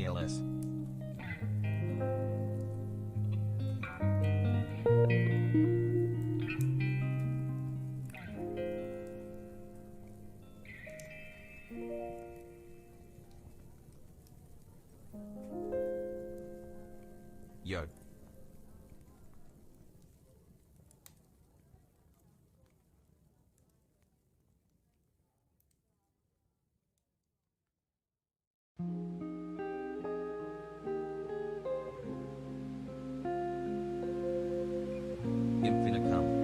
ALS. Yo. Infinicum.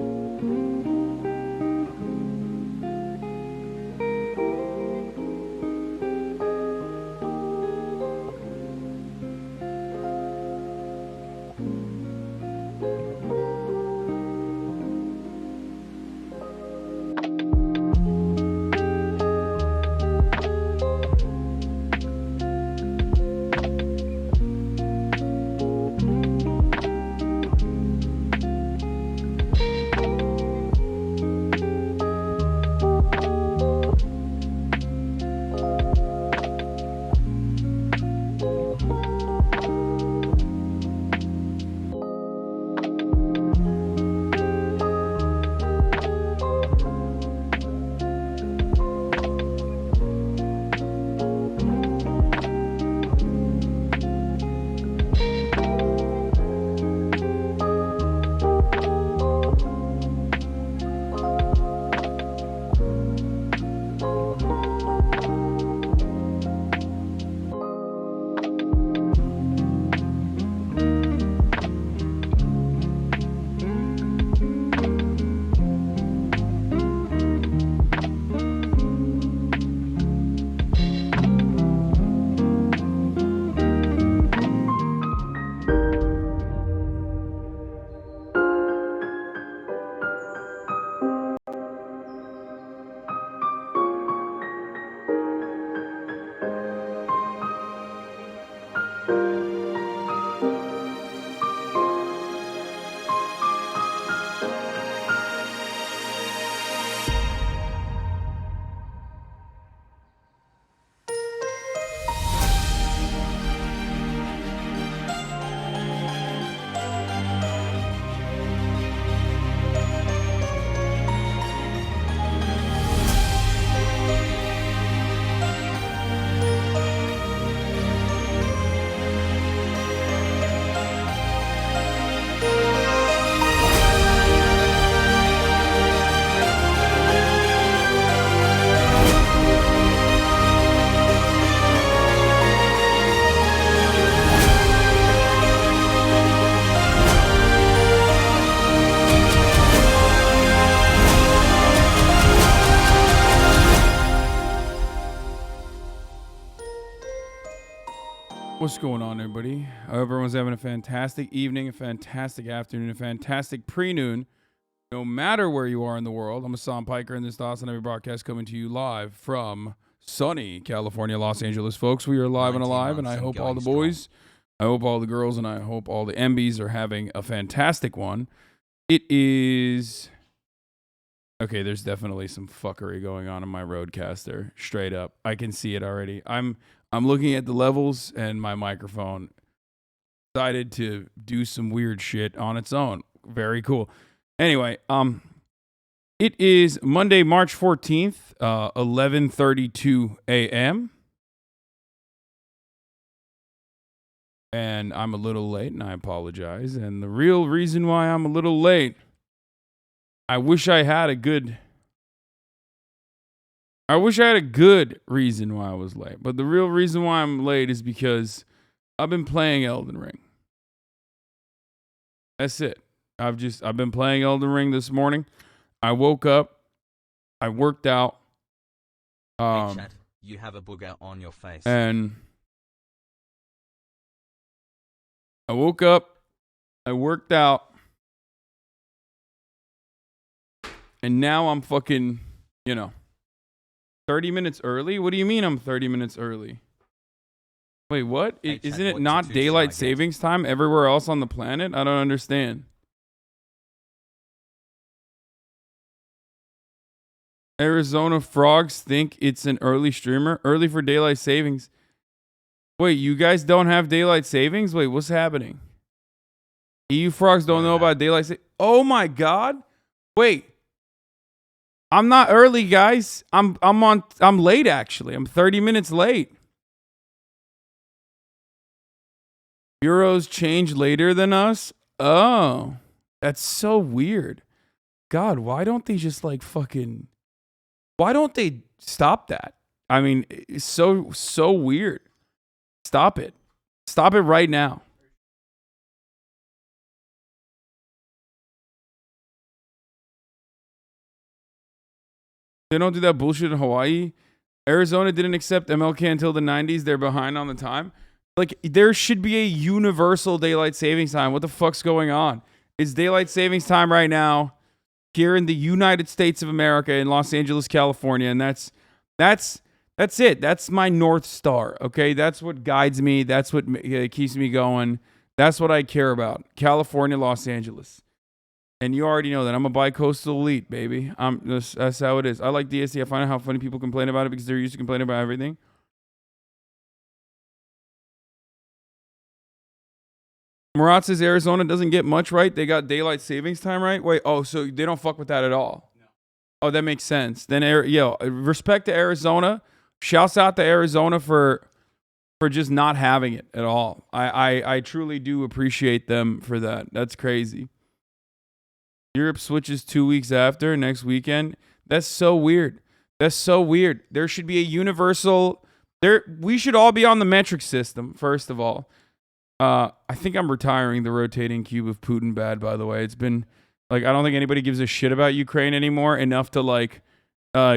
What's going on, everybody? I hope everyone's having a fantastic evening, a fantastic afternoon, a fantastic pre-noon, no matter where you are in the world. I'm Hasan Piker, and this HasanAbi broadcast coming to you live from sunny California, Los Angeles, folks. We are live and alive, and I hope all the boys, I hope all the girls, and I hope all the MBs are having a fantastic one. It is... Okay, there's definitely some fuckery going on in my roadcaster, straight up. I can see it already. I'm looking at the levels, and my microphone decided to do some weird shit on its own. Very cool. Anyway, it is Monday, March 14th, 11:32 a.m. And I'm a little late, and I apologize. And the real reason why I'm a little late, I wish I had a good reason why I was late. But the real reason why I'm late is because I've been playing Elden Ring. That's it. I've been playing Elden Ring this morning. I woke up. I worked out. Hey, Chad, you have a booger on your face. And I woke up. I worked out. And now I'm fucking, 30 minutes early? What do you mean I'm 30 minutes early? Wait, what? Hey, Chad, Isn't it what not tattoos daylight should I get? savings time everywhere else on the planet? I don't understand. Arizona frogs think it's an early streamer. Early for daylight savings. Wait, you guys don't have daylight savings? Wait, what's happening? EU frogs don't know about daylight savings. Oh my god. Wait. I'm not early, guys. I'm late actually. I'm 30 minutes late. Euros change later than us? Oh. That's so weird. God, why don't they just like fucking why don't they stop that? I mean, it's so weird. Stop it. Stop it right now. They don't do that bullshit in Hawaii. Arizona didn't accept MLK until the 90s. They're behind on the time. Like, there should be a universal daylight savings time. What the fuck's going on? It's daylight savings time right now here in the United States of America in Los Angeles, California. And that's it. That's my North Star. Okay. That's what guides me. That's what keeps me going. That's what I care about. California, Los Angeles. And you already know that I'm a bi-coastal elite, baby. That's how it is. I like DST. I find out how funny people complain about it because they're used to complaining about everything. Murat says Arizona doesn't get much right. They got daylight savings time right. Wait, oh, so they don't fuck with that at all? No. Oh, that makes sense. Then, respect to Arizona. Shouts out to Arizona for just not having it at all. I truly do appreciate them for that. That's crazy. Europe switches 2 weeks after next weekend. That's so weird. That's so weird. There should be a universal. We should all be on the metric system. First of all, I think I'm retiring the rotating cube of Putin bad. By the way, it's been like I don't think anybody gives a shit about Ukraine anymore enough to like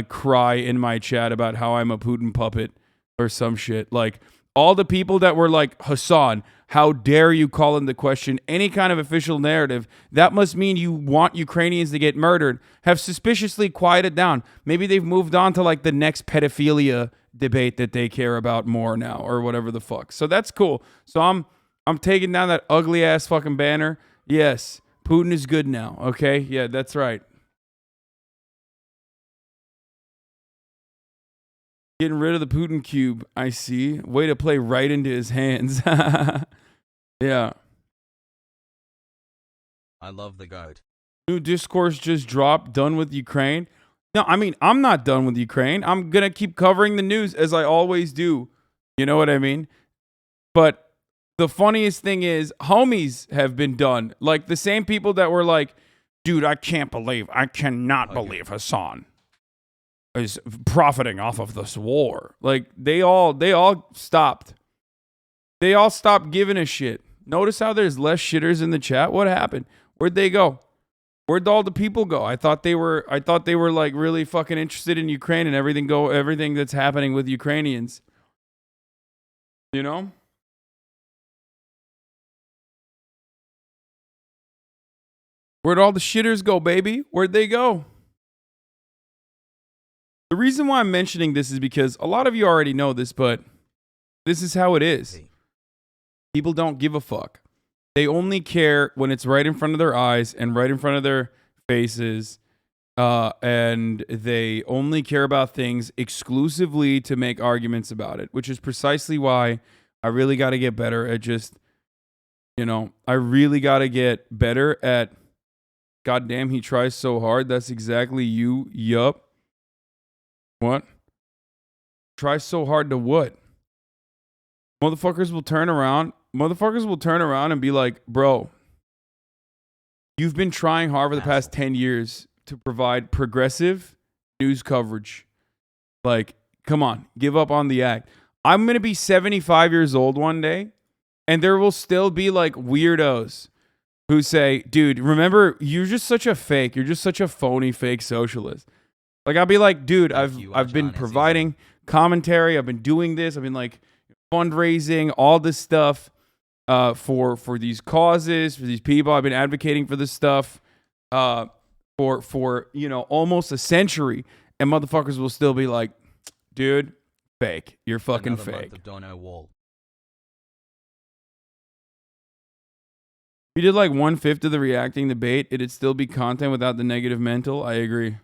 cry in my chat about how I'm a Putin puppet or some shit. Like all the people that were like, Hasan, how dare you call into question any kind of official narrative? That must mean you want Ukrainians to get murdered. Have suspiciously quieted down. Maybe they've moved on to like the next pedophilia debate that they care about more now or whatever the fuck. So that's cool. So I'm taking down that ugly ass fucking banner. Yes, Putin is good now. Okay? Yeah, that's right. Getting rid of the Putin cube, I see. Way to play right into his hands. Yeah. I love the goat. New discourse just dropped. Done with Ukraine. No, I mean, I'm not done with Ukraine. I'm going to keep covering the news as I always do. You know what I mean? But the funniest thing is, homies have been done. Like the same people that were like, dude, I cannot believe Hasan is profiting off of this war. Like they all stopped. They all stopped giving a shit. Notice how there's less shitters in the chat. What happened? Where'd they go? Where'd all the people go? I thought they were like really fucking interested in Ukraine and everything that's happening with Ukrainians. You know? Where'd all the shitters go, baby? Where'd they go? The reason why I'm mentioning this is because a lot of you already know this, but this is how it is. People don't give a fuck. They only care when it's right in front of their eyes and right in front of their faces. And they only care about things exclusively to make arguments about it, which is precisely why I really got to get better at just, I really got to get better at, goddamn, he tries so hard. That's exactly you. Yup. What? Try so hard to what? Motherfuckers will turn around and be like, bro, you've been trying hard for the past 10 years to provide progressive news coverage. Like, come on, give up on the act. I'm going to be 75 years old one day, and there will still be like weirdos who say, dude, remember, you're just such a fake. You're just such a phony fake socialist. Like, I'll be like, dude, I've been providing commentary. I've been doing this. I've been like fundraising, all this stuff for these causes, for these people. I've been advocating for this stuff for almost a century, and motherfuckers will still be like, dude, fake. You're fucking Another fake. month of Dono Wall. If you did like 1/5 of the reacting debate, it'd still be content without the negative mental. I agree.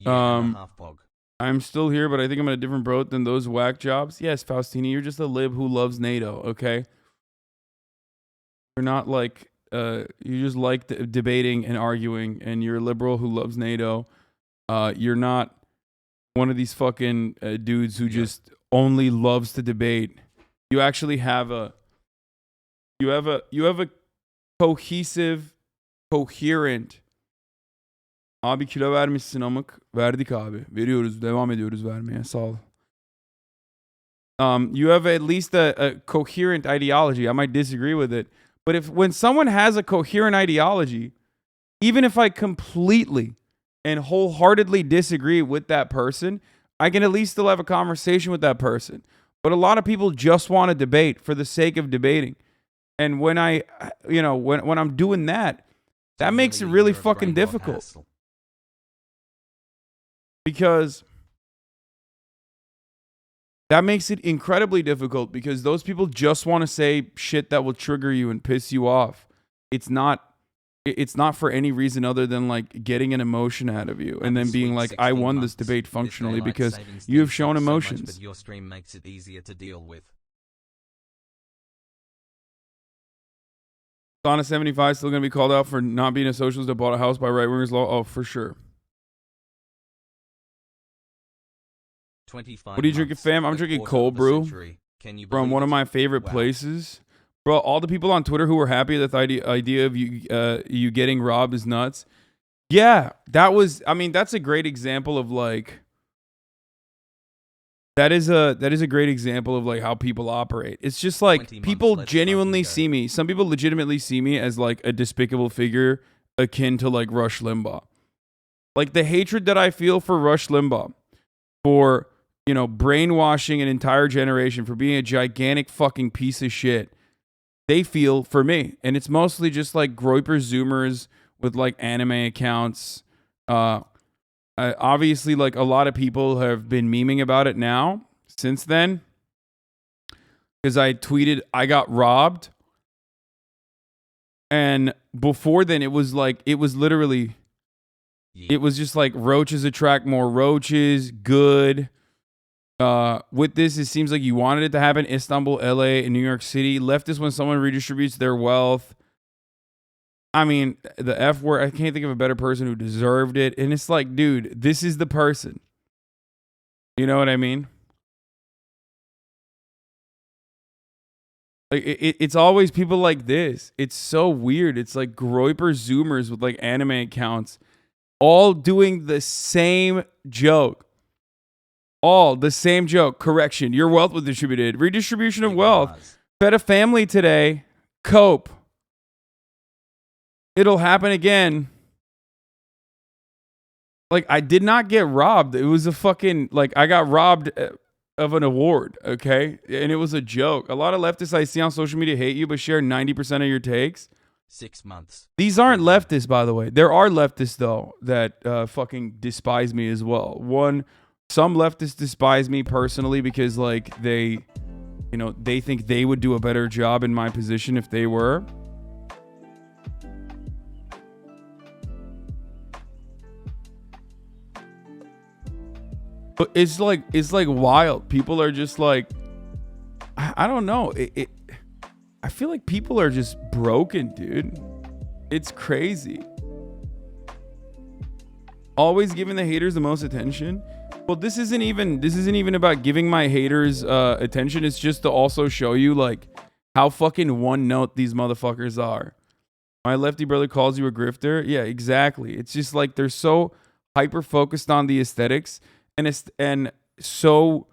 Yeah, I'm a half bog. I'm still here, but I think I'm in a different boat than those whack jobs. Yes, Faustini, you're just a lib who loves NATO, okay? You're not like, you just like debating and arguing, and you're a liberal who loves NATO. You're not one of these fucking dudes who just only loves to debate. You actually have a cohesive, coherent. Abi kilo vermişsin amık. Verdik abi. Veriyoruz. Devam ediyoruz vermeye. Sağ ol. You have at least a coherent ideology. I might disagree with it. But when someone has a coherent ideology, even if I completely and wholeheartedly disagree with that person, I can at least still have a conversation with that person. But a lot of people just want to debate for the sake of debating. And when when I'm doing that makes it really fucking difficult. Because that makes it incredibly difficult because those people just want to say shit that will trigger you and piss you off. It's not for any reason other than like getting an emotion out of you and then being like, I won this debate functionally because you have shown emotions. But your stream makes it easier to deal with. Donna 75 still going to be called out for not being a socialist that bought a house by right-wingers law? Oh, for sure. What are you drinking, fam? I'm drinking cold brew from one of my favorite places. Bro, all the people on Twitter who were happy that the idea of you getting robbed is nuts. Yeah, that's a great example of like, that is a great example of like how people operate. It's just like people genuinely see me. Some people legitimately see me as like a despicable figure akin to like Rush Limbaugh. Like the hatred that I feel for Rush Limbaugh, for brainwashing an entire generation, for being a gigantic fucking piece of shit, they feel for me. And it's mostly just like Groyper Zoomers with like anime accounts. Obviously, like a lot of people have been memeing about it now since then. Because I tweeted, I got robbed. And before then, it was literally, it was just like roaches attract more roaches, good. With this, it seems like you wanted it to happen. Istanbul, LA, and New York City. Leftist when someone redistributes their wealth. I mean, the F word, I can't think of a better person who deserved it. And it's like, dude, this is the person. You know what I mean? Like, it's always people like this. It's so weird. It's like Groyper Zoomers with like anime accounts all doing the same joke. All the same joke. Correction. Your wealth was distributed. Redistribution of wealth. Fed a family today. Cope. It'll happen again. Like, I did not get robbed. It was a fucking, like, I got robbed of an award, okay? And it was a joke. A lot of leftists I see on social media hate you, but share 90% of your takes. 6 months. These aren't leftists, by the way. There are leftists, though, that fucking despise me as well. Some leftists despise me personally because, like, they think they would do a better job in my position if they were. But it's like wild. People are just like, I don't know. I feel like people are just broken, dude. It's crazy. Always giving the haters the most attention. Well, this isn't even about giving my haters attention. It's just to also show you like how fucking one note these motherfuckers are. My lefty brother calls you a grifter. Yeah, exactly. It's just like they're so hyper focused on the aesthetics and so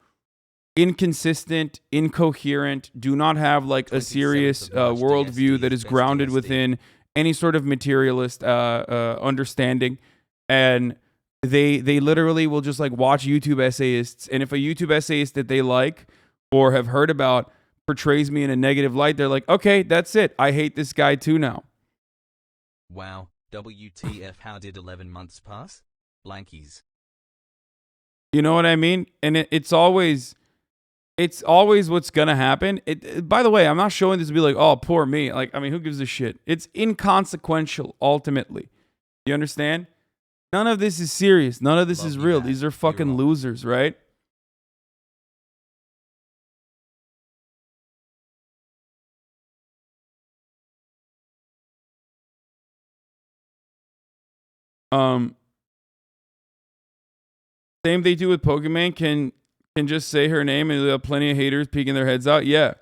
inconsistent, incoherent, do not have like a serious worldview that is grounded within any sort of materialist understanding. And they literally will just like watch YouTube essayists. And if a YouTube essayist that they like or have heard about portrays me in a negative light, they're like, okay, that's it. I hate this guy too now. Wow. WTF, how did 11 months pass? Blankies. You know what I mean? And it's always what's going to happen. By the way, I'm not showing this to be like, oh, poor me. Like, I mean, who gives a shit? It's inconsequential, ultimately. You understand? None of this is serious. None of this Love is you, real. Dad. These are You're fucking wrong. losers, right? Same they do with Pokemon can just say her name and they'll have plenty of haters peeking their heads out. Yeah.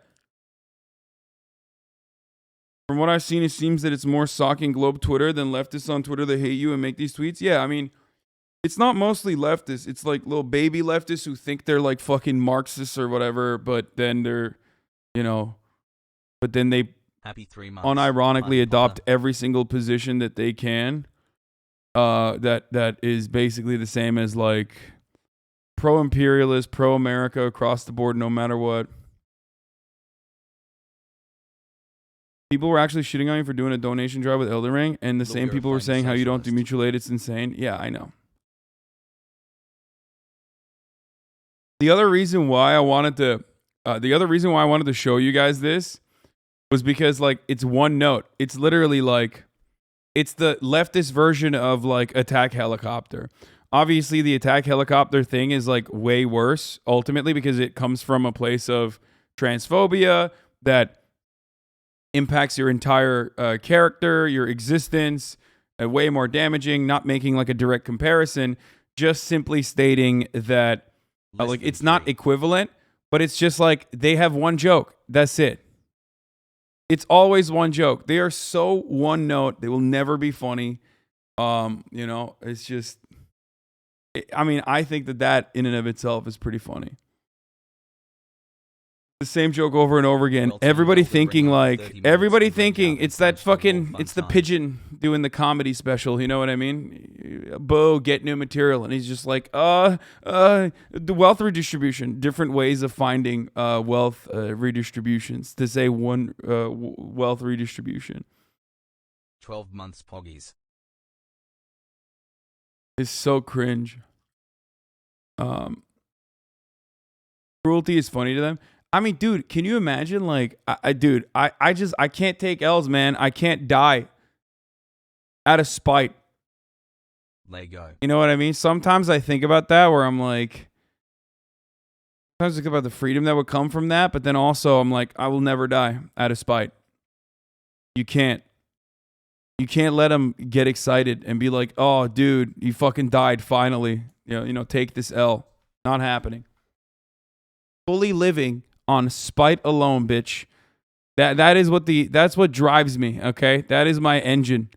From what I've seen, it seems that it's more socking Globe Twitter than leftists on Twitter that hate you and make these tweets. Yeah, I mean, it's not mostly leftists. It's like little baby leftists who think they're like fucking Marxists or whatever, but then they're, you know, but then they Happy 3 months. unironically Fun adopt Potter. every single position that they can. That is basically the same as like pro-imperialist, pro-America across the board, no matter what. People were actually shitting on you for doing a donation drive with Elden Ring, and the same You're a people were phony saying how you don't do socialist. mutual aid. It's insane. Yeah, I know. The other reason why I wanted to show you guys this was because like it's one note. It's literally like it's the leftist version of like attack helicopter. Obviously, the attack helicopter thing is like way worse ultimately because it comes from a place of transphobia that impacts your entire character, your existence, way more damaging, not making like a direct comparison, just simply stating that like it's not equivalent, but it's just like they have one joke. That's it. It's always one joke. They are so one note. They will never be funny. You know, it's just, I mean, I think that in and of itself is pretty funny. The same joke over and over again. Everybody thinking it's that fucking, it's the pigeon doing the comedy special. You know what I mean? Bo, get new material. And he's just like, the wealth redistribution, different ways of finding wealth redistributions to say one wealth redistribution. 12 months poggies. It's so cringe. Cruelty is funny to them. I mean, dude, can you imagine? Like, I can't take L's, man. I can't die out of spite. Lego. You know what I mean? Sometimes I think about that where I'm like, sometimes I think about the freedom that would come from that, but then also I'm like, I will never die out of spite. You can't let them get excited and be like, oh, dude, you fucking died finally. You know, take this L. Not happening. Fully living on spite alone, bitch. That's what drives me, okay? That is my engine.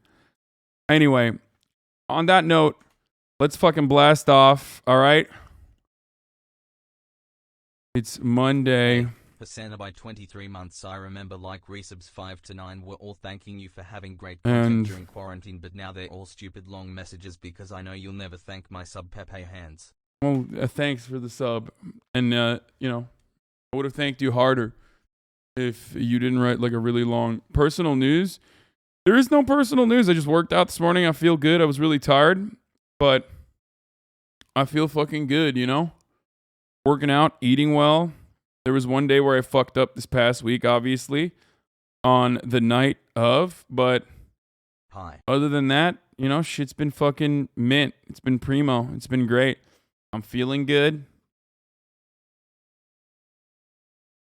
Anyway, on that note, let's fucking blast off, all right? It's Monday. HasanAbi 23 months. I remember like resubs 5 to 9 were all thanking you for having great content during quarantine, but now they're all stupid long messages because I know you'll never thank my sub Pepe hands. Well, thanks for the sub. And, you know, I would have thanked you harder if you didn't write like a really long personal news. There is no personal news. I just worked out this morning. I feel good. I was really tired, but I feel fucking good, you know? Working out, eating well. There was one day where I fucked up this past week, obviously, on the night of, but other than that, you know, shit's been fucking mint. It's been primo. It's been great. I'm feeling good.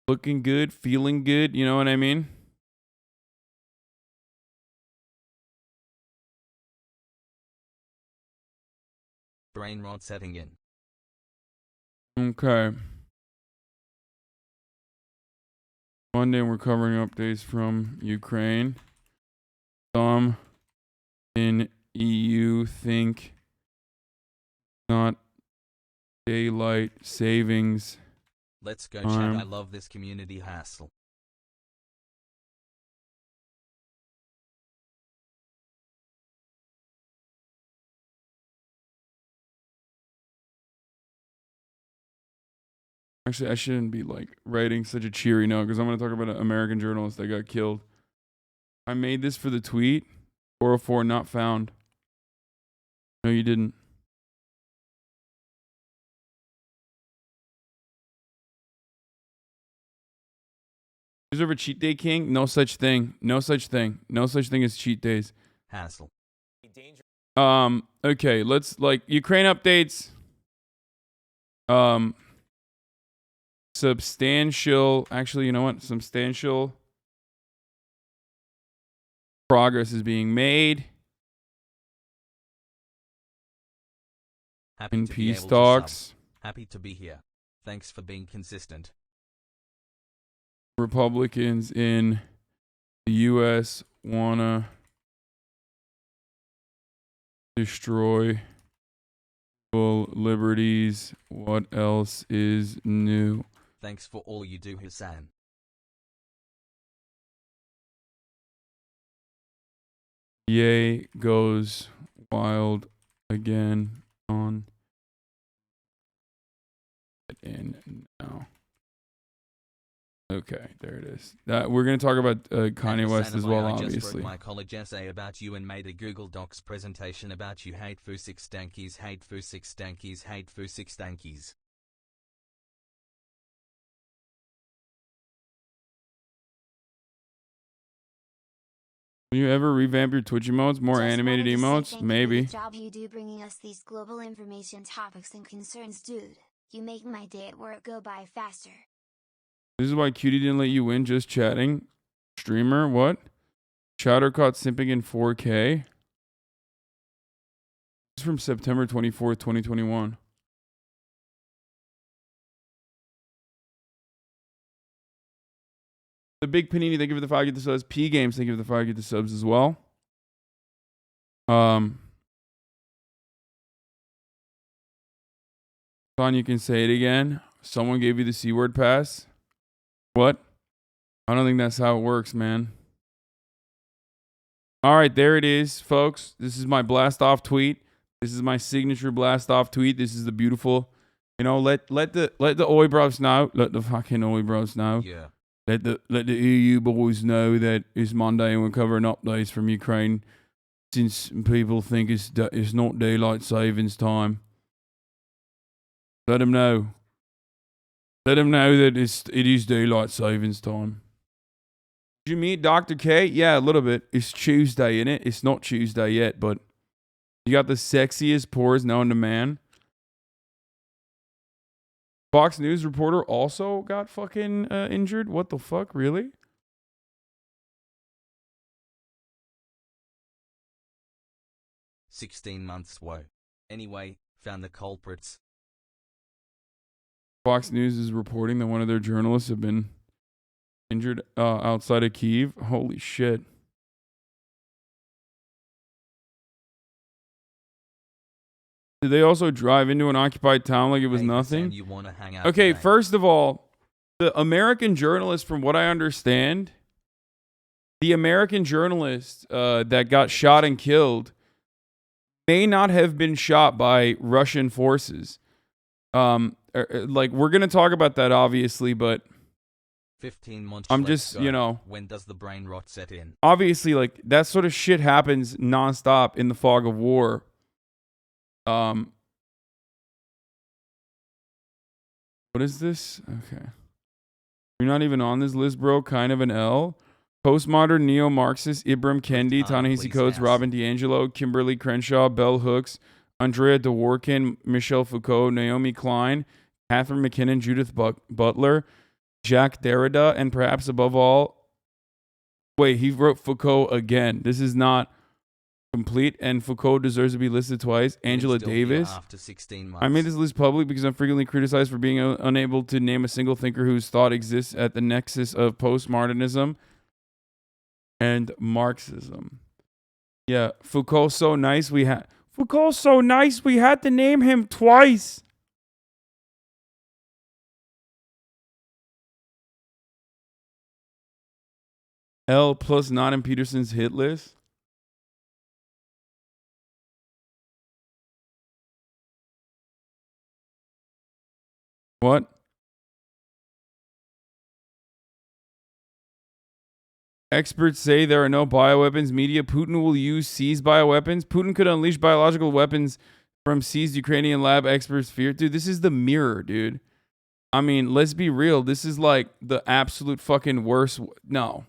Looking good, feeling good, you know what I mean? Brain rot setting in. Okay. Monday, we're covering updates from Ukraine. Some in EU think not daylight savings. Let's go, chat. I love this community hassle. Actually, I shouldn't be like writing such a cheery note because I'm going to talk about an American journalist that got killed. I made this for the tweet. 404 not found. No, you didn't. Deserve a cheat day, King? No such thing. No such thing. No such thing as cheat days. Hassle. Okay, let's like Ukraine updates. Substantial, actually, you know what? Substantial progress is being made Happy in to peace be able talks. To sub. Happy to be here. Thanks for being consistent. Republicans in the U.S. wanna destroy full liberties. What else is new? Thanks for all you do, Hasan. Yay goes wild again on in now. Okay, there it is. We're gonna talk about Kanye West as well, I obviously. just wrote my college essay about you and made a Google Docs presentation about you. Hate foo six stankies, hate foo six stankies, hate foo six stankies. Will you ever revamp your Twitch emotes? More Just animated wanted to say emotes? thank you Maybe. for the job you do bringing us these global information topics and concerns, dude. You make my day at work go by faster. This is why Cutie didn't let you win just chatting. Streamer, what? Chowder caught simping in 4K. This is from September 24th, 2021. The Big Panini, thank you for the 5 get the subs. P Games, thank you for the 5 get the subs as well. Son, you can say it again. Someone gave you the C word pass. What? I don't think that's how it works, man. All right, there it is, folks. This is my blast off tweet. This is my signature blast off tweet. This is the beautiful, you know, let the oi bros know. Let the fucking oi bros know. Yeah. Let the EU boys know that it's Monday and we're covering updates from Ukraine since people think it's not daylight savings time. Let them know. Let them know that it is daylight savings time. Did you meet Dr. K? Yeah, a little bit. It's Tuesday, innit? It's not Tuesday yet, but you got the sexiest pores known to man. Fox News reporter also got fucking injured? What the fuck? Really? "16 months, whoa. Anyway, found the culprits." Fox News is reporting that one of their journalists have been injured outside of Kyiv. Holy shit. Did they also drive into an occupied town like it was Hey, nothing? Hasan, you wanna hang out Okay, today? first of all, the American journalist, from what I understand, the American journalist that got shot and killed may not have been shot by Russian forces. Like, we're going to talk about that, obviously, but 15 months. I'm let's just, go. you know, When does the brain rot set in? obviously, like, that sort of shit happens nonstop in the fog of war. What is this? Okay. You're not even on this list, bro. Kind of an L. Postmodern neo-Marxist Ibram Kendi, Ta-Nehisi Coates, Robin DiAngelo, Kimberly Crenshaw, Bell Hooks, Andrea Dworkin, Michelle Foucault, Naomi Klein, Catherine McKinnon, Judith Butler, Jacques Derrida, and perhaps above all, wait, he wrote Foucault again. This is not complete, and Foucault deserves to be listed twice. Angela Davis. After 16 months. I made this list public because I'm frequently criticized for being unable to name a single thinker whose thought exists at the nexus of postmodernism and Marxism. Yeah, Foucault's so nice we had to name him twice. L plus not in Peterson's hit list. What? Experts say there are no bioweapons. Media, Putin will use seized bioweapons. Putin could unleash biological weapons from seized Ukrainian lab, experts fear. Dude, this is the mirror, dude. I mean, let's be real. This is like the absolute fucking worst. No.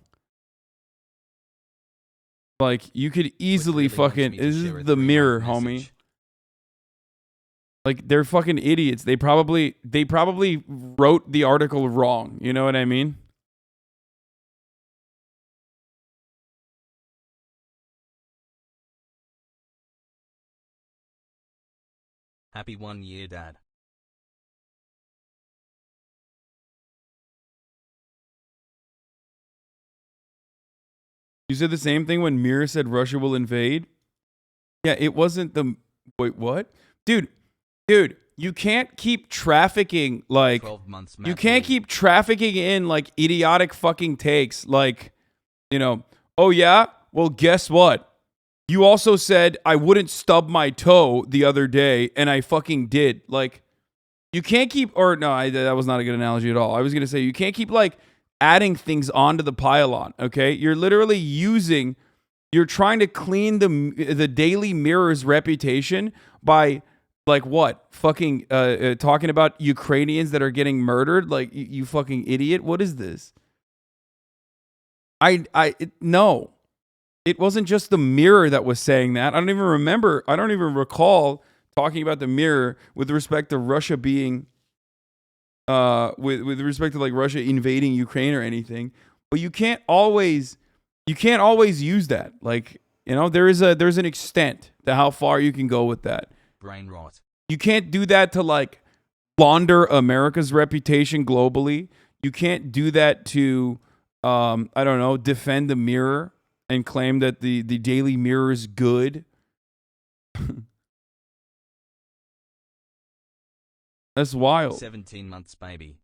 Like, you could easily Really wants fucking... me to This share a is the 3-month mirror, message. homie. Like, they're fucking idiots. They probably wrote the article wrong. You know what I mean? Happy 1 year, Dad. You said the same thing when Mir said Russia will invade? Yeah, it wasn't the... Wait, what? Dude, you can't keep trafficking, like... 12 months, You can't keep trafficking in, like, idiotic fucking takes. Like, you know, oh yeah? Well, guess what? You also said I wouldn't stub my toe the other day, and I fucking did. Like, you can't keep... Or, no, that was not a good analogy at all. I was going to say, you can't keep, like, adding things onto the pylon, okay? You're literally using... You're trying to clean the Daily Mirror's reputation by, like, what? Fucking talking about Ukrainians that are getting murdered? Like, you fucking idiot. What is this? No. It wasn't just the Mirror that was saying that. I don't even recall talking about the Mirror with respect to Russia being, with respect to, like, Russia invading Ukraine or anything. But you can't always use that. Like, you know, there's an extent to how far you can go with that. Brain rot. You can't do that to, like, launder America's reputation globally. You can't do that to, I don't know, defend the Mirror and claim that the Daily Mirror is good. That's wild. 17 months, baby.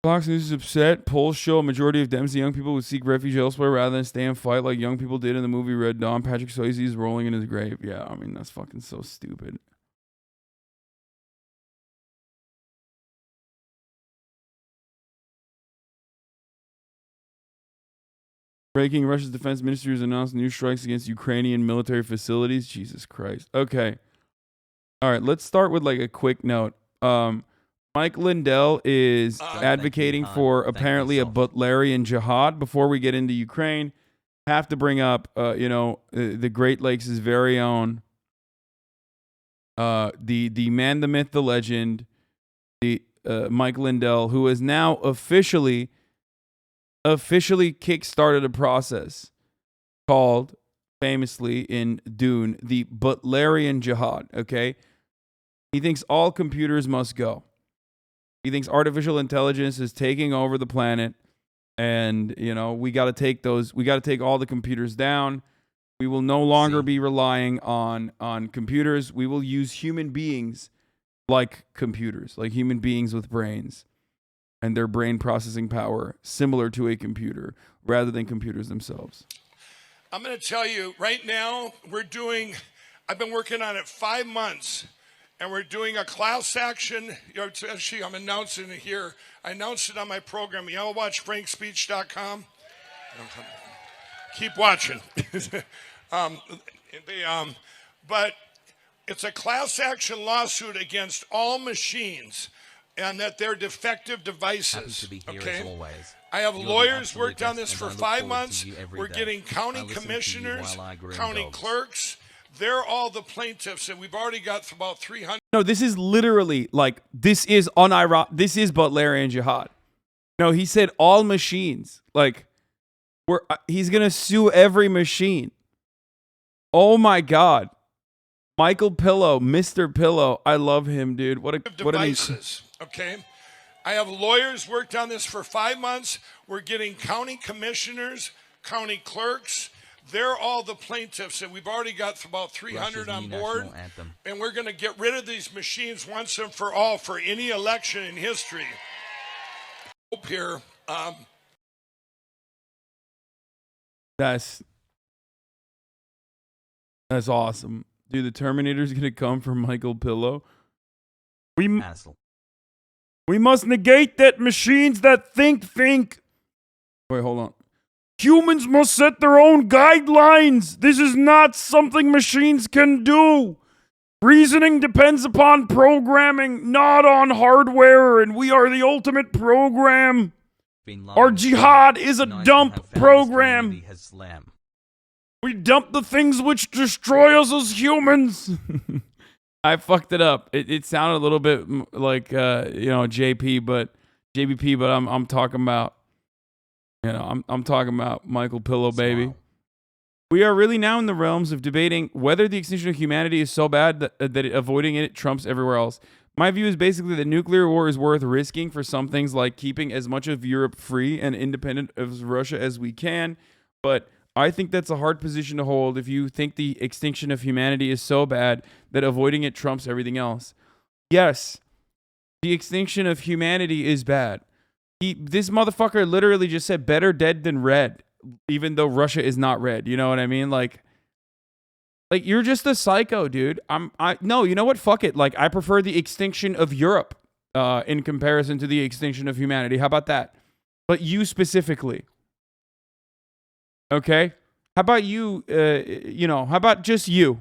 Fox News is upset. Polls show a majority of Dems and young people would seek refuge elsewhere rather than stay and fight like young people did in the movie Red Dawn. Patrick Swayze is rolling in his grave. Yeah, I mean, that's fucking so stupid. Breaking: Russia's defense ministry has announced new strikes against Ukrainian military facilities. Jesus Christ. Okay. All right, let's start with, like, a quick note. Mike Lindell is advocating for apparently a Butlerian Jihad. Before we get into Ukraine, have to bring up, the Great Lakes' very own, the man, the myth, the legend, Mike Lindell, who has now officially kickstarted a process called, famously in Dune, the Butlerian Jihad. Okay, he thinks all computers must go. He thinks artificial intelligence is taking over the planet, and, you know, we got to take all the computers down. We will no longer be relying on computers. We will use human beings like computers, like human beings with brains and their brain processing power similar to a computer rather than computers themselves. I'm going to tell you right now, I've been working on it 5 months. And we're doing a class action. Actually, I'm announcing it here. I announced it on my program. Y'all watch frankspeech.com. Keep watching. But it's a class action lawsuit against all machines and that they're defective devices. To be here okay? as always. I have You're lawyers the worked on absolute this best, for and I look 5 forward months. to you every We're day. getting county I listen to you commissioners, while I groom county dogs. clerks. They're all the plaintiffs, and we've already got about 300. No, this is literally, like, this is Butlerian Jihad. No, he said all machines. Like, he's going to sue every machine. Oh my God. Michael Pillow, Mr. Pillow. I love him, dude. What devices, okay? I have lawyers worked on this for 5 months. We're getting county commissioners, county clerks. They're all the plaintiffs, and we've already got about 300 on board. And we're going to get rid of these machines once and for all for any election in history. Hope here. That's awesome. Dude, the Terminator's going to come from Michael Pillow. We must negate that machines that think. Wait, hold on. Humans must set their own guidelines. This is not something machines can do. Reasoning depends upon programming, not on hardware, and we are the ultimate program. Our jihad is a dump program. We dump the things which destroy us as humans. I fucked it up. It sounded a little bit like JBP, but I'm talking about, I'm talking about Michael Pillow, baby. We are really now in the realms of debating whether the extinction of humanity is so bad that avoiding it trumps everywhere else. My view is basically that nuclear war is worth risking for some things like keeping as much of Europe free and independent of Russia as we can, but I think that's a hard position to hold if you think the extinction of humanity is so bad that avoiding it trumps everything else. Yes, the extinction of humanity is bad. This motherfucker literally just said better dead than red, even though Russia is not red. You know what I mean? Like you're just a psycho, dude. No, you know what? Fuck it. Like, I prefer the extinction of Europe in comparison to the extinction of humanity. How about that? But you specifically. Okay? How about you, how about just you?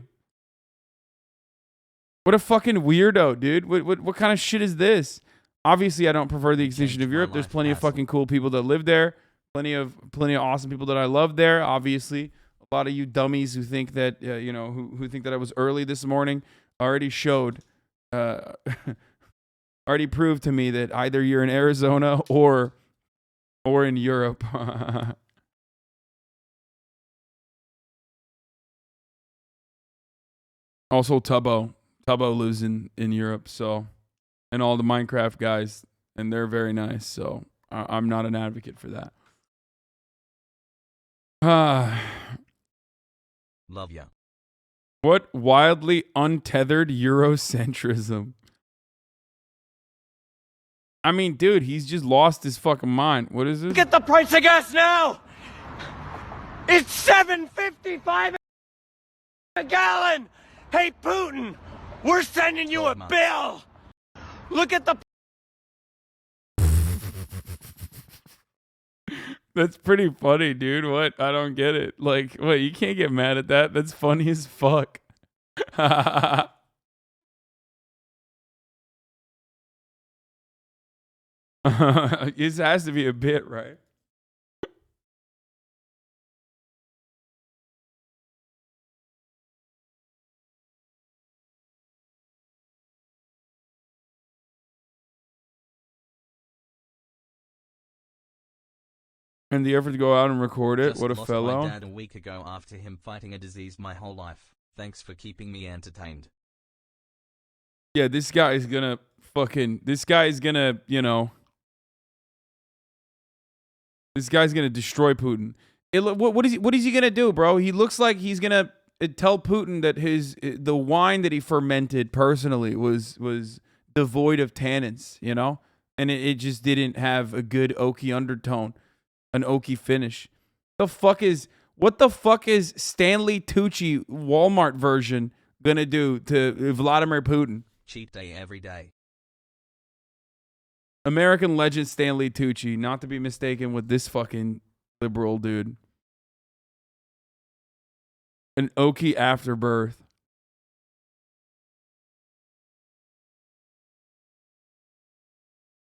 What a fucking weirdo, dude. What kind of shit is this? Obviously, I don't prefer the extinction of Europe. There's plenty of fucking cool people that live there. Plenty of awesome people that I love there, obviously. A lot of you dummies who think that, who think that I was early this morning already showed, already proved to me that either you're in Arizona or in Europe. Also, Tubbo lives in Europe, so, and all the Minecraft guys, and they're very nice, so I'm not an advocate for that. Love ya. What wildly untethered Eurocentrism? I mean, dude, he's just lost his fucking mind. What is this? Get the price of gas now! It's $7.55 a gallon! Hey, Putin, we're sending you a bill! Look at the... That's pretty funny, dude. What? I don't get it. Like, what? You can't get mad at that. That's funny as fuck. This has to be a bit, right? And the effort to go out and record it. Just what a lost fellow. My dad a week ago after him fighting a disease my whole life. Thanks for keeping me entertained. Yeah, this guy is gonna this guy's gonna destroy Putin. What is he gonna do, bro? He looks like he's gonna tell Putin that the wine that he fermented personally was devoid of tannins, and it just didn't have a good oaky undertone. An oaky finish. What the fuck is Stanley Tucci Walmart version gonna do to Vladimir Putin? Cheat day every day. American legend Stanley Tucci, not to be mistaken with this fucking liberal dude. An oaky afterbirth.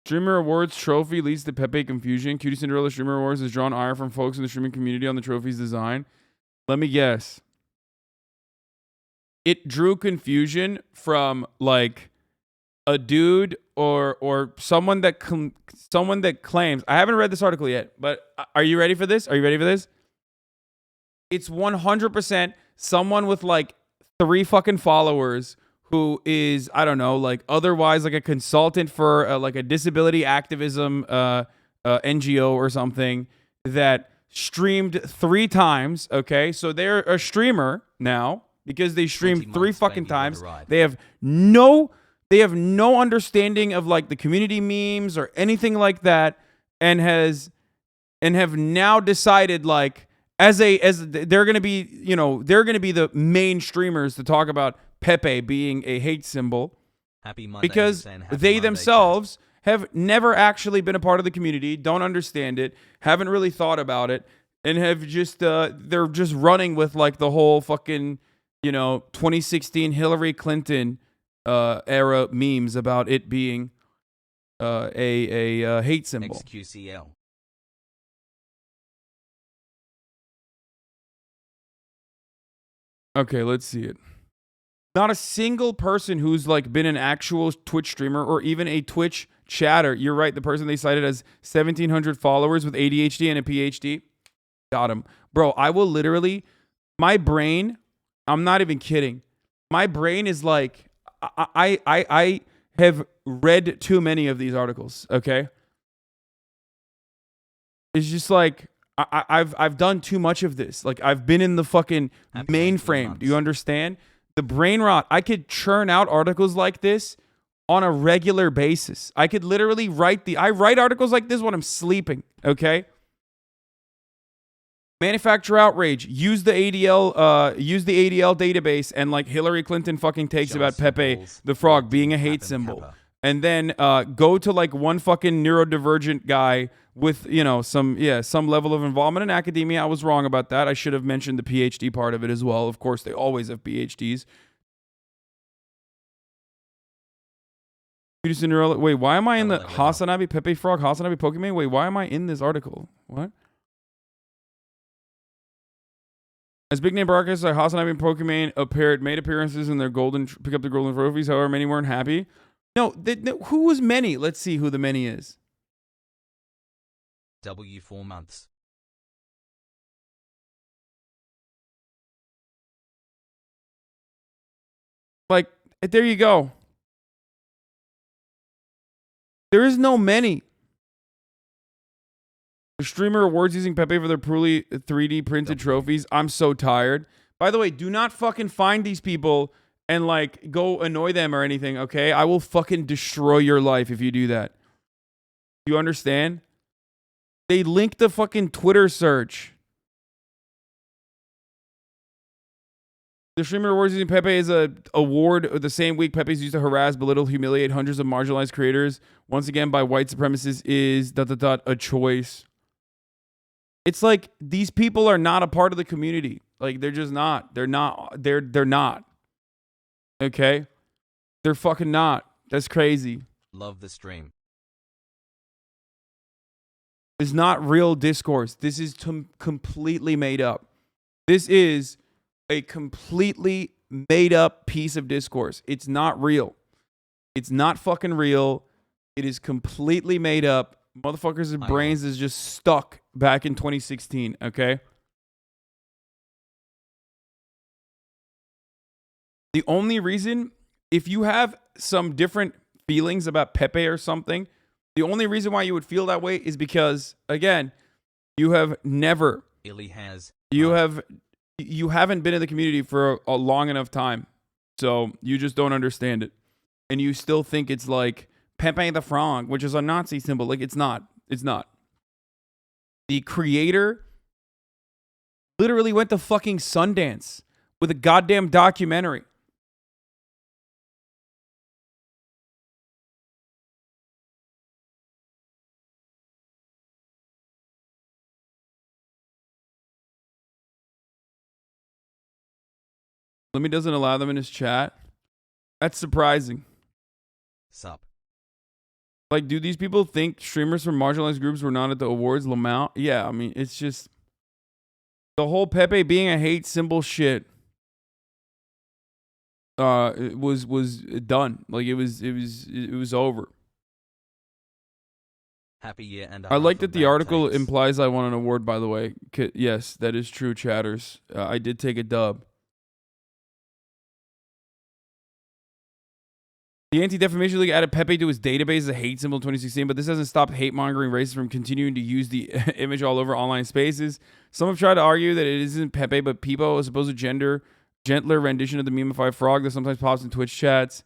Streamer Awards trophy leads to Pepe confusion. Cutie Cinderella Streamer Awards has drawn ire from folks in the streaming community on the trophy's design. Let me guess. It drew confusion from like a dude or someone that claims. I haven't read this article yet, but are you ready for this? It's 100% someone with like 3 fucking followers who is, I don't know, like otherwise like a consultant for like a disability activism NGO or something that streamed 3 times. Okay, so they're a streamer now because they streamed 3 fucking times. They have no understanding of like the community memes or anything like that, and have now decided like as they're gonna be the main streamers to talk about Pepe being a hate symbol. Happy Monday, because Happy they Monday, themselves have never actually been a part of the community, don't understand it, haven't really thought about it, and have just they're just running with like the whole fucking 2016 Hillary Clinton era memes about it being a hate symbol. XQCL. Okay, let's see it. Not a single person who's like been an actual Twitch streamer or even a Twitch chatter. You're right. The person they cited as 1,700 followers with ADHD and a PhD. Got him. Bro, I will literally, my brain, I'm not even kidding. My brain is like, I have read too many of these articles, okay? It's just like, I've done too much of this. Like, I've been in the fucking mainframe. Do you understand? The brain rot. I could churn out articles like this on a regular basis. I could literally I write articles like this when I'm sleeping, okay? Manufacture outrage. Use the ADL database and like Hillary Clinton fucking takes about Pepe the frog being a hate symbol. And then go to like one fucking neurodivergent guy with, some level of involvement in academia. I was wrong about that. I should have mentioned the PhD part of it as well. Of course, they always have PhDs. Peterson, wait, why am I in the HasanAbi Pepe frog, HasanAbi Pokemon? Wait, why am I in this article? What? As big name broadcasters like HasanAbi and Pokemon made appearances in their pick up their golden trophies. However, many weren't happy. No, who was many? Let's see who the many is. W 4 months. Like, there you go. There is no many. The streamer awards using Pepe for their poorly 3D printed trophies. I'm so tired. By the way, do not fucking find these people and like go annoy them or anything, okay? I will fucking destroy your life if you do that. You understand? They linked the fucking Twitter search. The streamer awards using Pepe is a award the same week Pepe's used to harass, belittle, humiliate hundreds of marginalized creators. Once again, by white supremacists is ... a choice. It's like these people are not a part of the community. Like they're just not. They're not. They're not. Okay? They're fucking not. That's crazy. Love the stream. It's not real discourse. This is completely made up. This is a completely made up piece of discourse. It's not real. It's not fucking real. It is completely made up. Motherfuckers' brains is just stuck back in 2016, okay? The only reason, if you have some different feelings about Pepe or something, the only reason why you would feel that way is because, again, you have never... You haven't been in the community for a long enough time. So you just don't understand it. And you still think it's like Pepe the Frog, which is a Nazi symbol. Like, it's not. It's not. The creator literally went to fucking Sundance with a goddamn documentary. Lemmy doesn't allow them in his chat. That's surprising. Sup. Like, do these people think streamers from marginalized groups were not at the awards? Lamau? Yeah, I mean, it's just the whole Pepe being a hate symbol shit. It was done. Like it was over. Happy year and I like that the article implies I won an award. By the way, yes, that is true. Chatters, I did take a dub. The Anti-Defamation League added Pepe to his database as a hate symbol in 2016, but this hasn't stopped hate-mongering racists from continuing to use the image all over online spaces. Some have tried to argue that it isn't Pepe, but Peepo, a supposed gentler rendition of the memeified frog that sometimes pops in Twitch chats.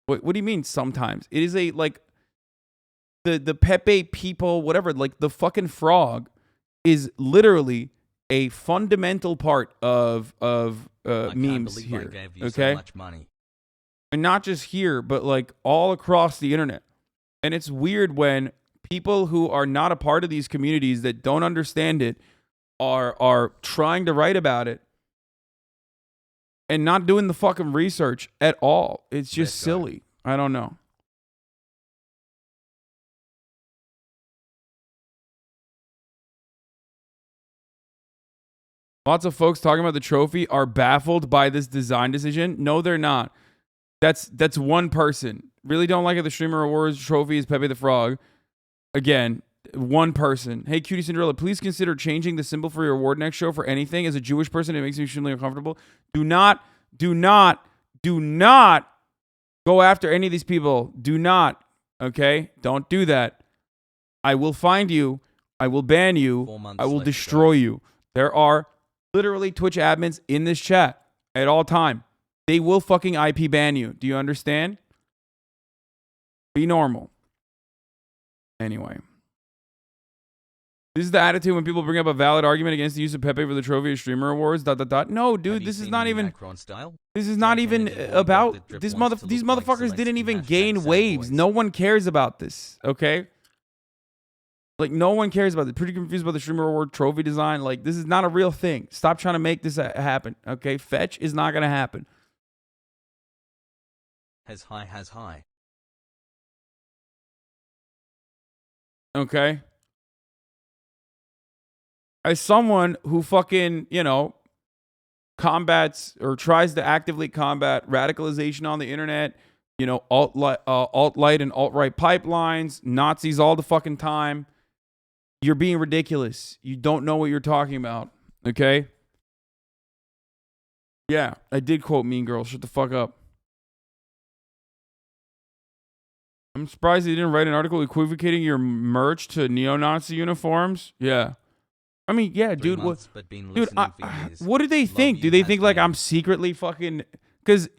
What do you mean sometimes? It is a, like, the Pepe, Peepo, whatever, like, the fucking frog is literally a fundamental part of memes here. I gave you so much money. And not just here, but like all across the internet. And it's weird when people who are not a part of these communities that don't understand it are trying to write about it. and not doing the fucking research at all. It's just silly. I don't know. Lots of folks talking about the trophy are baffled by this design decision. No, they're not. That's one person. Really don't like it. The Streamer Awards trophy is Pepe the Frog. Again, one person. Hey, Cutie Cinderella, please consider changing the symbol for your award next show for anything. As a Jewish person, it makes me extremely uncomfortable. Do not go after any of these people. Do not. Okay? Don't do that. I will find you. I will ban you. I will destroy you. There are literally Twitch admins in this chat at all time. They will fucking IP ban you. Do you understand? Be normal. Anyway. This is the attitude when people bring up a valid argument against the use of Pepe for the trophy of streamer awards. No, dude, this is not even. This is not even about this. These motherfuckers didn't even gain waves. No one cares about this. Okay. Like, no one cares about it. Pretty confused about the streamer award trophy design. Like, this is not a real thing. Stop trying to make this happen. Okay, fetch is not gonna happen. Has high. Okay. As someone who fucking, combats or tries to actively combat radicalization on the internet, alt-light and alt-right pipelines, Nazis all the fucking time, you're being ridiculous. You don't know what you're talking about, okay? Yeah, I did quote Mean Girls. Shut the fuck up. I'm surprised they didn't write an article equivocating your merch to neo-Nazi uniforms. Yeah. I mean, yeah, dude. What do they think? Do they think like I'm secretly fucking? Because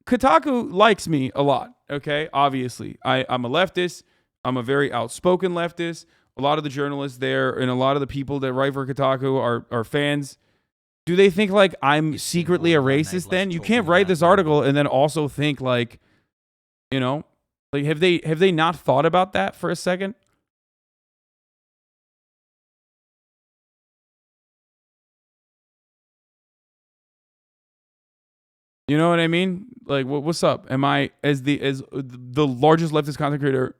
Kotaku likes me a lot. Okay, obviously, I'm a leftist. I'm a very outspoken leftist. A lot of the journalists there and a lot of the people that write for Kotaku are fans. Do they think like I'm secretly a racist? Then you can't write this article and then also think like, like have they not thought about that for a second? You know what I mean? Like, what's up? Am I as the largest leftist content creator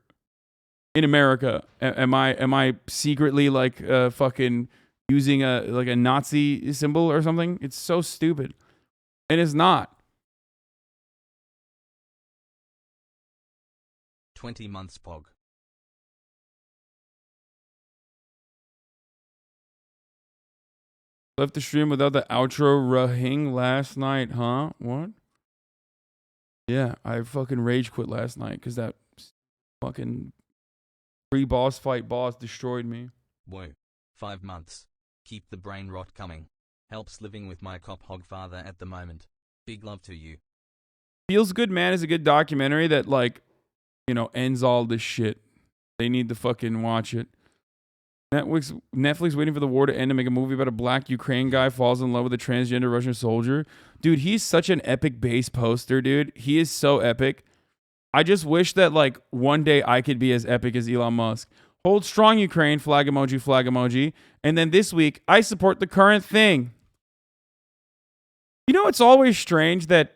in America? Am I secretly like fucking using a Nazi symbol or something? It's so stupid, and it's not. 20 months pog. Left the stream without the outro rahing last night, huh? What? Yeah, I fucking rage quit last night because that fucking pre-boss fight boss destroyed me. Whoa. 5 months. Keep the brain rot coming. Helps living with my cop hog father at the moment. Big love to you. Feels Good Man is a good documentary that like, ends all this shit. They need to fucking watch it. Netflix waiting for the war to end to make a movie about a black Ukraine guy falls in love with a transgender Russian soldier. Dude, he's such an epic base poster, dude. He is so epic. I just wish that like one day I could be as epic as Elon Musk. Hold strong, Ukraine, flag emoji, flag emoji. And then this week, I support the current thing. It's always strange that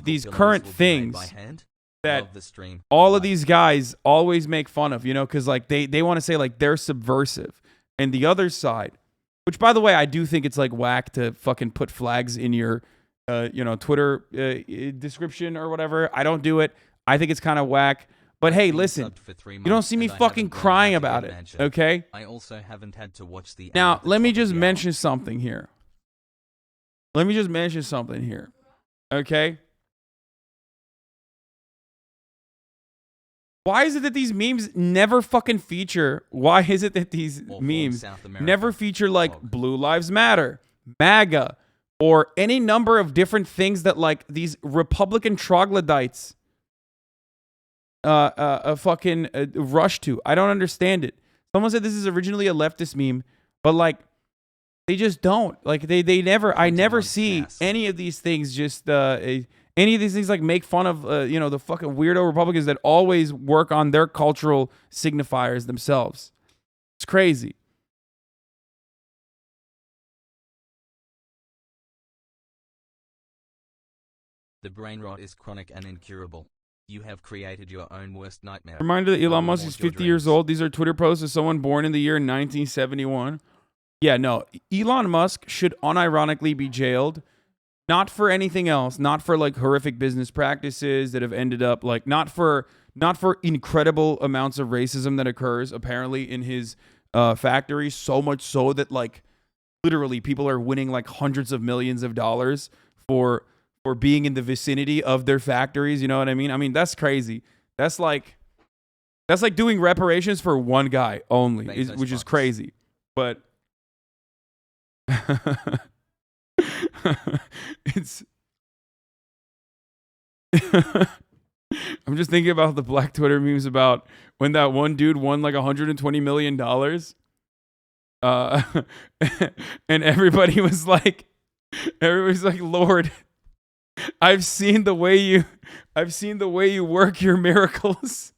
these current things that all of these guys always make fun of, because like they want to say like they're subversive. And the other side, which by the way, I do think it's like whack to fucking put flags in your, Twitter description or whatever. I don't do it. I think it's kind of whack. But hey, listen, you don't see me fucking crying about it, okay? I also haven't had to watch the. Now, let me just mention something here. Okay? Why is it that these memes never fucking feature? Why is it that these memes never feature like Blue Lives Matter, MAGA, or any number of different things that like these Republican troglodytes fucking rush to? I don't understand it. Someone said this is originally a leftist meme, but like they just don't. Like they never. I never see any of these things just any of these things like make fun of the fucking weirdo Republicans that always work on their cultural signifiers themselves. It's crazy. The brain rot is chronic and incurable. You have created your own worst nightmare. Reminder that Elon Don't Musk reward is your 50 years dreams. old. These are Twitter posts of someone born in the year 1971. Yeah, no. Elon Musk should unironically be jailed. Not for anything else. Not for like horrific business practices that have ended up like not for incredible amounts of racism that occurs apparently in his factory. So much so that like literally people are winning like hundreds of millions of dollars for being in the vicinity of their factories. You know what I mean? I mean, that's crazy. That's like doing reparations for one guy only, which is crazy. But it's I'm just thinking about the black Twitter memes about when that one dude won like $120 million. And everybody's like, Lord, I've seen the way you work your miracles.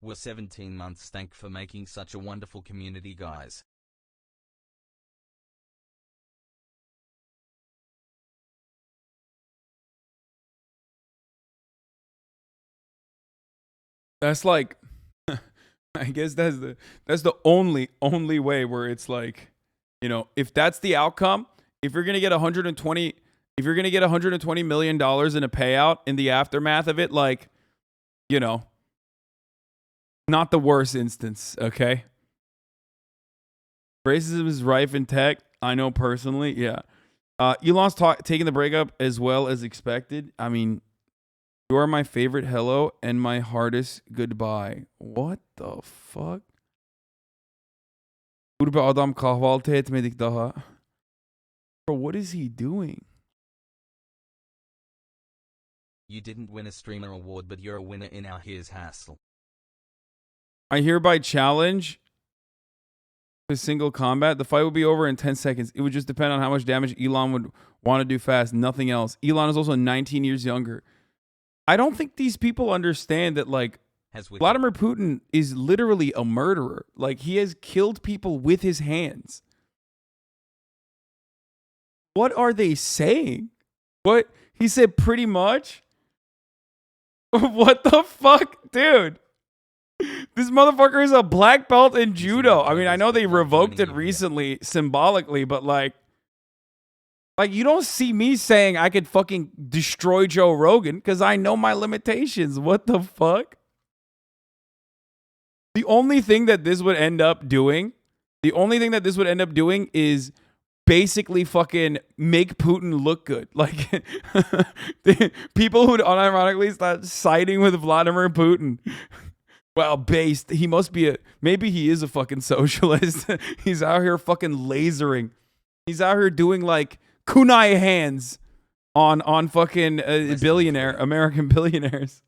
We're 17 months. Thank for making such a wonderful community, guys. That's like, I guess that's the only way where it's like, you know, if that's the outcome, if you're gonna get $120 million in a payout in the aftermath of it, like, you know, not the worst instance, okay? Racism is rife in tech. I know personally, yeah. Elon's taking the breakup as well as expected. I mean, you are my favorite hello and my hardest goodbye. What the fuck? Adam kahvaltı etmedik daha. Bro, what is he doing? You didn't win a streamer award, but you're a winner in our Here's Hassle. I hereby challenge to single combat. The fight will be over in 10 seconds. It would just depend on how much damage Elon would want to do fast. Nothing else. Elon is also 19 years younger. I don't think these people understand that, like, Vladimir Putin is literally a murderer. Like, he has killed people with his hands. What are they saying? What? He said pretty much? What the fuck? Dude. This motherfucker is a black belt in judo. I mean, I know they revoked it recently symbolically, but like you don't see me saying I could fucking destroy Joe Rogan because I know my limitations. What the fuck? The only thing that this would end up doing is basically fucking make Putin look good. Like, the people who would unironically start siding with Vladimir Putin. Well, he must be maybe he is a fucking socialist. He's out here fucking lasering. He's out here doing like kunai hands on fucking American billionaires.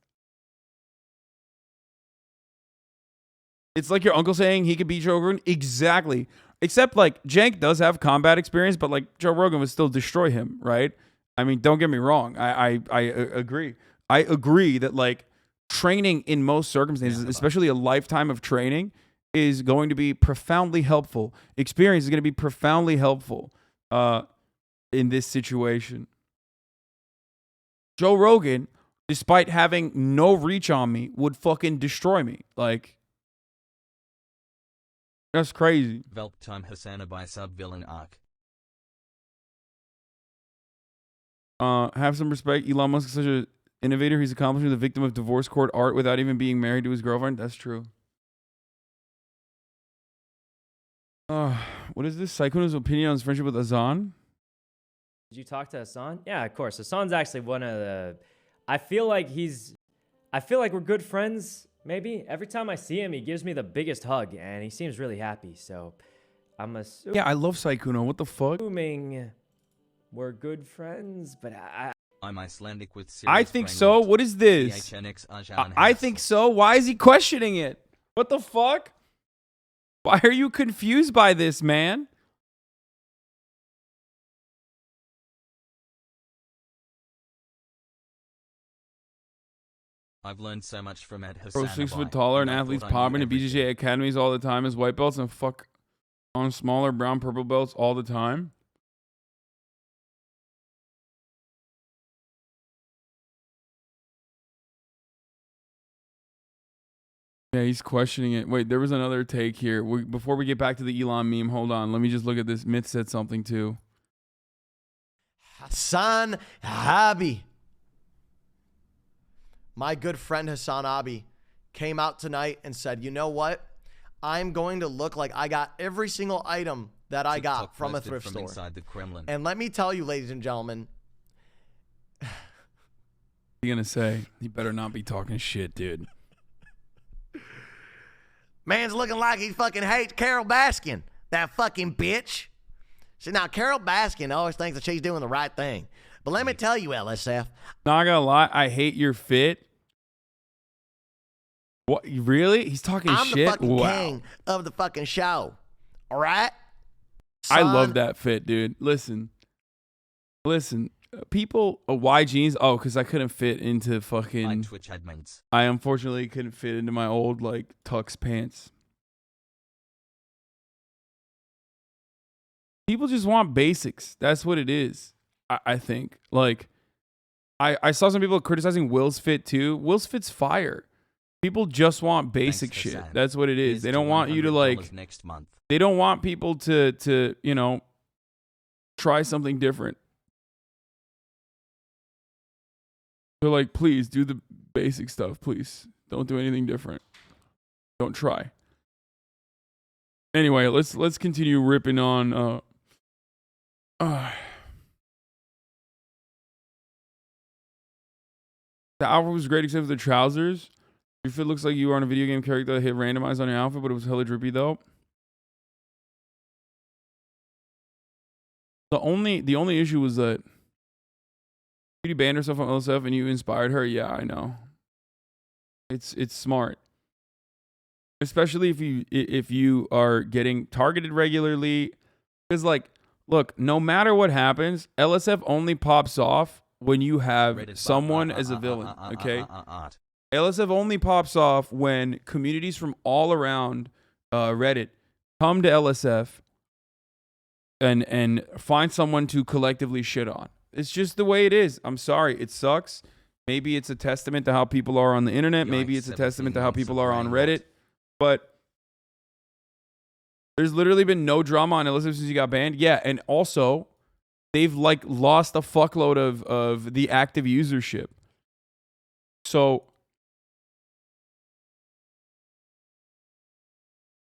It's like your uncle saying he could beat Joe Rogan. Exactly. Except like Jank does have combat experience, but like Joe Rogan would still destroy him, right? I mean, don't get me wrong. I agree. I agree that like training in most circumstances, especially a lifetime of training, is going to be profoundly helpful. Experience is going to be profoundly helpful in this situation. Joe Rogan, despite having no reach on me, would fucking destroy me. Like, that's crazy. Velp time HasanAbi sub-villain arc. Have some respect. Elon Musk is such an innovator. He's accomplishing the victim of divorce court art without even being married to his girlfriend. That's true. What is this? Saikuno's opinion on his friendship with Hasan? Did you talk to Hasan? Yeah, of course. Hasan's actually one of the... I feel like we're good friends, maybe. Every time I see him, he gives me the biggest hug, and he seems really happy, so I'm assuming... Yeah, I love Saikuno. What the fuck? Assuming we're good friends, but I'm Icelandic with serious I think so. What is this? I think so. Why is he questioning it? What the fuck? Why are you confused by this, man? I've learned so much from Ed Bro, HasanAbi. 6 foot taller and athletes popping to BJJ academies all the time as white belts and fuck on smaller brown purple belts all the time. Yeah, he's questioning it. Wait, there was another take here. Before we get back to the Elon meme, hold on. Let me just look at this. Myth said something too. HasanAbi. My good friend HasanAbi came out tonight and said, you know what? I'm going to look like I got every single item that I got from a thrift store. Inside the Kremlin. And let me tell you, ladies and gentlemen. What are you going to say? You better not be talking shit, dude. Man's looking like he fucking hates Carol Baskin. That fucking bitch. See, now Carol Baskin always thinks that she's doing the right thing. But let me tell you, LSF. Not gonna lie, I hate your fit. What? Really? He's talking I'm shit? the fucking king of the fucking show. All right? I love that fit, dude. Listen. People, Y jeans. Oh, because I couldn't fit into fucking. Twitch admins. I unfortunately couldn't fit into my old like tux pants. People just want basics. That's what it is. I think. Like, I saw some people criticizing Will's fit too. Will's fit's fire. People just want basic shit. Hasan. That's what it is. Here's They don't want you to like. Next month. They don't want people to you know try something different. They're like, please do the basic stuff. Please don't do anything different. Don't try. Anyway, let's continue ripping on. The outfit was great except for the trousers. Your fit looks like you are on a video game character that hit randomized on your outfit, but it was hella drippy though. The only issue was that Beauty banned herself on LSF and you inspired her. Yeah, I know. It's smart. Especially if you are getting targeted regularly. Because like, look, no matter what happens, LSF only pops off when you have someone as a villain. Okay? LSF only pops off when communities from all around Reddit come to LSF and find someone to collectively shit on. It's just the way it is. I'm sorry. It sucks. Maybe it's a testament to how people are on the internet. Maybe it's a testament to how people are on Reddit. But there's literally been no drama on LSF since he got banned. Yeah, and also they've like lost a fuckload of the active usership. So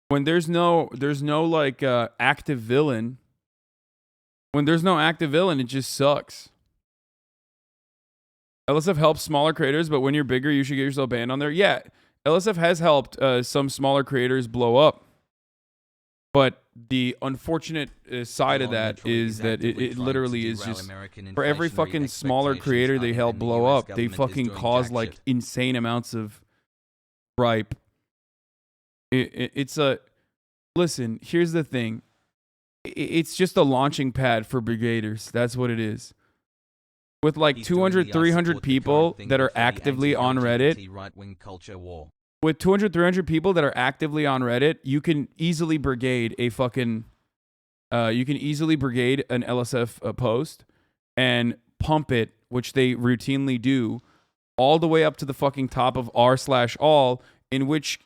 when there's no like active villain. When there's no active villain, it just sucks. LSF helps smaller creators, but when you're bigger, you should get yourself banned on there. Yeah, LSF has helped some smaller creators blow up. But the unfortunate side of that is that it literally is just, for every fucking smaller creator they help blow up, they fucking cause like insane amounts of gripe. It's a, listen, here's the thing. It's just a launching pad for brigaders. That's what it is. With like 200, 300 people that are actively on Reddit. With 200, 300 people that are actively on Reddit, you can easily brigade a fucking... you can easily brigade an LSF post and pump it, which they routinely do, all the way up to the fucking top of r/all, in which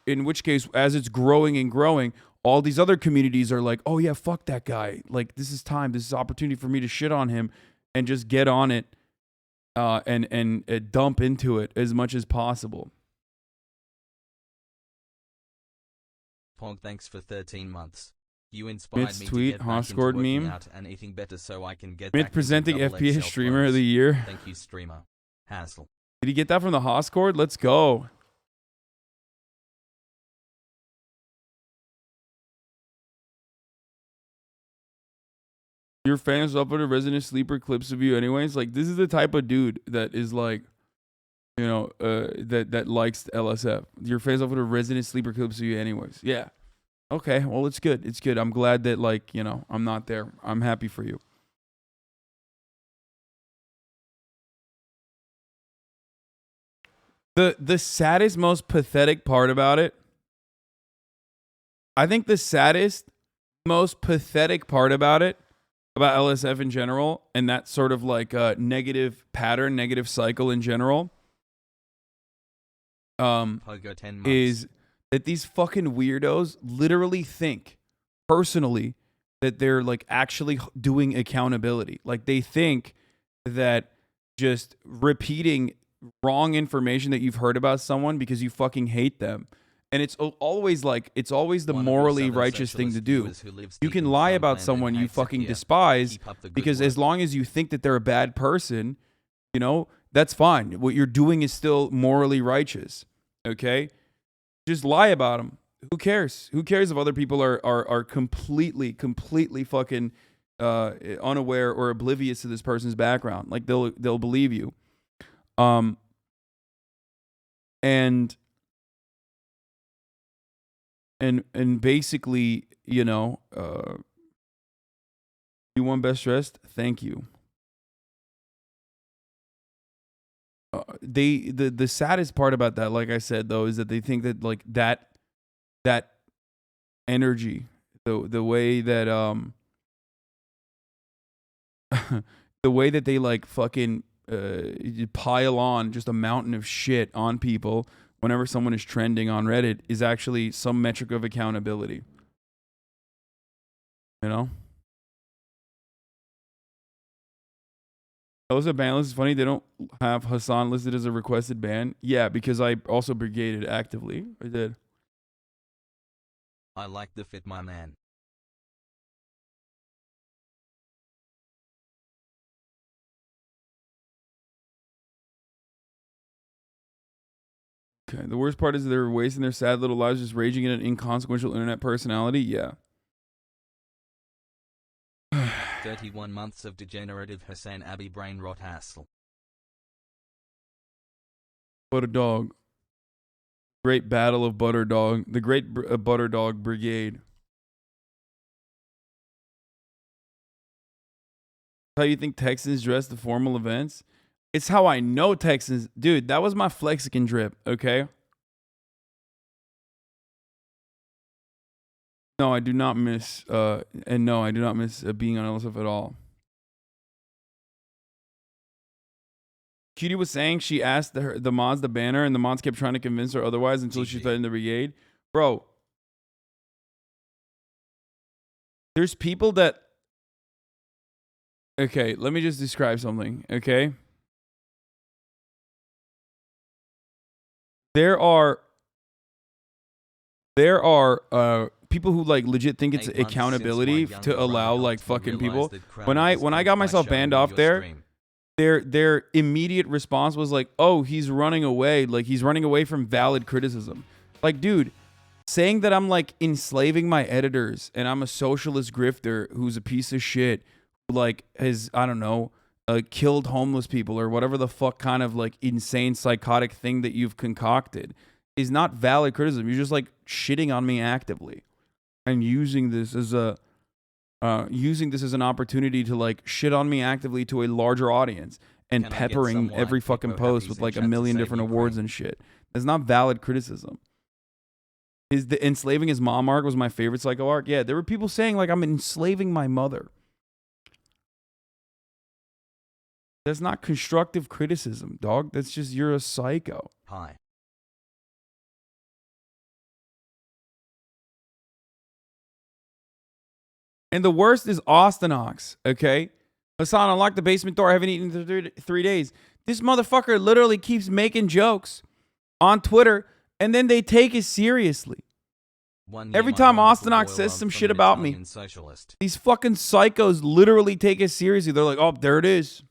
case, as it's growing and growing, all these other communities are like, oh yeah, fuck that guy. Like, this is time. This is opportunity for me to shit on him and just get on it and dump into it as much as possible. Pog, thanks for 13 months. You inspired Myth's me tweet, to get back into meme. working out and eating better so I can get Myth back presenting into FPS XXL streamer clothes. of the year. Thank you, streamer. Hassle. Did he get that from the Hoscord? Let's go. Your fans uploaded Resident Sleeper clips of you anyways. Like, this is the type of dude that is like, you know, that likes LSF. Your fans uploaded Resident Sleeper clips of you anyways. Yeah. Okay, well, it's good. It's good. I'm glad that, like, you know, I'm not there. I'm happy for you. The saddest, most pathetic part about it, I think the saddest, most pathetic part about it, about LSF in general, and that sort of like negative pattern, negative cycle in general, is that these fucking weirdos literally think personally that they're like actually doing accountability. Like they think that just repeating wrong information that you've heard about someone because you fucking hate them. And it's always the morally righteous thing to do. You can lie about someone you fucking despise because as long as you think that they're a bad person, you know, that's fine. What you're doing is still morally righteous. Okay? Just lie about them. Who cares? Who cares if other people are completely fucking unaware or oblivious to this person's background? Like they'll believe you. And basically, you know, you want best dressed? Thank you. The saddest part about that, like I said though, is that they think that like that energy, the way that the way that they like fucking pile on just a mountain of shit on people whenever someone is trending on Reddit is actually some metric of accountability. You know? Also, ban list is funny. They don't have Hasan listed as a requested ban. Yeah, because I also brigaded actively. I did. I like the fit, my man. Okay, the worst part is they're wasting their sad little lives just raging in an inconsequential internet personality. Yeah. 31 months of degenerative HasanAbi brain rot hassle. Butter Dog. Great Battle of Butter Dog. The Great Butter Dog Brigade. How you think Texans dress to formal events? It's how I know Texans. Dude, that was my Flexican drip, okay? No, I do not miss, and no, I do not miss being on LSF at all. Cutie was saying she asked the mods to ban her, and the mods kept trying to convince her otherwise until she threatened the brigade. Bro, there's people that... Okay, let me just describe something, okay? There are people who like legit think it's accountability to allow like fucking people. When I got myself banned off there, their immediate response was like, "Oh, he's running away. Like he's running away from valid criticism." Like, dude, saying that I'm like enslaving my editors and I'm a socialist grifter who's a piece of shit, who like has, I don't know, killed homeless people or whatever the fuck kind of like insane psychotic thing that you've concocted is not valid criticism. You're just like shitting on me actively and using this as an opportunity to like shit on me actively to a larger audience and peppering every fucking post with like a million different awards and shit. That's not valid criticism. The enslaving his mom arc was my favorite psycho arc. Yeah, there were people saying like I'm enslaving my mother. That's not constructive criticism, dog. That's just you're a psycho. Hi. And the worst is Austinox, okay? Hasan, unlock the basement door. I haven't eaten in 3 days. This motherfucker literally keeps making jokes on Twitter, and then they take it seriously. Every time Austinox says some shit about me, these fucking psychos literally take it seriously. They're like, oh, there it is.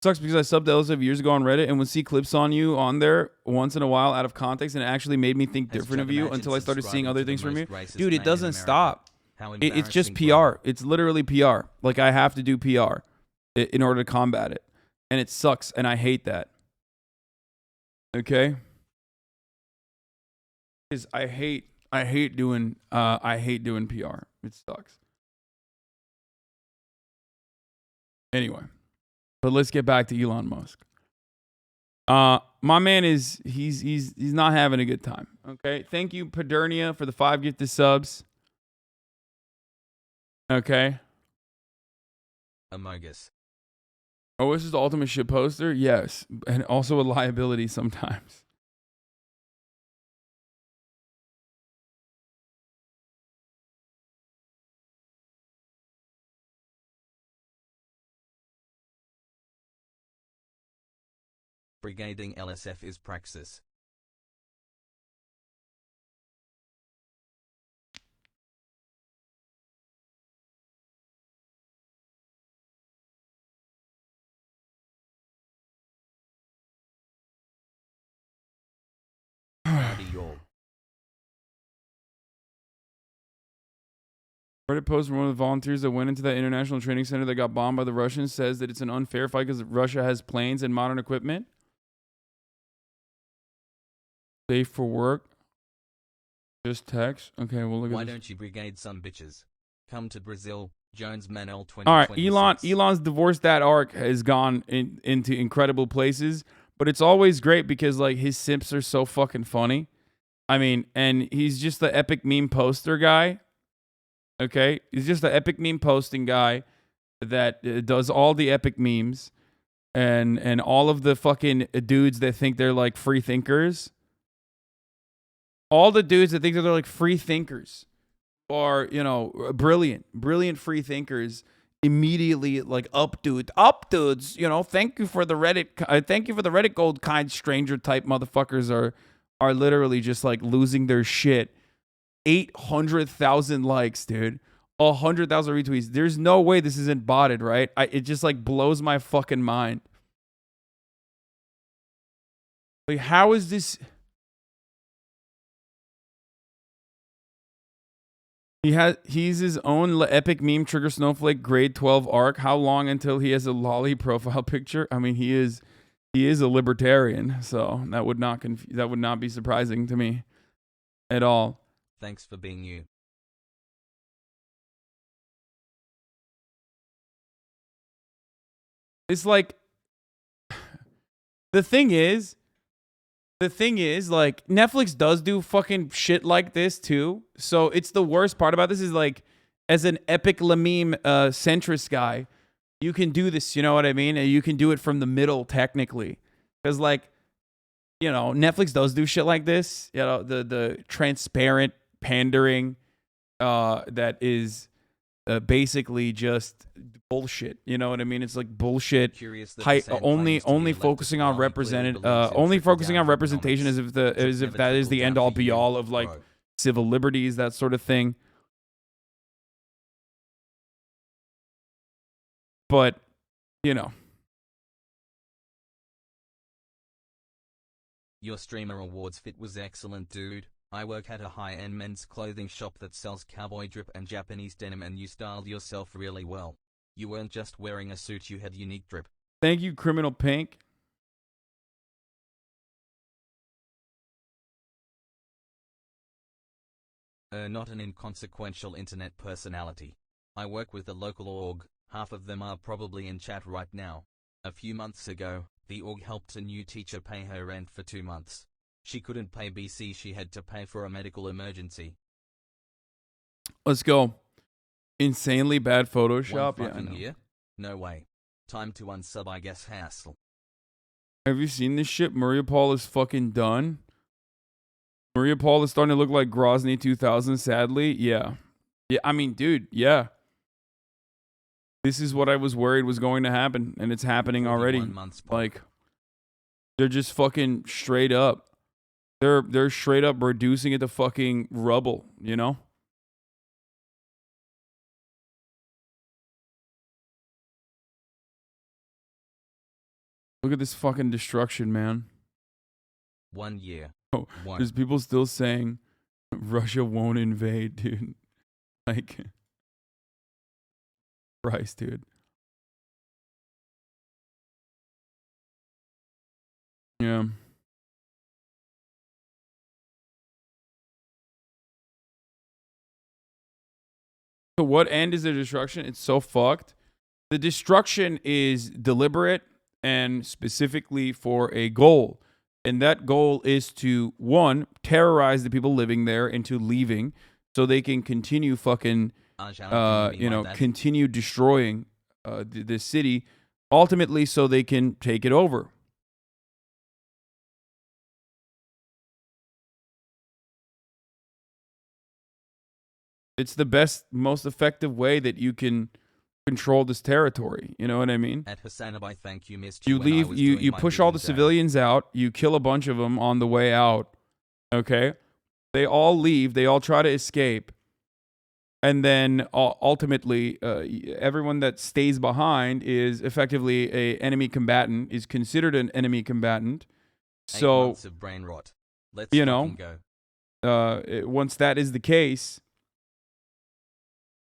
Sucks because I subbed to LSF years ago on Reddit and would see clips on you on there once in a while out of context, and it actually made me think different of you until I started seeing other things from you. Dude, it doesn't stop. It's just PR. It's literally PR. Like, I have to do PR in order to combat it. And it sucks, and I hate that. Okay? Because I hate doing PR. It sucks. Anyway, but let's get back to Elon Musk. My man is he's not having a good time. Okay, thank you, Padernia, for the 5 gifted subs. Okay. Amogus. Oh, this is the ultimate shit poster? Yes. And also a liability sometimes. Brigading LSF is praxis. Howdy y'all. Reddit post from one of the volunteers that went into that international training center that got bombed by the Russians says that it's an unfair fight because Russia has planes and modern equipment. Safe for work. Just text. Okay, well look at Why this. don't you brigade some bitches? Come to Brazil. Jones Manuel 2026. All right, Elon's divorce that arc has gone into incredible places, but it's always great because like his simps are so fucking funny. I mean, and he's just the epic meme poster guy. Okay, he's just the epic meme posting guy that does all the epic memes, and all of the fucking dudes that think they're like free thinkers. All the dudes that think that they're like free thinkers or, you know, brilliant free thinkers immediately like up dudes, you know, thank you for the Reddit gold kind stranger type motherfuckers are literally just like losing their shit. 800,000 likes, dude. 100,000 retweets. There's no way this isn't botted, right? It just like blows my fucking mind. Like, how is this? He's his own epic meme trigger snowflake grade 12 arc. How long until he has a lolly profile picture? I mean, he is a libertarian, so that would not be surprising to me at all. Thanks for being you. It's like the thing is like Netflix does do fucking shit like this too. So it's the worst part about this is like as an epic meme centrist guy, you can do this, you know what I mean? And you can do it from the middle technically. Cuz like, you know, Netflix does do shit like this, you know, the transparent pandering that is basically just bullshit. You know what I mean? It's like bullshit. Only focusing on representation as if that is the end all be all of like civil liberties, that sort of thing. But, you know. Your streamer awards fit was excellent, dude. I work at a high-end men's clothing shop that sells cowboy drip and Japanese denim, and you styled yourself really well. You weren't just wearing a suit, you had unique drip. Thank you, Criminal Pink. Not an inconsequential internet personality. I work with a local org, half of them are probably in chat right now. A few months ago, the org helped a new teacher pay her rent for 2 months. She couldn't pay BC, she had to pay for a medical emergency. Let's go. Insanely bad Photoshop. One fucking year? No way. Time to unsub, I guess. Hassle. Have you seen this shit? Mariupol is fucking done. Mariupol is starting to look like Grozny 2000, sadly. Yeah. Yeah, I mean, dude, yeah. This is what I was worried was going to happen, and it's happening already. Like, they're just fucking straight up. They're straight up reducing it to fucking rubble, you know? Look at this fucking destruction, man. 1 year. Oh, there's people still saying Russia won't invade, dude. Like, Christ, dude. Yeah. So what end is the destruction? It's so fucked. The destruction is deliberate and specifically for a goal. And that goal is to, one, terrorize the people living there into leaving so they can continue fucking, continue destroying the city, ultimately so they can take it over. It's the best, most effective way that you can control this territory. You know what I mean? At HasanAbi, thank you, missed You leave, you push all the civilians out, you kill a bunch of them on the way out, okay? They all leave, they all try to escape, and then ultimately, everyone that stays behind is effectively a enemy combatant, is considered an enemy combatant. So, 8 months of brain rot. Let's you know, go. Once that is the case,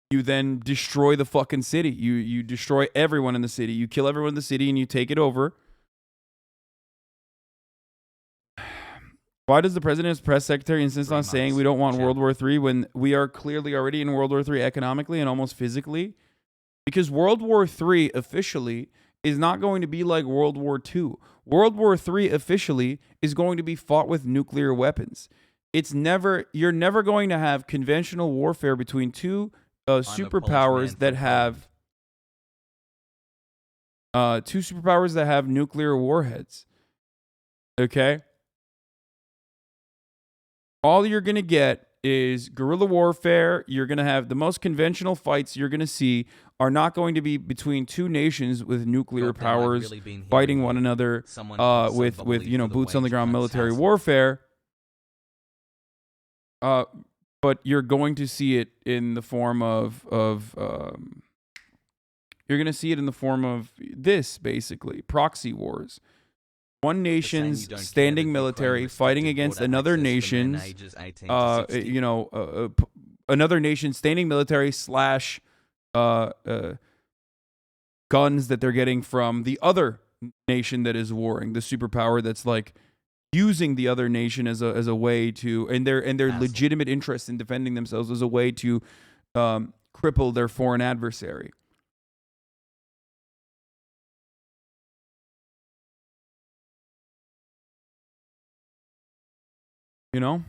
you then destroy the fucking city. You destroy everyone in the city. You kill everyone in the city and you take it over. Why does the president's press secretary insist on saying we don't want World War III when we are clearly already in World War III economically and almost physically? Because World War III officially is not going to be like World War II. World War III officially is going to be fought with nuclear weapons. You're never going to have conventional warfare between two superpowers that have nuclear warheads. Okay? All you're going to get is guerrilla warfare. You're going to have the most conventional fights you're going to see are not going to be between two nations with nuclear powers fighting one another with boots on the ground military warfare. But you're going to see it in the form of this, basically, proxy wars. One nation's standing military fighting against another nation's, another nation's standing military slash guns that they're getting from the other nation that is warring, the superpower that's like using the other nation as a way to, and their legitimate interest in defending themselves as a way to cripple their foreign adversary. You know?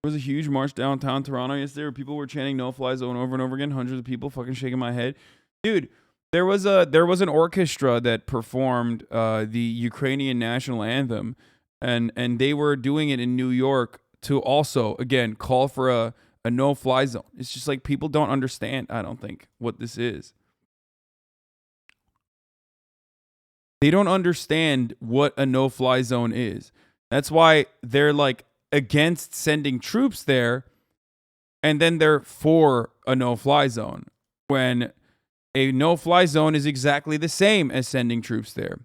There was a huge march downtown Toronto yesterday where people were chanting "No-Fly Zone" over and over again. Hundreds of people fucking shaking my head. Dude, there was an orchestra that performed the Ukrainian national anthem, and they were doing it in New York to also, again, call for a no-fly zone. It's just like people don't understand, I don't think, what this is. They don't understand what a no-fly zone is. That's why they're like against sending troops there, and then they're for a no-fly zone, when a no-fly zone is exactly the same as sending troops there.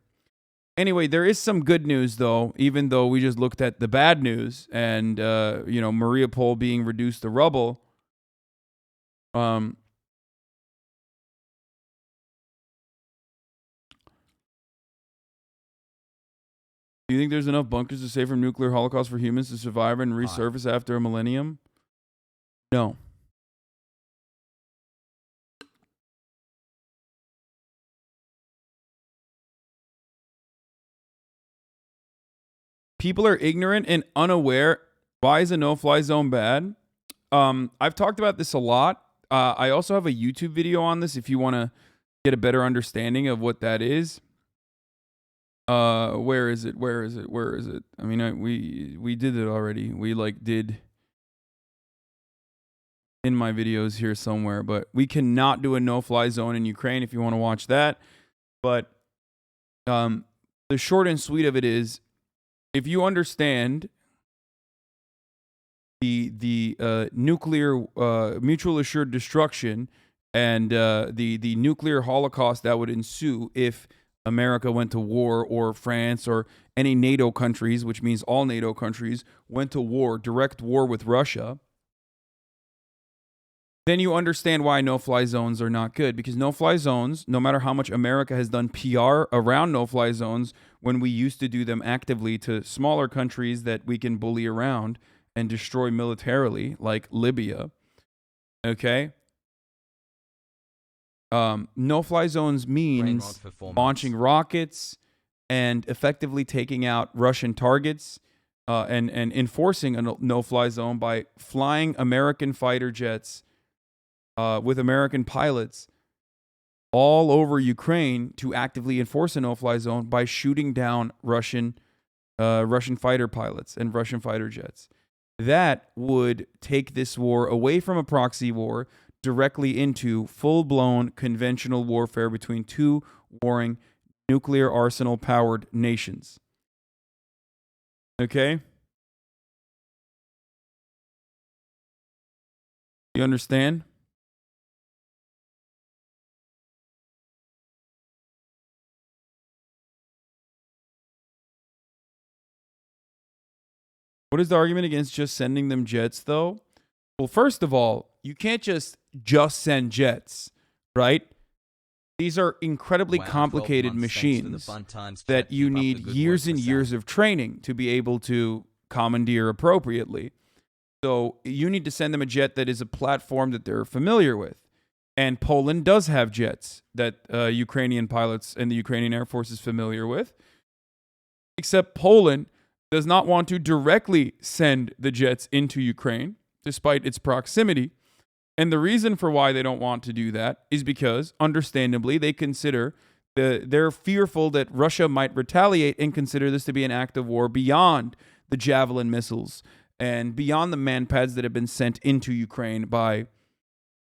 Anyway, there is some good news, though, even though we just looked at the bad news and, Mariupol being reduced to rubble. Do you think there's enough bunkers to save from nuclear holocaust for humans to survive and resurface after a millennium? No. People are ignorant and unaware. Why is a no-fly zone bad? I've talked about this a lot. I also have a YouTube video on this if you want to get a better understanding of what that is. Where is it? I mean, we did it already. We did in my videos here somewhere, but we cannot do a no-fly zone in Ukraine if you want to watch that. But the short and sweet of it is, if you understand the nuclear mutual assured destruction and the nuclear holocaust that would ensue if America went to war, or France, or any NATO countries, which means all NATO countries, went to war, direct war with Russia, then you understand why no-fly zones are not good. Because no-fly zones, no matter how much America has done PR around no-fly zones, when we used to do them actively to smaller countries that we can bully around and destroy militarily, like Libya, okay? No-fly zones means launching rockets and effectively taking out Russian targets and enforcing a no-fly zone by flying American fighter jets with American pilots all over Ukraine to actively enforce a no-fly zone by shooting down Russian fighter pilots and Russian fighter jets. That would take this war away from a proxy war directly into full-blown conventional warfare between two warring nuclear arsenal-powered nations. Okay? You understand? What is the argument against just sending them jets, though? Well, first of all, you can't just send jets, right? These are incredibly complicated machines that you need years and years of training to be able to commandeer appropriately. So you need to send them a jet that is a platform that they're familiar with. And Poland does have jets that Ukrainian pilots and the Ukrainian Air Force is familiar with. Except Poland does not want to directly send the jets into Ukraine, despite its proximity. And the reason for why they don't want to do that is because, understandably, they consider they're fearful that Russia might retaliate and consider this to be an act of war beyond the Javelin missiles and beyond the manpads that have been sent into Ukraine by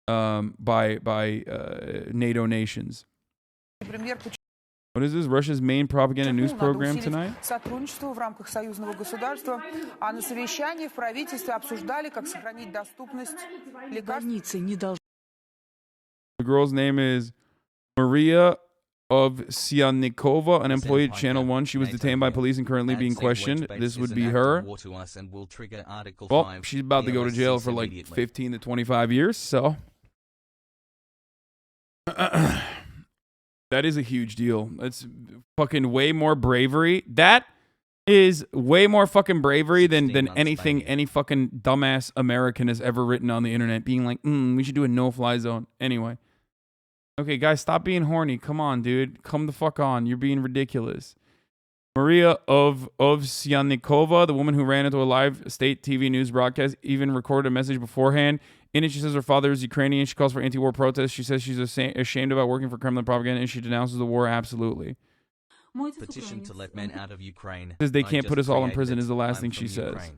NATO nations. What is this? Russia's main propaganda news program tonight? Сотрудничество в рамках союзного государства, а на совещании в правительстве обсуждали, как сохранить доступность лекарств. The girl's name is Maria of Siannikova, an employee at Channel 1. She was detained by police and currently being questioned. This would be her. Well, she's about to go to jail for like 15 to 25 years, so... That is a huge deal. That's fucking way more bravery. That is way more fucking bravery than anything any fucking dumbass American has ever written on the internet, being like, we should do a no-fly zone. Anyway. Okay, guys, stop being horny. Come on, dude. Come the fuck on. You're being ridiculous. Maria of Siannikova, the woman who ran into a live state TV news broadcast, even recorded a message beforehand. In it, she says her father is Ukrainian. She calls for anti-war protests. She says she's ashamed about working for Kremlin propaganda, and she denounces the war absolutely. Petition to let men out of Ukraine. Says they can't put us all in prison is the last thing she says.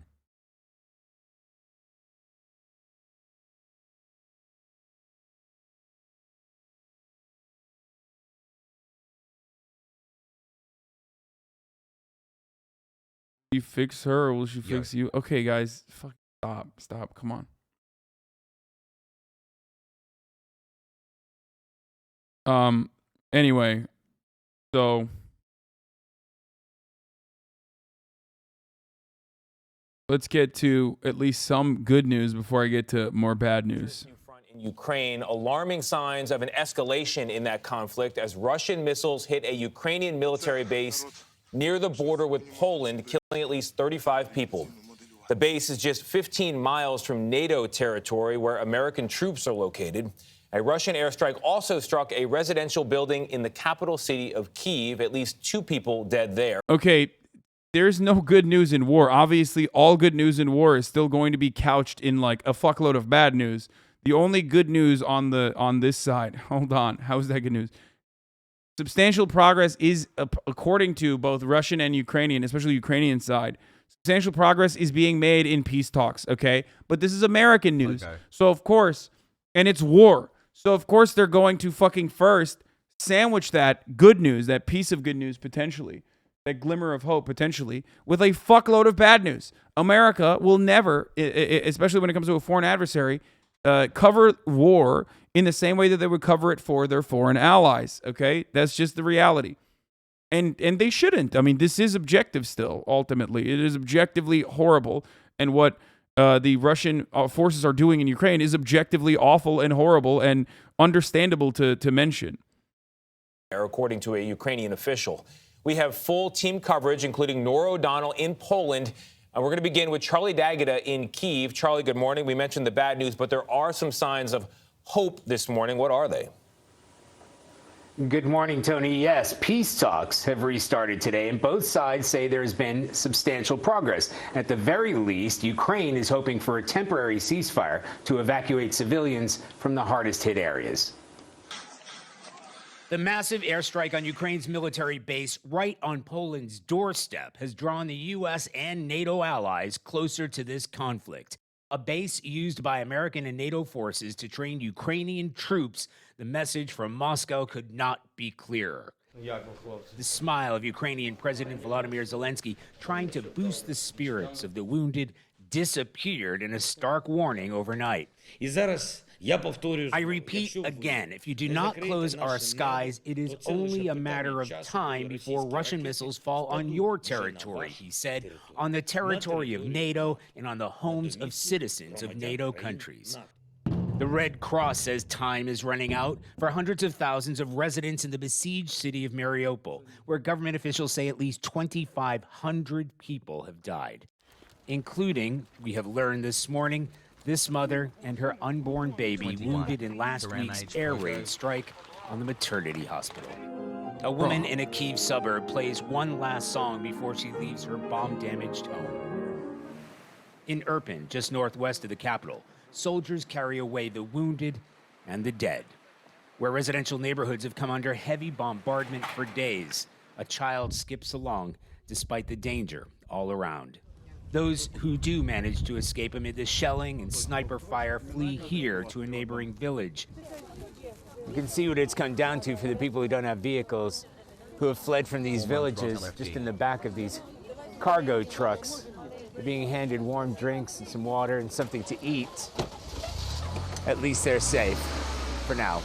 Will you fix her or will she fix you? Okay, guys, stop. Come on. Anyway, so let's get to at least some good news before I get to more bad news. In Ukraine, alarming signs of an escalation in that conflict as Russian missiles hit a Ukrainian military base near the border with Poland, killing at least 35 people. The base is just 15 miles from NATO territory where American troops are located. A Russian airstrike also struck a residential building in the capital city of Kyiv. At least 2 people dead there. Okay, there's no good news in war. Obviously, all good news in war is still going to be couched in like a fuckload of bad news. The only good news on this side, hold on, how is that good news? Substantial progress is, according to both Russian and Ukrainian, especially Ukrainian side, substantial progress is being made in peace talks, okay? But this is American news. Okay. So, of course, and it's war. So, of course, they're going to fucking first sandwich that good news, that piece of good news potentially, that glimmer of hope potentially, with a fuckload of bad news. America will never, especially when it comes to a foreign adversary, cover war in the same way that they would cover it for their foreign allies, okay? That's just the reality. And they shouldn't. I mean, this is objective still, ultimately. It is objectively horrible. And what the Russian forces are doing in Ukraine is objectively awful and horrible and understandable to mention. According to a Ukrainian official. We have full team coverage, including Nora O'Donnell in Poland. And we're going to begin with Charlie D'Agata in Kyiv. Charlie, good morning. We mentioned the bad news, but there are some signs of hope this morning. What are they? Good morning, Tony. Yes, peace talks have restarted today, and both sides say there has been substantial progress. At the very least, Ukraine is hoping for a temporary ceasefire to evacuate civilians from the hardest hit areas. The massive airstrike on Ukraine's military base right on Poland's doorstep has drawn the U.S. and NATO allies closer to this conflict. A base used by American and NATO forces to train Ukrainian troops. The message from Moscow could not be clearer. The smile of Ukrainian President Volodymyr Zelensky, trying to boost the spirits of the wounded, disappeared in a stark warning overnight. I repeat again, if you do not close our skies, it is only a matter of time before Russian missiles fall on your territory, he said, on the territory of NATO and on the homes of citizens of NATO countries. The Red Cross says time is running out for hundreds of thousands of residents in the besieged city of Mariupol, where government officials say at least 2,500 people have died, including, we have learned this morning, this mother and her unborn baby wounded in last week's air raid strike on the maternity hospital. A woman in a Kyiv suburb plays one last song before she leaves her bomb-damaged home. In Irpin, just northwest of the capital, soldiers carry away the wounded and the dead. Where residential neighborhoods have come under heavy bombardment for days, a child skips along despite the danger all around. Those who do manage to escape amid the shelling and sniper fire flee here to a neighboring village. You can see what it's come down to for the people who don't have vehicles, who have fled from these villages just in the back of these cargo trucks. They're being handed warm drinks and some water and something to eat. At least they're safe for now.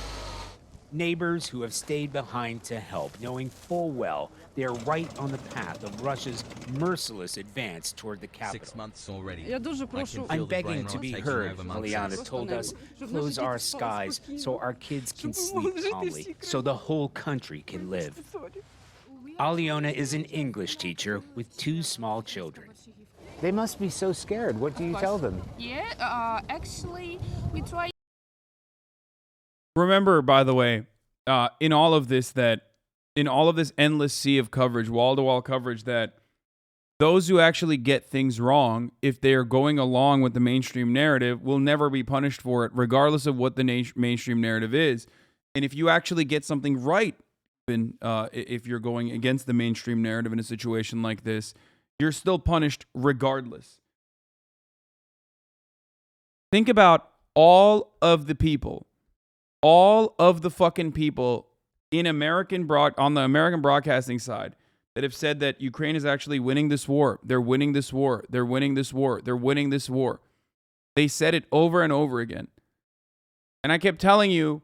Neighbors who have stayed behind to help, knowing full well they're right on the path of Russia's merciless advance toward the capital. 6 months already. I'm begging to be heard, Liliana told us. Close our skies so our kids can sleep calmly, so the whole country can live. Aliona is an English teacher with 2 small children. They must be so scared. What do you tell them? Yeah, actually, we try. Remember, by the way, in all of this endless sea of coverage, wall-to-wall coverage, that those who actually get things wrong, if they are going along with the mainstream narrative, will never be punished for it, regardless of what the mainstream narrative is. And if you actually get something right, if you're going against the mainstream narrative in a situation like this, you're still punished regardless. Think about all of the people, all of the fucking people in on the American broadcasting side that have said that Ukraine is actually winning this war. They're winning this war. They're winning this war. They're winning this war. They said it over and over again. And I kept telling you,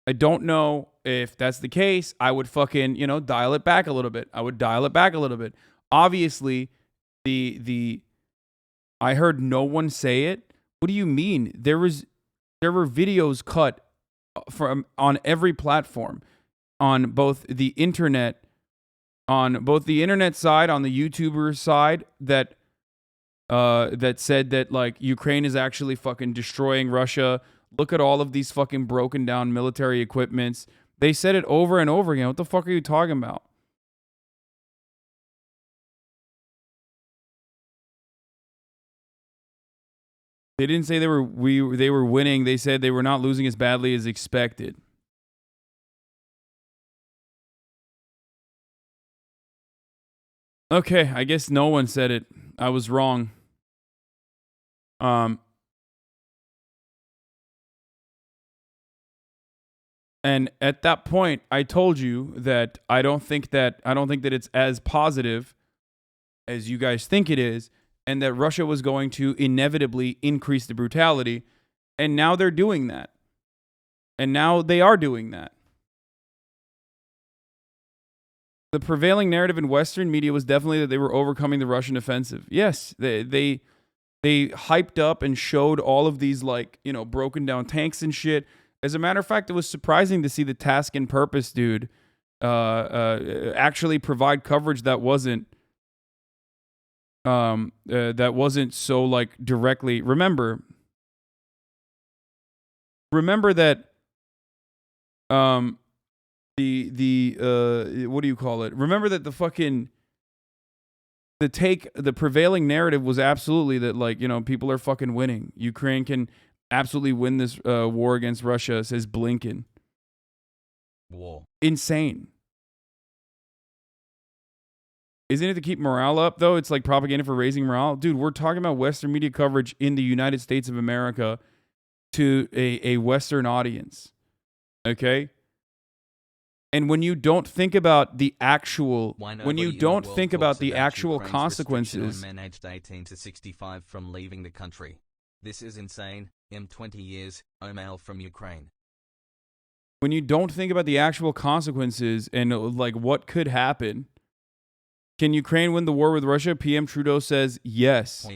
I don't know if that's the case. I would fucking, dial it back a little bit. Obviously, I heard no one say it. What do you mean? There were videos cut on every platform, on both the internet side, on the YouTuber side, that said that like Ukraine is actually fucking destroying Russia. Look at all of these fucking broken down military equipments. They said it over and over again. What the fuck are you talking about? They didn't say they were winning. They said they were not losing as badly as expected. Okay, I guess no one said it. I was wrong. And at that point, I told you that I don't think that it's as positive as you guys think it is, and that Russia was going to inevitably increase the brutality, and now they're doing that. And now they are doing that. The prevailing narrative in Western media was definitely that they were overcoming the Russian offensive. Yes, they They hyped up and showed all of these, like, you know, broken down tanks and shit. As a matter of fact, it was surprising to see the task and purpose dude actually provide coverage that wasn't so, like, directly. Remember that what do you call it? Remember that the prevailing narrative was absolutely that, like, you know, people are fucking winning. Ukraine can absolutely win this war against Russia, says Blinken. War. Insane. Isn't it to keep morale up, though? It's like propaganda for raising morale. Dude, we're talking about Western media coverage in the United States of America to a Western audience. Okay? And when you don't think about the actual, consequences, men aged 18 to 65 from leaving the country. This is insane. 20 years, male from Ukraine. When you don't think about the actual consequences and, like, what could happen, can Ukraine win the war with Russia? PM Trudeau says yes.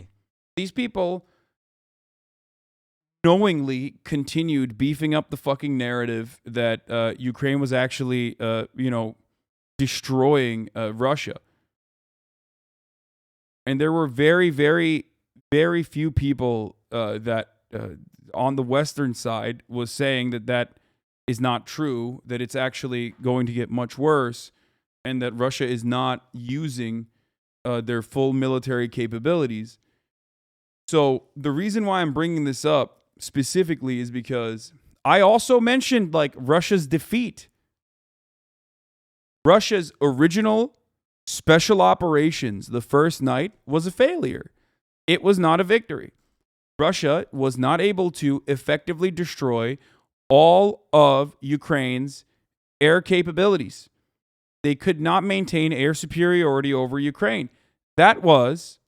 These people knowingly continued beefing up the fucking narrative that Ukraine was actually, destroying Russia. And there were very, very, very few people that on the Western side was saying that is not true, that it's actually going to get much worse, and that Russia is not using their full military capabilities. So the reason why I'm bringing this up specifically is because I also mentioned, like, Russia's defeat. Russia's original special operations the first night was a failure. It was not a victory. Russia was not able to effectively destroy all of Ukraine's air capabilities. They could not maintain air superiority over Ukraine. That was,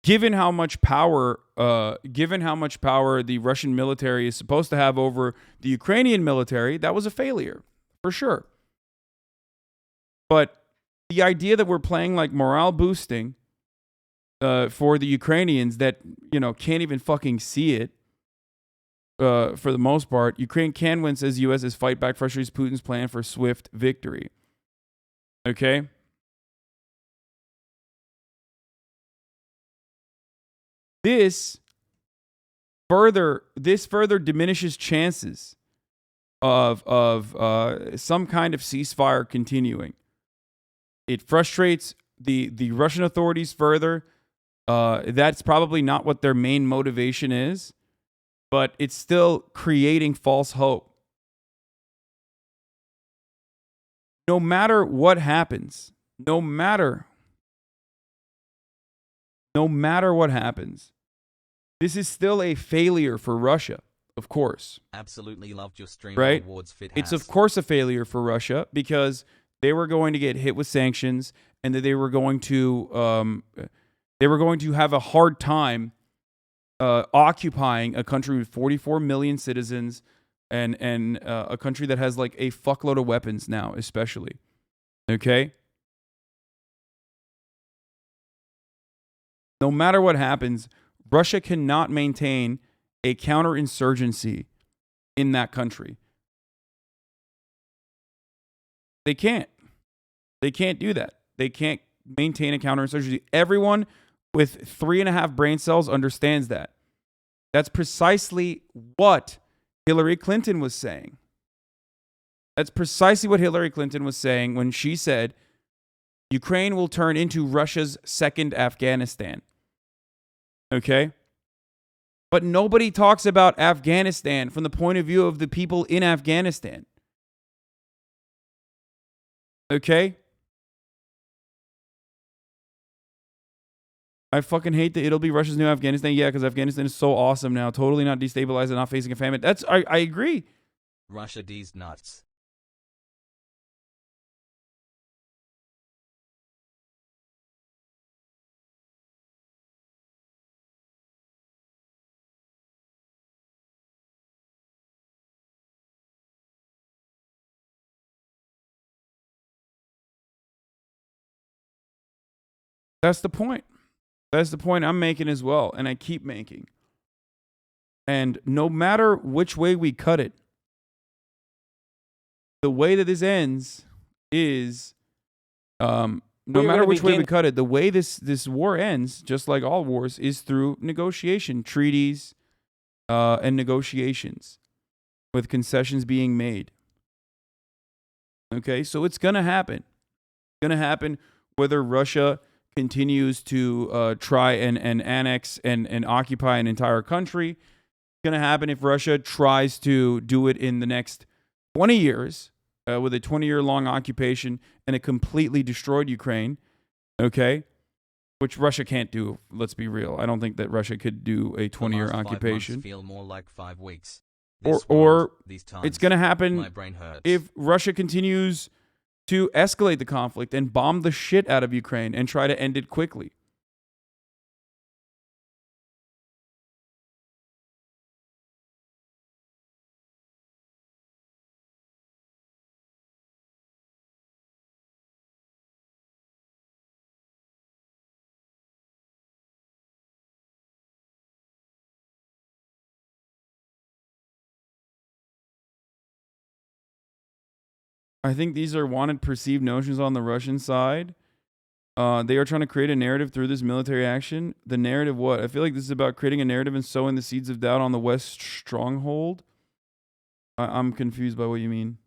given how much power the Russian military is supposed to have over the Ukrainian military, that was a failure, for sure. But the idea that we're playing, like, morale boosting for the Ukrainians that, you know, can't even fucking see it, for the most part, Ukraine can win, says U.S. as fight back frustrates Putin's plan for swift victory. Okay? This further diminishes chances of some kind of ceasefire continuing. It frustrates the Russian authorities further. That's probably not what their main motivation is, but it's still creating false hope. No matter what happens, no matter what happens, this is still a failure for Russia, of course. Absolutely loved your stream. Right? Awards fit It's of course a failure for Russia because they were going to get hit with sanctions and that they were going to have a hard time occupying a country with 44 million citizens and a country that has, like, a fuckload of weapons now, especially. Okay? No matter what happens, Russia cannot maintain a counterinsurgency in that country. They can't. They can't do that. They can't maintain a counterinsurgency. Everyone with 3.5 brain cells understands that. That's precisely what Hillary Clinton was saying. That's precisely what Hillary Clinton was saying when she said Ukraine will turn into Russia's second Afghanistan. Okay? But nobody talks about Afghanistan from the point of view of the people in Afghanistan. Okay? I fucking hate that it'll be Russia's new Afghanistan. Yeah, because Afghanistan is so awesome now. Totally not destabilized and not facing a famine. I agree. Russia D's nuts. That's the point. That's the point I'm making as well, and I keep making. And no matter which way we cut it, the way that this ends is, no matter which way we cut it, the way this war ends, just like all wars, is through negotiation, treaties, and negotiations, with concessions being made. Okay, so it's gonna happen. It's gonna happen whether Russia continues to try and annex and occupy an entire country. It's going to happen if Russia tries to do it in the next 20 years with a 20-year-long occupation and a completely destroyed Ukraine, okay? Which Russia can't do, let's be real. I don't think that Russia could do a 20-year occupation. Feel more like 5 weeks. Or these times, it's going to happen my brain hurts. if Russia continues to escalate the conflict and bomb the shit out of Ukraine and try to end it quickly. I think these are wanted perceived notions on the Russian side. They are trying to create a narrative through this military action. The narrative what? I feel like this is about creating a narrative and sowing the seeds of doubt on the West stronghold. I'm confused by what you mean.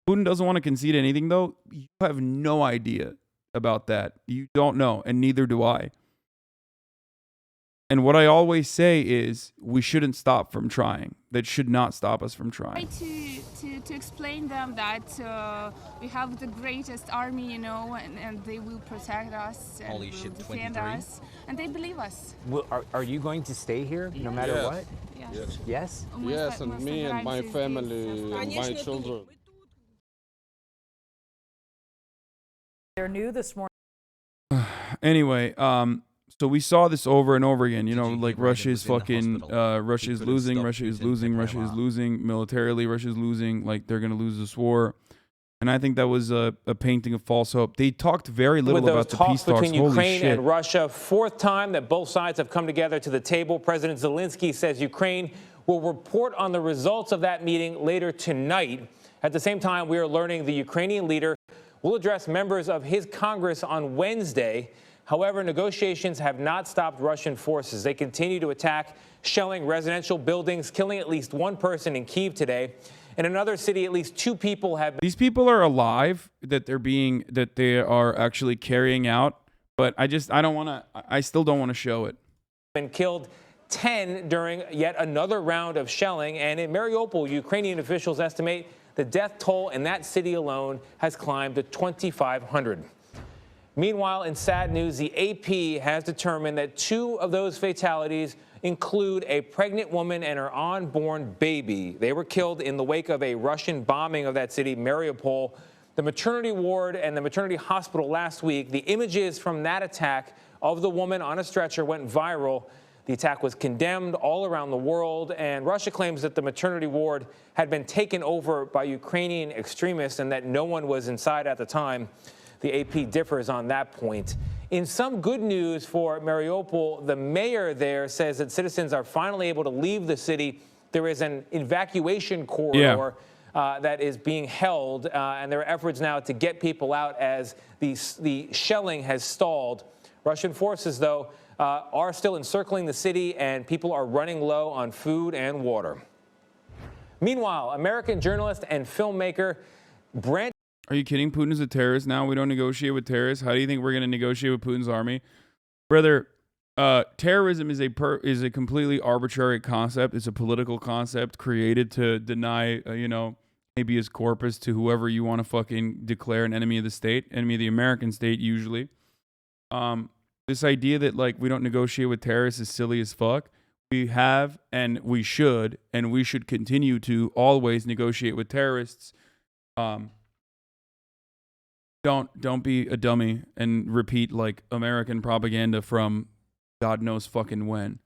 Putin doesn't want to concede anything, though. You have no idea about that. You don't know, and neither do I. And what I always say is we shouldn't stop from trying. That should not stop us from trying. To explain them that we have the greatest army, you know, and they will protect us and Holy will shit, defend 23? us, and they believe us. Are you going to stay here no matter what? Yes. Yes? Yes, and me and my family, and my children. They're new this morning. Anyway, so we saw this over and over again. You know, like Russia is fucking, Russia is losing, Russia is losing, Russia is losing militarily, Russia is losing. Like they're gonna lose this war, and I think that was a painting of false hope. They talked very little about the peace talks. Between Ukraine and Russia, 4th time that both sides have come together to the table. President Zelensky says Ukraine will report on the results of that meeting later tonight. At the same time, we are learning the Ukrainian leader will address members of his Congress on Wednesday. However, negotiations have not stopped Russian forces. They continue to attack, shelling residential buildings, killing at least 1 person in Kyiv today. In another city, at least 2 people have been. These people are alive, that they are actually carrying out, but I still don't want to show it. Been killed 10 during yet another round of shelling. And in Mariupol, Ukrainian officials estimate the death toll in that city alone has climbed to 2,500. Meanwhile, in sad news, the AP has determined that 2 of those fatalities include a pregnant woman and her unborn baby. They were killed in the wake of a Russian bombing of that city, Mariupol. The maternity ward and the maternity hospital last week, the images from that attack of the woman on a stretcher went viral. The attack was condemned all around the world, and Russia claims that the maternity ward had been taken over by Ukrainian extremists and that no one was inside at the time. The AP differs on that point. In some good news for Mariupol, the mayor there says that citizens are finally able to leave the city. There is an evacuation corridor that is being held, and there are efforts now to get people out as the shelling has stalled. Russian forces, though, are still encircling the city, and people are running low on food and water. Meanwhile, American journalist and filmmaker Brent. Are you kidding? Putin is a terrorist now. We don't negotiate with terrorists. How do you think we're going to negotiate with Putin's army? Brother, terrorism is a completely arbitrary concept. It's a political concept created to deny, habeas corpus to whoever you want to fucking declare an enemy of the state, enemy of the American state usually. This idea that like we don't negotiate with terrorists is silly as fuck. We have and we should continue to always negotiate with terrorists. Don't be a dummy and repeat like American propaganda from God knows fucking when.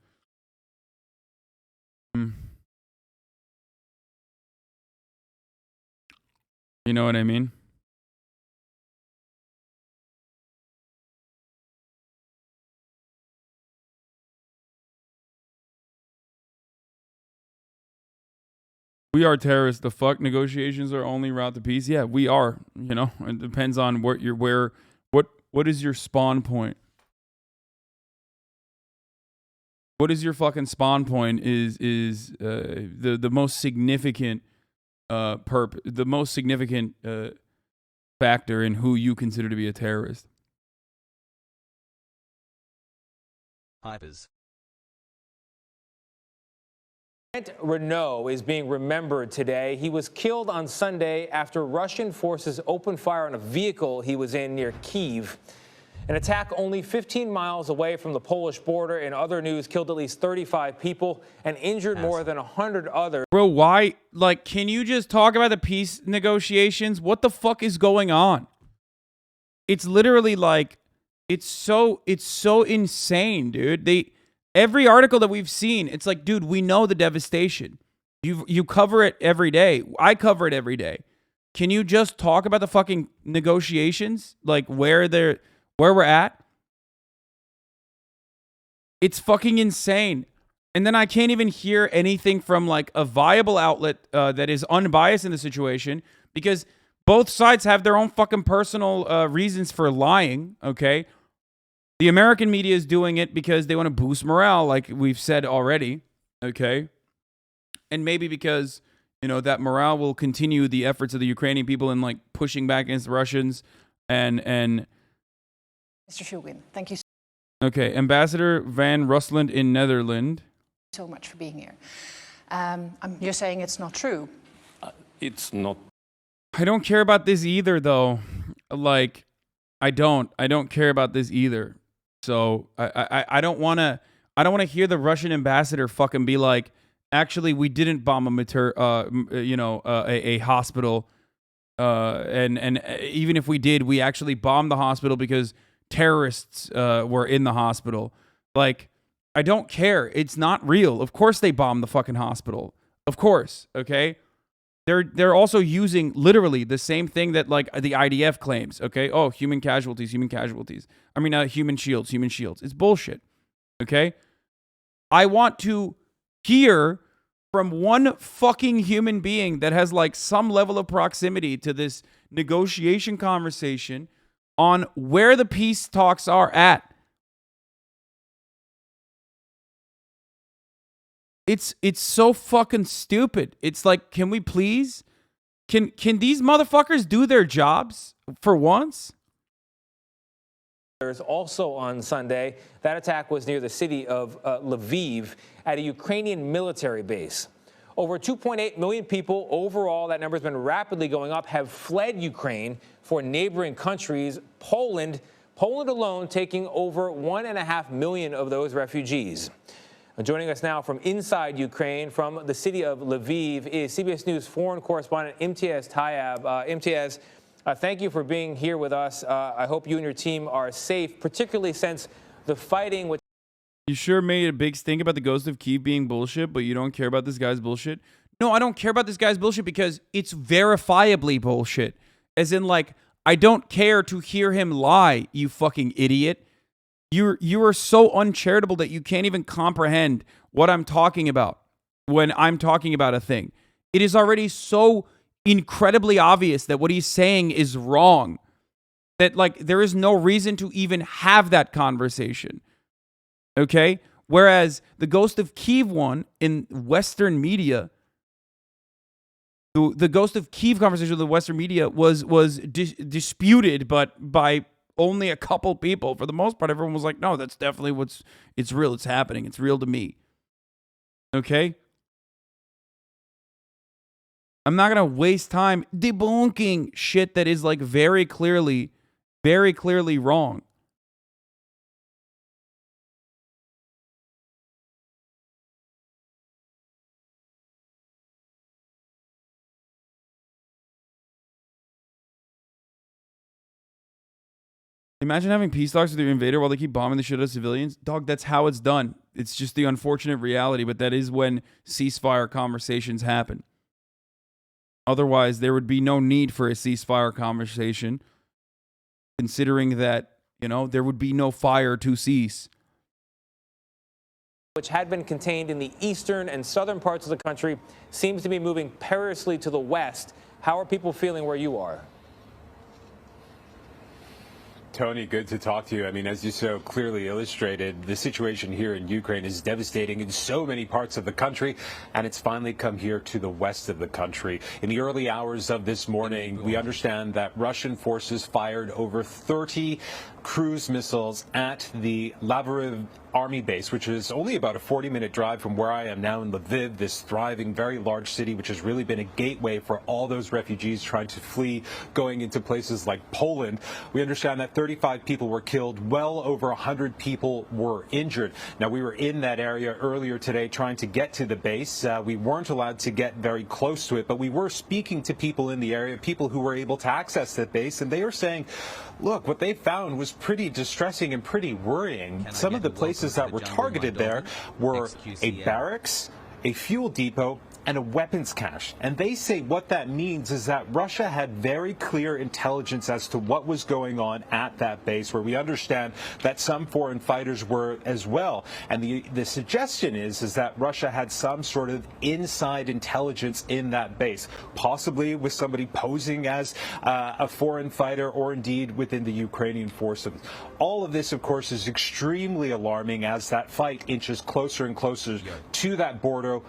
You know what I mean? We are terrorists. The fuck negotiations are only route to peace. Yeah, we are. You know, it depends on what what is your spawn point. What is your fucking spawn point is the most significant the most significant factor in who you consider to be a terrorist. Hypers. Brent Renaud is being remembered today. He was killed on Sunday after Russian forces opened fire on a vehicle he was in near Kyiv. An attack only 15 miles away from the Polish border. In other news, killed at least 35 people and injured more than 100 others. Bro, why? Like, can you just talk about the peace negotiations? What the fuck is going on? It's literally like, it's so insane, dude. Every article that we've seen, it's like, dude, we know the devastation. You cover it every day. I cover it every day. Can you just talk about the fucking negotiations? Like where we're at? It's fucking insane. And then I can't even hear anything from like a viable outlet that is unbiased in the situation, because both sides have their own fucking personal reasons for lying, okay? The American media is doing it because they want to boost morale, like we've said already, okay? And maybe because, you know, that morale will continue the efforts of the Ukrainian people in like pushing back against the Russians and Mr. Shulgin, thank you okay, Ambassador Van Rusland in Netherlands. so much for being here. You're saying it's not true. It's not. I don't care about this either, though. Like, I don't care about this either. So I don't want to hear the Russian ambassador fucking be like, actually, we didn't bomb a hospital. And even if we did, we actually bombed the hospital because terrorists were in the hospital. Like, I don't care. It's not real. Of course they bombed the fucking hospital. Of course, okay? They're also using literally the same thing that like the IDF claims, okay? Oh, human casualties. I mean, human shields. It's bullshit, okay? I want to hear from one fucking human being that has like some level of proximity to this negotiation conversation on where the peace talks are at. It's so fucking stupid. It's like, can we please? Can these motherfuckers do their jobs for once? Also on Sunday, that attack was near the city of Lviv at a Ukrainian military base. Over 2.8 million people overall, that number has been rapidly going up, have fled Ukraine for neighboring countries. Poland alone taking over 1.5 million of those refugees. Joining us now from inside Ukraine, from the city of Lviv, is CBS News foreign correspondent Imtiaz Tyab. Imtiaz, thank you for being here with us. I hope you and your team are safe, particularly since the fighting with... You sure made a big stink about the Ghost of Kyiv being bullshit, but you don't care about this guy's bullshit? No, I don't care about this guy's bullshit because it's verifiably bullshit. As in, like, I don't care to hear him lie, you fucking idiot. You are so uncharitable that you can't even comprehend what I'm talking about when I'm talking about a thing. It is already so incredibly obvious that what he's saying is wrong, that like there is no reason to even have that conversation. Okay? Whereas the Ghost of Kyiv one in Western media, the Ghost of Kyiv conversation with the Western media was disputed, but by only a couple people. For the most part, everyone was like, no, that's definitely it's real. It's happening. It's real to me. Okay? I'm not going to waste time debunking shit that is like very clearly wrong. Imagine having peace talks with your invader while they keep bombing the shit out of civilians. Dog, that's how it's done. It's just the unfortunate reality, but that is when ceasefire conversations happen. Otherwise, there would be no need for a ceasefire conversation, considering that, you know, there would be no fire to cease. which had been contained in the eastern and southern parts of the country, seems to be moving perilously to the west. How are people feeling where you are? Tony, good to talk to you. I mean, as you so clearly illustrated, the situation here in Ukraine is devastating in so many parts of the country, and it's finally come here to the west of the country. In the early hours of this morning, we understand that Russian forces fired over 30 cruise missiles at the Lviv army base, which is only about a 40-minute drive from where I am now in Lviv, this thriving, very large city, which has really been a gateway for all those refugees trying to flee, going into places like Poland. We understand that 35 people were killed, well over 100 people were injured. Now, we were in that area earlier today trying to get to the base. We weren't allowed to get very close to it, but we were speaking to people in the area, people who were able to access that base, and they are saying, look, what they found was pretty distressing and pretty worrying. Some of the places that were targeted there were a barracks, a fuel depot, and a weapons cache. And they say what that means is that Russia had very clear intelligence as to what was going on at that base, where we understand that some foreign fighters were as well. And the suggestion is that Russia had some sort of inside intelligence in that base, possibly with somebody posing as a foreign fighter, or indeed within the Ukrainian forces. All of this, of course, is extremely alarming as that fight inches closer and closer to that border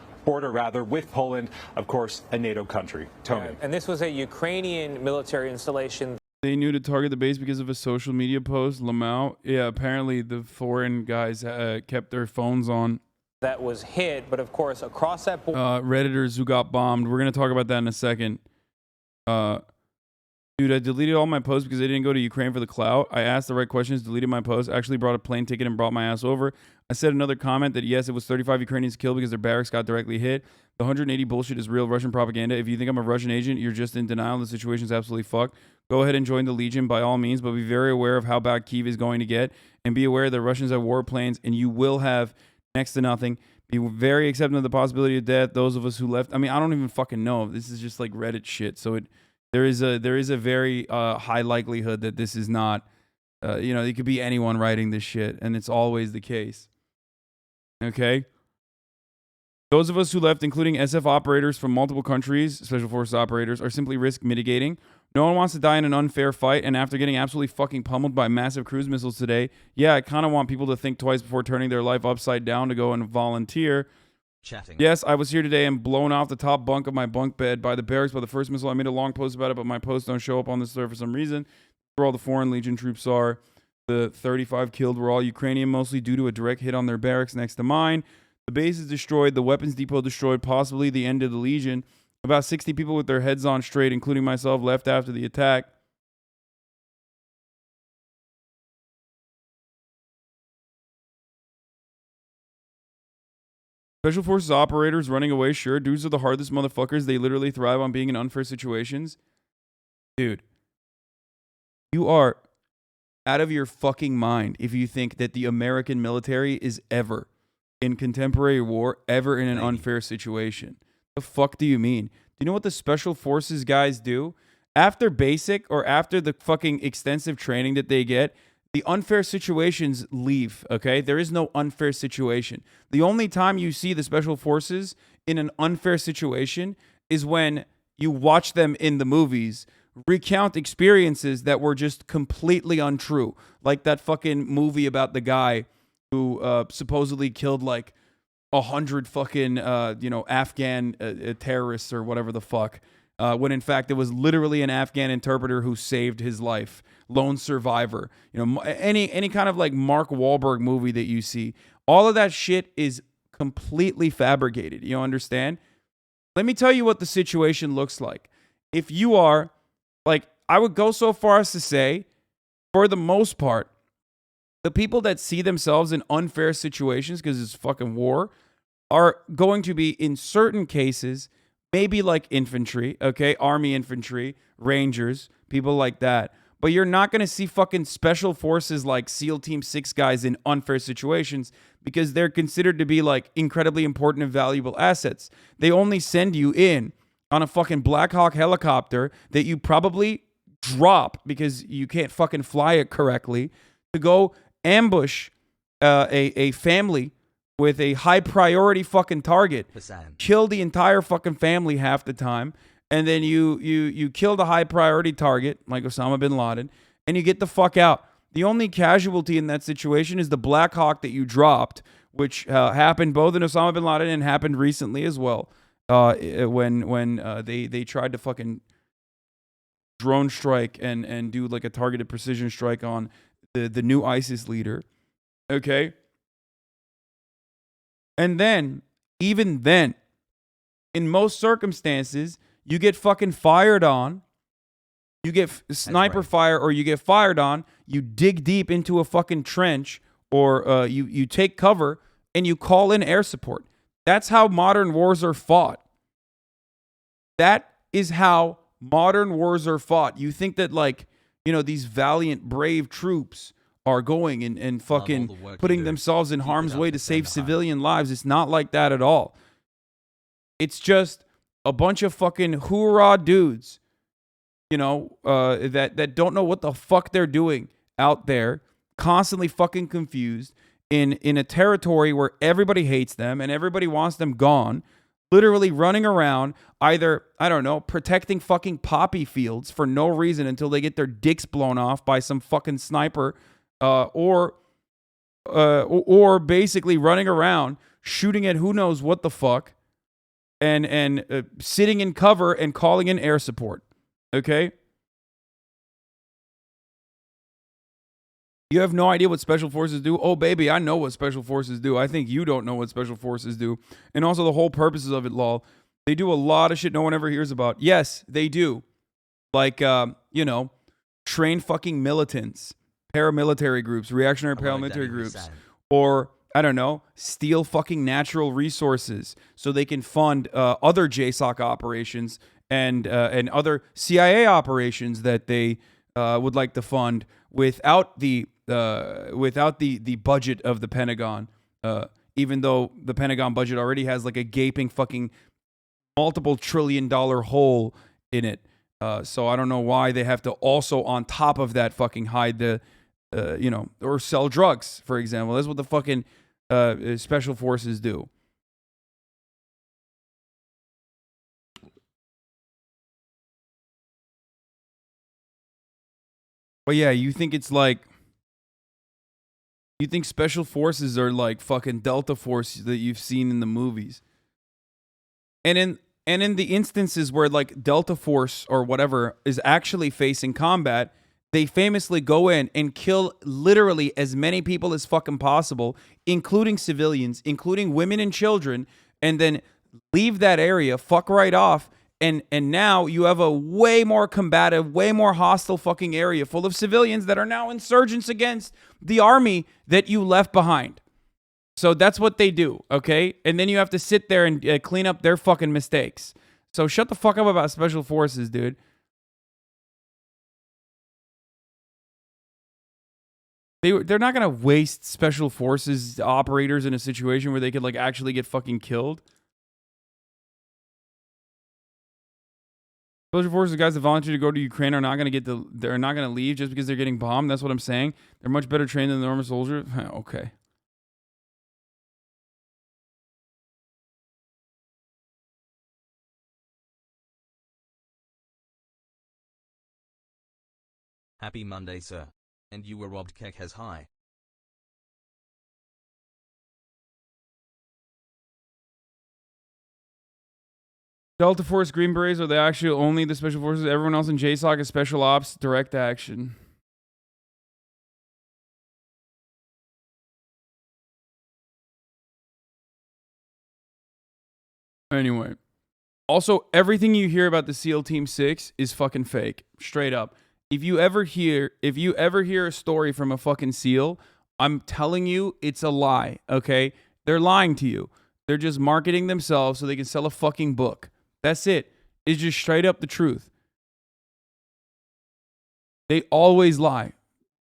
with Poland, of course, a NATO country. Tony. And this was a Ukrainian military installation. They knew to target the base because of a social media post. Lamau, yeah, apparently the foreign guys kept their phones on. That was hit, but of course, across that border. Redditors who got bombed. We're going to talk about that in a second. Dude, I deleted all my posts because I didn't go to Ukraine for the clout. I asked the right questions, deleted my posts, actually brought a plane ticket and brought my ass over. I said another comment that yes, it was 35 Ukrainians killed because their barracks got directly hit. The 180 bullshit is real Russian propaganda. If you think I'm a Russian agent, you're just in denial. The situation's absolutely fucked. Go ahead and join the Legion by all means, but be very aware of how bad Kyiv is going to get, and be aware that Russians have warplanes and you will have next to nothing. Be very accepting of the possibility of death. Those of us who left, I mean, I don't even fucking know. This is just like Reddit shit. So there is a very high likelihood that this is not, it could be anyone writing this shit, and it's always the case. Okay? Those of us who left, including SF operators from multiple countries, Special Forces operators, are simply risk mitigating. No one wants to die in an unfair fight, and after getting absolutely fucking pummeled by massive cruise missiles today, yeah, I kind of want people to think twice before turning their life upside down to go and volunteer. Chatting. Yes, I was here today and blown off the top bunk of my bunk bed by the barracks by the first missile. I made a long post about it, but my posts don't show up on this server for some reason. Where all the foreign Legion troops are. The 35 killed were all Ukrainian, mostly due to a direct hit on their barracks next to mine. The base is destroyed, the weapons depot destroyed, possibly the end of the Legion. About 60 people with their heads on straight, including myself, left after the attack. Special Forces operators running away, sure. Dudes are the hardest motherfuckers. They literally thrive on being in unfair situations. Dude, you are out of your fucking mind if you think that the American military is ever, in contemporary war, ever in an unfair situation. The fuck do you mean? Do you know what the Special Forces guys do? After basic or after the fucking extensive training that they get, the unfair situations leave, okay? There is no unfair situation. The only time you see the Special Forces in an unfair situation is when you watch them in the movies recount experiences that were just completely untrue. Like that fucking movie about the guy who supposedly killed like 100 fucking, Afghan terrorists or whatever the fuck. When in fact it was literally an Afghan interpreter who saved his life. Lone survivor. Any kind of like Mark Wahlberg movie that you see. All of that shit is completely fabricated. You understand? Let me tell you what the situation looks like. If you are, I would go so far as to say, for the most part, the people that see themselves in unfair situations, because it's fucking war, are going to be, in certain cases, maybe like infantry, okay? Army infantry, Rangers, people like that. But you're not going to see fucking Special Forces like SEAL Team 6 guys in unfair situations because they're considered to be like incredibly important and valuable assets. They only send you in on a fucking Black Hawk helicopter that you probably drop because you can't fucking fly it correctly to go ambush a family with a high priority fucking target, Hasan. kill the entire fucking family half the time, and then you kill the high priority target like Osama bin Laden, and you get the fuck out. The only casualty in that situation is the Black Hawk that you dropped, which happened both in Osama bin Laden and happened recently as well. When they tried to fucking drone strike and do like a targeted precision strike on the new ISIS leader. Okay. And then, even then, in most circumstances, you get fucking fired on. You get sniper fire, or you get fired on. You dig deep into a fucking trench, or you take cover and you call in air support. That's how modern wars are fought. That is how modern wars are fought. You think that, like, you know, these valiant, brave troops are going and fucking putting themselves in harm's way to save civilian lives. It's not like that at all. It's just a bunch of fucking hoorah dudes, you know, that don't know what the fuck they're doing out there, constantly fucking confused in a territory where everybody hates them and everybody wants them gone, literally running around either, I don't know, protecting fucking poppy fields for no reason until they get their dicks blown off by some fucking sniper, or basically running around shooting at who knows what the fuck, and sitting in cover and calling in air support. Okay? You have no idea what special forces do? Oh, baby, I know what special forces do. I think you don't know what special forces do. And also the whole purposes of it, lol. They do a lot of shit no one ever hears about. Yes, they do. Like, you know, train fucking militants, paramilitary groups, reactionary paramilitary groups, or, I don't know, steal fucking natural resources so they can fund other JSOC operations and other CIA operations that they would like to fund without the budget of the Pentagon, even though the Pentagon budget already has like a gaping fucking multiple $1 trillion hole in it. So I don't know why they have to also on top of that fucking hide the, you know, or sell drugs, for example. That's what the fucking special forces do. But yeah, you think it's like, you think special forces are like fucking Delta Force that you've seen in the movies. And in the instances where like Delta Force or whatever is actually facing combat, they famously go in and kill literally as many people as fucking possible, including civilians, including women and children, and then leave that area, fuck right off. And now you have a way more combative, way more hostile fucking area full of civilians that are now insurgents against the army that you left behind. So that's what they do, okay? And then you have to sit there and clean up their fucking mistakes. So shut the fuck up about special forces, dude. They're not going to waste special forces operators in a situation where they could like actually get fucking killed. Special forces guys that volunteer to go to Ukraine are not going to they're not going to leave just because they're getting bombed. That's what I'm saying. They're much better trained than the normal soldier. Okay. Happy Monday, sir. And you were robbed. Kek has high. Delta Force Green Berets are they actually only the special forces? Everyone else in JSOC is special ops, direct action. Anyway. Also, everything you hear about the SEAL Team 6 is fucking fake. Straight up. If you ever hear a story from a fucking SEAL, I'm telling you it's a lie, okay? They're lying to you. They're just marketing themselves so they can sell a fucking book. That's it. It's just straight up the truth. They always lie.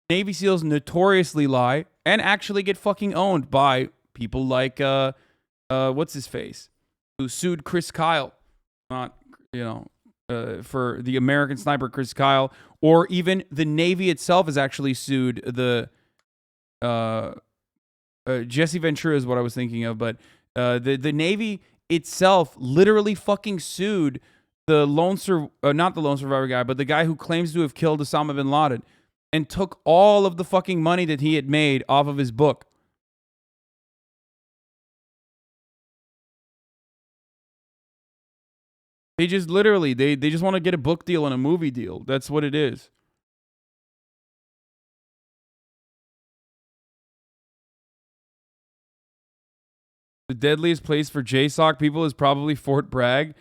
Navy SEALs notoriously lie and actually get fucking owned by people like, what's his face? Who sued Chris Kyle. Not, you know, for the American sniper Chris Kyle. Or even the Navy itself has actually sued the Jesse Ventura is what I was thinking of, but the Navy itself literally fucking sued the not the lone survivor guy, but the guy who claims to have killed Osama bin Laden, and took all of the fucking money that he had made off of his book. They just literally, they just want to get a book deal and a movie deal. That's what it is. The deadliest place for JSOC people is probably Fort Bragg.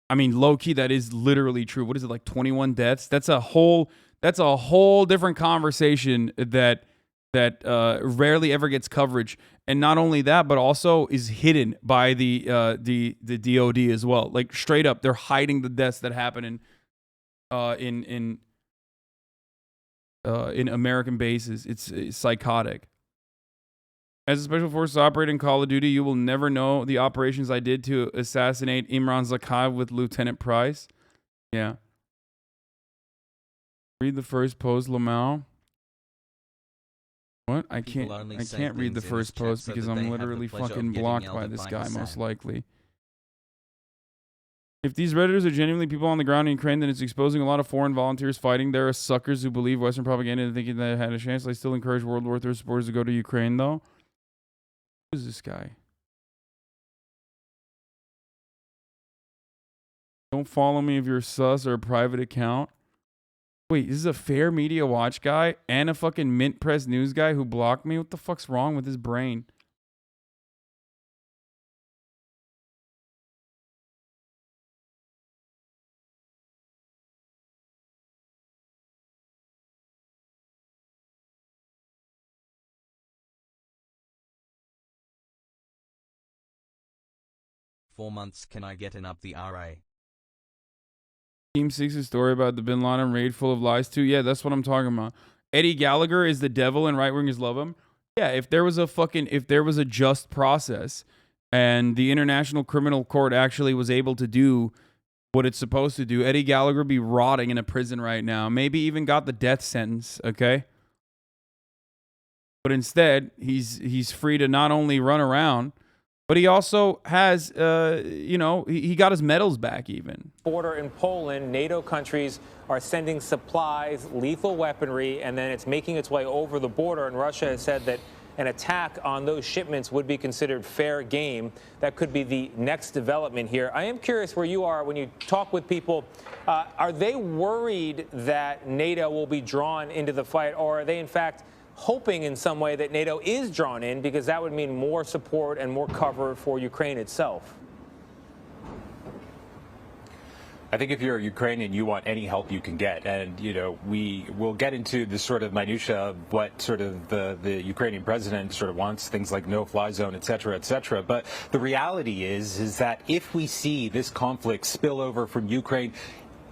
I mean, low-key, that is literally true. What is it, like 21 deaths? That's a whole different conversation that rarely ever gets coverage. And not only that, but also is hidden by the DOD as well. Like, straight up, they're hiding the deaths that happen in American bases. It's psychotic. As a special forces operator in Call of Duty, you will never know the operations I did to assassinate Imran Zakhaev with Lieutenant Price. Yeah. Read the first post, Lamau. What? I can't read the first post because I'm literally fucking blocked by this guy, most likely. If these Redditors are genuinely people on the ground in Ukraine, then it's exposing a lot of foreign volunteers fighting. There are suckers who believe Western propaganda and thinking they had a chance. I still encourage World War III supporters to go to Ukraine, though. Who is this guy? Don't follow me if you're sus or a private account. Wait, this is a Fair Media Watch guy and a fucking Mint Press News guy who blocked me? What the fuck's wrong with his brain? "4 months, can I get an up the RA?" Team 6's story about the Bin Laden raid full of lies too. Yeah, that's what I'm talking about. Eddie Gallagher is the devil and right-wingers love him. Yeah, if there was a just process and the International Criminal Court actually was able to do what it's supposed to do, Eddie Gallagher would be rotting in a prison right now. Maybe even got the death sentence, okay? But instead, he's free to not only run around, but he also has, he got his medals back even. Border in Poland, NATO countries are sending supplies, lethal weaponry, and then it's making its way over the border. And Russia has said that an attack on those shipments would be considered fair game. That could be the next development here. I am curious where you are when you talk with people. Are they worried that NATO will be drawn into the fight, or are they, in fact, hoping in some way that NATO is drawn in, because that would mean more support and more cover for Ukraine itself? I think if you're a Ukrainian, you want any help you can get. And, we will get into the sort of minutia of what sort of the Ukrainian president sort of wants, things like no-fly zone, et cetera, et cetera. But the reality is that if we see this conflict spill over from Ukraine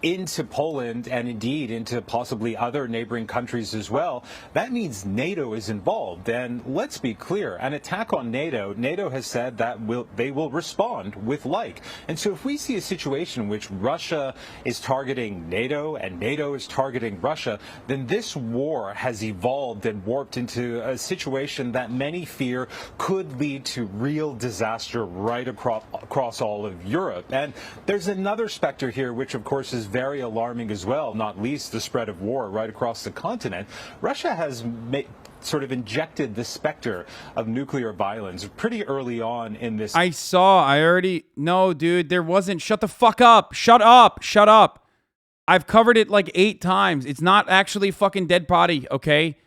into Poland and indeed into possibly other neighboring countries as well, that means NATO is involved. And let's be clear, an attack on NATO has said that they will respond with like. And so if we see a situation in which Russia is targeting NATO and NATO is targeting Russia, then this war has evolved and warped into a situation that many fear could lead to real disaster right across all of Europe. And there's another specter here, which of course is very alarming as well, not least the spread of war right across the continent. Russia has sort of injected the specter of nuclear violence pretty early on in this. No, dude, there wasn't. Shut the fuck up. Shut up. I've covered it like 8 times. It's not actually fucking dead body, okay?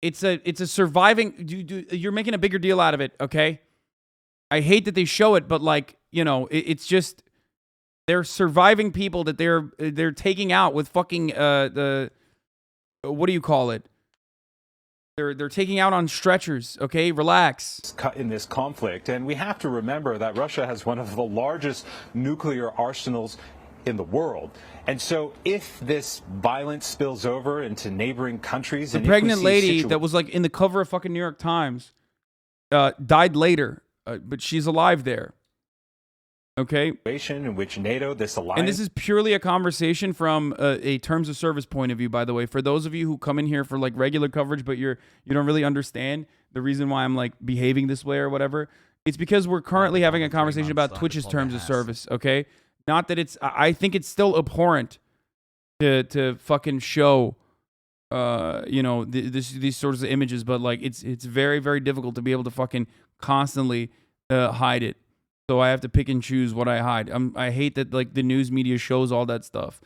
It's a surviving. You're making a bigger deal out of it, okay? I hate that they show it, but it's just. They're surviving people that they're taking out with fucking what do you call it? They're taking out on stretchers. Okay, relax. In this conflict, and we have to remember that Russia has one of the largest nuclear arsenals in the world. And so if this violence spills over into neighboring countries, the pregnant lady that was like in the cover of fucking New York Times died later, but she's alive there. Okay. In which NATO, this alliance, and this is purely a conversation from a terms of service point of view, by the way. For those of you who come in here for like regular coverage, but you don't really understand the reason why I'm like behaving this way or whatever, it's because we're currently having a conversation about Twitch's terms of service. Okay, not that it's. I think it's still abhorrent to fucking show, these sorts of images, but like it's very, very difficult to be able to fucking constantly hide it. So I have to pick and choose what I hide. I hate that like the news media shows all that stuff.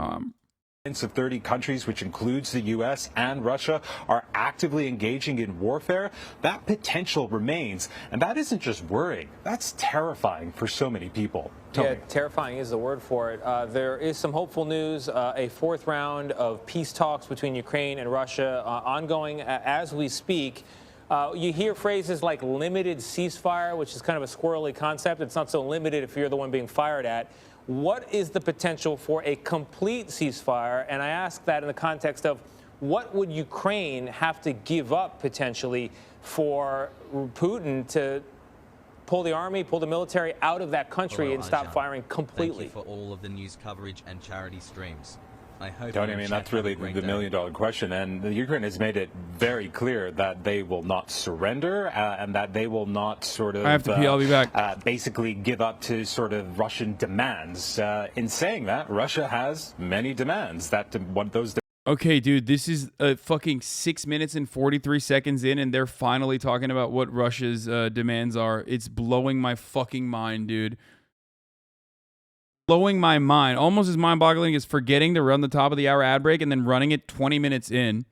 Of 30 countries, which includes the U.S. and Russia, are actively engaging in warfare. That potential remains, and that isn't just worrying. That's terrifying for so many people. Yeah, terrifying is the word for it. There is some hopeful news. A fourth round of peace talks between Ukraine and Russia ongoing as we speak. You hear phrases like limited ceasefire, which is kind of a squirrely concept. It's not so limited if you're the one being fired at. What is the potential for a complete ceasefire? And I ask that in the context of what would Ukraine have to give up potentially for Putin to pull the army, pull the military out of that country and stop firing completely? Thank you for all of the news coverage and charity streams. I hope. Tony, I mean, that's really the million-dollar question, and the Ukraine has made it very clear that they will not surrender and that they will not sort of. I have to pee. I'll be back. Basically, give up to sort of Russian demands. In saying that, Russia has many demands. One of those. Okay, dude, this is fucking 6 minutes and 43 seconds in, and they're finally talking about what Russia's demands are. It's blowing my fucking mind, dude. Blowing my mind. Almost as mind-boggling as forgetting to run the top of the hour ad break and then running it 20 minutes in.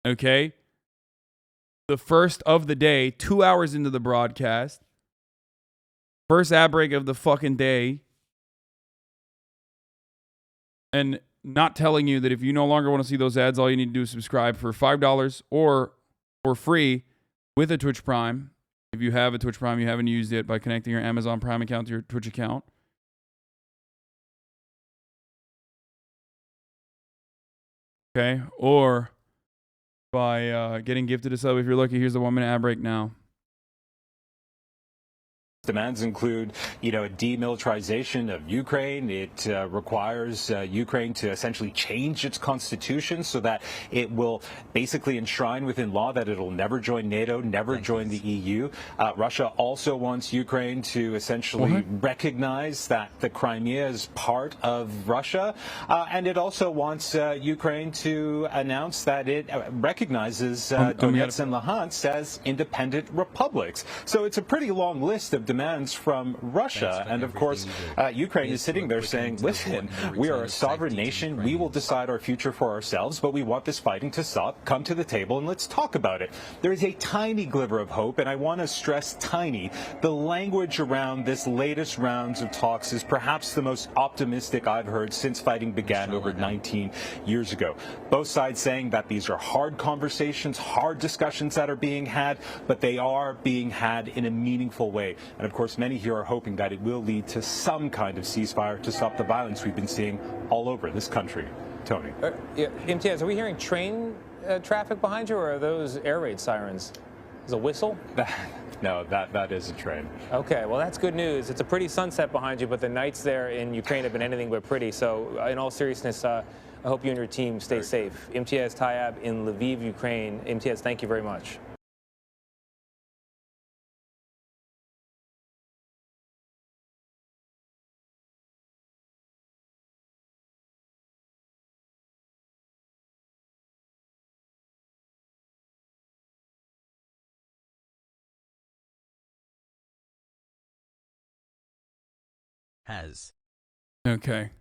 Okay? The first of the day, 2 hours into the broadcast. First ad break of the fucking day. And not telling you that if you no longer want to see those ads, all you need to do is subscribe for $5 or for free with a Twitch Prime. If you have a Twitch Prime, you haven't used it by connecting your Amazon Prime account to your Twitch account. Okay, or by getting gifted a sub if you're lucky. Here's the 1 minute ad break now. Demands include, a demilitarization of Ukraine. It requires Ukraine to essentially change its constitution so that it will basically enshrine within law that it'll never join NATO, never join the EU. Russia also wants Ukraine to essentially recognize that the Crimea is part of Russia. And it also wants Ukraine to announce that it recognizes Donetsk and Luhansk as independent republics. So it's a pretty long list of demands from Russia. And of course, Ukraine is sitting there saying, listen, we are a sovereign nation. We will decide our future for ourselves, but we want this fighting to stop. Come to the table and let's talk about it. There is a tiny glimmer of hope, and I want to stress tiny. The language around this latest rounds of talks is perhaps the most optimistic I've heard since fighting began over 19 years ago. Both sides saying that these are hard conversations, hard discussions that are being had, but they are being had in a meaningful way. And of course, many here are hoping that it will lead to some kind of ceasefire to stop the violence we've been seeing all over this country. Tony. MTS, are we hearing train traffic behind you, or are those air raid sirens? Is a whistle? No, that is a train. Okay, well, that's good news. It's a pretty sunset behind you, but the nights there in Ukraine have been anything but pretty. So in all seriousness, I hope you and your team stay safe. MTS Tayyab in Lviv, Ukraine. MTS, thank you very much. Has. Okay.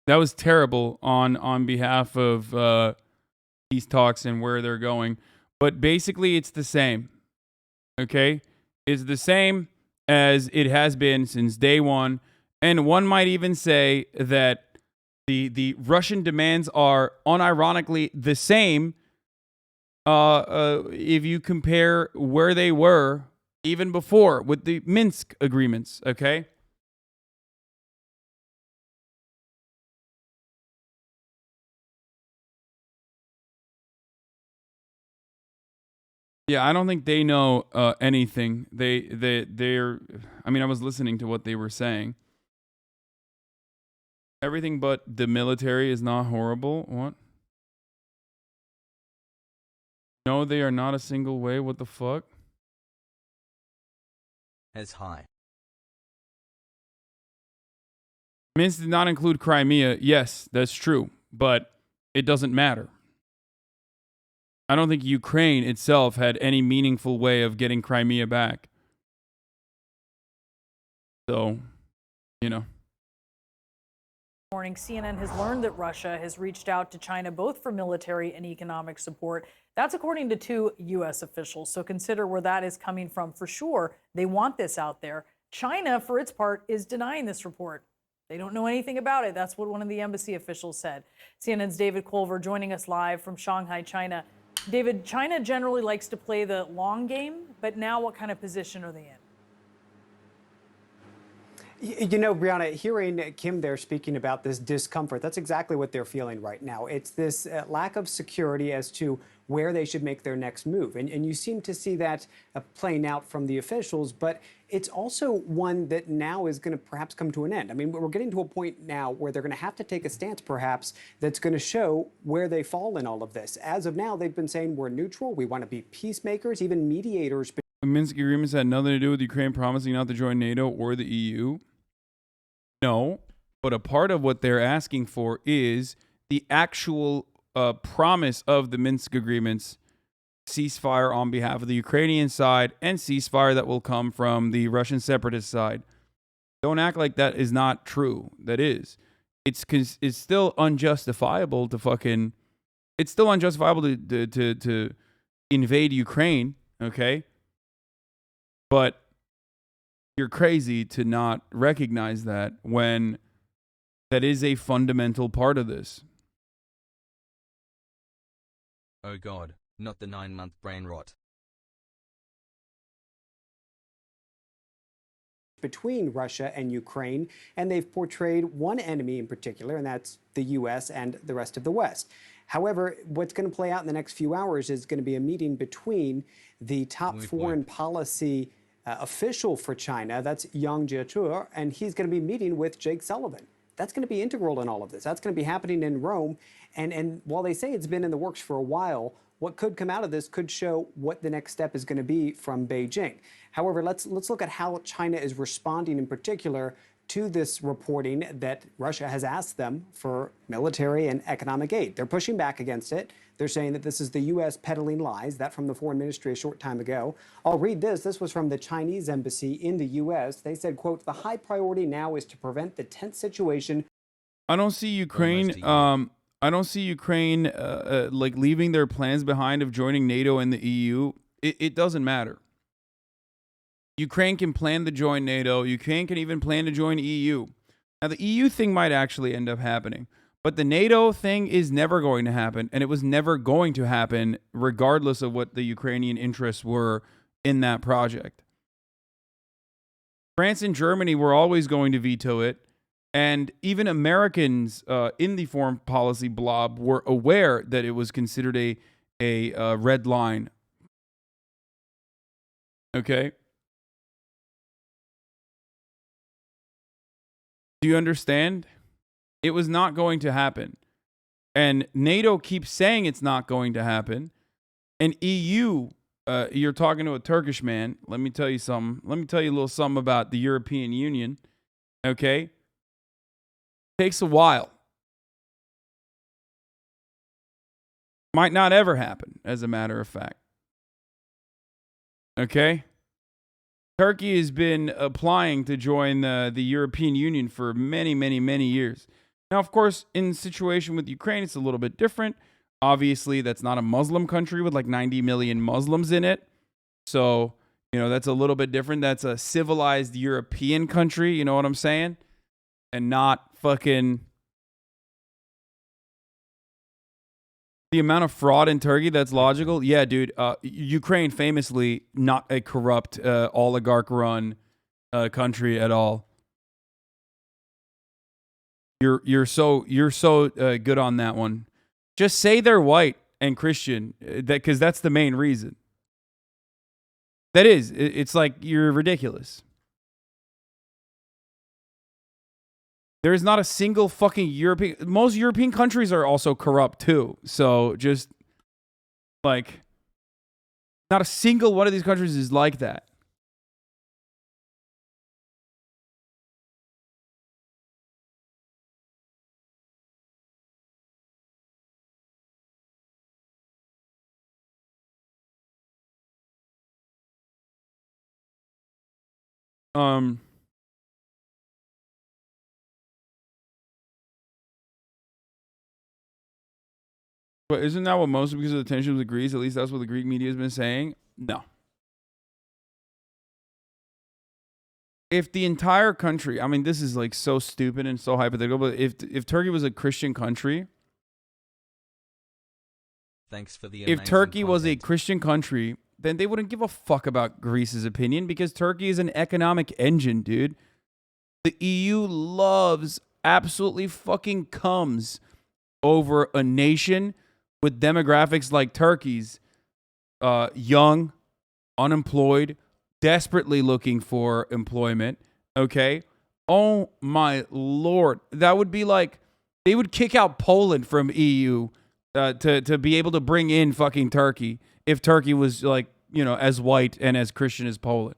That was terrible on behalf of peace talks and where they're going. But basically, it's the same. Okay? It's the same as it has been since day one. And one might even say that the Russian demands are unironically the same if you compare where they were even before with the Minsk agreements. Okay? Yeah, I don't think they know anything. They're. I mean, I was listening to what they were saying. Everything but the military is not horrible. What? No, they are not a single way. What the fuck? As high. Minsk did not include Crimea. Yes, that's true, but it doesn't matter. I don't think Ukraine itself had any meaningful way of getting Crimea back. So, you know. Morning, CNN has learned that Russia has reached out to China both for military and economic support. That's according to 2 U.S. officials. So consider where that is coming from. For sure, they want this out there. China, for its part, is denying this report. They don't know anything about it. That's what one of the embassy officials said. CNN's David Culver joining us live from Shanghai, China. David, China generally likes to play the long game, but now what kind of position are they in? You know, Brianna, hearing Kim there speaking about this discomfort, that's exactly what they're feeling right now. It's this lack of security as to where they should make their next move. And you seem to see that playing out from the officials, but it's also one that now is going to perhaps come to an end. I mean, we're getting to a point now where they're going to have to take a stance, perhaps, that's going to show where they fall in all of this. As of now, they've been saying we're neutral, we want to be peacemakers, even mediators. The Minsk agreements had nothing to do with Ukraine promising not to join NATO or the EU. No, but a part of what they're asking for is the actual promise of the Minsk agreements, ceasefire on behalf of the Ukrainian side and ceasefire that will come from the Russian separatist side. Don't act like that is not true. That is. It's still unjustifiable to fucking... It's still unjustifiable to invade Ukraine, okay? But you're crazy to not recognize that when that is a fundamental part of this. Oh God, not the 9-month brain rot. Between Russia and Ukraine, and they've portrayed one enemy in particular, and that's the U.S. and the rest of the West. However, what's going to play out in the next few hours is going to be a meeting between the top foreign policy official for China, that's Yang Jiechi, and he's going to be meeting with Jake Sullivan. That's going to be integral in all of this. That's going to be happening in Rome. And while they say it's been in the works for a while, what could come out of this could show what the next step is going to be from Beijing. However, let's look at how China is responding in particular to this reporting that Russia has asked them for military and economic aid. They're pushing back against it. They're saying that this is the U.S. peddling lies. That from the foreign ministry a short time ago. I'll read this. This was from the Chinese embassy in the U.S. They said, quote, the high priority now is to prevent the tense situation. I don't see Ukraine. I don't see Ukraine like leaving their plans behind of joining NATO and the EU. It doesn't matter. Ukraine can plan to join NATO. Ukraine can even plan to join EU. Now, the EU thing might actually end up happening. But the NATO thing is never going to happen. And it was never going to happen regardless of what the Ukrainian interests were in that project. France and Germany were always going to veto it. And even Americans in the foreign policy blob were aware that it was considered a red line. Okay? Do you understand? It was not going to happen. And NATO keeps saying it's not going to happen. And EU, you're talking to a Turkish man. Let me tell you something. Let me tell you a little something about the European Union. Okay? Takes a while. Might not ever happen, as a matter of fact. Okay? Turkey has been applying to join the European Union for many, many, many years. Now, of course, in the situation with Ukraine, it's a little bit different. Obviously, that's not a Muslim country with like 90 million Muslims in it. So, you know, that's a little bit different. That's a civilized European country, you know what I'm saying? And not fucking... The amount of fraud in Turkey that's logical. Yeah, dude. Ukraine famously not a corrupt oligarch-run country at all. You're so good on that one. Just say they're white and Christian, because that's the main reason. That is, it's like you're ridiculous. There is not a single fucking European. Most European countries are also corrupt too. So just like, not a single one of these countries is like that. But isn't that what mostly because of the tension with Greece? At least that's what the Greek media has been saying. No. If the entire country, I mean, this is like so stupid and so hypothetical, but if Turkey was a Christian country, Thanks for the if Turkey was a Christian country, then they wouldn't give a fuck about Greece's opinion because Turkey is an economic engine, dude. The EU loves, absolutely fucking comes over a nation with demographics like Turkey's, young, unemployed, desperately looking for employment, okay? Oh my Lord. That would be like, they would kick out Poland from EU to be able to bring in fucking Turkey if Turkey was like, you know, as white and as Christian as Poland.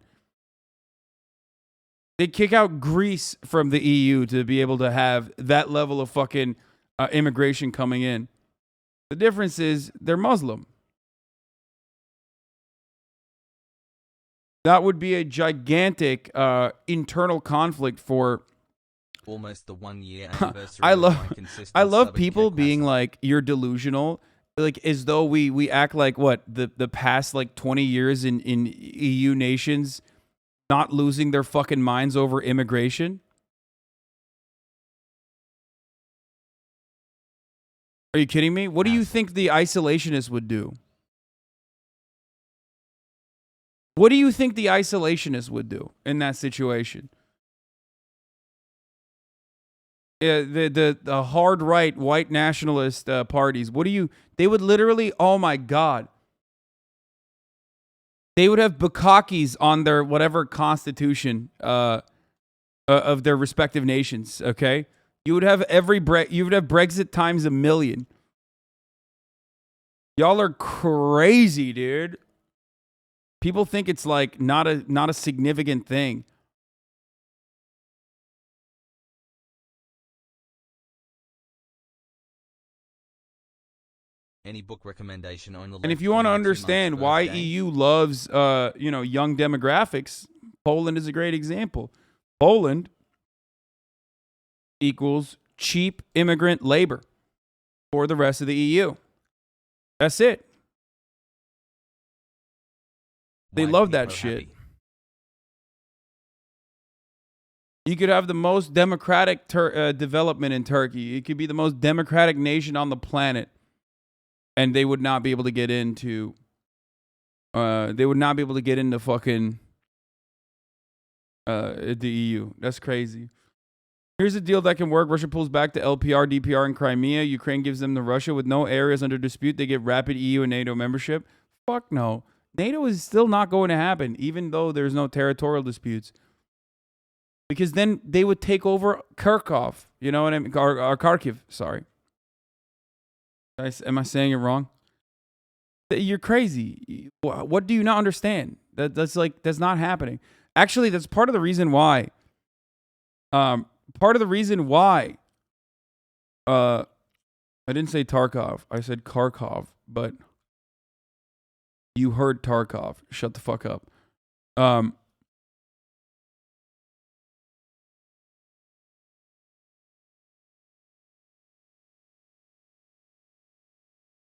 They'd kick out Greece from the EU to be able to have that level of fucking immigration coming in. The difference is they're Muslim. That would be a gigantic internal conflict for almost the 1 year anniversary. I love people being like, you're delusional, like as though we act like what the past like 20 years in EU nations not losing their fucking minds over immigration. Are you kidding me? What do you think the isolationists would do? What do you think the isolationists would do in that situation? The hard right white nationalist parties. They would literally, oh my God. They would have bukakis on their whatever constitution of their respective nations, okay? You would have Brexit times a million. Y'all are crazy, dude. People think it's like not a significant thing. Any book recommendation on the left? And if you want to understand why EU loves young demographics, Poland is a great example. Poland equals cheap immigrant labor for the rest of the EU. That's it. They love that shit. You could have the most democratic development in Turkey. It could be the most democratic nation on the planet, and they would not be able to get into. Fucking the EU. That's crazy. Here's a deal that can work. Russia pulls back the LPR, DPR in Crimea. Ukraine gives them to Russia with no areas under dispute. They get rapid EU and NATO membership. Fuck no. NATO is still not going to happen, even though there's no territorial disputes. Because then they would take over Kharkov. You know what I mean? Or Kharkiv, sorry. Am I saying it wrong? You're crazy. What do you not understand? That's not happening. Actually, that's part of the reason why. I didn't say Tarkov. I said Kharkov, but you heard Tarkov. Shut the fuck up.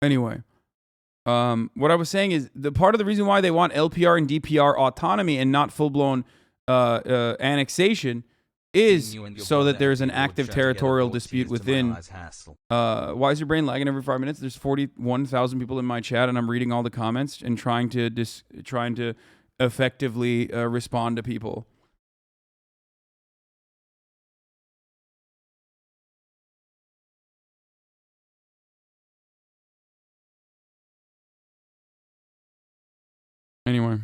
Anyway, what I was saying is the part of the reason why they want LPR and DPR autonomy and not full-blown annexation is so that there's an active territorial dispute within. Why is your brain lagging every 5 minutes? There's 41,000 people in my chat, and I'm reading all the comments and trying to effectively respond to people. Anyway.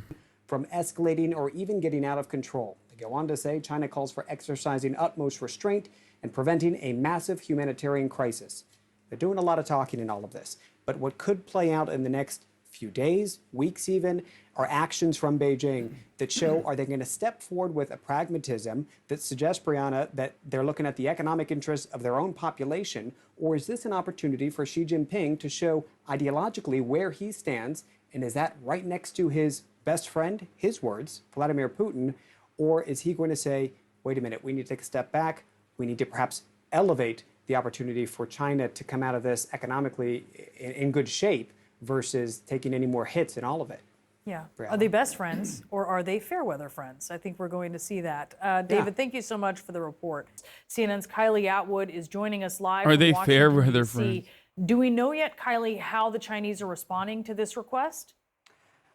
From escalating or even getting out of control. They go on to say China calls for exercising utmost restraint and preventing a massive humanitarian crisis. They're doing a lot of talking in all of this. But what could play out in the next few days, weeks even, are actions from Beijing that show, are they going to step forward with a pragmatism that suggests, Brianna, that they're looking at the economic interests of their own population, or is this an opportunity for Xi Jinping to show ideologically where he stands, and is that right next to his best friend, his words, Vladimir Putin, or is he going to say, wait a minute, we need to take a step back, we need to perhaps elevate the opportunity for China to come out of this economically in good shape versus taking any more hits in all of it? Yeah. Are they best friends or are they fair weather friends? I think we're going to see that. David, thank you so much for the report. CNN's Kylie Atwood is joining us live. Are they from fair Washington, weather DC. friends? Do we know yet, Kylie, how the Chinese are responding to this request?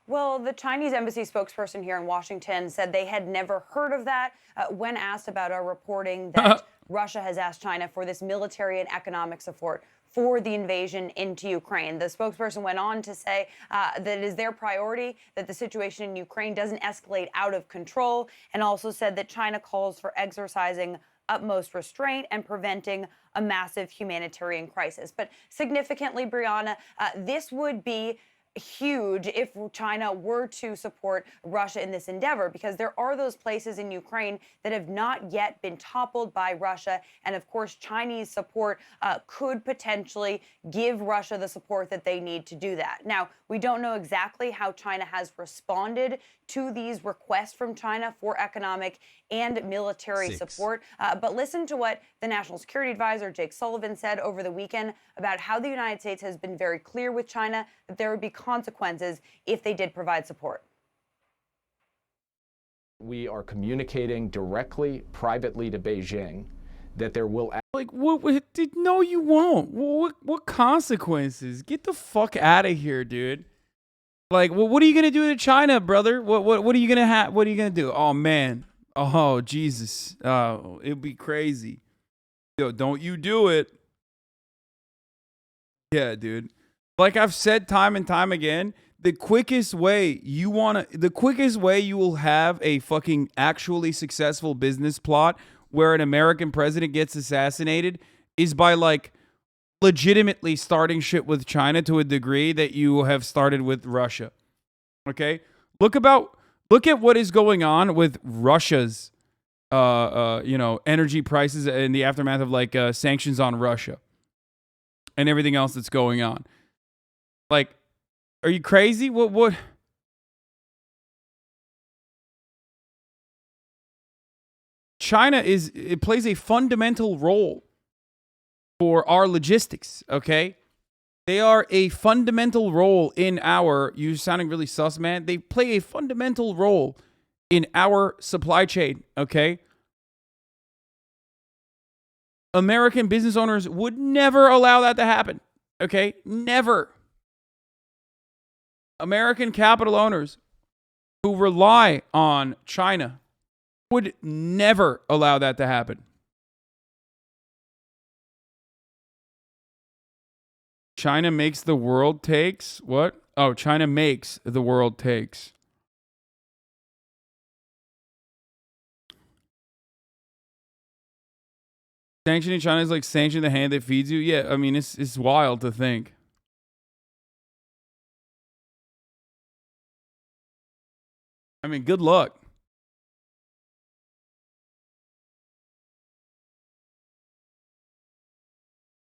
Well, the Chinese embassy spokesperson here in Washington said they had never heard of that when asked about our reporting that Russia has asked China for this military and economic support for the invasion into Ukraine. The spokesperson went on to say that it is their priority that the situation in Ukraine doesn't escalate out of control, and also said that China calls for exercising utmost restraint and preventing a massive humanitarian crisis. But significantly, Brianna, this would be huge if China were to support Russia in this endeavor, because there are those places in Ukraine that have not yet been toppled by Russia. And of course, Chinese support could potentially give Russia the support that they need to do that. Now, we don't know exactly how China has responded to these requests from China for economic and military support. But listen to what the National Security Advisor, Jake Sullivan, said over the weekend about how the United States has been very clear with China that there would be consequences if they did provide support. We are communicating directly, privately to Beijing that there will... Like, what? No, you won't. What consequences? Get the fuck out of here, dude. Like, well, what are you gonna do to China, brother? What are you gonna have? What are you gonna do? Oh man. Oh Jesus. Oh, it'd be crazy. Yo, don't you do it. Yeah, dude. Like I've said time and time again, the quickest way you will have a fucking actually successful business plot where an American president gets assassinated is by like legitimately starting shit with China to a degree that you have started with Russia. Okay? Look at what is going on with Russia's energy prices in the aftermath of like sanctions on Russia and everything else that's going on. Like, are you crazy? What? China plays a fundamental role for our logistics, okay? They are a fundamental role in you're sounding really sus, man. They play a fundamental role in our supply chain, okay? American business owners would never allow that to happen, okay? Never. American capital owners who rely on China would never allow that to happen. China makes the world takes what? Oh, China makes the world takes. Sanctioning China is like sanctioning the hand that feeds you. Yeah, I mean, it's wild to think. I mean, good luck.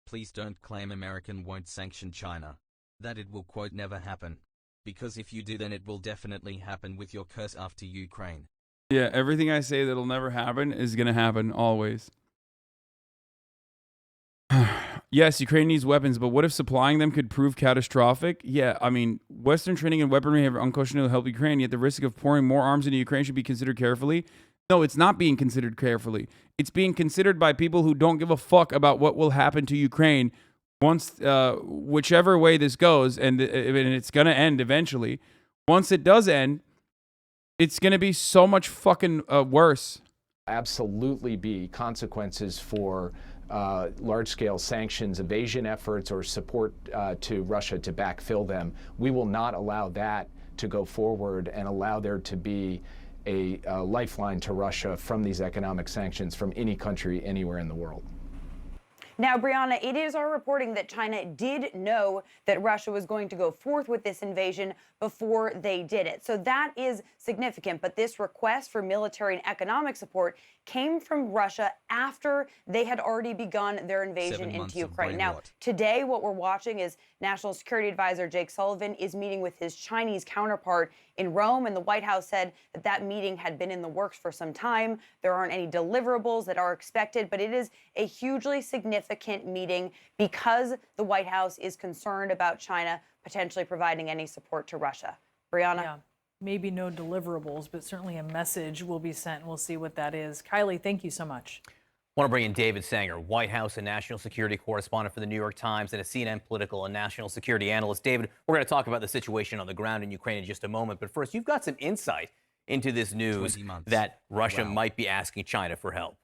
Please don't claim American won't sanction China. That it will quote never happen. Because if you do, then it will definitely happen with your curse after Ukraine. Yeah, everything I say that'll never happen is going to happen always. Yes, Ukraine needs weapons, but what if supplying them could prove catastrophic? Yeah, I mean, Western training and weaponry have unquestionably helped Ukraine, yet the risk of pouring more arms into Ukraine should be considered carefully. No, it's not being considered carefully. It's being considered by people who don't give a fuck about what will happen to Ukraine once, whichever way this goes, and it's going to end eventually. Once it does end, it's going to be so much fucking worse. Absolutely be consequences for large-scale sanctions, evasion efforts, or support to Russia to backfill them. We will not allow that to go forward and allow there to be a lifeline to Russia from these economic sanctions from any country anywhere in the world. Now, Brianna, it is our reporting that China did know that Russia was going to go forth with this invasion before they did it. So that is significant. But this request for military and economic support came from Russia after they had already begun their invasion into Ukraine. Now, today, what we're watching is National Security Advisor Jake Sullivan is meeting with his Chinese counterpart in Rome, and the White House said that that meeting had been in the works for some time. There aren't any deliverables that are expected, but it is a hugely significant meeting because the White House is concerned about China potentially providing any support to Russia. Brianna? Yeah, maybe no deliverables, but certainly a message will be sent, and we'll see what that is. Kylie, thank you so much. I want to bring in David Sanger, White House and national security correspondent for the New York Times and a CNN political and national security analyst. David, we're going to talk about the situation on the ground in Ukraine in just a moment. But first, you've got some insight into this news that Russia might be asking China for help.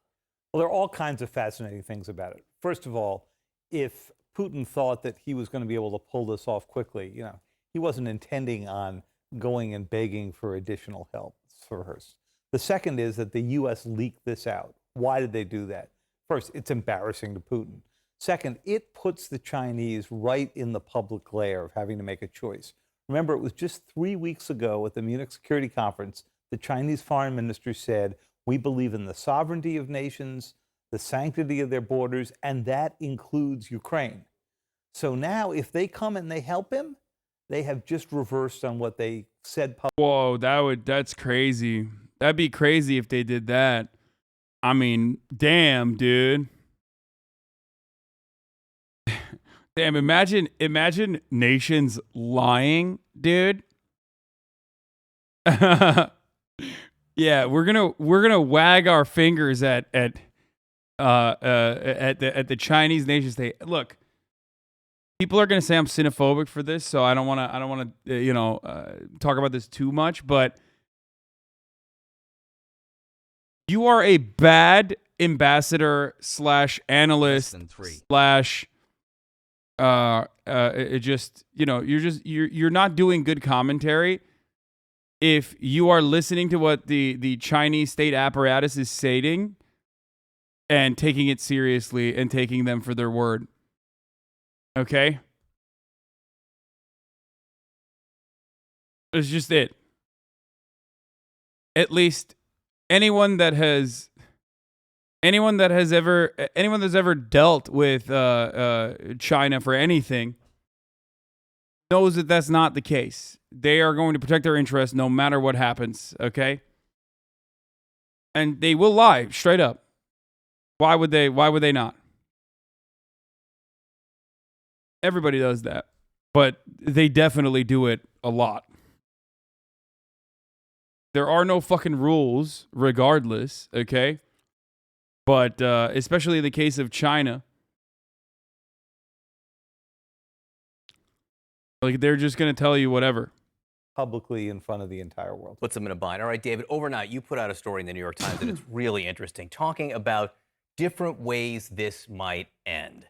Well, there are all kinds of fascinating things about it. First of all, if Putin thought that he was going to be able to pull this off quickly, you know, he wasn't intending on going and begging for additional help first. The second is that the U.S. leaked this out. Why did they do that? First, it's embarrassing to Putin. Second, it puts the Chinese right in the public glare of having to make a choice. Remember, it was just 3 weeks ago at the Munich Security Conference, the Chinese foreign minister said, we believe in the sovereignty of nations, the sanctity of their borders, and that includes Ukraine. So now if they come and they help him, they have just reversed on what they said publicly. Whoa, that's crazy. That'd be crazy if they did that. I mean, damn, dude. Damn, imagine nations lying, dude. Yeah, we're gonna wag our fingers at the Chinese nation state. Look, people are gonna say I'm xenophobic for this, so I don't wanna talk about this too much. But you are a bad ambassador / analyst / you're not doing good commentary if you are listening to what the Chinese state apparatus is stating and taking it seriously and taking them for their word. Okay? It's just it. At least anyone that's ever dealt with China for anything knows that that's not the case. They are going to protect their interests no matter what happens, okay? And they will lie straight up. Why would they not? Everybody does that, but they definitely do it a lot. There are no fucking rules regardless, okay? But especially in the case of China, like they're just going to tell you whatever. Publicly in front of the entire world. Puts them in a bind. All right, David, overnight you put out a story in the New York Times that it's really interesting, talking about different ways this might end.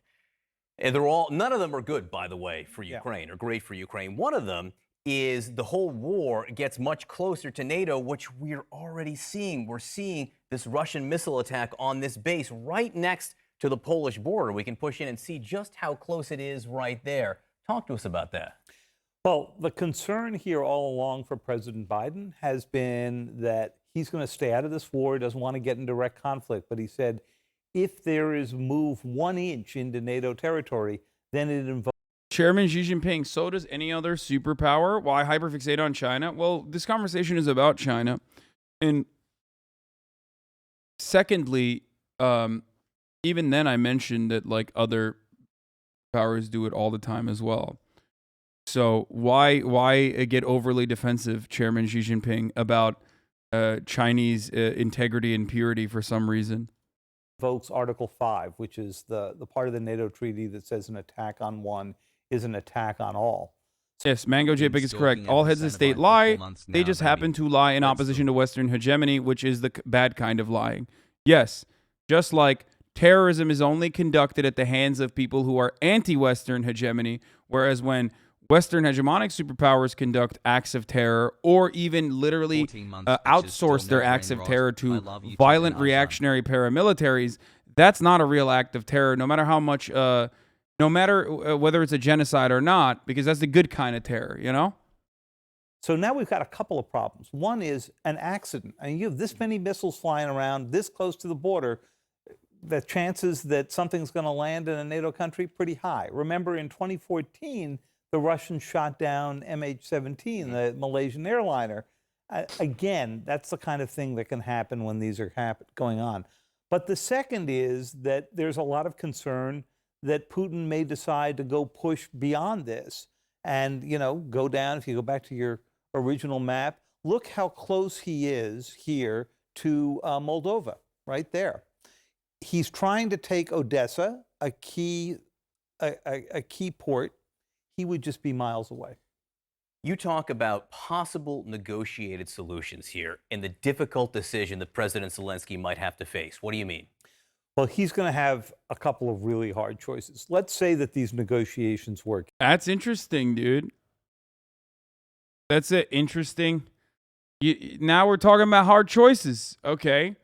And none of them are good, by the way, for Ukraine, or great for Ukraine. One of them is the whole war gets much closer to NATO, which we're already seeing. We're seeing this Russian missile attack on this base right next to the Polish border. We can push in and see just how close it is right there. Talk to us about that. Well, the concern here all along for President Biden has been that he's going to stay out of this war. He doesn't want to get in direct conflict. But he said, if there is move 1 inch into NATO territory, then it involves... Chairman Xi Jinping, so does any other superpower. Why hyperfixate on China? Well, this conversation is about China. And secondly, even then I mentioned that like other powers do it all the time as well. So why get overly defensive, Chairman Xi Jinping, about Chinese integrity and purity for some reason? Invokes Article 5, which is the part of the NATO treaty that says an attack on one is an attack on all. Yes, Mango JPEG is correct. All heads of state lie. They just happen to lie in opposition to Western hegemony, which is the bad kind of lying. Yes, just like terrorism is only conducted at the hands of people who are anti-Western hegemony, whereas when Western hegemonic superpowers conduct acts of terror or even literally outsource their acts of terror to violent reactionary paramilitaries, that's not a real act of terror, no matter how much, no matter whether it's a genocide or not, because that's the good kind of terror, you know? So now we've got a couple of problems. One is an accident. I mean, you have this many missiles flying around this close to the border. The chances that something's going to land in a NATO country, pretty high. Remember, in 2014, the Russians shot down MH17, the Malaysian airliner. Again, that's the kind of thing that can happen when these are going on. But the second is that there's a lot of concern that Putin may decide to go push beyond this and, you know, go down. If you go back to your original map, look how close he is here to Moldova, right there. He's trying to take Odessa, a key port. He would just be miles away. You talk about possible negotiated solutions here and the difficult decision that President Zelensky might have to face. What do you mean? Well, he's going to have a couple of really hard choices. Let's say that these negotiations work. That's interesting, dude. That's it. Interesting. Now we're talking about hard choices. Okay.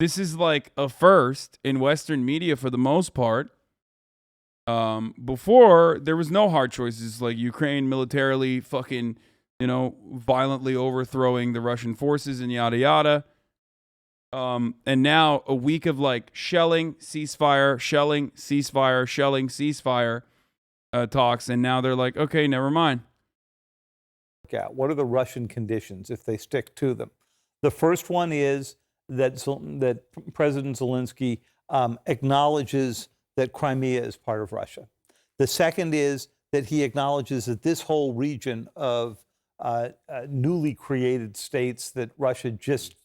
This is like a first in Western media for the most part. Before, there was no hard choices, like Ukraine militarily fucking, you know, violently overthrowing the Russian forces and yada yada. And now a week of like shelling, ceasefire, shelling, ceasefire, shelling, ceasefire talks. And now they're like, okay, never mind. What are the Russian conditions if they stick to them? The first one is that President Zelensky acknowledges that Crimea is part of Russia. The second is that he acknowledges that this whole region of newly created states that Russia just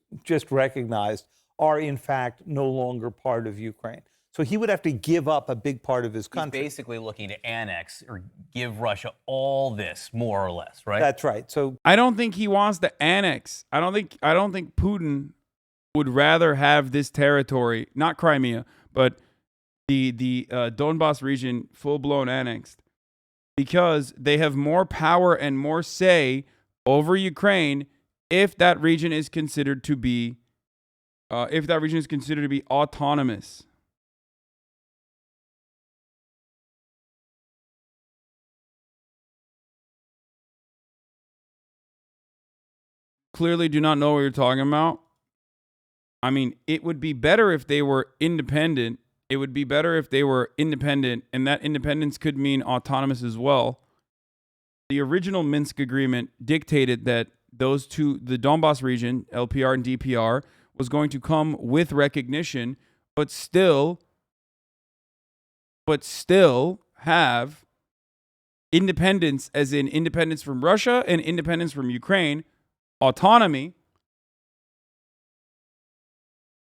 recognized are in fact no longer part of Ukraine. So he would have to give up a big part of his country. He's basically looking to annex or give Russia all this, more or less, right? That's right. So I don't think he wants to annex. I don't think Putin would rather have this territory, not Crimea, but the Donbas region full-blown annexed, because they have more power and more say over Ukraine if that region is considered to be autonomous. Clearly do not know what you're talking about. I mean, it would be better if they were independent. It would be better if they were independent, and that independence could mean autonomous as well. The original Minsk agreement dictated that those two, the Donbas region, LPR and DPR, was going to come with recognition, but still have independence, as in independence from Russia and independence from Ukraine, autonomy.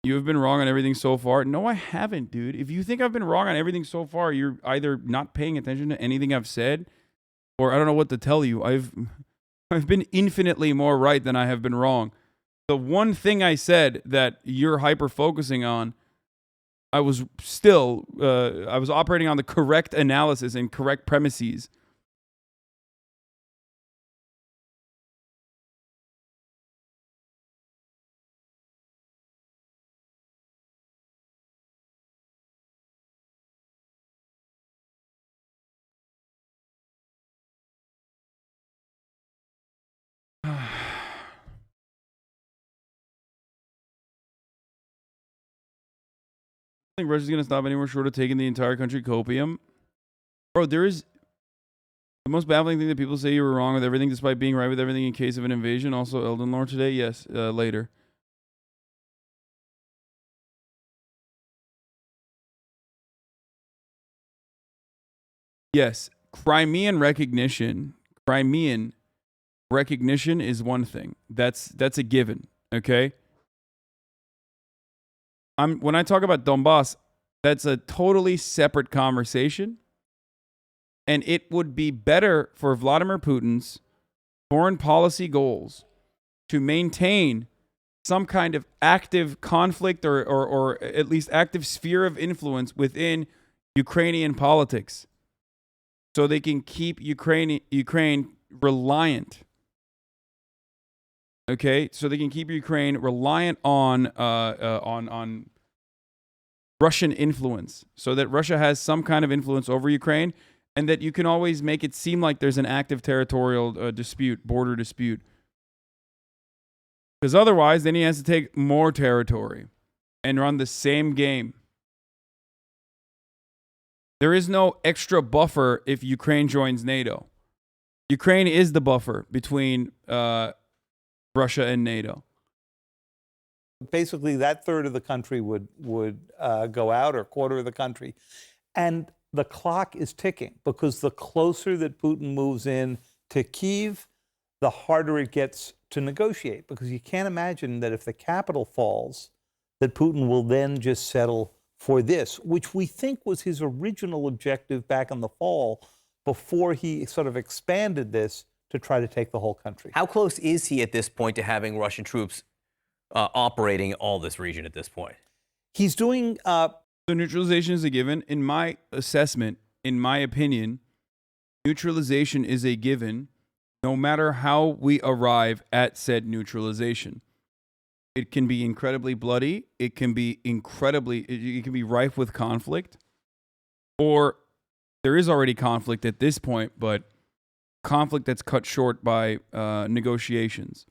You have been wrong on everything so far. No, I haven't, dude. If you think I've been wrong on everything so far, you're either not paying attention to anything I've said, or I don't know what to tell you. I've been infinitely more right than I have been wrong. The one thing I said that you're hyper-focusing on, I was operating on the correct analysis and correct premises. I think Russia's going to stop anywhere short of taking the entire country copium. Bro, there is the most baffling thing that people say you were wrong with everything despite being right with everything in case of an invasion. Also, Elden Lord today? Yes, later. Yes, Crimean recognition is one thing. That's a given, okay? When I talk about Donbass, that's a totally separate conversation. And it would be better for Vladimir Putin's foreign policy goals to maintain some kind of active conflict or at least active sphere of influence within Ukrainian politics. so they can keep Ukraine reliant. Okay, so they can keep Ukraine reliant on Russian influence, so that Russia has some kind of influence over Ukraine, and that you can always make it seem like there's an active territorial dispute, border dispute. Because otherwise, then he has to take more territory and run the same game. There is no extra buffer if Ukraine joins NATO. Ukraine is the buffer between Russia and NATO. Basically, that third of the country would go out, or quarter of the country. And the clock is ticking, because the closer that Putin moves in to Kyiv, the harder it gets to negotiate. Because you can't imagine that if the capital falls, that Putin will then just settle for this, which we think was his original objective back in the fall, before he sort of expanded this to try to take the whole country. How close is he at this point to having Russian troops operating all this region at this point? He's doing... So neutralization is a given. In my assessment, in my opinion, neutralization is a given no matter how we arrive at said neutralization. It can be incredibly bloody. It can be it can be rife with conflict. Or there is already conflict at this point, but conflict that's cut short by negotiations.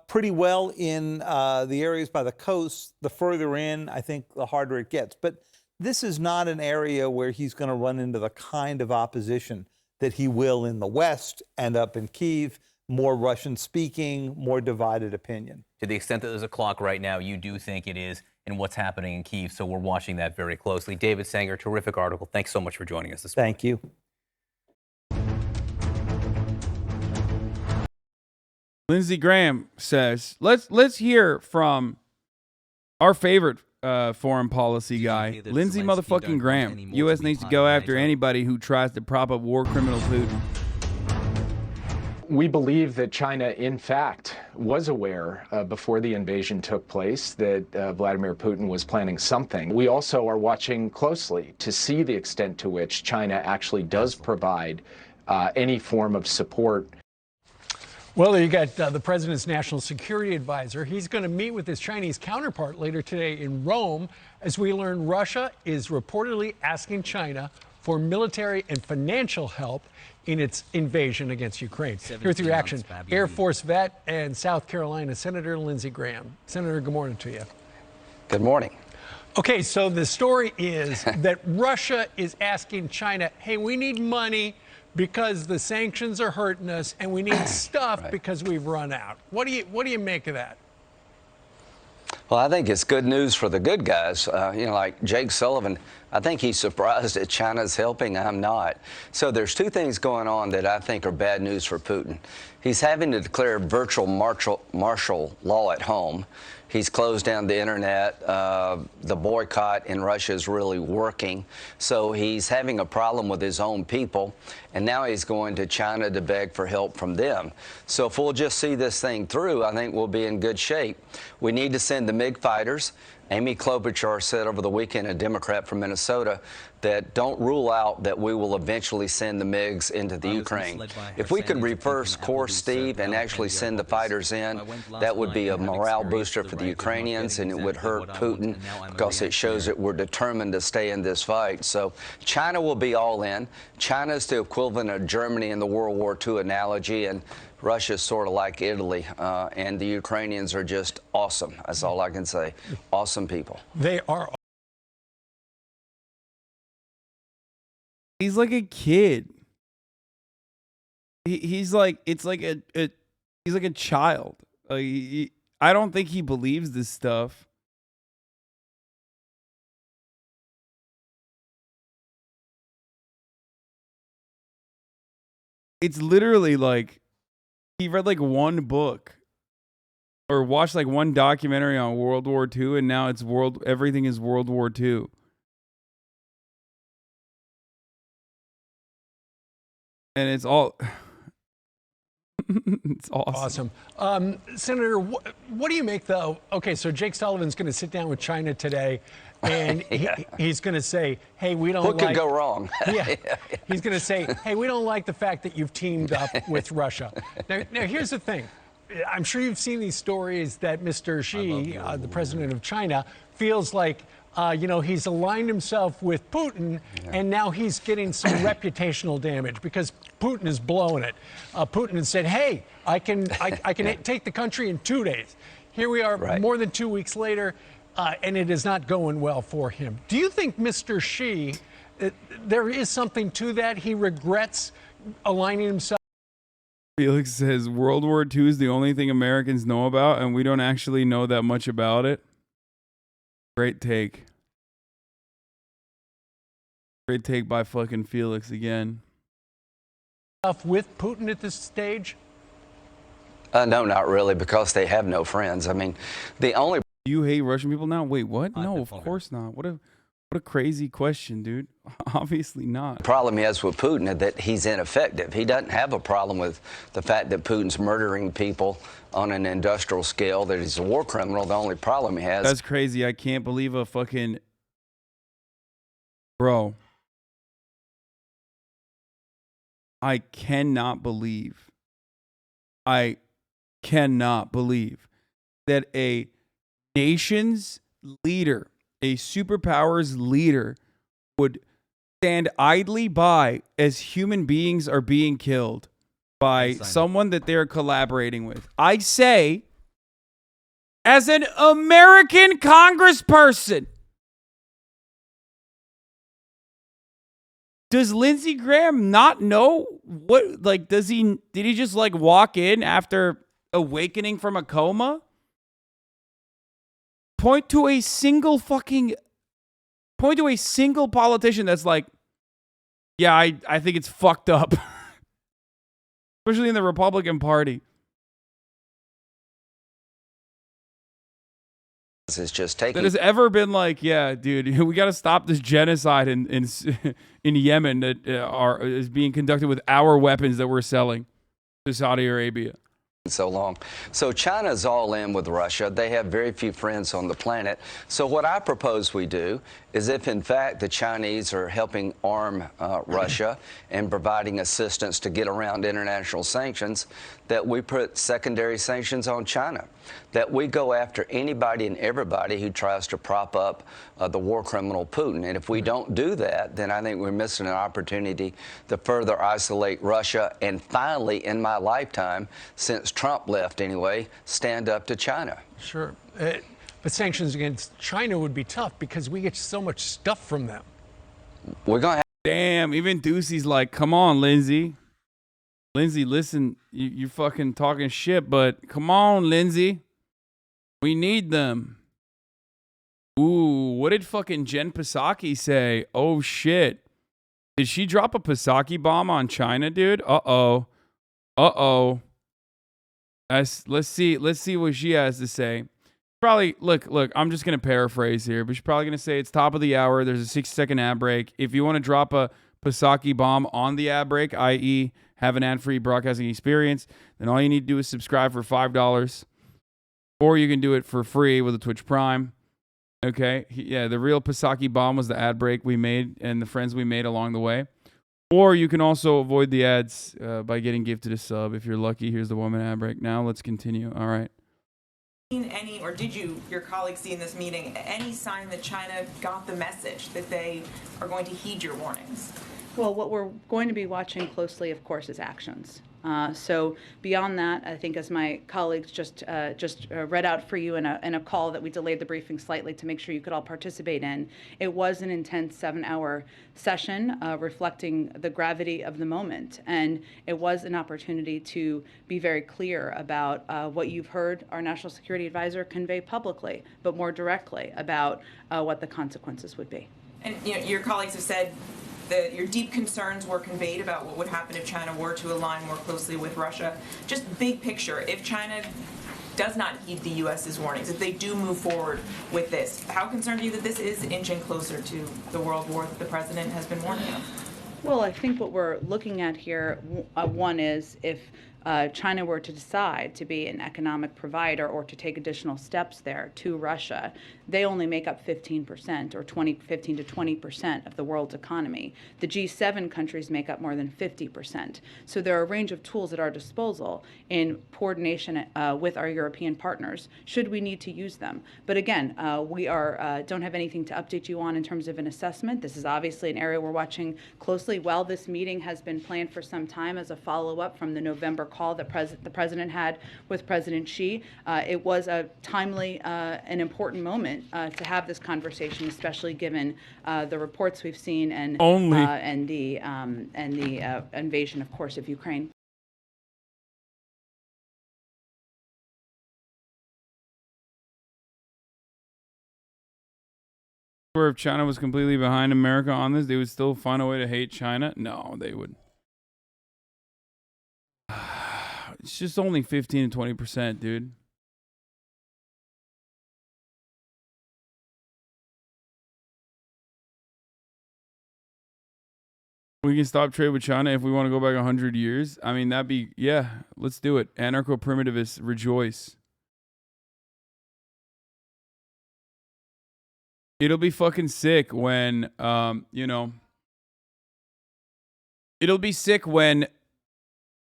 Pretty well in the areas by the coast. The further in, I think, the harder it gets. But this is not an area where he's going to run into the kind of opposition that he will in the West and up in Kyiv. More Russian-speaking, more divided opinion. To the extent that there's a clock right now, you do think it is in what's happening in Kyiv, so we're watching that very closely. David Sanger, terrific article. Thanks so much for joining us this morning. Thank you. Linsey Graham says, let's hear from our favorite foreign policy guy, Linsey motherfucking Graham. U.S. needs to go after anybody who tries to prop up war criminal Putin. We believe that China, in fact, was aware before the invasion took place that Vladimir Putin was planning something. We also are watching closely to see the extent to which China actually does provide any form of support. Well, you got the president's national security advisor. He's going to meet with his Chinese counterpart later today in Rome. As we learn, Russia is reportedly asking China for military and financial help in its invasion against Ukraine. Here's the reaction. Air Force vet and South Carolina Senator Linsey Graham. Senator, good morning to you. Good morning. Okay, so the story is that Russia is asking China, hey, we need money because the sanctions are hurting us, and we need stuff because we've run out. What do you make of that? Well, I think it's good news for the good guys. Like Jake Sullivan, I think he's surprised that China's helping. I'm not. So there's two things going on that I think are bad news for Putin. He's having to declare virtual martial law at home. He's closed down the internet. The boycott in Russia is really working. So he's having a problem with his own people. And now he's going to China to beg for help from them. So if we'll just see this thing through, I think we'll be in good shape. We need to send the MiG fighters. Amy Klobuchar said over the weekend, a Democrat from Minnesota, that don't rule out that we will eventually send the MiGs into the Ukraine. If we could reverse course, Steve, and actually send the fighters in, that would be a morale booster for the Ukrainians, and it would hurt Putin because it shows that we're determined to stay in this fight. So China will be all in. China is the equivalent of Germany in the World War II analogy, and Russia's sort of like Italy, and the Ukrainians are just awesome. That's all I can say. Awesome people. They are. He's like a kid. He's like, it's like he's like a child. I don't think he believes this stuff. It's literally like he read like one book or watched like one documentary on World War II, and now it's everything is World War II. And it's all It's awesome. Senator, what do you make, though? Okay, so Jake Sullivan's going to sit down with China today, and he's going to say, hey, we don't What could go wrong? He's going to say, hey, we don't like the fact that you've teamed up with Russia. Now, here's the thing. I'm sure you've seen these stories that Mr. Xi, the president of China, feels like he's aligned himself with Putin, and now he's getting some reputational damage because Putin is blowing it. Putin has said, hey, I can take the country in 2 days. Here we are more than 2 weeks later, and it is not going well for him. Do you think Mr. Xi, there is something to that? He regrets aligning himself? Felix says World War II is the only thing Americans know about, and we don't actually know that much about it. Great take. Great take by fucking Felix again. With Putin at this stage? No, not really, because they have no friends. I mean, the only... You hate Russian people now? Wait, what? No, of course not. What a crazy question, dude. Obviously not. problem he has with Putin is that he's ineffective. He doesn't have a problem with the fact that Putin's murdering people on an industrial scale, that he's a war criminal. The only problem he has... That's crazy. I can't believe a fucking... Bro. I cannot believe that a nation's leader, a superpower's leader, would stand idly by as human beings are being killed by someone that they're collaborating with. I say, as an American congressperson, does Linsey Graham not know what, like, did he just like walk in after awakening from a coma? Point to a single politician that's like, yeah, I think it's fucked up. Especially in the Republican Party. It's just taking... That has ever been like, yeah, dude, we got to stop this genocide in Yemen that is being conducted with our weapons that we're selling to Saudi Arabia. So long. So China's all in with Russia. They have very few friends on the planet. So what I propose we do is, if in fact the Chinese are helping arm Russia and providing assistance to get around international sanctions, that we put secondary sanctions on China, that we go after anybody and everybody who tries to prop up the war criminal Putin. And if we don't do that, then I think we're missing an opportunity to further isolate Russia and finally, in my lifetime, since Trump left anyway, stand up to China. Sure. But sanctions against China would be tough because we get so much stuff from them. We're going to have... Damn, even Ducey's like, come on, Lindsey. Lindsey, listen, you're fucking talking shit, but come on, Lindsey. We need them. Ooh, what did fucking Jen Psaki say? Oh, shit. Did she drop a Psaki bomb on China, dude? Uh-oh. Uh-oh. Let's see what she has to say. Probably, look, I'm just going to paraphrase here, but she's probably going to say it's top of the hour. There's a 6-second ad break. If you want to drop a Psaki bomb on the ad break, i.e., have an ad-free broadcasting experience, then all you need to do is subscribe for $5. Or you can do it for free with a Twitch Prime. Okay? Yeah, the real Psaki bomb was the ad break we made and the friends we made along the way. Or you can also avoid the ads by getting gifted a sub. If you're lucky, here's the 1-minute ad break. Now let's continue. All right. Any, or did your colleagues see in this meeting any sign that China got the message that they are going to heed your warnings? Well, what we're going to be watching closely, of course, is actions. So beyond that, I think, as my colleagues just read out for you in a call that we delayed the briefing slightly to make sure you could all participate in, it was an intense 7-hour session reflecting the gravity of the moment. And it was an opportunity to be very clear about what you've heard our National Security Advisor convey publicly, but more directly about what the consequences would be. And your colleagues have said that your deep concerns were conveyed about what would happen if China were to align more closely with Russia. Just big picture, if China does not heed the U.S.'s warnings, if they do move forward with this, how concerned are you that this is inching closer to the world war that the president has been warning of? Well, I think what we're looking at here, one is if China were to decide to be an economic provider or to take additional steps there to Russia, they only make up 15% or 15 to 20% of the world's economy. The G7 countries make up more than 50%. So there are a range of tools at our disposal in coordination with our European partners, should we need to use them. But again, we don't have anything to update you on in terms of an assessment. This is obviously an area we're watching closely. While this meeting has been planned for some time as a follow-up from the November call that the president had with President Xi, it was a timely and important moment to have this conversation, especially given the reports we've seen and the invasion, of course, of Ukraine. If China was completely behind America on this, they would still find a way to hate China? No, they would. It's just only 15 to 20%, dude. We can stop trade with China if we want to go back 100 years. I mean, that'd be, yeah, let's do it. Anarcho-primitivists, rejoice. It'll be fucking sick when, it'll be sick when,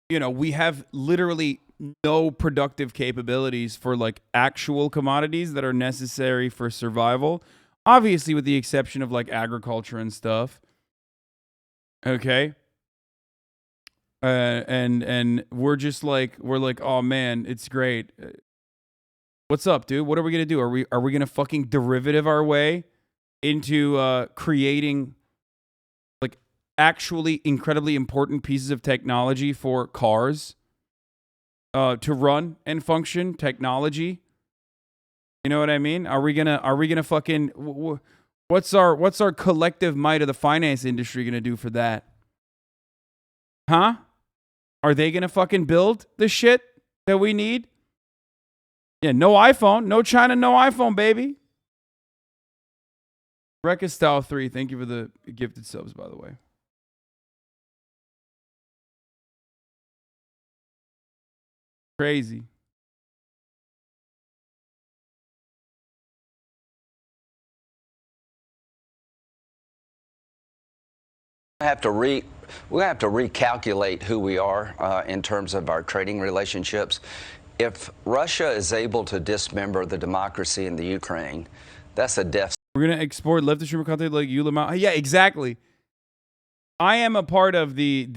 we have literally no productive capabilities for like actual commodities that are necessary for survival. Obviously, with the exception of like agriculture and stuff. Okay. And we're just like, oh man, it's great. What's up, dude? What are we gonna do? Are we gonna fucking derivative our way into creating like actually incredibly important pieces of technology for cars to run and function? Technology. You know what I mean? Are we gonna fucking what's our collective might of the finance industry gonna do for that? Huh? Are they gonna fucking build the shit that we need? Yeah, no iPhone. No China, no iPhone, baby. Rekka Style 3, thank you for the gifted subs, by the way. Crazy. We have to recalculate who we are in terms of our trading relationships. If Russia is able to dismember the democracy in the Ukraine, that's a death. We're gonna export leftist streamer content like Ulamau. Yeah, exactly. I am a part of the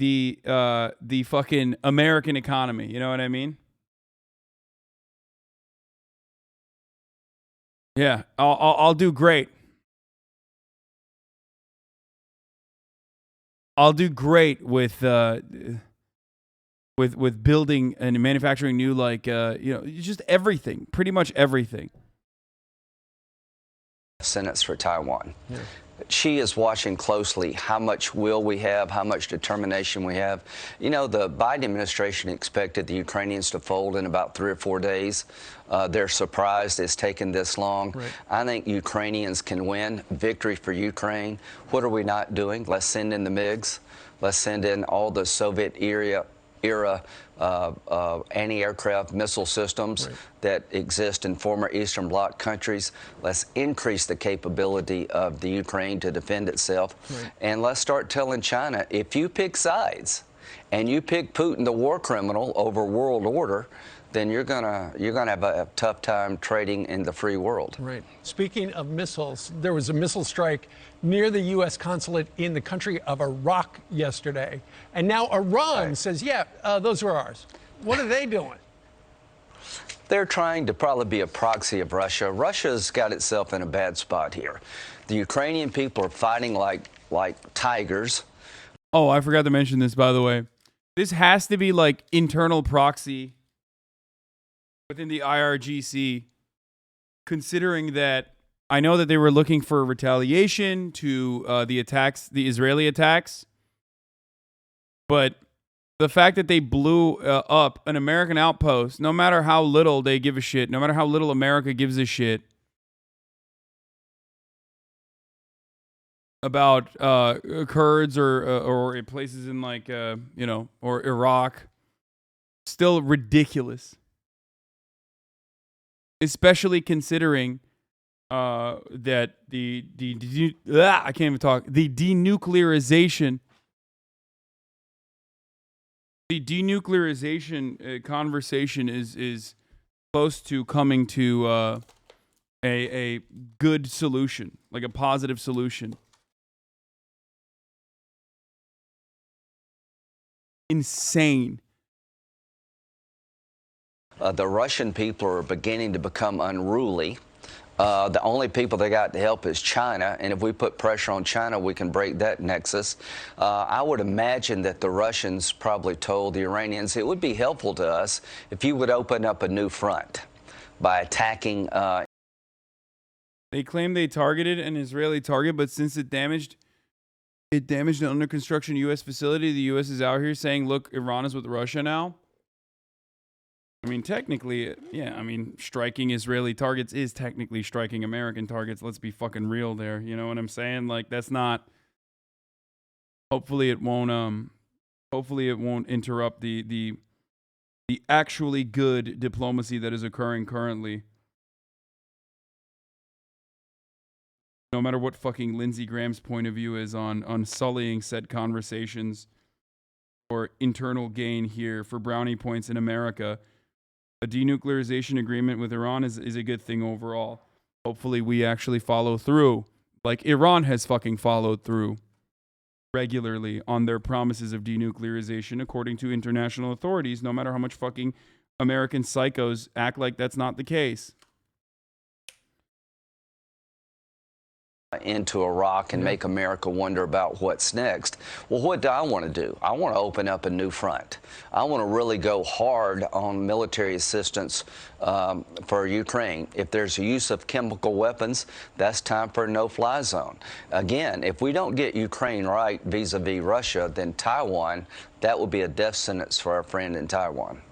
fucking American economy. You know what I mean? Yeah, I'll do great. I'll do great with building and manufacturing new, like, just everything, pretty much everything. Sentence for Taiwan. Yeah. She is watching closely how much will we have, how much determination we have. You know, the Biden administration expected the Ukrainians to fold in about 3 or 4 days. They're surprised it's taken this long. Right. I think Ukrainians can win. Victory for Ukraine. What are we not doing? Let's send in the MiGs. Let's send in all the Soviet era anti-aircraft missile systems that exist in former Eastern Bloc countries. Let's increase the capability of the Ukraine to defend itself. And let's start telling China, if you pick sides and you pick Putin, the war criminal, over world order, then you're gonna have a tough time trading in the free world. Right. Speaking of missiles, there was a missile strike near the U.S. consulate in the country of Iraq yesterday, and now Iran says, "Yeah, those are ours." What are they doing? They're trying to probably be a proxy of Russia. Russia's got itself in a bad spot here. The Ukrainian people are fighting like tigers. Oh, I forgot to mention this, by the way. This has to be like internal proxy within the IRGC, considering that I know that they were looking for retaliation to the attacks, the Israeli attacks, but the fact that they blew up an American outpost, no matter how little they give a shit, no matter how little America gives a shit about Kurds or places in like or Iraq, still ridiculous. Especially considering that I can't even talk. The denuclearization conversation is close to coming to a good solution, like a positive solution. Insane. The Russian people are beginning to become unruly. The only people they got to help is China, and if we put pressure on China, we can break that nexus. I would imagine that the Russians probably told the Iranians it would be helpful to us if you would open up a new front by attacking. They claim they targeted an Israeli target, but since it damaged an under construction U.S. facility, the U.S. is out here saying, look, Iran is with Russia now. I mean, technically, yeah, I mean, striking Israeli targets is technically striking American targets. Let's be fucking real there. You know what I'm saying? Like, that's not, hopefully it won't interrupt the actually good diplomacy that is occurring currently. No matter what fucking Linsey Graham's point of view is on sullying said conversations for internal gain here for brownie points in America, a denuclearization agreement with Iran is a good thing overall. Hopefully we actually follow through, like Iran has fucking followed through regularly on their promises of denuclearization according to international authorities, no matter how much fucking American psychos act like that's not the case. Into Iraq and make America wonder about what's next. Well, what do I want to do? I want to open up a new front. I want to really go hard on military assistance for Ukraine. If there's a use of chemical weapons, that's time for a no-fly zone. Again, if we don't get Ukraine right vis-a-vis Russia, then Taiwan, that would be a death sentence for our friend in Taiwan.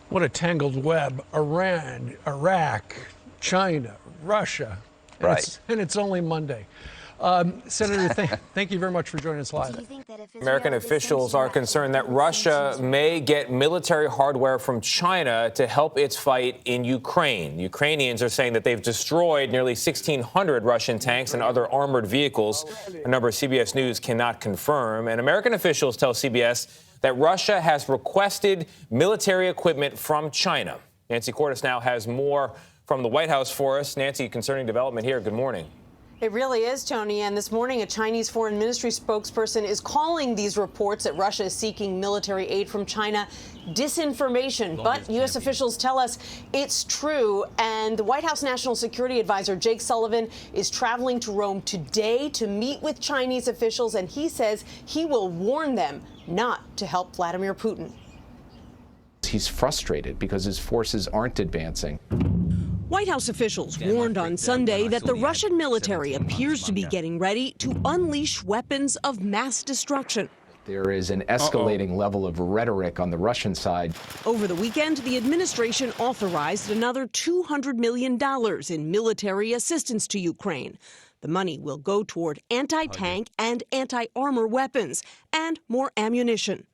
What a tangled web. Iran, Iraq, China, Russia. Right. And it's only Monday. Senator, thank you very much for joining us live. American officials are concerned that Russia may get military hardware from China to help its fight in Ukraine. Ukrainians are saying that they've destroyed nearly 1,600 Russian tanks and other armored vehicles, a number CBS News cannot confirm. And American officials tell CBS that Russia has requested military equipment from China. Nancy Cordes now has more from the White House for us. Nancy, concerning development here, good morning. It really is, Tony. And this morning, a Chinese foreign ministry spokesperson is calling these reports that Russia is seeking military aid from China disinformation. But U.S. officials tell us it's true. And the White House National Security Advisor Jake Sullivan is traveling to Rome today to meet with Chinese officials. And he says he will warn them not to help Vladimir Putin. He's frustrated because his forces aren't advancing. White House officials warned on Sunday that the Russian military appears to be getting ready to unleash weapons of mass destruction. There is an escalating level of rhetoric on the Russian side. Over the weekend, the administration authorized another $200 million in military assistance to Ukraine. The money will go toward anti-tank and anti-armor weapons and more ammunition.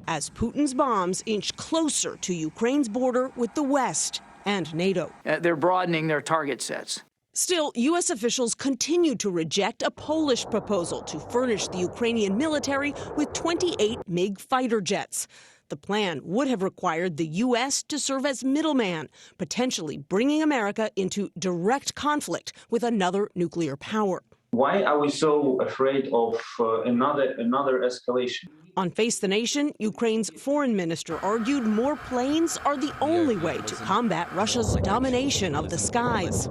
As Putin's bombs inch closer to Ukraine's border with the West and NATO. They're broadening their target sets. Still, U.S. officials continue to reject a Polish proposal to furnish the Ukrainian military with 28 MiG fighter jets. The plan would have required the U.S. to serve as middleman, potentially bringing America into direct conflict with another nuclear power. Why are we so afraid of another escalation? On Face the Nation, Ukraine's foreign minister argued more planes are the only way to combat Russia's domination of the skies.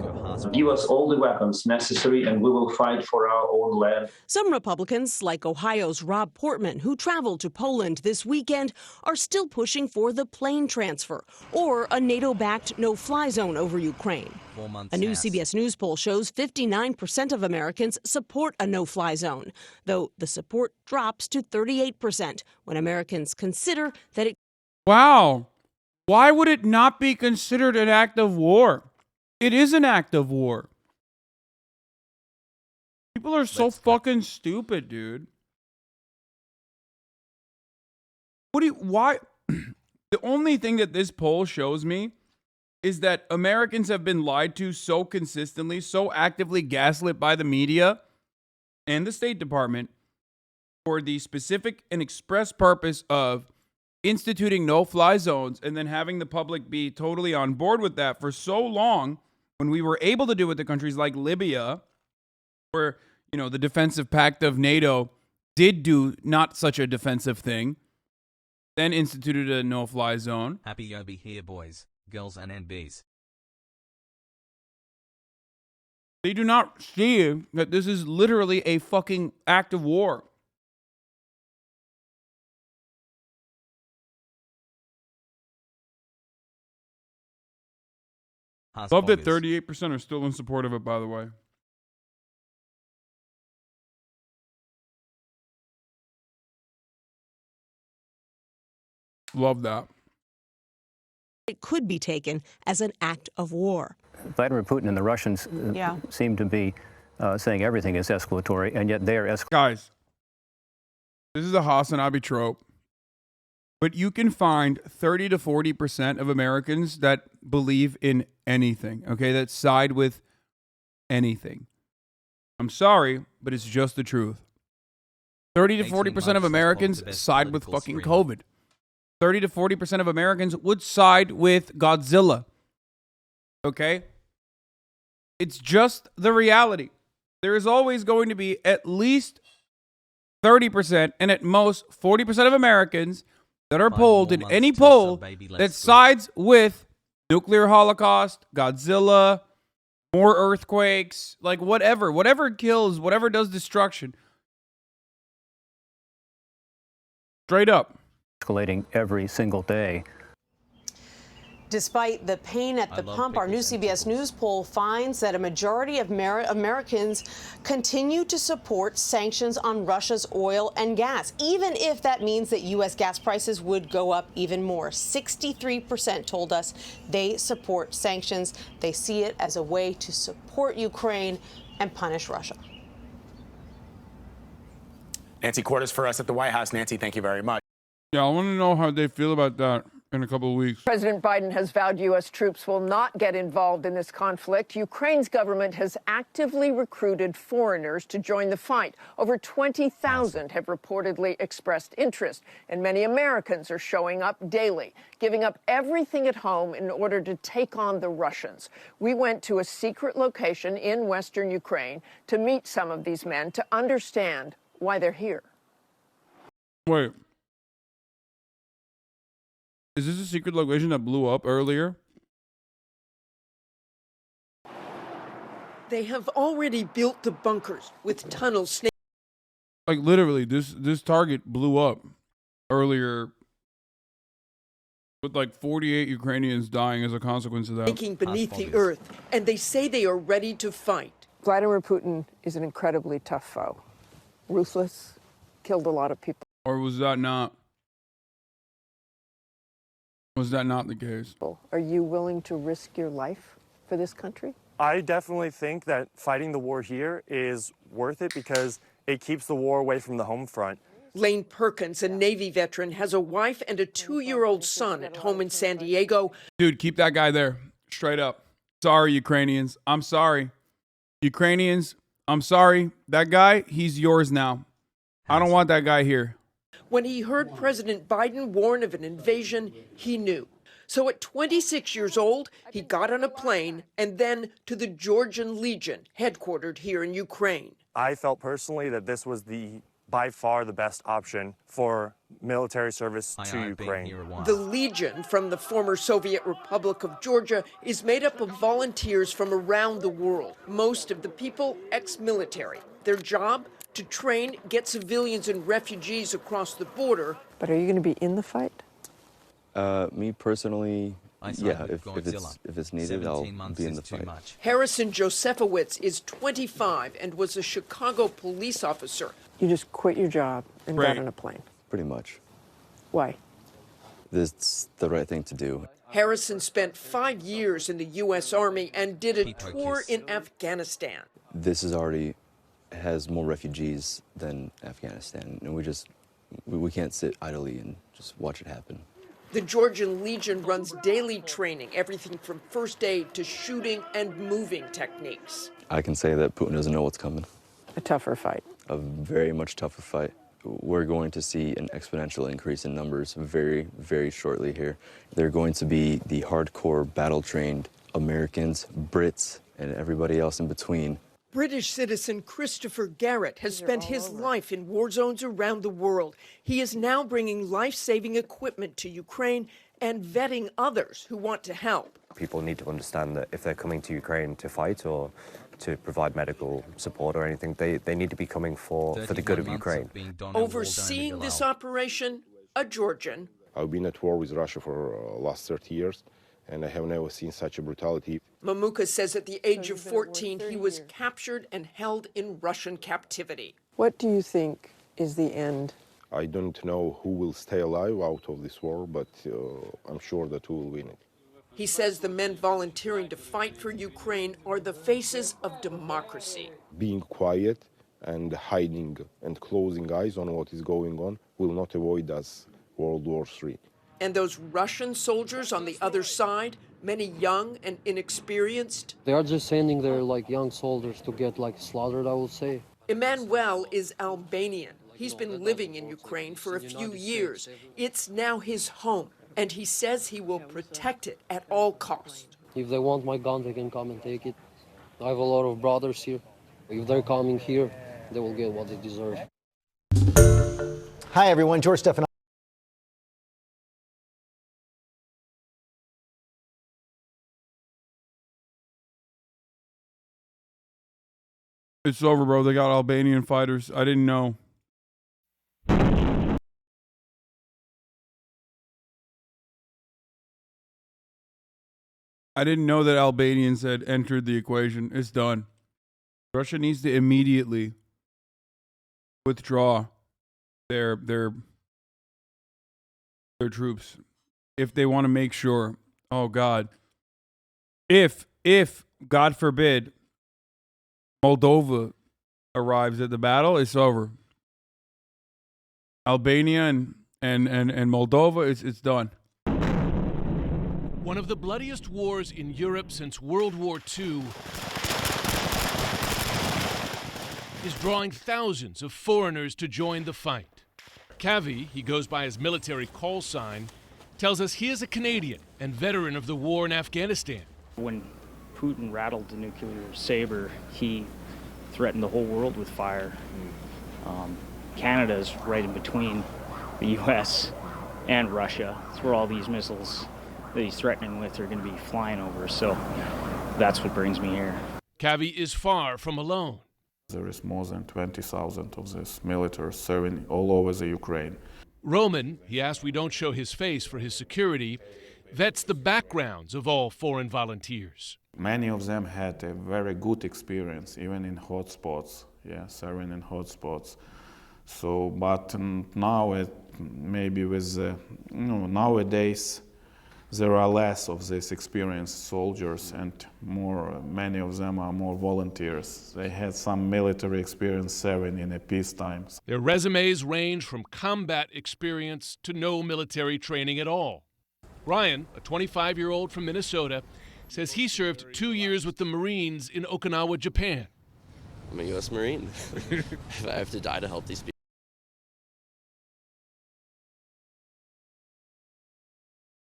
Give us all the weapons necessary and we will fight for our own land. Some Republicans, like Ohio's Rob Portman, who traveled to Poland this weekend, are still pushing for the plane transfer or a NATO-backed no-fly zone over Ukraine. A new CBS News poll shows 59% of Americans support a no-fly zone, though the support drops to 38% when Americans consider that it... Wow. Why would it not be considered an act of war? It is an act of war. People are so fucking stupid, dude. Why The only thing that this poll shows me is that Americans have been lied to so consistently, so actively gaslit by the media and the State Department for the specific and express purpose of instituting no-fly zones and then having the public be totally on board with that for so long, when we were able to do it to countries like Libya, where, you know, the defensive pact of NATO did do not such a defensive thing, then instituted a no-fly zone. Happy Obi here, boys, girls, and NBs. They do not see that this is literally a fucking act of war. Love that 38% are still in support of it, by the way. Love that. It could be taken as an act of war. Vladimir Putin and the Russians seem to be saying everything is escalatory, and yet they are escalating. Guys, this is a HasanAbi trope, but you can find 30 to 40% of Americans that believe in anything, okay, that side with anything. I'm sorry, but it's just the truth. 30 to 40% of Americans side with fucking COVID. 30 to 40% of Americans would side with Godzilla. Okay? It's just the reality. There is always going to be at least 30% and at most 40% of Americans that are polled in any poll that sides with nuclear holocaust, Godzilla, more earthquakes, like whatever kills, whatever does destruction. Straight up. Escalating every single day. Despite the pain at the pump, our new CBS News poll finds that a majority of Americans continue to support sanctions on Russia's oil and gas, even if that means that U.S. gas prices would go up even more. 63% told us they support sanctions. They see it as a way to support Ukraine and punish Russia. Nancy Cordes for us at the White House. Nancy, thank you very much. Yeah, I want to know how they feel about that in a couple of weeks. President Biden has vowed U.S. troops will not get involved in this conflict. Ukraine's government has actively recruited foreigners to join the fight. Over 20,000 have reportedly expressed interest, and many Americans are showing up daily, giving up everything at home in order to take on the Russians. We went to a secret location in western Ukraine to meet some of these men to understand why they're here. Wait. Is this a secret location that blew up earlier? They have already built the bunkers with tunnels. Like literally, this target blew up earlier with like 48 Ukrainians dying as a consequence of that. Snaking beneath the earth, and they say they are ready to fight. Vladimir Putin is an incredibly tough foe. Ruthless, killed a lot of people. Or was that not? Was that not the case? Are you willing to risk your life for this country? I definitely think that fighting the war here is worth it because it keeps the war away from the home front. Lane Perkins, a Navy veteran, has a wife and a 2-year-old son at home in San Diego. Dude, keep that guy there. Straight up. Sorry, Ukrainians. I'm sorry. Ukrainians, I'm sorry. That guy, he's yours now. I don't want that guy here. When he heard President Biden warn of an invasion, he knew. So at 26 years old, he got on a plane and then to the Georgian Legion, headquartered here in Ukraine. I felt personally that this was by far the best option for military service to Ukraine. The Legion from the former Soviet Republic of Georgia is made up of volunteers from around the world, most of the people ex-military. Their job? To train, get civilians and refugees across the border. But are you going to be in the fight? Me personally, yeah, if it's needed, I'll be in the fight. Harrison Josephowitz is 25 and was a Chicago police officer. You just quit your job and got on a plane? Pretty much. Why? This the right thing to do. Harrison spent 5 years in the U.S. Army and did a tour in Afghanistan. This is already has more refugees than Afghanistan, and we can't sit idly and just watch it happen. The Georgian Legion runs daily training, everything from first aid to shooting and moving techniques. I can say that Putin doesn't know what's coming. A tougher fight. A very much tougher fight. We're going to see an exponential increase in numbers very, very shortly here. They're going to be the hardcore battle-trained Americans, Brits, and everybody else in between. British citizen Christopher Garrett has spent his life in war zones around the world. He is now bringing life-saving equipment to Ukraine and vetting others who want to help. People need to understand that if they're coming to Ukraine to fight or to provide medical support or anything, they need to be coming for the good of Ukraine. Overseeing this operation, a Georgian. I've been at war with Russia for the last 30 years, and I have never seen such a brutality. Mamuka says at the age of 14, he was captured and held in Russian captivity. What do you think is the end? I don't know who will stay alive out of this war, but I'm sure that we will win it. He says the men volunteering to fight for Ukraine are the faces of democracy. Being quiet and hiding and closing eyes on what is going on will not avoid us World War III. And those Russian soldiers on the other side, many young and inexperienced. They are just sending their young soldiers to get slaughtered, I would say. Emmanuel is Albanian. He's been living in Ukraine for a few years. It's now his home, and he says he will protect it at all costs. If they want my gun, they can come and take it. I have a lot of brothers here. If they're coming here, they will get what they deserve. Hi, everyone. George Stephan. It's over, bro. They got Albanian fighters. I didn't know. I didn't know that Albanians had entered the equation. It's done. Russia needs to immediately withdraw their troops if they want to make sure. Oh God. If God forbid Moldova arrives at the battle, it's over. Albania and Moldova, it's done. One of the bloodiest wars in Europe since World War II is drawing thousands of foreigners to join the fight. Kavi, he goes by his military call sign, tells us he is a Canadian and veteran of the war in Afghanistan. When Putin rattled the nuclear saber, he threatened the whole world with fire. Canada's right in between the U.S. and Russia. It's where all these missiles that he's threatening with are going to be flying over. So that's what brings me here. Kavi is far from alone. There is more than 20,000 of this military serving all over the Ukraine. Roman, he asked we don't show his face for his security, vets the backgrounds of all foreign volunteers. Many of them had a very good experience, even in hotspots, serving in hotspots. So, but now, maybe with nowadays, there are less of these experienced soldiers, and many of them are more volunteers. They had some military experience serving in a peacetime. Their resumes range from combat experience to no military training at all. Ryan, a 25-year-old from Minnesota, says he served 2 years with the Marines in Okinawa, Japan. I'm a U.S. Marine. I have to die to help these people.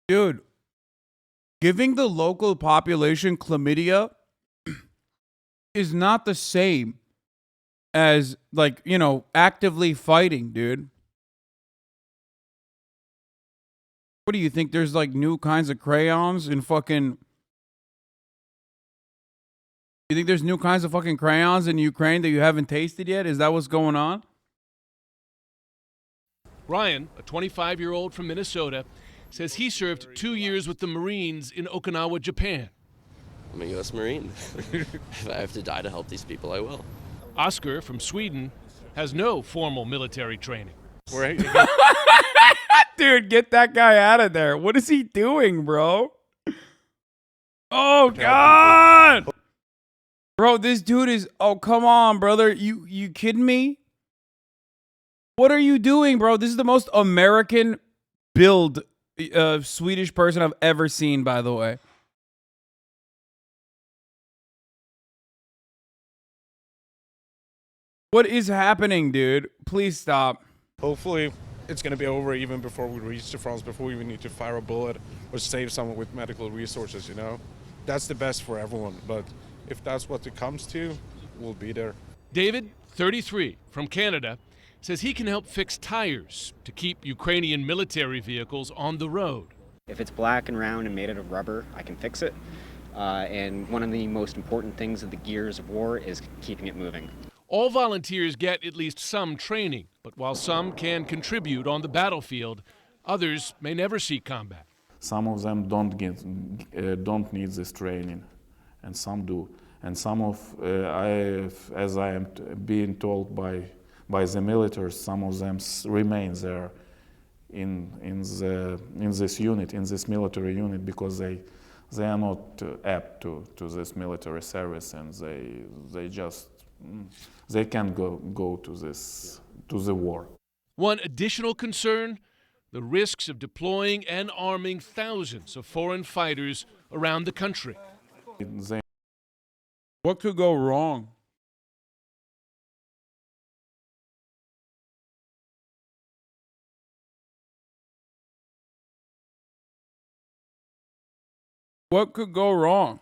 Dude, giving the local population chlamydia is not the same as, actively fighting, dude. What do you think? There's, new kinds of crayons in fucking... You think there's new kinds of fucking crayons in Ukraine that you haven't tasted yet? Is that what's going on? Ryan, a 25-year-old from Minnesota, says he served 2 years with the Marines in Okinawa, Japan. I'm a U.S. Marine. If I have to die to help these people, I will. Oscar from Sweden has no formal military training. Dude, get that guy out of there. What is he doing, bro? Oh, God! Bro, this dude is... Oh, come on, brother. You kidding me? What are you doing, bro? This is the most American build Swedish person I've ever seen, by the way. What is happening, dude? Please stop. Hopefully, it's going to be over even before we reach the France, before we even need to fire a bullet or save someone with medical resources, you know? That's the best for everyone, but if that's what it comes to, we'll be there. David, 33, from Canada, says he can help fix tires to keep Ukrainian military vehicles on the road. If it's black and round and made out of rubber, I can fix it. And one of the most important things of the gears of war is keeping it moving. All volunteers get at least some training, but while some can contribute on the battlefield, others may never see combat. Some of them don't need this training, and some do. And some of, as I am being told by the military, some of them remain there in this unit, in this military unit, because they are not apt to this military service, and they can't go to the war. One additional concern, the risks of deploying and arming thousands of foreign fighters around the country. What could go wrong? What could go wrong?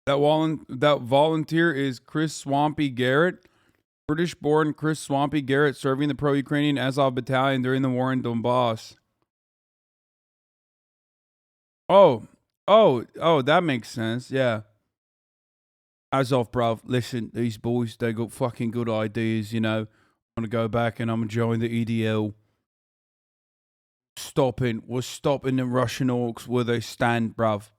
That volunteer is Chris Swampy Garrett, British-born Chris Swampy Garrett, serving the pro-Ukrainian Azov battalion during the war in Donbass. Oh, that makes sense. Yeah. Azov, bruv, listen, these boys, they got fucking good ideas, you know. I'm gonna go back and I'm gonna join the EDL. We're stopping the Russian orcs where they stand, bruv.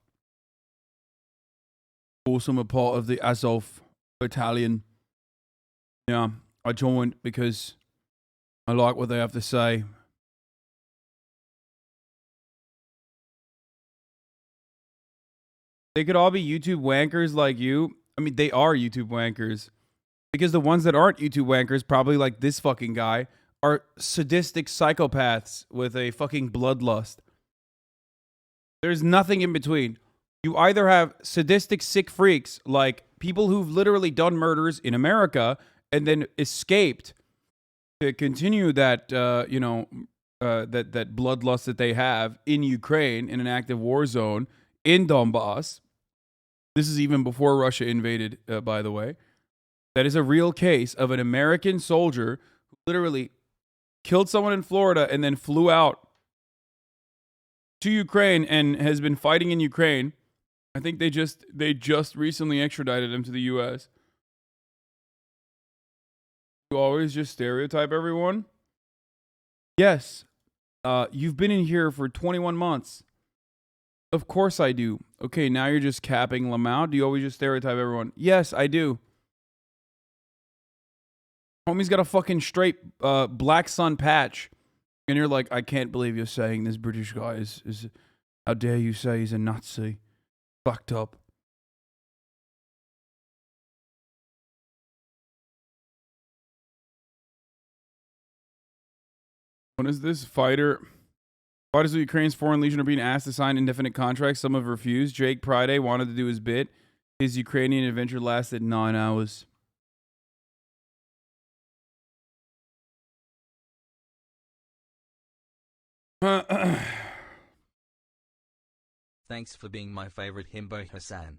Also, I'm a part of the Azov battalion. Yeah, I joined because I like what they have to say. They could all be YouTube wankers like you. I mean, they are YouTube wankers. Because the ones that aren't YouTube wankers, probably like this fucking guy, are sadistic psychopaths with a fucking bloodlust. There's nothing in between. You either have sadistic sick freaks, like people who've literally done murders in America and then escaped to continue that, that bloodlust that they have in Ukraine, in an active war zone, in Donbass. This is even before Russia invaded, by the way. That is a real case of an American soldier who literally killed someone in Florida and then flew out to Ukraine and has been fighting in Ukraine. I think they just recently extradited him to the U.S. You always just stereotype everyone? Yes. You've been in here for 21 months. Of course I do. Okay, now you're just capping Lamau. Do you always just stereotype everyone? Yes, I do. Homie's got a fucking straight black sun patch. And you're like, I can't believe you're saying this British guy is how dare you say he's a Nazi. Fucked up. What is this? Fighters of Ukraine's Foreign Legion are being asked to sign indefinite contracts. Some have refused. Jake Pride wanted to do his bit. His Ukrainian adventure lasted 9 hours. Thanks for being my favorite himbo, Hasan.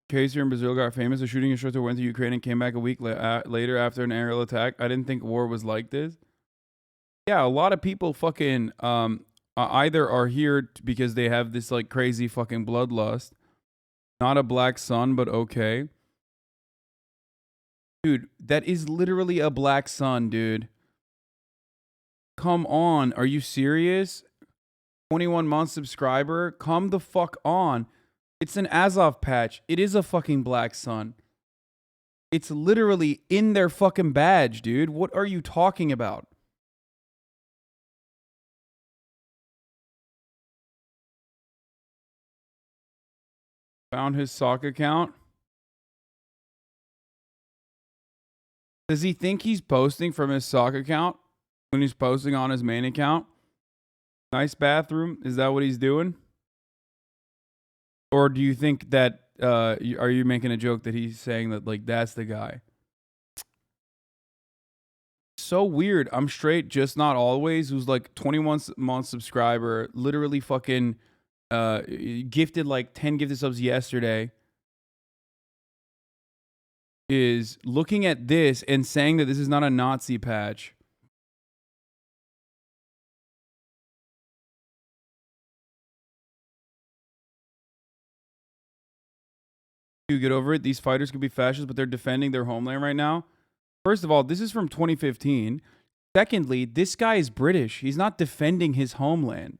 Case here in Brazil got famous. A shooting instructor went to Ukraine and came back a week later after an aerial attack. I didn't think war was like this. Yeah, a lot of people fucking either are here because they have this like crazy fucking bloodlust. Not a black sun, but okay. Dude, that is literally a black sun, dude. Come on, are you serious? 21-month subscriber? Come the fuck on. It's an Azov patch. It is a fucking black sun. It's literally in their fucking badge, dude. What are you talking about? Found his sock account. Does he think he's posting from his sock account when he's posting on his main account? Nice bathroom. Is that what he's doing? Or do you think that, are you making a joke that he's saying that, like, that's the guy? So weird. I'm straight, just not always, who's like 21-month subscriber, literally fucking gifted like 10 gifted subs yesterday, is looking at this and saying that this is not a Nazi patch. You get over it. These fighters could be fascists, but they're defending their homeland right now. First of all, this is from 2015. Secondly, this guy is British. He's not defending his homeland.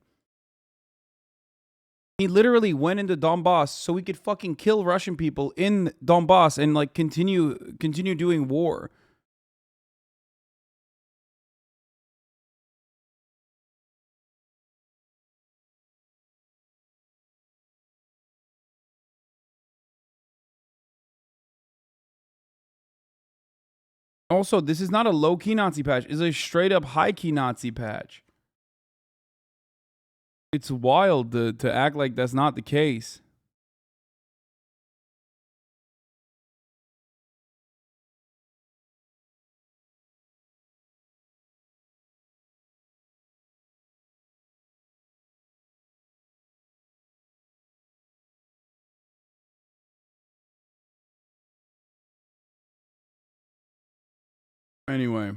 He literally went into Donbass so he could fucking kill Russian people in Donbass and like continue doing war. Also, this is not a low-key Nazi patch. It's a straight-up high-key Nazi patch. It's wild to act like that's not the case. Anyway.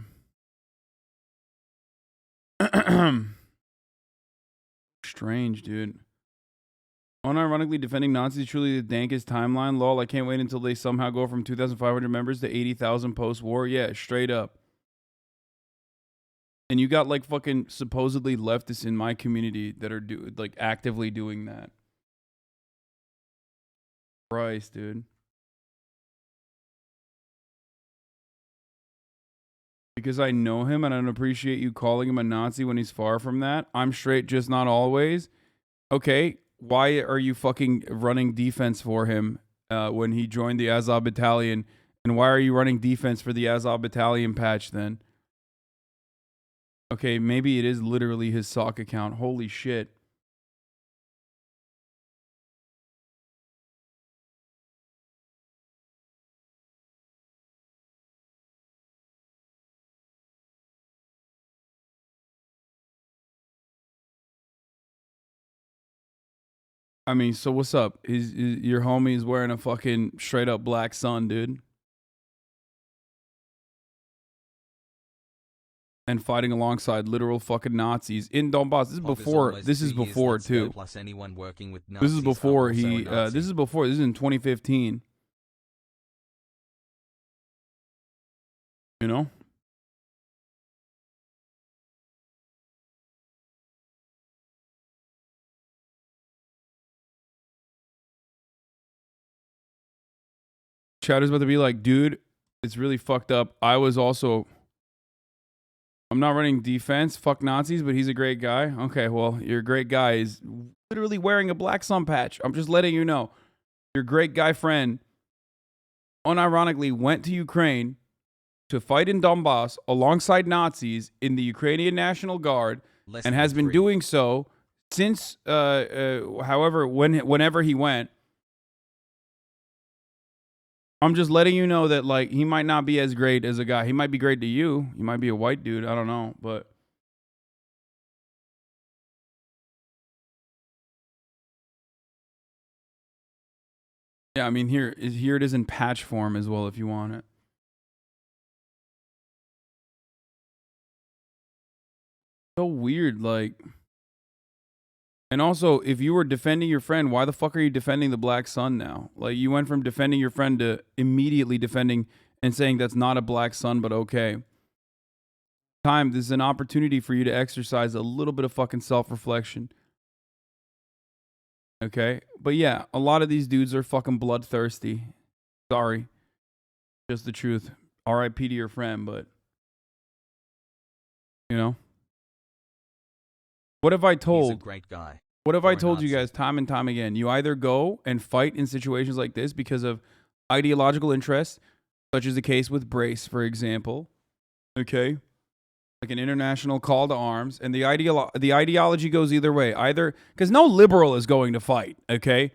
Strange, dude. Unironically, defending Nazis is truly the dankest timeline. Lol, I can't wait until they somehow go from 2,500 members to 80,000 post-war. Yeah, straight up. And you got like fucking supposedly leftists in my community that are like actively doing that. Christ, dude. Because I know him and I don't appreciate you calling him a Nazi when he's far from that. I'm straight, just not always. Okay, why are you fucking running defense for him when he joined the Azov battalion? And why are you running defense for the Azov battalion patch then? Okay, maybe it is literally his sock account. Holy shit. I mean, so what's up? Your homie is wearing a fucking straight up black sun, dude. And fighting alongside literal fucking Nazis in Donbass. This is before. This is before too. Plus anyone working with This is before he. This is before. This is in 2015. You know. Chatter's about to be like, dude, it's really fucked up. I'm not running defense. Fuck Nazis, but he's a great guy. Okay, well, your great guy is literally wearing a black sun patch. I'm just letting you know. Your great guy friend unironically went to Ukraine to fight in Donbass alongside Nazis in the Ukrainian National Guard and has been doing so since, whenever he went. I'm just letting you know that, like, he might not be as great as a guy. He might be great to you. He might be a white dude. I don't know, but. Yeah, I mean, here it is in patch form as well if you want it. So weird, like. And also, if you were defending your friend, why the fuck are you defending the black sun now? Like, you went from defending your friend to immediately defending and saying that's not a black sun, but okay. This is an opportunity for you to exercise a little bit of fucking self-reflection. Okay? But yeah, a lot of these dudes are fucking bloodthirsty. Sorry. Just the truth. R.I.P. to your friend, but you know. What have I told? He's a great guy. What have I told you guys time and time again? You either go and fight in situations like this because of ideological interests, such as the case with Brace, for example. Okay? Like an international call to arms. And the ideology goes either way. Either, because no liberal is going to fight, okay?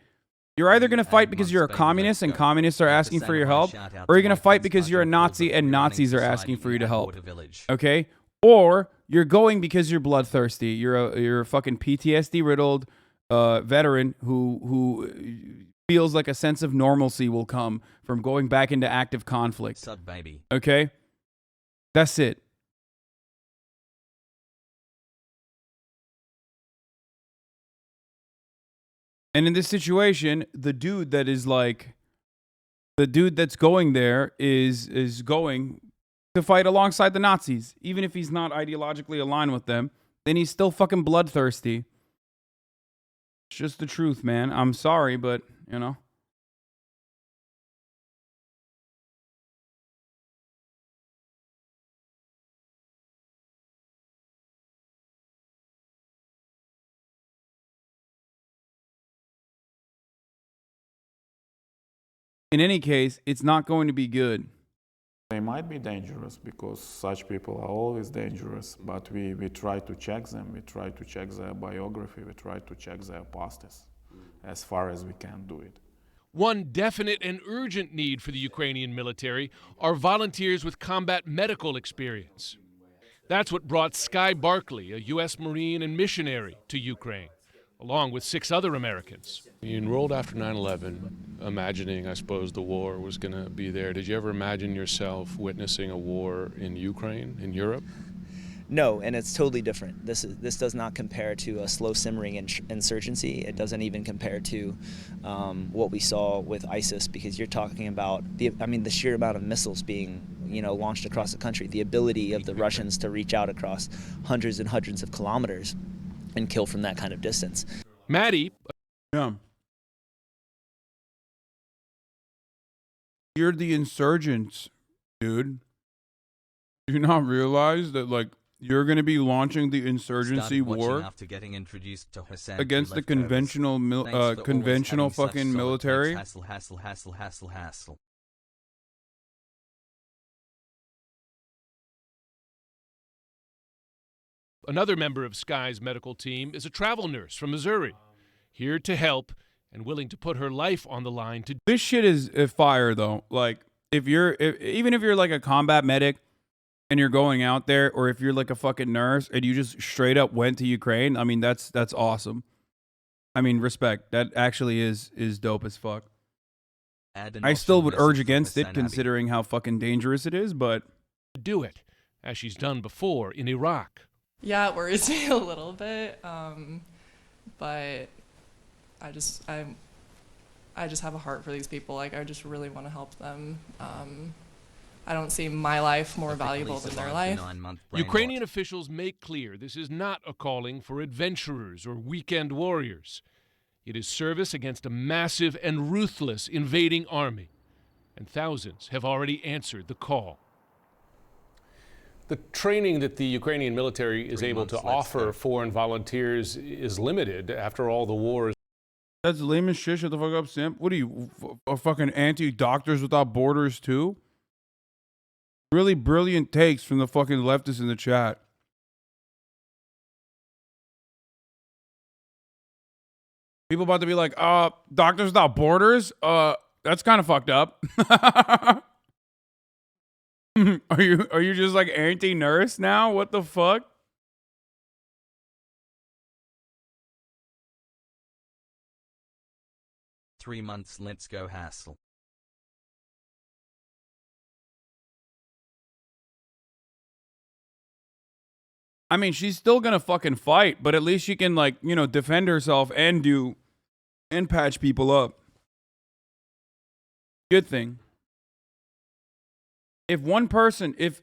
You're either going to fight because you're a communist and communists are asking for your help, or you're going to fight because you're a Nazi and Nazis are asking for you to help. Okay? Or you're going because you're bloodthirsty. You're a fucking PTSD riddled veteran who feels like a sense of normalcy will come from going back into active conflict. Sub baby. Okay? That's it. And in this situation, the dude that's going there is going to fight alongside the Nazis. Even if he's not ideologically aligned with them, then he's still fucking bloodthirsty. It's just the truth, man. I'm sorry, but, you know. In any case, it's not going to be good. They might be dangerous because such people are always dangerous, but we try to check them, we try to check their biography, we try to check their pastes as far as we can do it. One definite and urgent need for the Ukrainian military are volunteers with combat medical experience. That's what brought Sky Barkley, a U.S. Marine and missionary, to Ukraine, along with 6 other Americans. You enrolled after 9/11, imagining, I suppose, the war was going to be there. Did you ever imagine yourself witnessing a war in Ukraine, in Europe? No, and it's totally different. This does not compare to a slow simmering insurgency. It doesn't even compare to what we saw with ISIS, because you're talking about the sheer amount of missiles being launched across the country, the ability of the Russians to reach out across hundreds and hundreds of kilometers and kill from that kind of distance. Maddie. Yeah. You're the insurgents, dude. Do you not realize that, like, you're going to be launching the insurgency war after getting introduced to Hasan against the conventional fucking military? Hassle. Another member of Sky's medical team is a travel nurse from Missouri, here to help and willing to put her life on the line to. This shit is fire, though. Like, even if you're like a combat medic and you're going out there, or if you're like a fucking nurse and you just straight up went to Ukraine, I mean, that's awesome. I mean, respect. That actually is dope as fuck. I still would urge against it, considering how fucking dangerous it is, but do it, as she's done before in Iraq. Yeah, it worries me a little bit, but I just have a heart for these people. Like, I just really want to help them. I don't see my life more valuable than their life. Ukrainian officials make clear this is not a calling for adventurers or weekend warriors. It is service against a massive and ruthless invading army, and thousands have already answered the call. The training that the Ukrainian military is able to offer foreign volunteers is limited. After all, the war is. That's lame as shit. Shut the fuck up, simp. What are you, a fucking anti-Doctors Without Borders too? Really brilliant takes from the fucking leftists in the chat. People about to be like, Doctors Without Borders? That's kind of fucked up. Are you just like anti-nurse now? What the fuck? Three months, let's go hassle. I mean, she's still gonna fucking fight, but at least she can, like, defend herself and patch people up. Good thing. If one person, if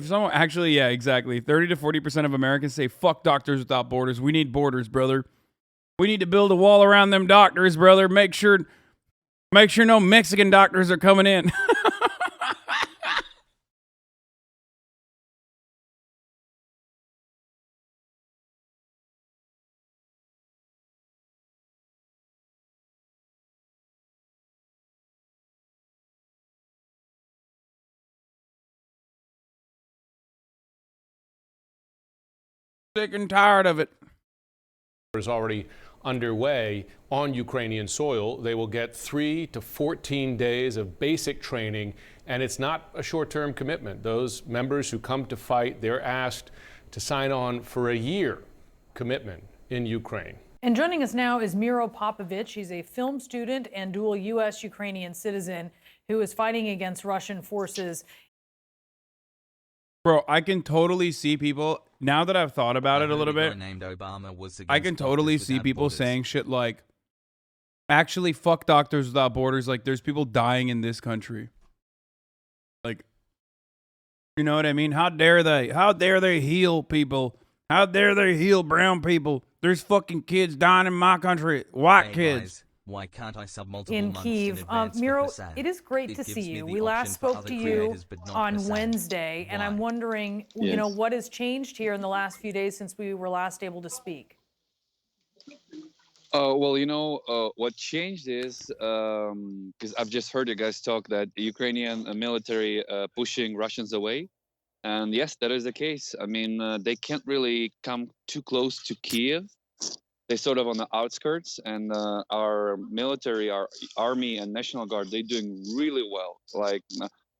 someone actually, yeah, exactly, 30 to 40% of Americans say, fuck Doctors Without Borders. We need borders, brother. We need to build a wall around them doctors, brother. Make sure no Mexican doctors are coming in. Sick and tired of it. Is already underway on Ukrainian soil. They will get 3 to 14 days of basic training, and it's not a short-term commitment. Those members who come to fight, they're asked to sign on for a year commitment in Ukraine. And joining us now is Miro Popovich. He's a film student and dual U.S.-Ukrainian citizen who is fighting against Russian forces. Bro, I can totally see people, now that I've thought about it a little bit, named Obama was I can totally Doctors see Without people Borders. saying shit like, actually, fuck Doctors Without Borders. Like, there's people dying in this country. Like, you know what I mean? How dare they? How dare they heal people? How dare they heal brown people? There's fucking kids dying in my country. White Hey kids. guys, why can't I sub multiple In months Kyiv. in advance with Miro, Hasan? it is great It to gives see me you. the We last option for spoke other to you creators, but not on Hasan. Wednesday, and I'm Why? wondering, you know, what has changed here in the last few days since we were last able to speak? Well, you know, what changed is, because I've just heard you guys talk that the Ukrainian military pushing Russians away. And yes, that is the case. I mean, they can't really come too close to Kiev. They're sort of on the outskirts, and our military, our army and National Guard, they're doing really well. Like,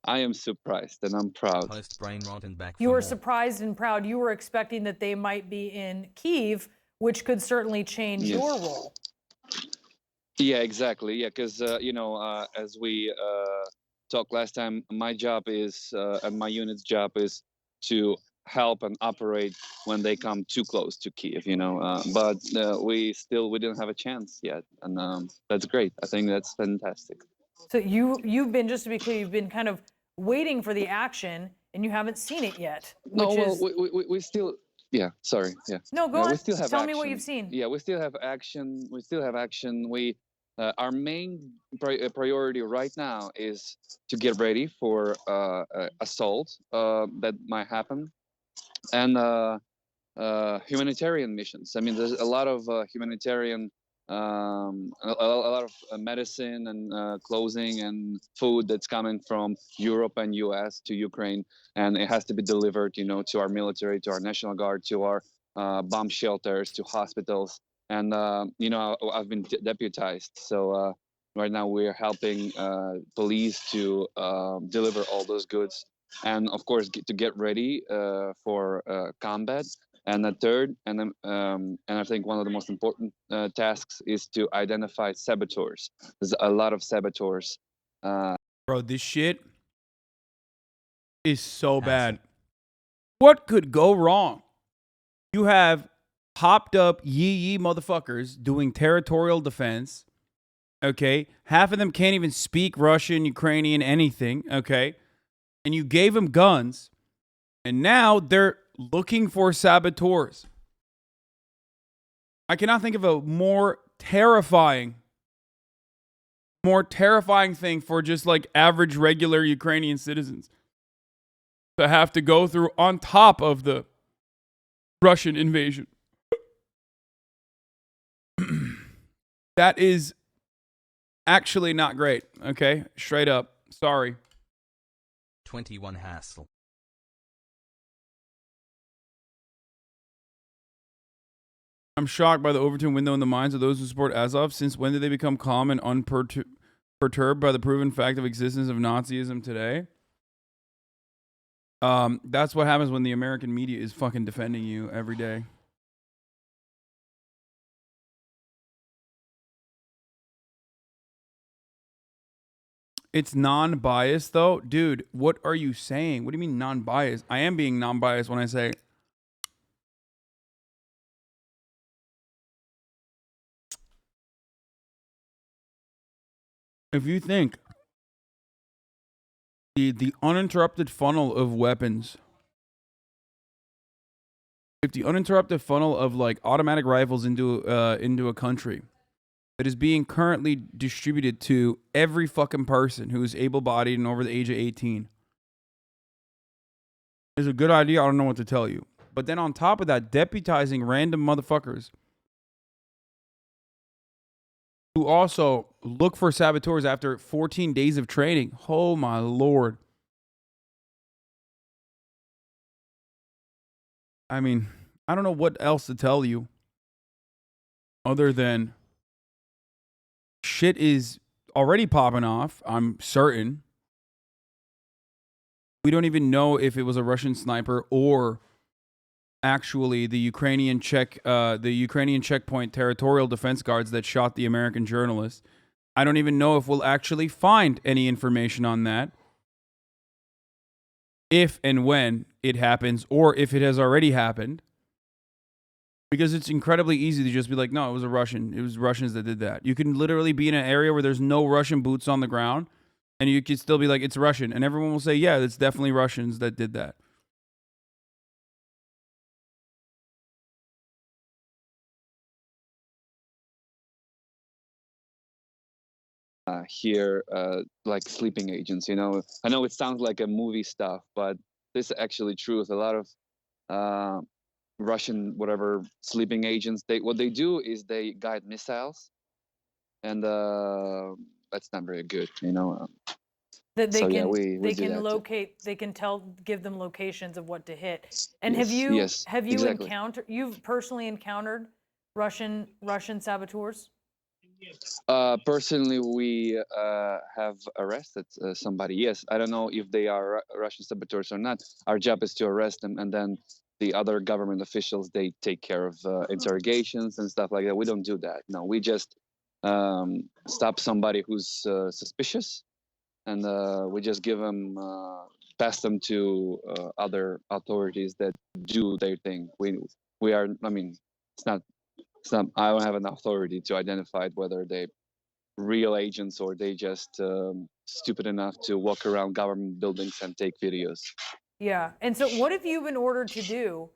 I am surprised and I'm proud. Post brain rot and back You for were more. surprised and proud. You were expecting that they might be in Kyiv, which could certainly change Yes. your role. Yeah, exactly. Yeah, because you know, as we talked last time, my job is, and my unit's job is to help and operate when they come too close to Kiev. You know, but we didn't have a chance yet, and that's great. I think that's fantastic. So you've been, just to be clear, you've been kind of waiting for the action, and you haven't seen it yet. No, which well, is... we still. Yeah, sorry. Yeah. No, go on. We still have Tell action. me what you've seen. Yeah, we still have action. We still have action. Our main priority right now is to get ready for assault that might happen, and humanitarian missions. I mean, there's a lot of humanitarian, a lot of medicine and clothing and food that's coming from Europe and U.S. to Ukraine, and it has to be delivered, you know, to our military, to our National Guard, to our bomb shelters, to hospitals. And you know, I've been deputized, so right now we're helping police to deliver all those goods, and of course to get ready for combat. And the third, and I think one of the most important tasks is to identify saboteurs. There's a lot of saboteurs. Bro, this shit is so bad. What could go wrong? You have hopped up yee motherfuckers doing territorial defense. Okay. Half of them can't even speak Russian, Ukrainian, anything. Okay. And you gave them guns. And now they're looking for saboteurs. I cannot think of a more terrifying thing for just like average, regular Ukrainian citizens to have to go through on top of the Russian invasion. That is actually not great. Okay. Straight up. Sorry. 21 hassle. I'm shocked by the Overton window in the minds of those who support Azov. Since when did they become calm and unperturbed by the proven fact of existence of Nazism today? That's what happens when the American media is fucking defending you every day. It's non-biased though. Dude, what are you saying? What do you mean non-biased? I am being non-biased when I say if you think the uninterrupted funnel of weapons, if the uninterrupted funnel of like automatic rifles into a country that is being currently distributed to every fucking person who is able-bodied and over the age of 18 is a good idea, I don't know what to tell you. But then on top of that, deputizing random motherfuckers who also look for saboteurs after 14 days of training. Oh my Lord. I mean, I don't know what else to tell you other than shit is already popping off, I'm certain. We don't even know if it was a Russian sniper or actually the Ukrainian checkpoint territorial defense guards that shot the American journalist. I don't even know if we'll actually find any information on that. If and when it happens, or if it has already happened. Because it's incredibly easy to just be like, no, it was a Russian. It was Russians that did that. You can literally be in an area where there's no Russian boots on the ground, and you can still be like, it's Russian. And everyone will say, yeah, it's definitely Russians that did that. Here, like sleeping agents, you know. I know it sounds like a movie stuff, but this is actually true with a lot of Russian whatever sleeping agents. What they do is they guide missiles, and that's not very good, you know. That they So, yeah, can we do that too. locate, they can give them locations of what to hit. And Yes, have you exactly. you've personally encountered Russian saboteurs? Personally, we have arrested somebody. Yes, I don't know if they are Russian saboteurs or not. Our job is to arrest them, and then the other government officials, they take care of interrogations and stuff like that. We don't do that. No, we just stop somebody who's suspicious, and we just give them, pass them to other authorities that do their thing. We are. I mean, it's not. I don't have an authority to identify whether they real agents or they just stupid enough to walk around government buildings and take videos. Yeah. And so what have you been ordered to do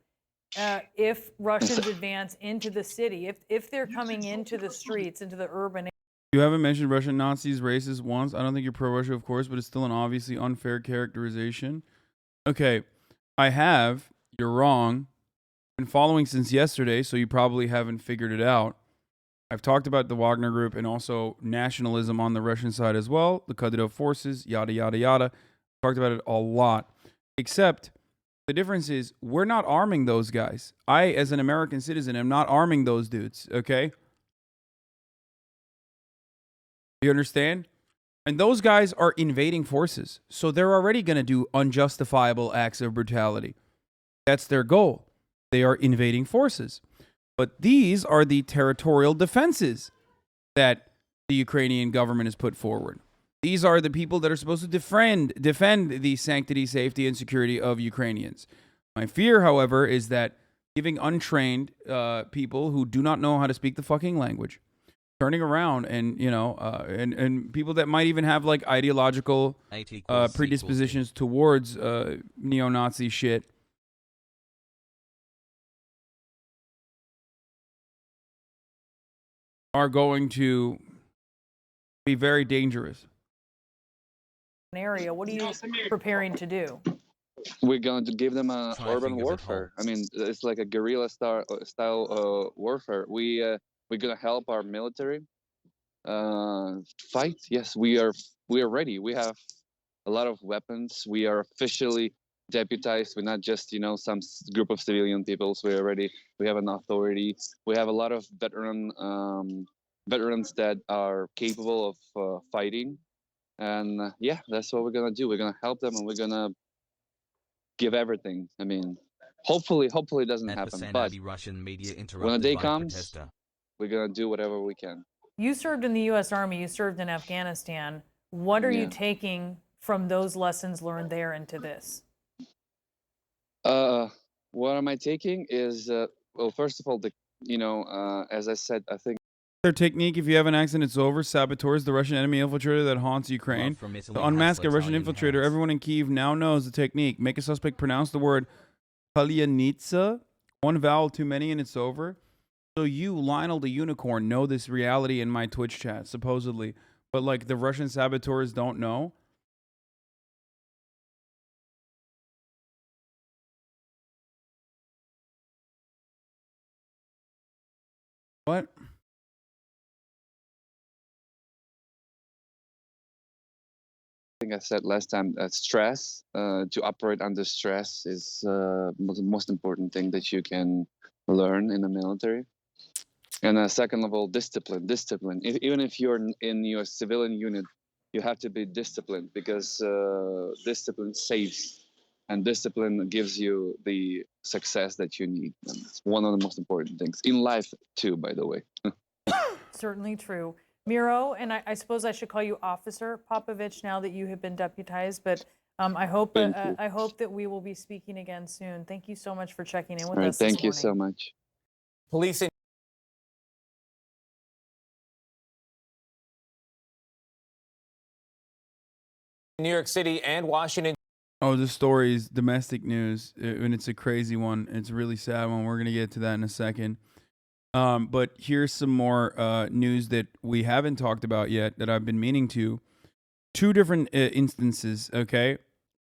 if Russians advance into the city, if they're coming into the streets, into the urban areas? You haven't mentioned Russian Nazis, racist once. I don't think you're pro-Russia, of course, but it's still an obviously unfair characterization. Okay, I have. You're wrong. Been following since yesterday, so you probably haven't figured it out. I've talked about the Wagner Group and also nationalism on the Russian side as well, the Kadyrov forces, yada, yada, yada. Talked about it a lot. Except the difference is we're not arming those guys. I, as an American citizen, am not arming those dudes, okay? You understand? And those guys are invading forces. So they're already going to do unjustifiable acts of brutality. That's their goal. They are invading forces. But these are the territorial defenses that the Ukrainian government has put forward. These are the people that are supposed to defend the sanctity, safety, and security of Ukrainians. My fear, however, is that giving untrained people who do not know how to speak the fucking language, turning around and, you know, and people that might even have like ideological predispositions towards neo-Nazi shit, are going to be very dangerous. Area. What are you preparing to do? We're going to give them an urban warfare. I mean, it's like a guerrilla style warfare. We're gonna help our military fight. Yes, we are ready. We have a lot of weapons. We are officially deputized. We're not just, you know, some group of civilian people. So we're ready. We have an authority. We have a lot of veterans that are capable of fighting. And yeah, that's what we're gonna do. We're gonna help them, and we're gonna give everything. I mean, hopefully it doesn't happen. But Russian media when the day comes, we're gonna do whatever we can. You served in the U.S. Army. You served in Afghanistan. What are you taking from those lessons learned there into this? What am I taking is well, first of all, as I said, I think Their technique, if you have an accident, it's over. Saboteurs, the Russian enemy infiltrator that haunts Ukraine. To unmask a Russian infiltrator, everyone in Kyiv now knows the technique. Make a suspect pronounce the word Kalyanitsa, one vowel too many, and it's over. So you, Lionel the Unicorn, know this reality in my Twitch chat, supposedly. But, like, the Russian saboteurs don't know. What? I think I said last time, stress, to operate under stress is the most important thing that you can learn in the military. And second of all, discipline. Even if you're in your civilian unit, you have to be disciplined, because discipline saves, and discipline gives you the success that you need. And it's one of the most important things in life too, by the way. Certainly true. Miro, and I suppose I should call you Officer Popovich now that you have been deputized, but I hope that we will be speaking again soon. Thank you so much for checking in with us this morning. Thank you so much. Police in New York City and Washington. Oh, this story is domestic news, and it's a crazy one. It's a really sad one. We're going to get to that in a second. But here's some more news that we haven't talked about yet that I've been meaning to. Two different instances, okay?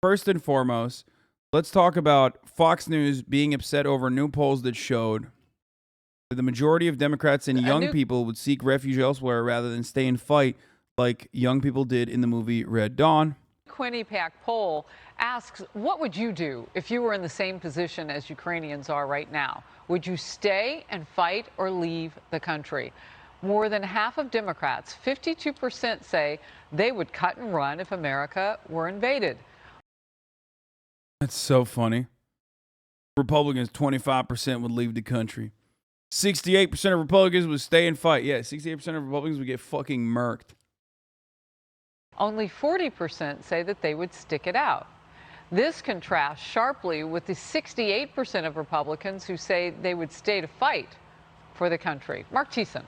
First and foremost, let's talk about Fox News being upset over new polls that showed that the majority of Democrats and young people would seek refuge elsewhere rather than stay and fight like young people did in the movie Red Dawn. Quinnipiac poll asks, what would you do if you were in the same position as Ukrainians are right now? Would you stay and fight or leave the country? More than half of Democrats, 52%, say they would cut and run if America were invaded. That's so funny. Republicans, 25% would leave the country. 68% of Republicans would stay and fight. Yeah, 68% of Republicans would get fucking murked. Only 40% say that they would stick it out. This contrasts sharply with the 68% of Republicans who say they would stay to fight for the country. Mark Thiessen.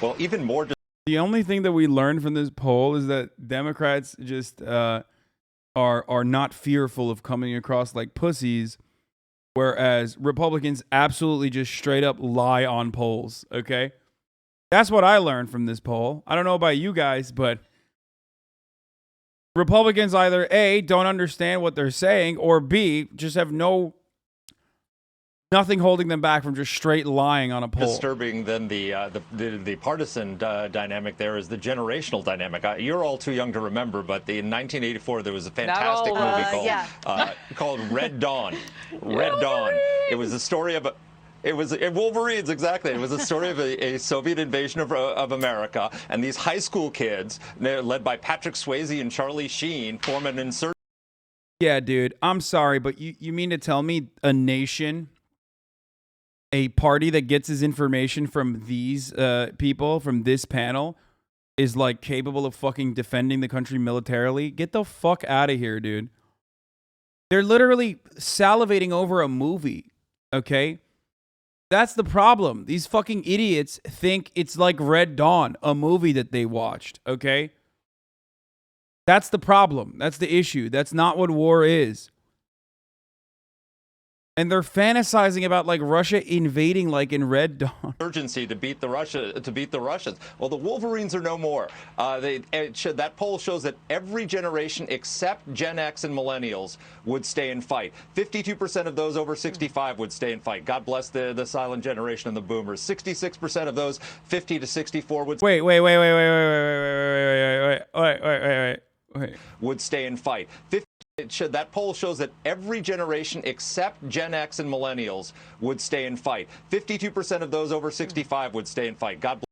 Well, even more. The only thing that we learned from this poll is that Democrats just are not fearful of coming across like pussies, whereas Republicans absolutely just straight up lie on polls, okay? That's what I learned from this poll. I don't know about you guys, but Republicans either A, don't understand what they're saying, or B, just have nothing holding them back from just straight lying on a poll. Disturbing than the partisan dynamic there is the generational dynamic. You're all too young to remember, but in 1984 there was a fantastic movie called Red Dawn. Red Dawn. It was a story of Wolverines, exactly. It was a story of a Soviet invasion of America, and these high school kids, led by Patrick Swayze and Charlie Sheen, form an insurgency. Yeah, dude, I'm sorry, but you mean to tell me a nation, a party that gets its information from these people, from this panel, is like capable of fucking defending the country militarily? Get the fuck out of here, dude. They're literally salivating over a movie, okay? That's the problem. These fucking idiots think it's like Red Dawn, a movie that they watched, okay? That's the problem. That's the issue. That's not what war is. And they're fantasizing about like Russia invading like in Red Dawn. Urgency to beat the Russians. Well, the Wolverines are no more. That poll shows that every generation except Gen X and millennials would stay and fight. 52% of those over 65 would stay and fight. God bless the silent generation and the boomers. 66% of those 50 to 64 would. Wait. Would stay and fight. That poll shows that every generation except Gen X and millennials would stay and fight. 52% of those over 65 would stay and fight. God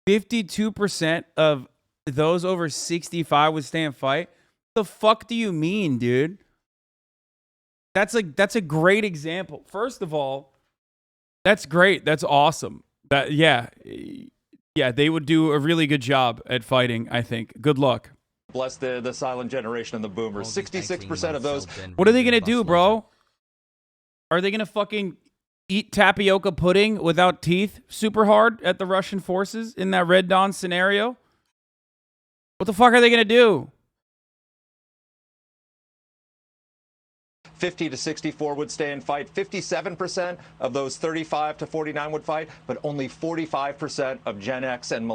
bless. 52% of those over 65 would stay and fight? The fuck do you mean, dude? That's a great example. First of all, that's great. That's awesome. Yeah, they would do a really good job at fighting, I think. Good luck. Bless the silent generation and the boomers. 66% of those. What are they going to do, bro? Are they going to fucking eat tapioca pudding without teeth super hard at the Russian forces in that Red Dawn scenario? What the fuck are they going to do? 50 to 64 would stay and fight. 57% of those 35 to 49 would fight, but only 45% of Gen X and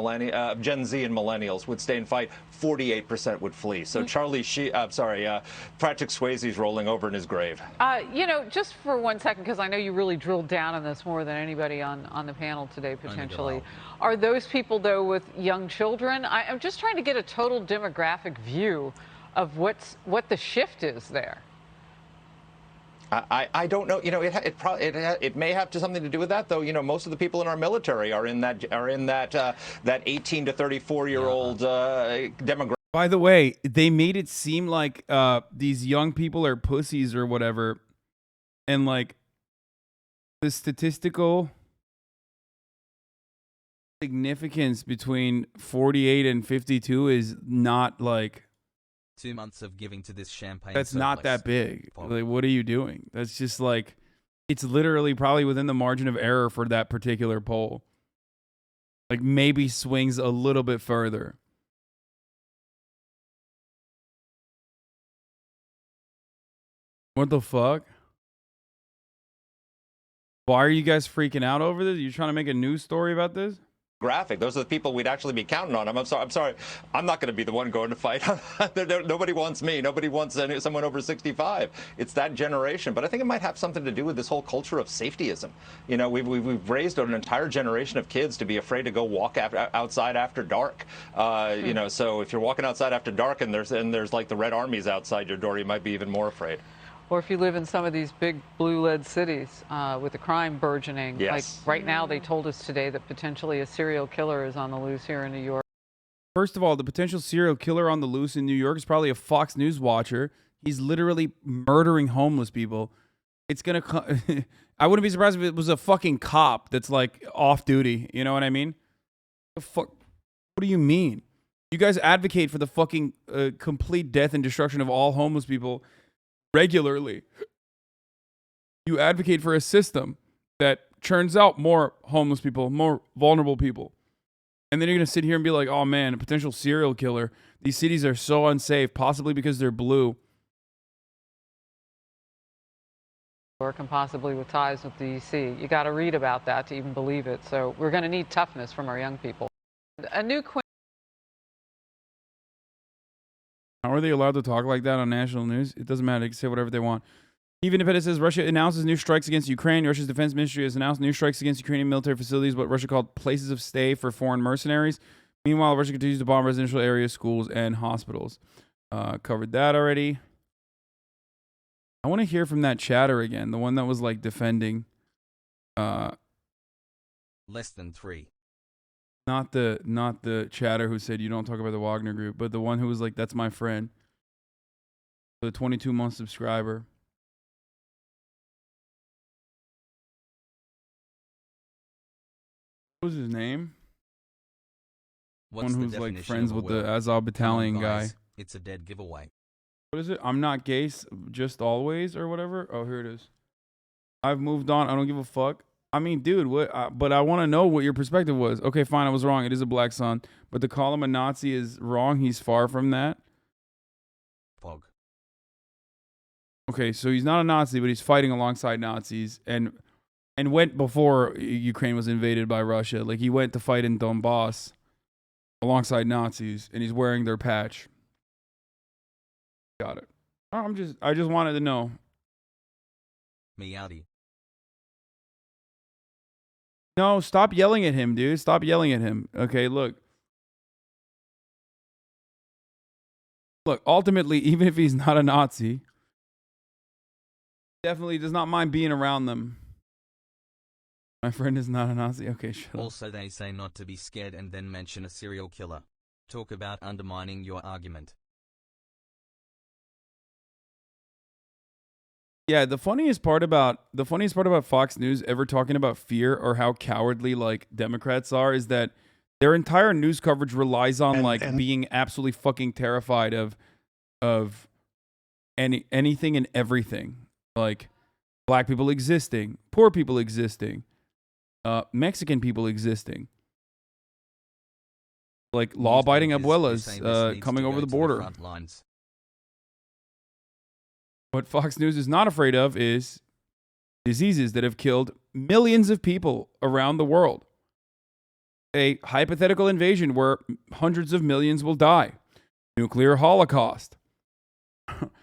Gen Z and millennials would stay and fight. 48% would flee. So Patrick Swayze's rolling over in his grave. Just for 1 second, because I know you really drilled down on this more than anybody on the panel today, potentially. Are those people, though, with young children? I'm just trying to get a total demographic view of what the shift is there. I don't know. You know, it may have something to do with that, though. You know, most of the people in our military are in that 18 to 34-year-old demographic. By the way, they made it seem like these young people are pussies or whatever, and like the statistical significance between 48 and 52 is not like 2 months of giving to this champagne. That's not that big. Like, what are you doing? That's just like, it's literally probably within the margin of error for that particular poll. Like maybe swings a little bit further. What the fuck? Why are you guys freaking out over this? You trying to make a news story about this? Those are the people we'd actually be counting on. I'm sorry. I'm not going to be the one going to fight. Nobody wants me. Nobody wants someone over 65. It's that generation. But I think it might have something to do with this whole culture of safetyism. You know, we've raised an entire generation of kids to be afraid to go walk outside after dark. You know, so if you're walking outside after dark and there's like the Red Armies outside your door, you might be even more afraid. Or if you live in some of these big blue-lead cities with the crime burgeoning. Yes. Like right now, they told us today that potentially a serial killer is on the loose here in New York. First of all, the potential serial killer on the loose in New York is probably a Fox News watcher. He's literally murdering homeless people. It's going to... I wouldn't be surprised if it was a fucking cop that's like off duty. You know what I mean? The fuck? What do you mean? You guys advocate for the fucking complete death and destruction of all homeless people regularly. You advocate for a system that churns out more homeless people, more vulnerable people. And then you're going to sit here and be like, oh man, a potential serial killer. These cities are so unsafe, possibly because they're blue. And possibly with ties with D.C. You got to read about that to even believe it. So we're going to need toughness from our young people. A new queen. How are they allowed to talk like that on national news? It doesn't matter. They can say whatever they want. Even if it says Russia announces new strikes against Ukraine, Russia's defense ministry has announced new strikes against Ukrainian military facilities, what Russia called places of stay for foreign mercenaries. Meanwhile, Russia continues to bomb residential areas, schools, and hospitals. Covered that already. I want to hear from that chatter again, the one that was like defending. Less than 3. Not the chatter who said you don't talk about the Wagner group, but the one who was like, that's my friend. The 22-month subscriber. What was his name? What's one the who's like definition friends of a with the word? Azov battalion Come on, guy. guys. It's a dead giveaway. What is it? I'm not gay, just always or whatever. Oh, here it is. I've moved on. I don't give a fuck. I mean, dude, but I want to know what your perspective was. Okay, fine, I was wrong. It is a black son. But to call him a Nazi is wrong. He's far from that. Pog. Okay, so he's not a Nazi, but he's fighting alongside Nazis and went before Ukraine was invaded by Russia. Like, he went to fight in Donbass alongside Nazis, and he's wearing their patch. Got it. I just wanted to know. Meowdy. No, stop yelling at him, dude. Stop yelling at him. Okay, look. Look, ultimately, even if he's not a Nazi, definitely does not mind being around them. My friend is not a Nazi. Okay, shut up. Also, they say not to be scared and then mention a serial killer. Talk about undermining your argument. Yeah, the funniest part about Fox News ever talking about fear or how cowardly like Democrats are is that their entire news coverage relies on being absolutely fucking terrified of anything and everything. Like black people existing, poor people existing, Mexican people existing, like law-abiding abuelas coming over the border. What Fox News is not afraid of is diseases that have killed millions of people around the world. A hypothetical invasion where hundreds of millions will die. Nuclear holocaust.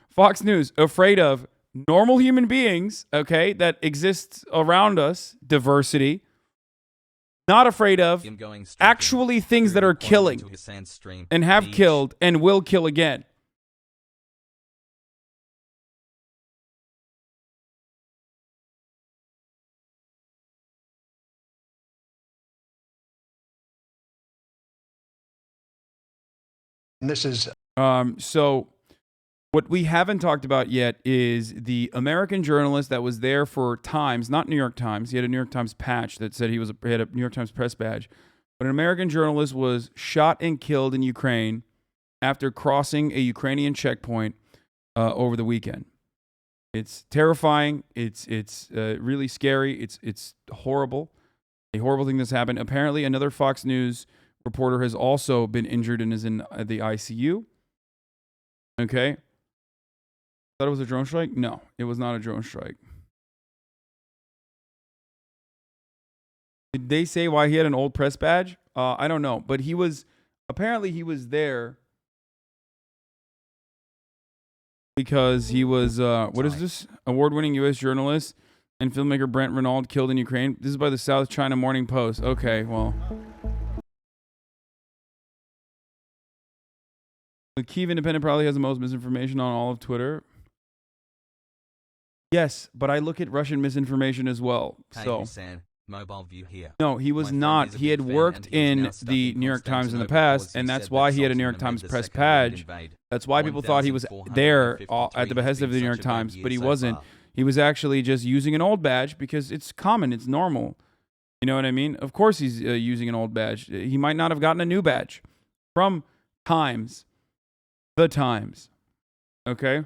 Fox News afraid of normal human beings, okay, that exists around us, diversity. Not afraid of actually things that are killing and have killed and will kill again. And this is so what we haven't talked about yet is the American journalist that was there for Times, not New York Times. He had a New York Times patch that said he had a New York Times press badge. But an American journalist was shot and killed in Ukraine after crossing a Ukrainian checkpoint over the weekend. It's terrifying. It's really scary. It's horrible. A horrible thing that's happened. Apparently, another Fox News reporter has also been injured and is in the ICU. Okay. Thought it was a drone strike? No, it was not a drone strike. Did they say why he had an old press badge? I don't know, but he was there because he was what is this? Award-winning U.S. journalist and filmmaker Brent Renaud killed in Ukraine. This is by the South China Morning Post. Okay, well. The Kyiv Independent probably has the most misinformation on all of Twitter. Yes, but I look at Russian misinformation as well. So Mobile view here. No, he was not. He had worked in the New York Times in the past, and that's why he had a New York Times press badge. That's why people thought he was there at the behest of the New York Times, but he wasn't. He was actually just using an old badge because it's common, it's normal. You know what I mean? Of course he's using an old badge. He might not have gotten a new badge from Times. The Times. Okay?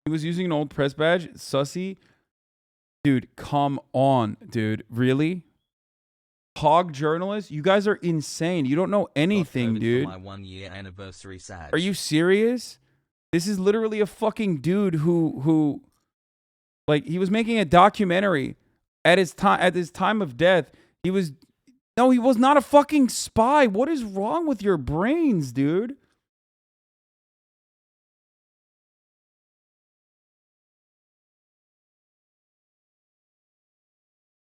He was using an old press badge. Sussy. Dude, come on, dude. Really? Hog journalists? You guys are insane. You don't know anything, dude. My 1 year anniversary sad. Are you serious? This is literally a fucking dude who like, he was making a documentary at his time of death. He was not a fucking spy. What is wrong with your brains, dude?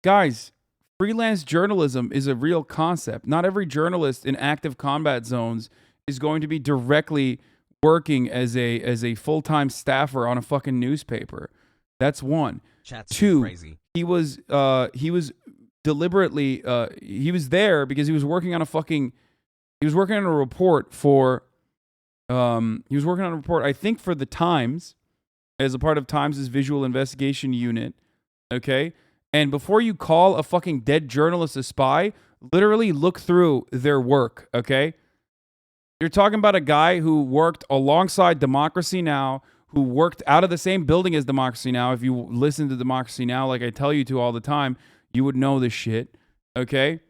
Guys, freelance journalism is a real concept. Not every journalist in active combat zones is going to be directly working as a full-time staffer on a fucking newspaper. That's one. Chat's Two, crazy. he was deliberately he was there because he was working on a report for I think for the Times as a part of Times' visual investigation unit. Okay? And before you call a fucking dead journalist a spy, literally look through their work, okay? You're talking about a guy who worked alongside Democracy Now!, who worked out of the same building as Democracy Now! If you listen to Democracy Now! Like I tell you to all the time, you would know this shit, okay?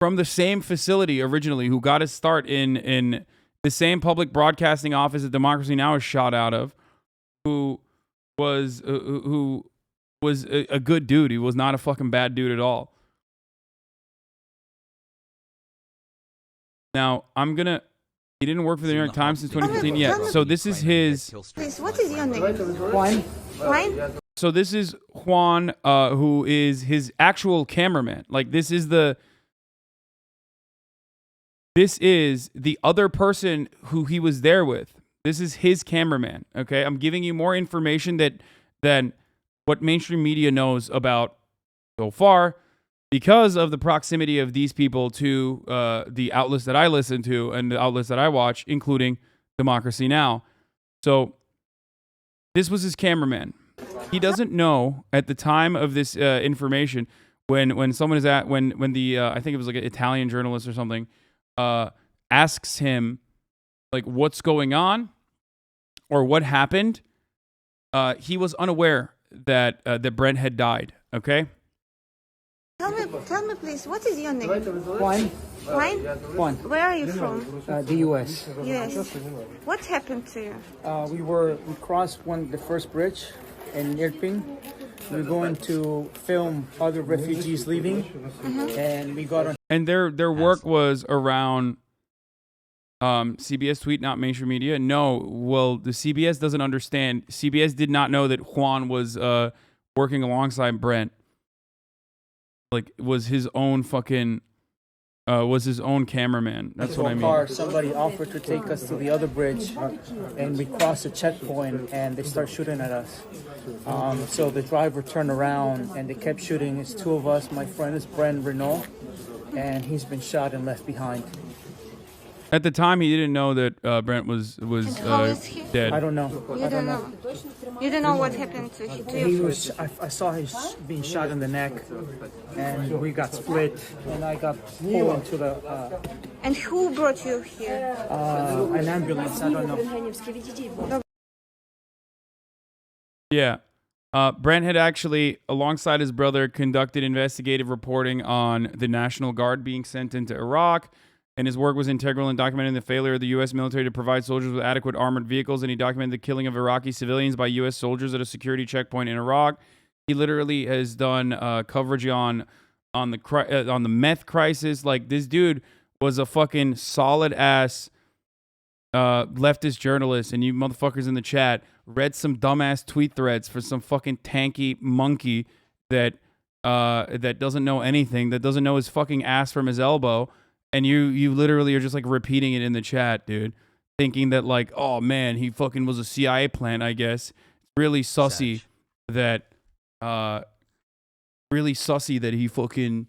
From the same facility originally, who got his start in the same public broadcasting office that Democracy Now! Is shot out of, who was a good dude. He was not a fucking bad dude at all. Now, he didn't work for the New York Times since 2015 yet. So this is his... Please, what is your name? Juan. Juan? So this is Juan, who is his actual cameraman. Like, this is the other person who he was there with. This is his cameraman, okay? I'm giving you more information than what mainstream media knows about so far because of the proximity of these people to the outlets that I listen to and the outlets that I watch, including Democracy Now! So this was his cameraman. He doesn't know at the time of this information when someone is when the I think it was like an Italian journalist or something asks him like what's going on or what happened, he was unaware that Brent had died. Okay. Tell me, please, what is your name? Juan. Juan? Where are you from? The U.S. Yes. What happened to you? We crossed the first bridge in Irpin. We were going to film other refugees leaving, and we got on. And their work was around CBS tweet, not mainstream media. No, well, the CBS doesn't understand. CBS did not know that Juan was working alongside Brent. Like, it was his own fucking was his own cameraman. That's what I mean. Car, somebody offered to take us to the other bridge, and we crossed a checkpoint, and they start shooting at us. So the driver turned around, and they kept shooting. It's two of us. My friend is Brent Renaud, and he's been shot and left behind. At the time, he didn't know that Brent was dead. I don't know. You don't know. You don't know what happened to him. I saw him being shot in the neck, and we got split, and I got pulled into the. And who brought you here? An ambulance. I don't know. Yeah. Brent had actually, alongside his brother, conducted investigative reporting on the National Guard being sent into Iraq, and his work was integral in documenting the failure of the U.S. military to provide soldiers with adequate armored vehicles, and he documented the killing of Iraqi civilians by U.S. soldiers at a security checkpoint in Iraq. He literally has done coverage on the meth crisis. Like, this dude was a fucking solid-ass leftist journalist, and you motherfuckers in the chat read some dumbass tweet threads for some fucking tanky monkey that doesn't know anything, that doesn't know his fucking ass from his elbow. And you literally are just like repeating it in the chat, dude, thinking that like, oh man, he fucking was a CIA plant, I guess. It's really sussy that he fucking,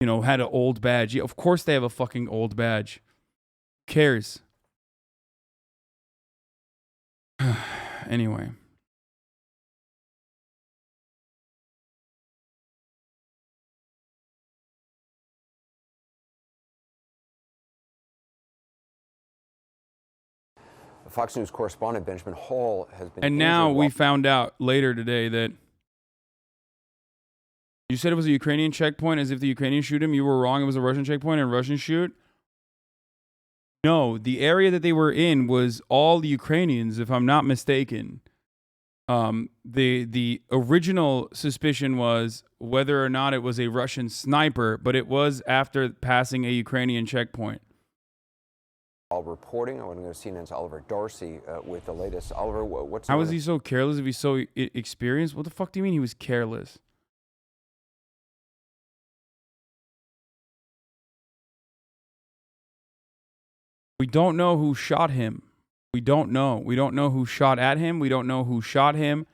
you know, had an old badge. Yeah, of course they have a fucking old badge. Who cares? Anyway. Fox News correspondent Benjamin Hall has been. And now we found out later today that you said it was a Ukrainian checkpoint, as if the Ukrainians shoot him. You were wrong. It was a Russian checkpoint and Russian shoot. No, the area that they were in was all the Ukrainians, if I'm not mistaken. The original suspicion was whether or not it was a Russian sniper, but it was after passing a Ukrainian checkpoint. Reporting. I want to go to CNN's Oliver Darcy with the latest. Oliver, what's how was he so careless if he's so experienced? What the fuck do you mean he was careless? We don't know who shot him. We don't know. We don't know who shot at him. We don't know who shot him.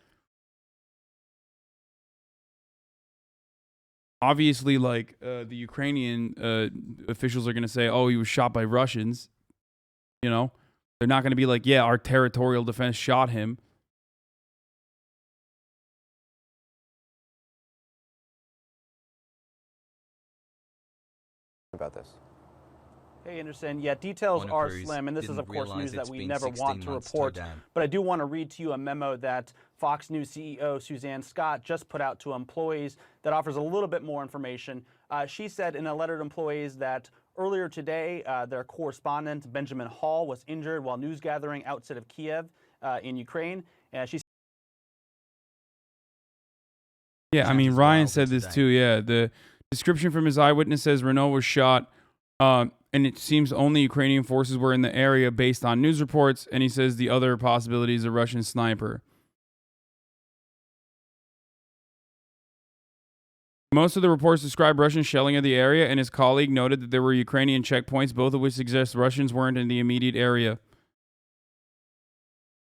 Obviously, like, the Ukrainian officials are going to say, oh, he was shot by Russians. You know, they're not going to be like, yeah, our territorial defense shot him. About this. Hey, Anderson. Yeah, details are slim, and this is, of course, news that we never want to report. But I do want to read to you a memo that Fox News CEO Suzanne Scott just put out to employees that offers a little bit more information. She said in a letter to employees that earlier today, their correspondent, Benjamin Hall, was injured while news gathering outside of Kiev in Ukraine. Yeah, I mean, Ryan said this too. Yeah, the description from his eyewitness says Renaud was shot, and it seems only Ukrainian forces were in the area based on news reports, and he says the other possibility is a Russian sniper. Most of the reports describe Russian shelling of the area, and his colleague noted that there were Ukrainian checkpoints, both of which suggest Russians weren't in the immediate area.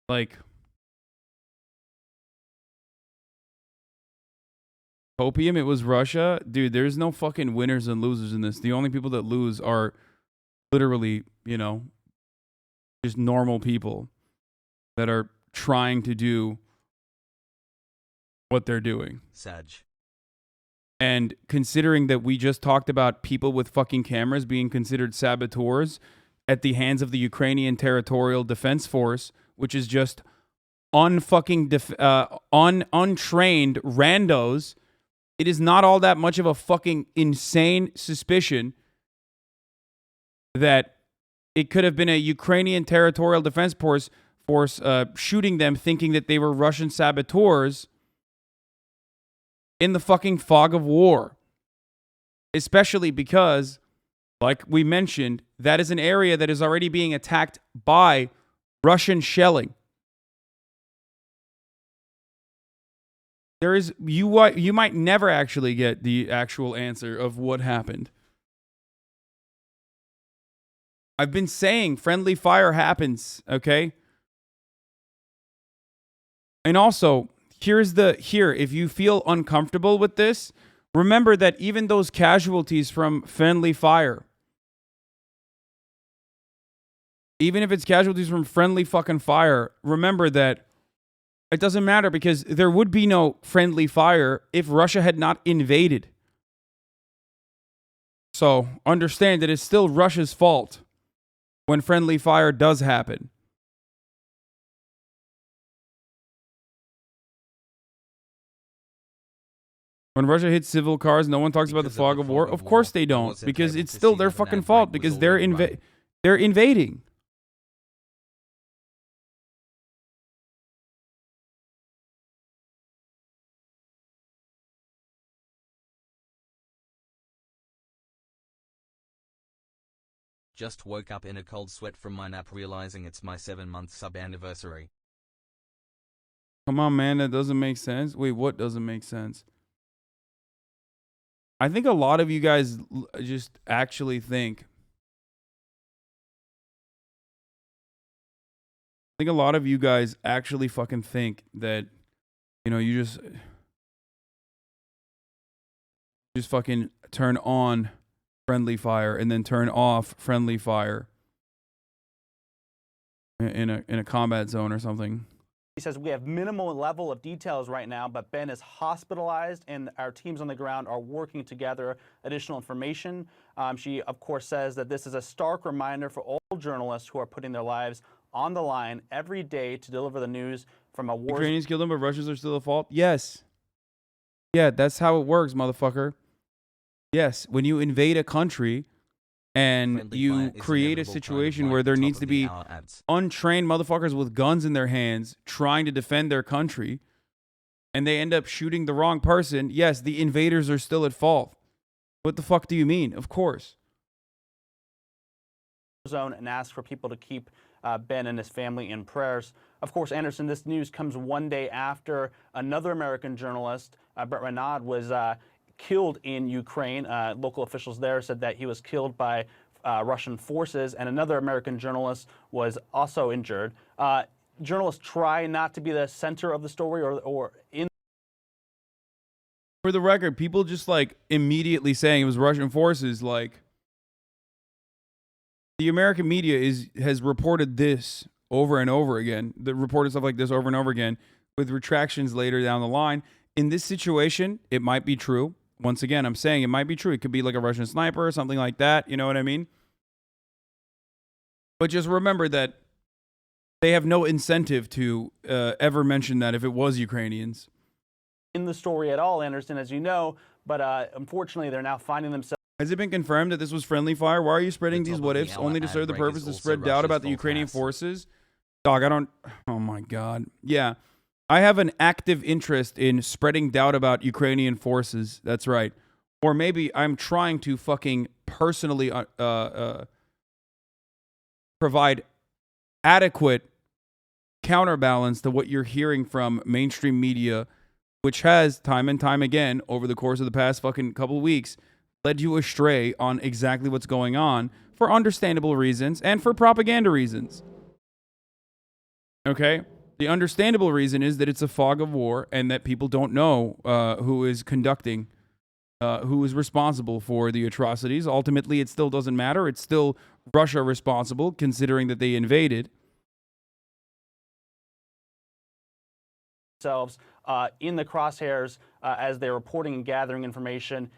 Like, opium, it was Russia. Dude, there's no fucking winners and losers in this. The only people that lose are literally, you know, just normal people that are trying to do what they're doing. Sag. And considering that we just talked about people with fucking cameras being considered saboteurs at the hands of the Ukrainian Territorial Defense Force, which is just untrained randos, it is not all that much of a fucking insane suspicion that it could have been a Ukrainian Territorial Defense Force shooting them, thinking that they were Russian saboteurs in the fucking fog of war. Especially because, like we mentioned, that is an area that is already being attacked by Russian shelling. There is, you might never actually get the actual answer of what happened. I've been saying friendly fire happens, okay? And also, if you feel uncomfortable with this, remember that even those casualties from friendly fire, even if it's casualties from friendly fucking fire, remember that it doesn't matter because there would be no friendly fire if Russia had not invaded. So understand that it's still Russia's fault when friendly fire does happen. When Russia hits civil cars, no one talks about the fog of war. Of course they don't, because it's still their fucking fault because they're invading. Just woke up in a cold sweat from my nap realizing it's my 7-month sub anniversary. Come on, man, that doesn't make sense. Wait, what doesn't make sense? I think a lot of you guys just actually think. I think a lot of you guys actually fucking think that, you know, you just fucking turn on friendly fire and then turn off friendly fire in a combat zone or something. He says we have minimal level of details right now, but Ben is hospitalized and our teams on the ground are working to gather additional information. She, of course, says that this is a stark reminder for all journalists who are putting their lives on the line every day to deliver the news from a war. Ukrainians killed them, but Russians are still at fault? Yes. Yeah, that's how it works, motherfucker. Yes, when you invade a country and you create a situation where there needs to be untrained motherfuckers with guns in their hands trying to defend their country, and they end up shooting the wrong person, yes, the invaders are still at fault. What the fuck do you mean? Of course. Zone and ask for people to keep Ben and his family in prayers. Of course, Anderson, this news comes one day after another American journalist, Brent Renaud, was killed in Ukraine. Local officials there said that he was killed by Russian forces, and another American journalist was also injured. Journalists try not to be the center of the story or in. For the record, people just like immediately saying it was Russian forces, like the American media has reported this over and over again. They reported stuff like this over and over again with retractions later down the line. In this situation, it might be true. Once again, I'm saying it might be true. It could be like a Russian sniper or something like that. You know what I mean? But just remember that they have no incentive to ever mention that if it was Ukrainians. In the story at all, Anderson, as you know, but unfortunately, they're now finding themselves. Has it been confirmed that this was friendly fire? Why are you spreading these what-ifs only to serve the purpose to spread doubt about the Ukrainian forces? Dog, I don't... Oh, my God. Yeah. I have an active interest in spreading doubt about Ukrainian forces. That's right. Or maybe I'm trying to fucking personally provide adequate counterbalance to what you're hearing from mainstream media, which has, time and time again, over the course of the past fucking couple of weeks, led you astray on exactly what's going on for understandable reasons and for propaganda reasons. Okay? The understandable reason is that it's a fog of war and that people don't know who is conducting, who is responsible for the atrocities. Ultimately, it still doesn't matter. It's still Russia responsible, considering that they invaded. Themselves in the crosshairs as they're reporting and gathering information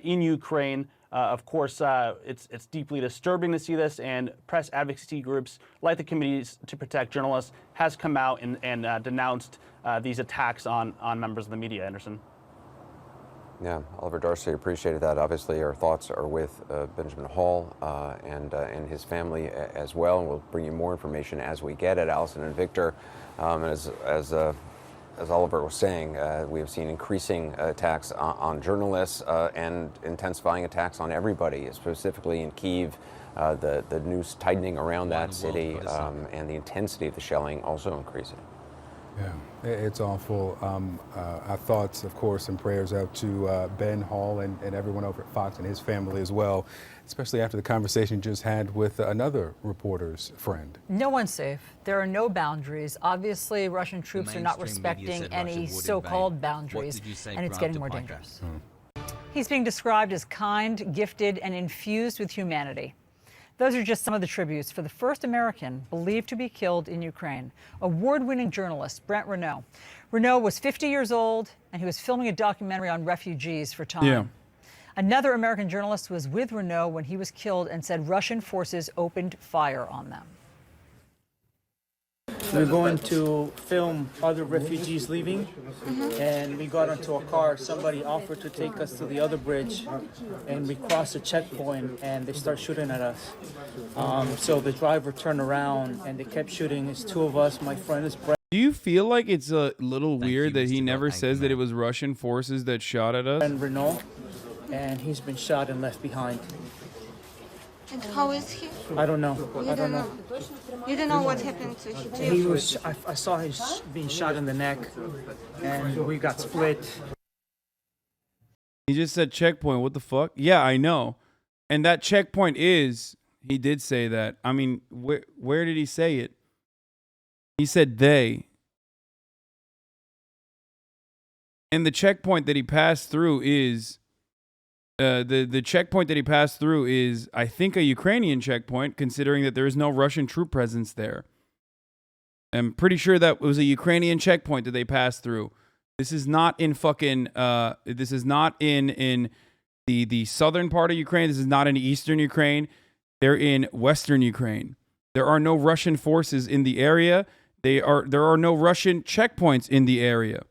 in Ukraine. Of course, it's deeply disturbing to see this, and press advocacy groups like the Committees to Protect Journalists has come out and denounced these attacks on members of the media. Anderson. Yeah, Oliver Darcy, appreciated that. Obviously, our thoughts are with Benjamin Hall and his family as well, and we'll bring you more information as we get it. Allison and Victor, as Oliver was saying, we have seen increasing attacks on journalists and intensifying attacks on everybody, specifically in Kyiv, the news tightening around that city, and the intensity of the shelling also increasing. Yeah, it's awful. Our thoughts, of course, and prayers out to Ben Hall and everyone over at Fox and his family as well, especially after the conversation just had with another reporter's friend. No one's safe. There are no boundaries. Obviously, Russian troops are not respecting any so-called boundaries, and it's getting more dangerous. He's being described as kind, gifted, and infused with humanity. Those are just some of the tributes for the first American believed to be killed in Ukraine, award-winning journalist Brent Renaud. Renaud was 50 years old, and he was filming a documentary on refugees for Time. Yeah. Another American journalist was with Renaud when he was killed and said Russian forces opened fire on them. We're going to film other refugees leaving, and we got into a car. Somebody offered to take us to the other bridge, and we crossed a checkpoint, and they start shooting at us. So the driver turned around, and they kept shooting. It's two of us. My friend is Brent. Do you feel like it's a little weird that he never says that it was Russian forces that shot at us? Brent Renaud, and he's been shot and left behind. And how is he? I don't know. I don't know. You don't know what happened to him? He was. I saw him being shot in the neck, and we got split. He just said checkpoint. What the fuck? Yeah, I know. And that checkpoint is, he did say that. I mean, where did he say it? He said they. And the checkpoint that he passed through is, the checkpoint that he passed through is, I think, a Ukrainian checkpoint, considering that there is no Russian troop presence there. I'm pretty sure that was a Ukrainian checkpoint that they passed through. This is not in fucking, this is not in the southern part of Ukraine. This is not in eastern Ukraine. They're in western Ukraine. There are no Russian forces in the area. There are no Russian checkpoints in the area.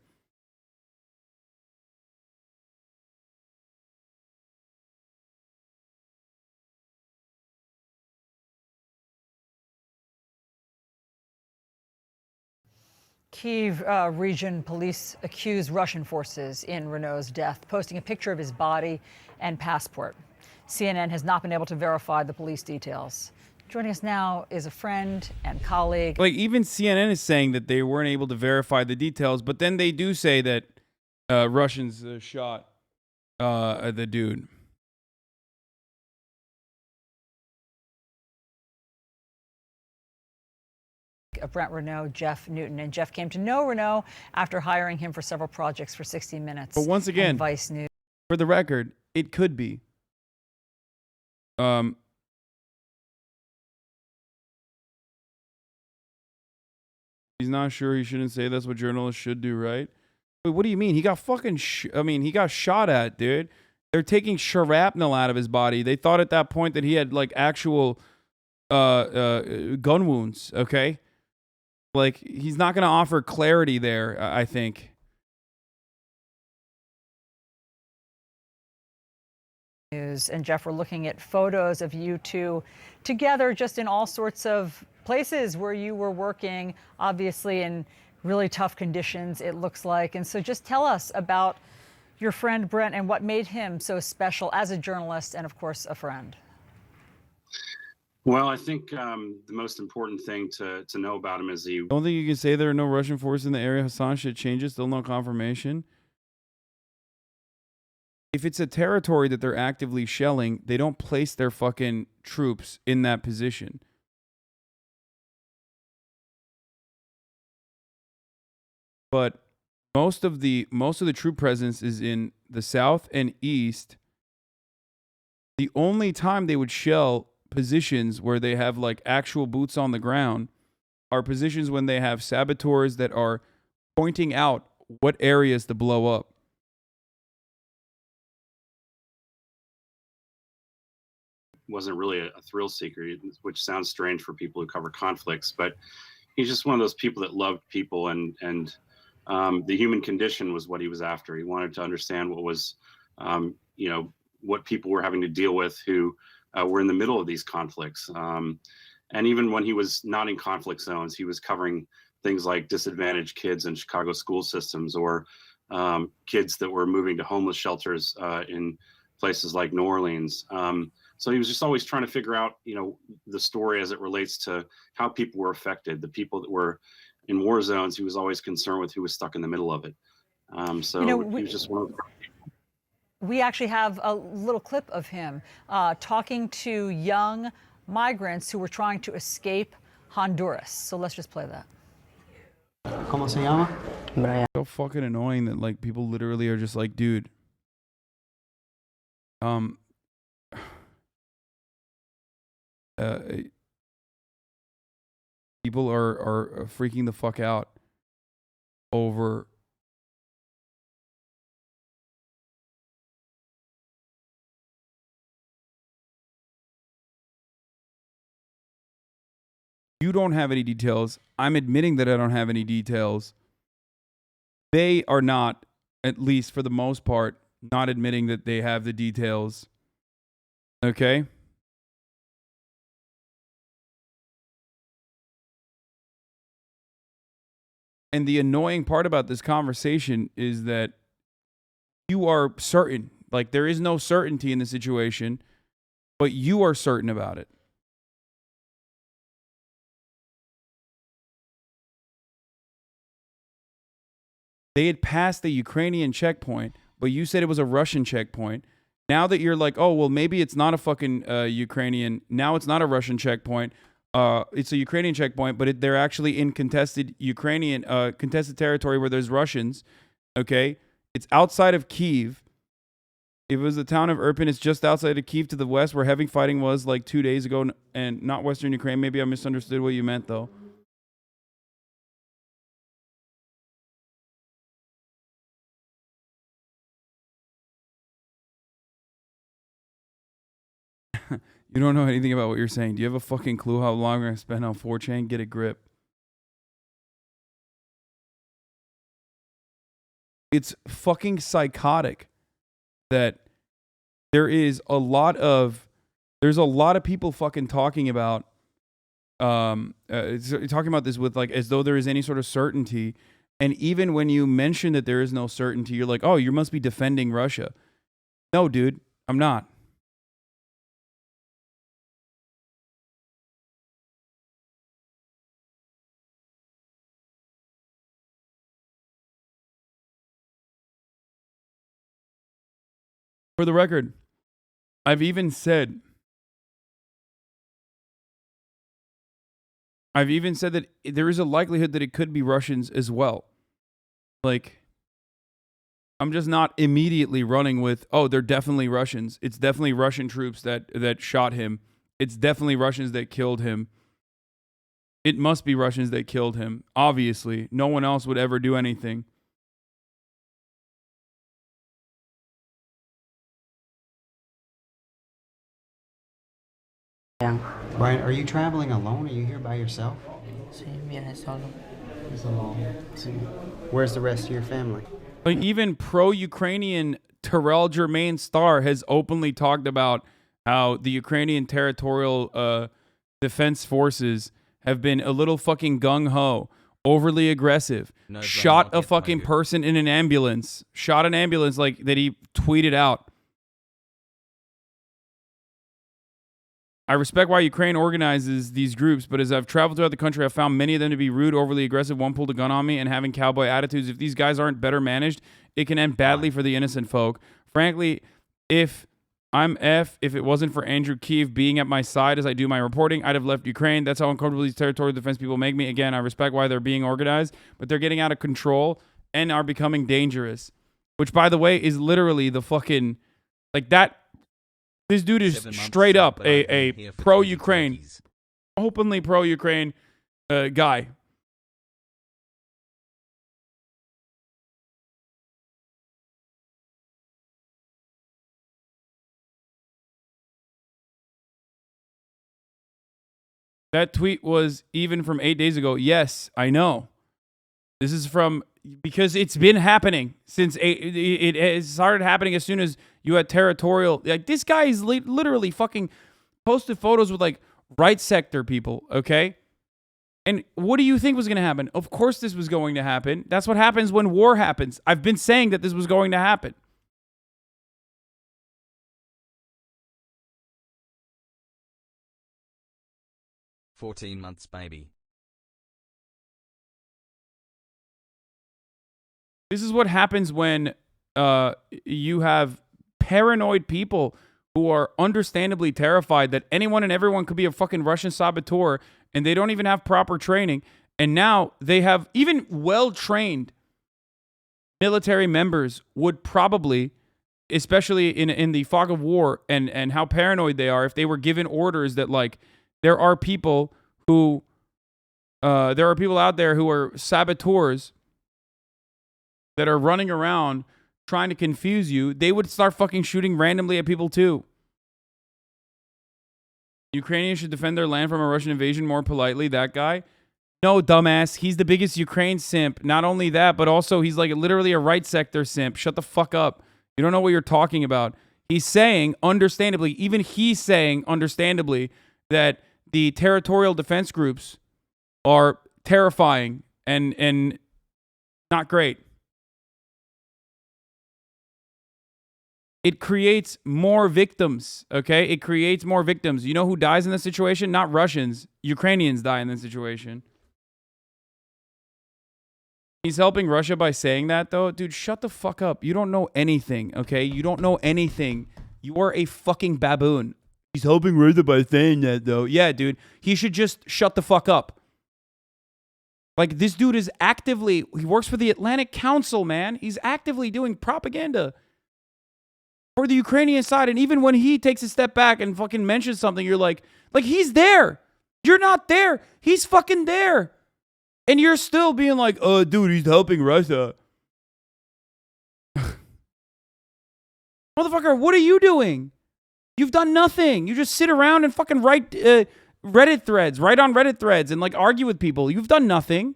Kyiv region police accuse Russian forces in Renaud's death, posting a picture of his body and passport. CNN has not been able to verify the police details. Joining us now is a friend and colleague. Like, even CNN is saying that they weren't able to verify the details, but then they do say that Russians shot the dude. Brent Renaud, Jeff Newton, and Jeff came to know Renaud after hiring him for several projects for 60 Minutes. But once again, Vice News. For the record, it could be. He's not sure. He shouldn't say that's what journalists should do, right? Wait, what do you mean? He got fucking. He got shot at, dude. They're taking shrapnel out of his body. They thought at that point that he had like actual gun wounds. Okay. Like, he's not going to offer clarity there, I think. News. And Jeff, we're looking at photos of you two together just in all sorts of places where you were working, obviously in really tough conditions, it looks like. And so just tell us about your friend Brent and what made him so special as a journalist and, of course, a friend. Well, I think the most important thing to know about him is he... Don't think you can say there are no Russian forces in the area. Hasan, shit changes. Still no confirmation. If it's a territory that they're actively shelling, they don't place their fucking troops in that position. But most of the troop presence is in the south and east. The only time they would shell positions where they have like actual boots on the ground are positions when they have saboteurs that are pointing out what areas to blow up. Wasn't really a thrill seeker, which sounds strange for people who cover conflicts, but he's just one of those people that loved people, and the human condition was what he was after. He wanted to understand what was, what people were having to deal with who were in the middle of these conflicts. And even when he was not in conflict zones, he was covering things like disadvantaged kids in Chicago school systems, or kids that were moving to homeless shelters in places like New Orleans. So he was just always trying to figure out, the story as it relates to how people were affected, the people that were in war zones, he was always concerned with who was stuck in the middle of it. So he was just one of the. We actually have a little clip of him talking to young migrants who were trying to escape Honduras. So let's just play that. ¿Cómo se llama? Brian. So fucking annoying that like people literally are just like, dude. People are freaking the fuck out over you don't have any details. I'm admitting that I don't have any details. They are not, at least for the most part, not admitting that they have the details. Okay? And the annoying part about this conversation is that you are certain. Like, there is no certainty in the situation, but you are certain about it. They had passed the Ukrainian checkpoint, but you said it was a Russian checkpoint. Now that you're like, oh, well, maybe it's not a fucking Ukrainian. Now it's not a Russian checkpoint. It's a Ukrainian checkpoint, but they're actually in contested contested territory where there's Russians. Okay? It's outside of Kyiv. If it was the town of Irpin, it's just outside of Kyiv to the west where heavy fighting was like 2 days ago, and not Western Ukraine. Maybe I misunderstood what you meant, though. You don't know anything about what you're saying. Do you have a fucking clue how long I spent on 4chan? Get a grip. It's fucking psychotic that there's a lot of people fucking talking about talking about this with like as though there is any sort of certainty. And even when you mention that there is no certainty, you're like, oh, you must be defending Russia. No, dude, I'm not. For the record, I've even said that there is a likelihood that it could be Russians as well. Like, I'm just not immediately running with, oh, they're definitely Russians. It's definitely Russian troops that shot him. It's definitely Russians that killed him. It must be Russians that killed him. Obviously, no one else would ever do anything. Brian, are you traveling alone? Are you here by yourself? Sí, viene solo. Where's the rest of your family? Like, even pro-Ukrainian Terrell Germain Starr has openly talked about how the Ukrainian territorial defense forces have been a little fucking gung-ho, overly aggressive, shot a fucking person in an ambulance, shot an ambulance like that he tweeted out. I respect why Ukraine organizes these groups, but as I've traveled throughout the country, I've found many of them to be rude, overly aggressive, one pulled a gun on me, and having cowboy attitudes. If these guys aren't better managed, it can end badly for the innocent folk. Frankly, if it wasn't for Andrew Kyiv being at my side as I do my reporting, I'd have left Ukraine. That's how uncomfortable these territorial defense people make me. Again, I respect why they're being organized, but they're getting out of control and are becoming dangerous. Which, by the way, is literally the fucking, like that. This dude is straight up a pro-Ukraine, openly pro-Ukraine guy. That tweet was even from 8 days ago. Yes, I know. This is from, because it's been happening since it started happening as soon as you had territorial. Like, this guy is literally fucking posted photos with like right sector people, okay? And what do you think was going to happen? Of course this was going to happen. That's what happens when war happens. I've been saying that this was going to happen. "14 months, baby." This is what happens when you have paranoid people who are understandably terrified that anyone and everyone could be a fucking Russian saboteur, and they don't even have proper training. And now they have even well-trained military members would probably, especially in the fog of war and how paranoid they are, if they were given orders that, like, there are people who, there are people out there who are saboteurs that are running around trying to confuse you, they would start fucking shooting randomly at people too. Ukrainians should defend their land from a Russian invasion more politely. That guy? No, dumbass. He's the biggest Ukraine simp. Not only that, but also he's like literally a right sector simp. Shut the fuck up. You don't know what you're talking about. He's saying, understandably, even he's saying, understandably, that the territorial defense groups are terrifying and not great. It creates more victims, okay? It creates more victims. You know who dies in this situation? Not Russians. Ukrainians die in this situation. He's helping Russia by saying that, though. Dude, shut the fuck up. You don't know anything, okay? You don't know anything. You are a fucking baboon. He's helping Russia by saying that, though. Yeah, dude. He should just shut the fuck up. Like, this dude is actively... He works for the Atlantic Council, man. He's actively doing propaganda for the Ukrainian side, and even when he takes a step back and fucking mentions something, you're like he's there. You're not there. He's fucking there. And you're still being like, oh, dude, he's helping Russia. Motherfucker, what are you doing? You've done nothing. You just sit around and fucking write Reddit threads, write on Reddit threads and like argue with people. You've done nothing.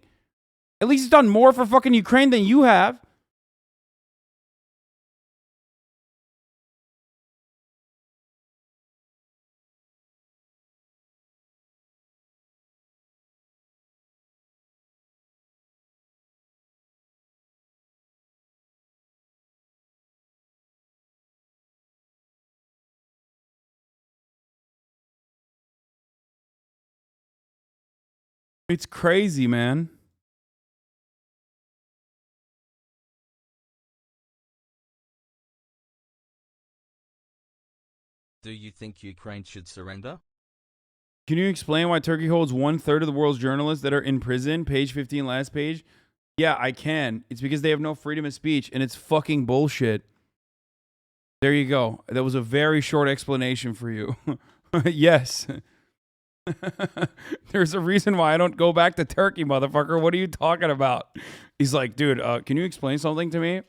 At least he's done more for fucking Ukraine than you have. It's crazy, man. Do you think Ukraine should surrender? Can you explain why Turkey holds 1/3 of the world's journalists that are in prison? Page 15, last page. Yeah, I can. It's because they have no freedom of speech, and it's fucking bullshit. There you go. That was a very short explanation for you. Yes. There's a reason why I don't go back to Turkey, motherfucker. What are you talking about? He's like, dude, can you explain something to me?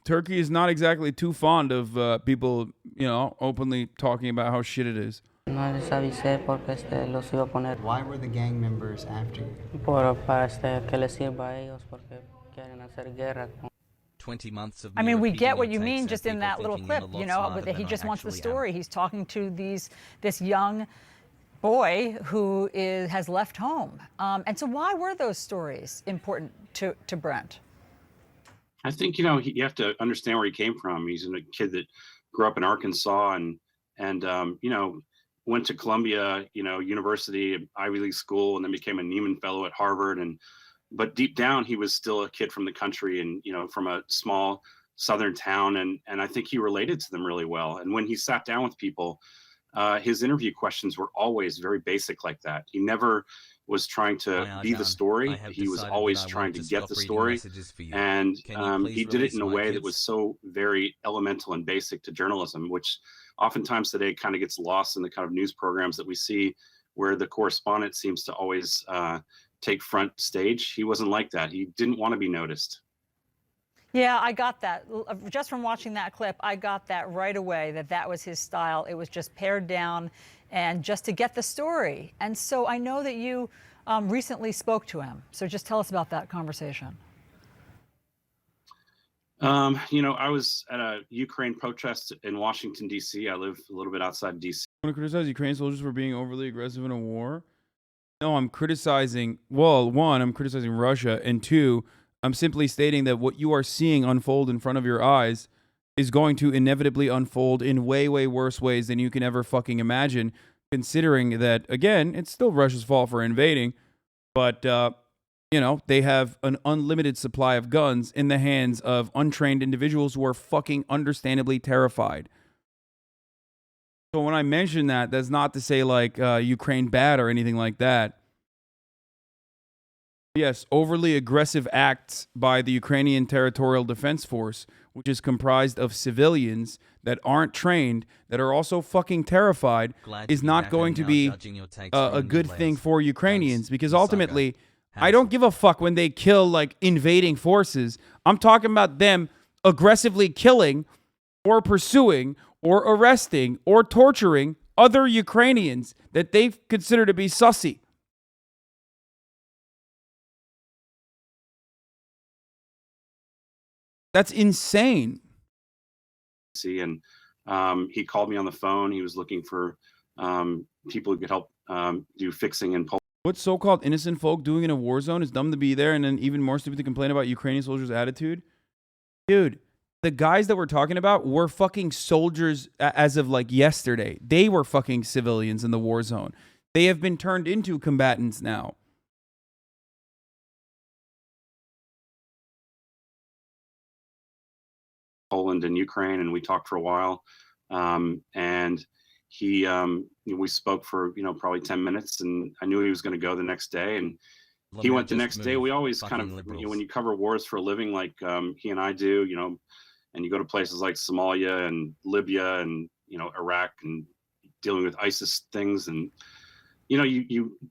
Turkey is not exactly too fond of people, you know, openly talking about how shit it is. Why were the gang members after you? 20 months of I mean, we repeating get what you intakes mean and just in people that little thinking I'm clip, a lot you know, smarter that he than just I wants the actually story. am. He's talking to this young boy who has left home. And so why were those stories important to Brent? I think, you know, you have to understand where he came from. He's a kid that grew up in Arkansas and you know, went to Columbia, you know, University, Ivy League school, and then became a Nieman Fellow at Harvard. But deep down, he was still a kid from the country and, you know, from a small Southern town. And I think he related to them really well. And when he sat down with people, his interview questions were always very basic like that. He never was trying to be the story. He was always trying to get the story. And he did it in a way that was so very elemental and basic to journalism, which oftentimes today kind of gets lost in the kind of news programs that we see where the correspondent seems to always take front stage. He wasn't like that. He didn't want to be noticed. Yeah, I got that. Just from watching that clip, I got that right away, that was his style. It was just pared down and just to get the story. And so I know that you recently spoke to him. So just tell us about that conversation. I was at a Ukraine protest in Washington, D.C. I live a little bit outside D.C. Want to criticize Ukrainian soldiers for being overly aggressive in a war? No, I'm criticizing, well, one, I'm criticizing Russia, and two, I'm simply stating that what you are seeing unfold in front of your eyes is going to inevitably unfold in way, way worse ways than you can ever fucking imagine, considering that, again, it's still Russia's fault for invading, but, they have an unlimited supply of guns in the hands of untrained individuals who are fucking understandably terrified. So when I mention that, that's not to say, like, Ukraine bad or anything like that. Yes, overly aggressive acts by the Ukrainian Territorial Defense Force, which is comprised of civilians that aren't trained, that are also fucking terrified, is not going to be a good thing for Ukrainians. Because ultimately, I don't give a fuck when they kill, like, invading forces. I'm talking about them aggressively killing or pursuing or arresting or torturing other Ukrainians that they consider to be sussy. That's insane. And he called me on the phone. He was looking for people who could help do fixing in Poland. What so-called innocent folk doing in a war zone is dumb to be there, and then even more stupid to complain about Ukrainian soldiers' attitude? Dude, the guys that we're talking about were fucking soldiers as of, like, yesterday. They were fucking civilians in the war zone. They have been turned into combatants now. Poland and Ukraine, and we talked for a while. And we spoke for, probably 10 minutes, and I knew he was going to go the next day. And he went the next day. We always kind of, when you cover wars for a living, like he and I do, and you go to places like Somalia and Libya and, Iraq and dealing with ISIS things. And, you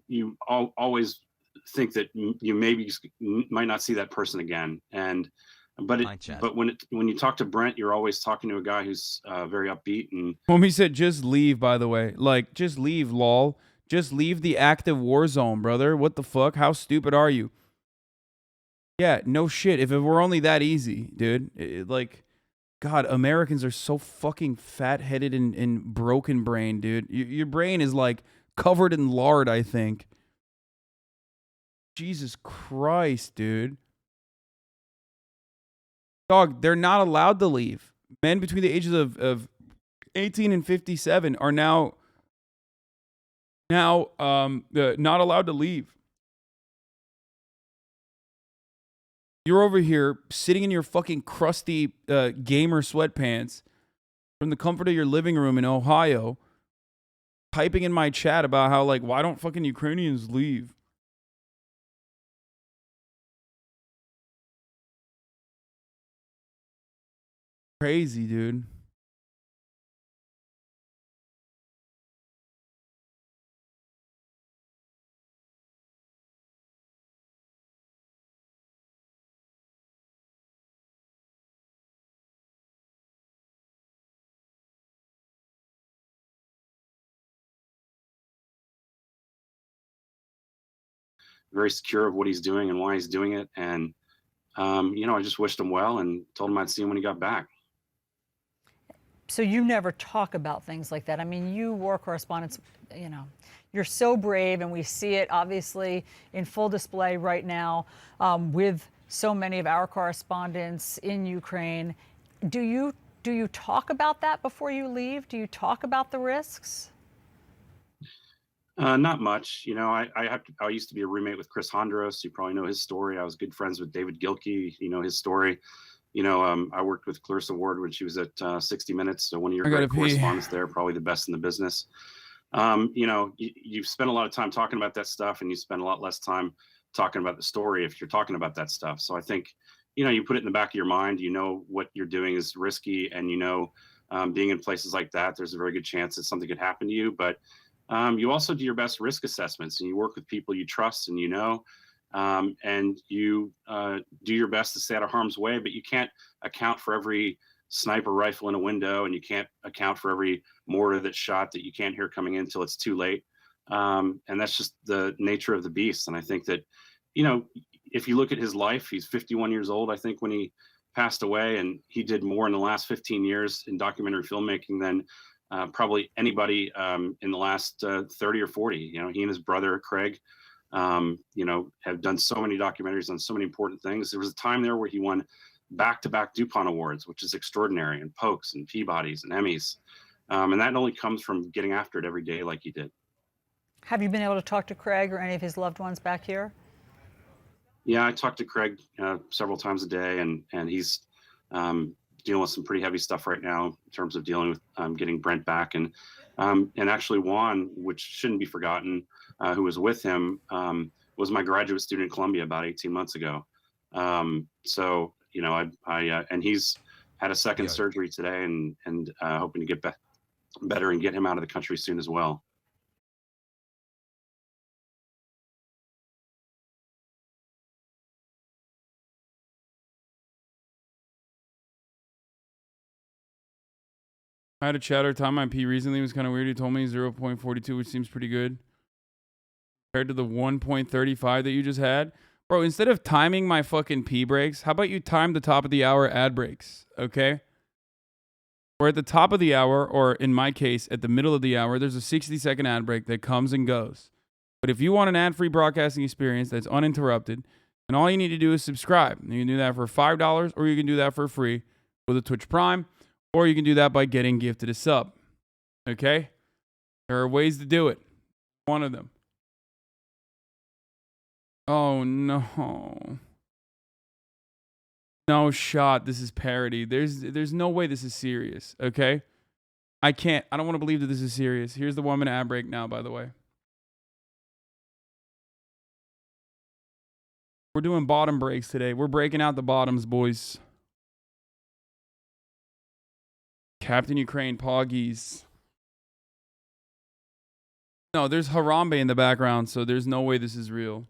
always think that you maybe might not see that person again. But when you talk to Brent, you're always talking to a guy who's very upbeat. And Homie said, just leave, by the way. Like, just leave, lol. Just leave the active war zone, brother. What the fuck? How stupid are you? Yeah, no shit. If it were only that easy, dude. God, Americans are so fucking fat-headed and broken brain, dude. Your brain is, like, covered in lard, I think. Jesus Christ, dude. Dog, they're not allowed to leave. Men between the ages of 18 and 57 are now not allowed to leave. You're over here sitting in your fucking crusty gamer sweatpants from the comfort of your living room in Ohio, typing in my chat about how, like, why don't fucking Ukrainians leave? Crazy, dude. very secure of what he's doing and why he's doing it. And, I just wished him well and told him I'd see him when he got back. So you never talk about things like that. I mean, you war correspondents, you're so brave, and we see it obviously in full display right now with so many of our correspondents in Ukraine. Do you talk about that before you leave? Do you talk about the risks? Not much. I used to be a roommate with Chris Hondros. You probably know his story. I was good friends with David Gilkey. You know his story. I worked with Clarissa Ward when she was at 60 Minutes. So one of your great correspondents there, probably the best in the business. You've spent a lot of time talking about that stuff, and you spend a lot less time talking about the story if you're talking about that stuff. So I think, you put it in the back of your mind. What you're doing is risky, and being in places like that, there's a very good chance that something could happen to you. But you also do your best risk assessments, and you work with people you trust and and you do your best to stay out of harm's way. But you can't account for every sniper rifle in a window, and you can't account for every mortar that's shot that you can't hear coming in until it's too late. And that's just the nature of the beast. And I think that, if you look at his life, he's 51 years old, I think, when he passed away, and he did more in the last 15 years in documentary filmmaking than probably anybody in the last 30 or 40. You know, he and his brother Craig, you know, have done so many documentaries on so many important things. There was a time there where he won back-to-back DuPont Awards, which is extraordinary, and Pokes and Peabodys and Emmys. And that only comes from getting after it every day like he did. Have you been able to talk to Craig or any of his loved ones back here? Yeah, I talk to Craig several times a day, and he's dealing with some pretty heavy stuff right now in terms of dealing with getting Brent back. And actually Juan, which shouldn't be forgotten, who was with him, was my graduate student at Columbia about 18 months ago. So, you know, and he's had a second surgery today, and hoping to get better and get him out of the country soon as well. I had a chatter time on P recently. It was kind of weird. He told me 0.42, which seems pretty good compared to the 1.35 that you just had. Bro, instead of timing my fucking P breaks, how about you time the top of the hour ad breaks, okay? Or at the top of the hour, or in my case, at the middle of the hour, there's a 60-second ad break that comes and goes. But if you want an ad-free broadcasting experience that's uninterrupted, then all you need to do is subscribe. You can do that for $5, or you can do that for free with a Twitch Prime. Or you can do that by getting gifted a sub. Okay? There are ways to do it. One of them. Oh, no. No shot. This is parody. There's no way this is serious. Okay? I don't want to believe that this is serious. Here's the 1 minute ad break now, by the way. We're doing bottom breaks today. We're breaking out the bottoms, boys. Captain Ukraine, Poggies. No, there's Harambe in the background, so there's no way this is real.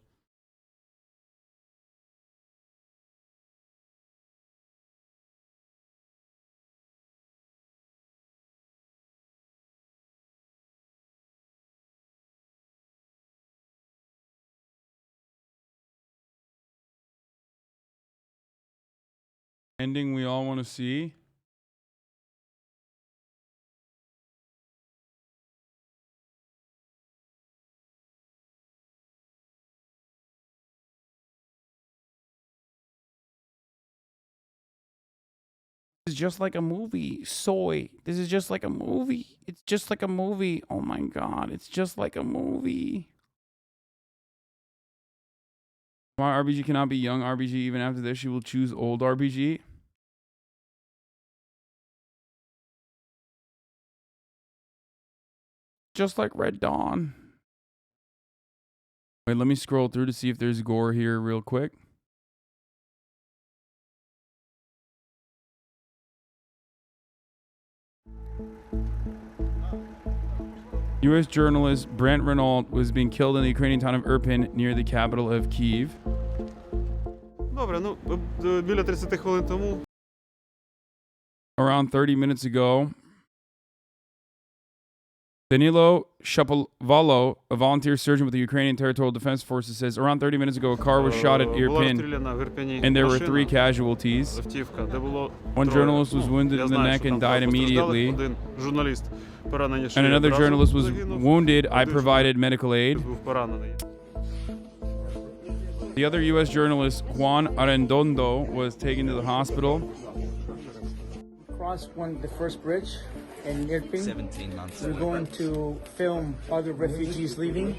Ending we all want to see. This is just like a movie. Soy. This is just like a movie. It's just like a movie. Oh my God. It's just like a movie. Why RBG cannot be young RBG even after this? She will choose old RBG. Just like Red Dawn. Wait, let me scroll through to see if there's gore here real quick. U.S. journalist Brent Renaud was being killed in the Ukrainian town of Irpin near the capital of Kyiv. Around 30 minutes ago, Danilo Shapovalov, a volunteer surgeon with the Ukrainian Territorial Defense Forces, says around 30 minutes ago, a car was shot at Irpin, and there were 3 casualties. One journalist was wounded in the neck and died immediately. And another journalist was wounded. I provided medical aid. The other U.S. journalist, Juan Arredondo, was taken to the hospital. Crossed the first bridge in Irpin. 17 months. We're going to film other refugees leaving,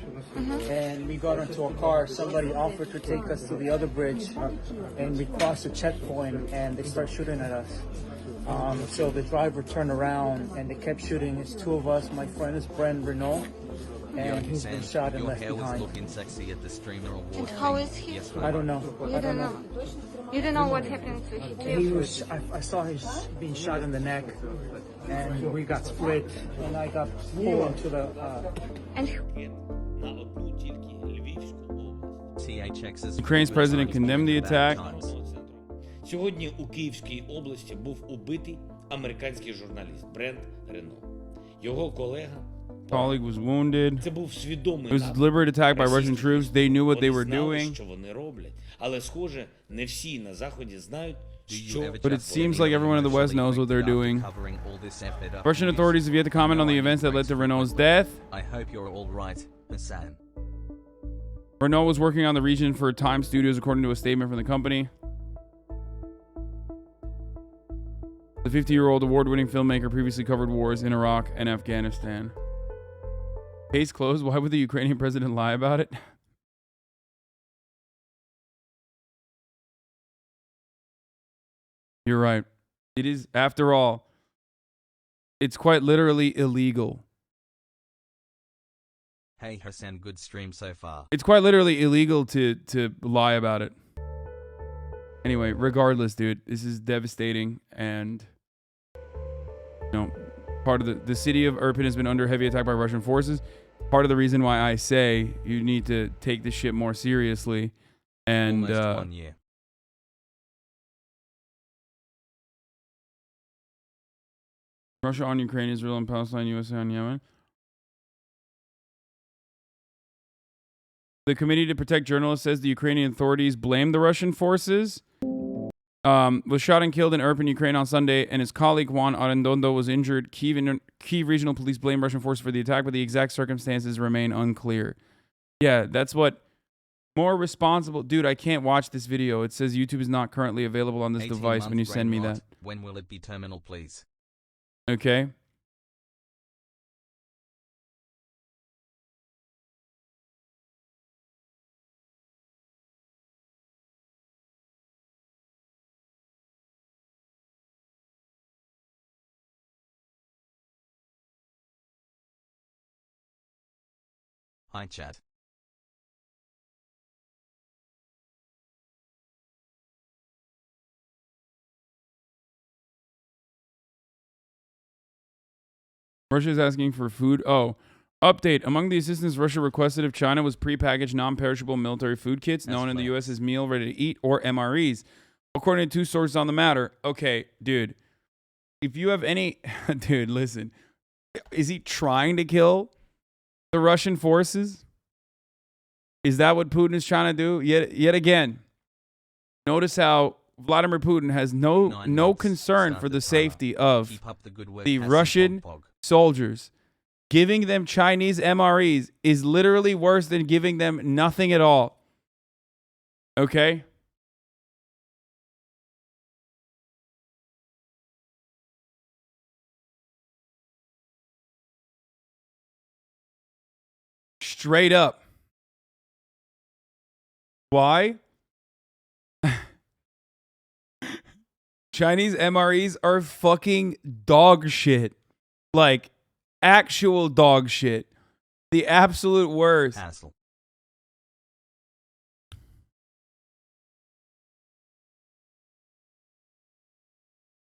and we got into a car. Somebody offered to take us to the other bridge, and we crossed a checkpoint, and they start shooting at us. So the driver turned around, and they kept shooting. It's 2 of us. My friend is Brent Renaud, and he's been shot and left behind. Your hair was looking sexy at the streamer award. And how is he? Yes, I don't know. You don't know. You don't know what happened to him. He was. I saw him being shot in the neck, and we got split, and I got pulled into the. Ukraine's president condemned the attack. Сьогодні у Київській області був убитий американський журналіст Брент Ренаud. Його колега colleague was wounded. It was a deliberate attack by Russian troops. They knew what they were doing. Що вони роблять, але схоже, не всі на заході знають, But it seems like everyone in the West knows what they're doing. Russian authorities have yet to comment on the events that led to Renaud's death. I hope you're all right, Hasan. Renaud was working on the region for Time Studios, according to a statement from the company. The 50-year-old award-winning filmmaker previously covered wars in Iraq and Afghanistan. Case closed. Why would the Ukrainian president lie about it? You're right. It is, after all, it's quite literally illegal. Hey Hasan, good stream so far. It's quite literally illegal to lie about it. Anyway, regardless, dude, this is devastating, and you know, part of the city of Irpin has been under heavy attack by Russian forces. Part of the reason why I say you need to take this shit more seriously, and almost 1 year. Russia on Ukraine, Israel and Palestine, USA on Yemen. The Committee to Protect Journalists says the Ukrainian authorities blame the Russian forces. Was shot and killed in Irpin, Ukraine on Sunday, and his colleague Juan Arredondo was injured. Kyiv regional police blame Russian forces for the attack, but the exact circumstances remain unclear. Yeah, that's what more responsible. Dude, I can't watch this video. It says YouTube is not currently available on this device when you send me that. When will it be terminal, please? Okay. Hi chat. Russia is asking for food. Oh, update. Among the assistance Russia requested of China was prepackaged non-perishable military food kits known in the U.S. as meal ready to eat or MREs. According to two sources on the matter. Okay, dude. If you have any... Dude, listen. Is he trying to kill the Russian forces? Is that what Putin is trying to do? Yet again, notice how Vladimir Putin has no concern for the safety of the Russian soldiers. Giving them Chinese MREs is literally worse than giving them nothing at all. Okay? Straight up. Why? Chinese MREs are fucking dog shit. Like, actual dog shit. The absolute worst. Hassle.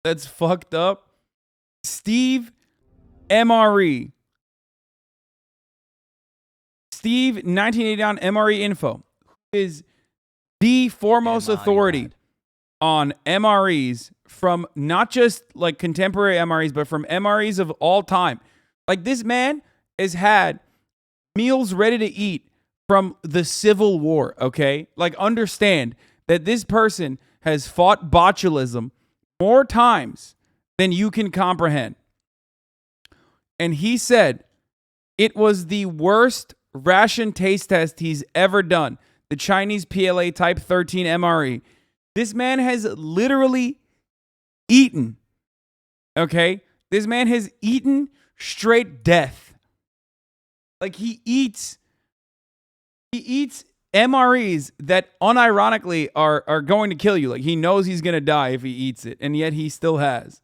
That's fucked up. Steve MRE. Steve, 1989 MRE Info, who is the foremost authority on MREs from not just like contemporary MREs, but from MREs of all time. Like, this man has had meals ready to eat from the Civil War, okay? Like, understand that this person has fought botulism more times than you can comprehend. And he said it was the worst ration taste test he's ever done. The Chinese PLA Type 13 MRE. This man has literally eaten. Okay? This man has eaten straight death. Like, he eats MREs that unironically are going to kill you. Like, he knows he's going to die if he eats it, and yet he still has.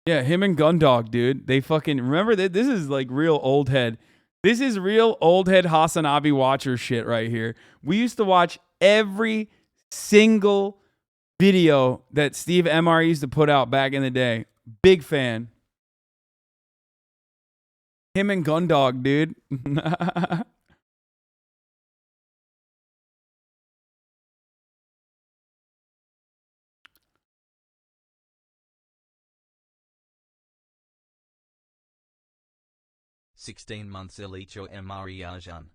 Yeah, him and Gundog, dude. They fucking... Remember that? This is like real old head. This is real old head HasanAbi watcher shit right here. We used to watch every single video that Steve MR used to put out back in the day. Big fan. Him and Gundog, dude. 16 months Elicho MRE Arjan.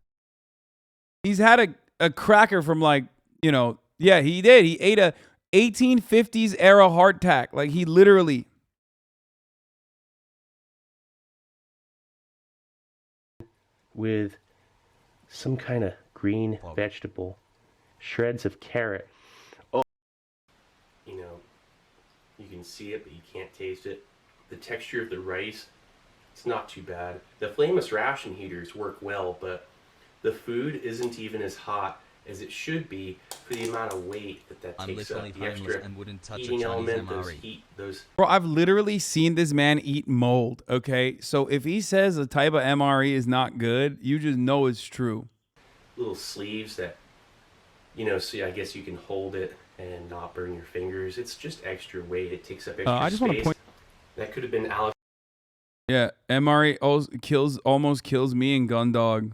He's had a cracker from like, you know, yeah, he did. He ate a 1850s era hardtack. Like he literally. With some kind of green vegetable, shreds of carrot. Oh, you know, you can see it, but you can't taste it. The texture of the rice, it's not too bad. The flameless ration heaters work well, but the food isn't even as hot as it should be for the amount of weight that takes up. The extra and wouldn't touch heating a Chinese element, those MRE. heat, those. Bro, I've literally seen this man eat mold, okay? So if he says a type of MRE is not good, you just know it's true. Little sleeves that, you know, so I guess you can hold it and not burn your fingers. It's just extra weight. It takes up extra I just want to space. point. That could have been allocated. Yeah, MRE almost kills me and Gundog.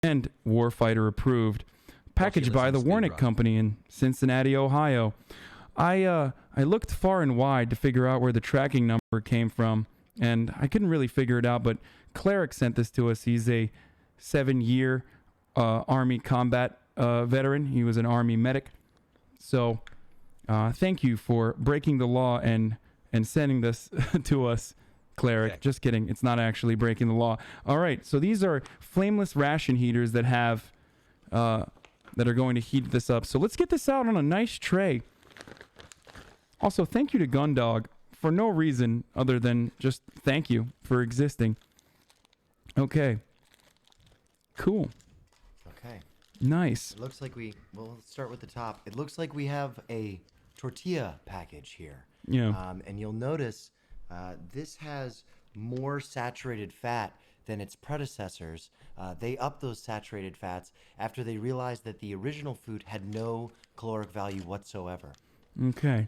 And Warfighter approved. Packaged by the Warnick Company in Cincinnati, Ohio. I looked far and wide to figure out where the tracking number came from, and I couldn't really figure it out, but Cleric sent this to us. He's a 7-year Army combat veteran. He was an Army medic. So thank you for breaking the law and sending this to us, Cleric. Okay. Just kidding. It's not actually breaking the law. All right. So these are flameless ration heaters that have that are going to heat this up. So let's get this out on a nice tray. Also, thank you to Gundog for no reason other than just thank you for existing. Okay. Cool. Okay. Nice. It looks like well, let's start with the top. It looks like we have a tortilla package here. Yeah. And you'll notice this has more saturated fat than its predecessors. They upped those saturated fats after they realized that the original food had no caloric value whatsoever. Okay.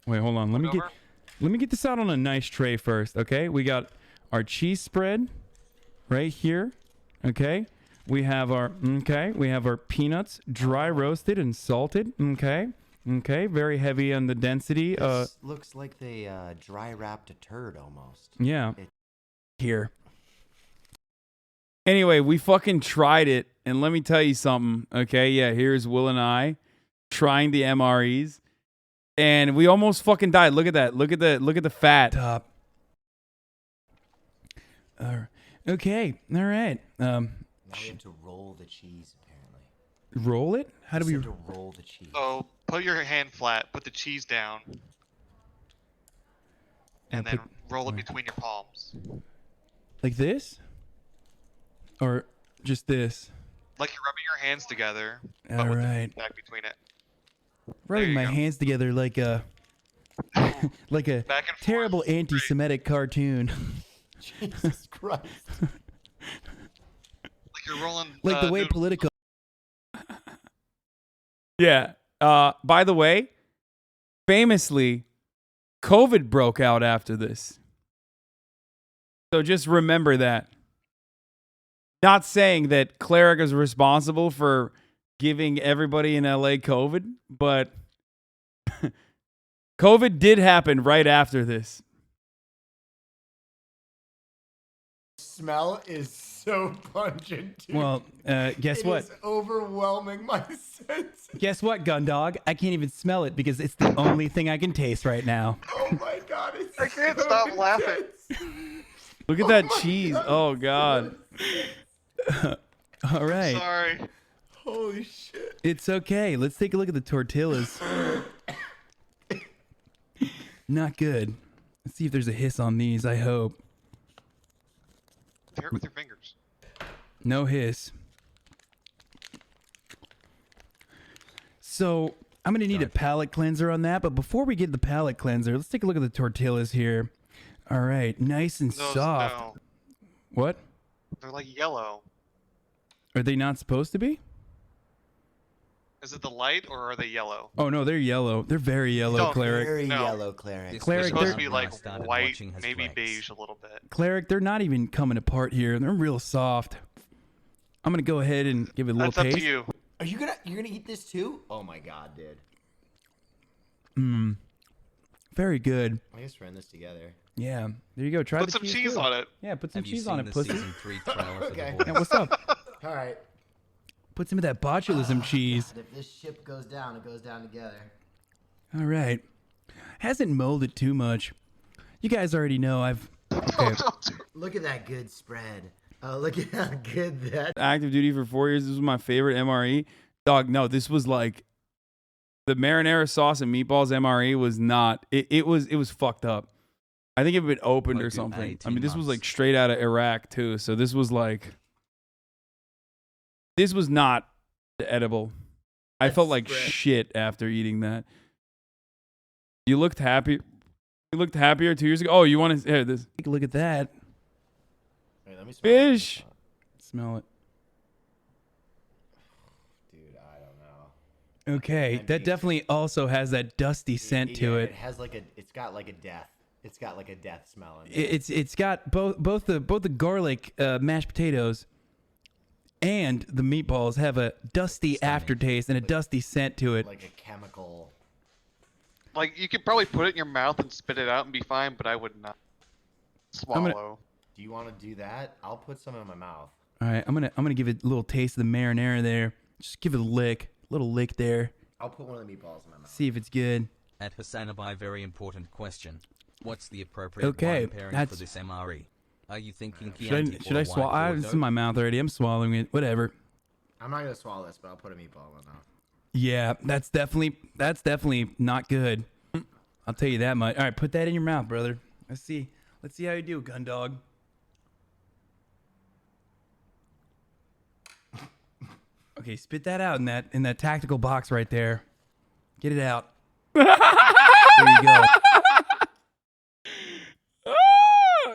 Wait, hold on. Let me get this out on a nice tray first, okay? We got our cheese spread right here. Okay? We have our peanuts dry roasted and salted. Okay? Okay, very heavy on the density. This looks like they dry wrapped a turd almost. Yeah. Here. Anyway, we fucking tried it, and let me tell you something. Okay, yeah, here's Will and I trying the MREs, and we almost fucking died. Look at that. Look at the fat. Top. Okay. All right. Now we have to roll the cheese, apparently. Roll it? How do we have to roll the cheese? So put your hand flat, put the cheese down, and then roll it between your palms. Like this? Or just this? Like you're rubbing your hands together. All but with right. the back between it. Rubbing my hands together like a like a terrible anti-Semitic cartoon. Jesus Christ. Like you're rolling. Like the way Politico. Yeah. By the way, famously, COVID broke out after this. So just remember that. Not saying that Cleric is responsible for giving everybody in LA COVID, but COVID did happen right after this. Smell is so pungent, dude. Well, guess what? It is overwhelming my senses. Guess what, Gundog? I can't even smell it because it's the only thing I can taste right now. Oh my god, it's I can't stop laughing. Look at that cheese. Oh god. All right. Sorry. Holy shit. It's okay. Let's take a look at the tortillas. Not good. Let's see if there's a hiss on these. I hope. Tear it with your fingers. No hiss. So I'm going to need a palate cleanser on that. But before we get the palate cleanser, let's take a look at the tortillas here. All right. Nice and soft. No. What? They're like yellow. Are they not supposed to be? Is it the light or are they yellow? Oh, no, they're yellow. They're very yellow, Cleric. Very yellow, Cleric. They're supposed to be like white, maybe beige a little bit. Cleric, they're not even coming apart here. They're real soft. I'm going to go ahead and give it a little taste. That's up to you. Are you gonna eat this too? Oh my god, dude. Very good. I guess we're in this together. Yeah. There you go. Try Put the some cheese too. on it. Yeah, put some Have you cheese seen on it, the pussy. season 3 trailer for Okay. The Yeah, what's up? All right. Put some of that botulism cheese. God, if this ship goes down, it goes down together. All right. Hasn't molded too much. You guys already know I've... Okay. Look at that good spread. Oh, look at how good that... Active duty for 4 years. This was my favorite MRE. Dog, no, this was like... The marinara sauce and meatballs MRE was not... It was fucked up. I think it had been opened or something. I mean, this was like straight out of Iraq, too. So this was like... This was not edible. I felt like shit after eating that. You looked happy. You looked happier 2 years ago. Oh, you want to... Here, this. Take a look at that. Wait, let me smell Fish. Smell it. Dude, I don't know. Okay, that definitely also has that dusty scent to it. It has like a... It's got like a death. It's got like a death smell in it. It's got both the garlic mashed potatoes and the meatballs have a dusty aftertaste and a dusty scent to it. Like a chemical... Like, you could probably put it in your mouth and spit it out and be fine, but I would not swallow. Do you want to do that? I'll put some in my mouth. All right, I'm gonna give it a little taste of the marinara there. Just give it a little lick there. I'll put one of the meatballs in my mouth. See if it's good. At HasanAbi, very important question. What's the appropriate wine pairing for this MRE? Are you thinking Chianti? Should I swallow? It's in my mouth already. I'm swallowing it. Whatever. I'm not gonna swallow this, but I'll put a meatball in my mouth. Yeah, that's definitely not good. I'll tell you that much. All right, put that in your mouth, brother. Let's see how you do, gun dog. Okay, spit that out in that tactical box right there. Get it out. There you go.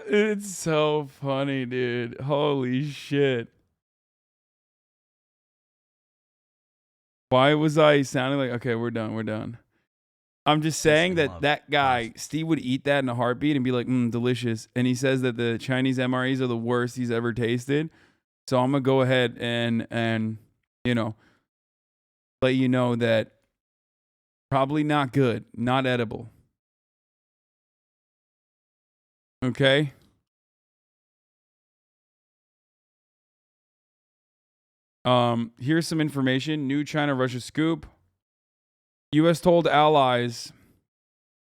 It's so funny, dude. Holy shit. Why was I sounding like... Okay, we're done. I'm just saying that guy, Steve, would eat that in a heartbeat and be like, delicious. And he says that the Chinese MREs are the worst he's ever tasted. So I'm going to go ahead and you know, let you know that probably not good, not edible. Okay? Here's some information. New China-Russia scoop. U.S. told allies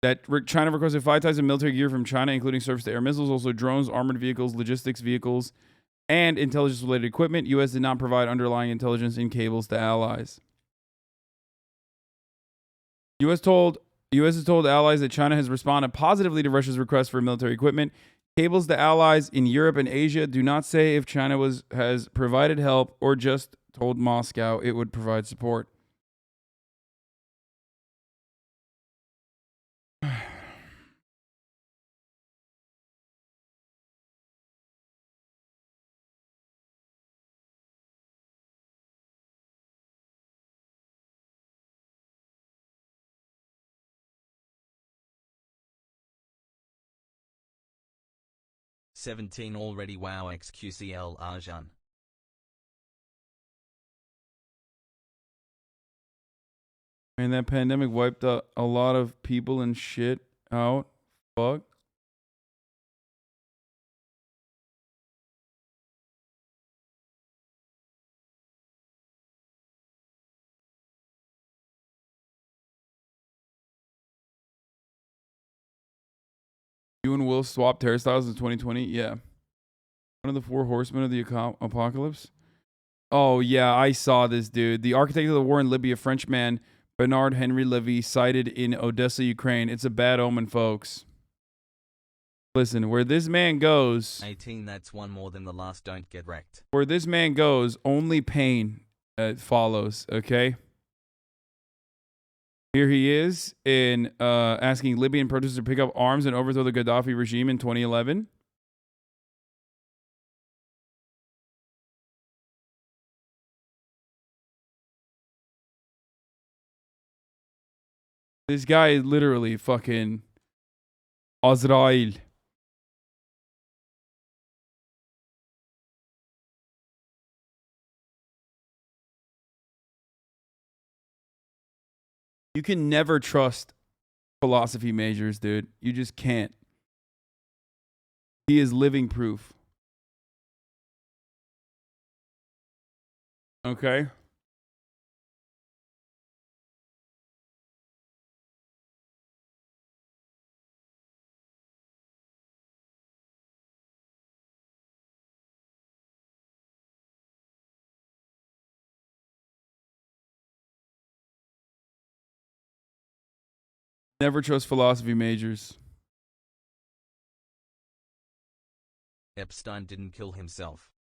that China requested 5 types of military gear from China, including surface-to-air missiles, also drones, armored vehicles, logistics vehicles, and intelligence-related equipment. U.S. did not provide underlying intelligence in cables to allies. U.S. has told allies that China has responded positively to Russia's request for military equipment. Cables to allies in Europe and Asia do not say if China has provided help or just told Moscow it would provide support. $17 already. Wow. XQCL Arjan. And that pandemic wiped out a lot of people and shit out. Fuck. You and Will swapped hairstyles in 2020? Yeah. One of the 4 horsemen of the apocalypse? Oh, yeah, I saw this, dude. The architect of the war in Libya, Frenchman Bernard Henry Levy, cited in Odessa, Ukraine. It's a bad omen, folks. Listen, where this man goes... 18, that's one more than the last. Don't get wrecked. Where this man goes, only pain follows, okay? Here he is in asking Libyan protesters to pick up arms and overthrow the Gaddafi regime in 2011. This guy is literally fucking Azrael. You can never trust philosophy majors, dude. You just can't. He is living proof. Okay? Never trust philosophy majors. Epstein didn't kill himself.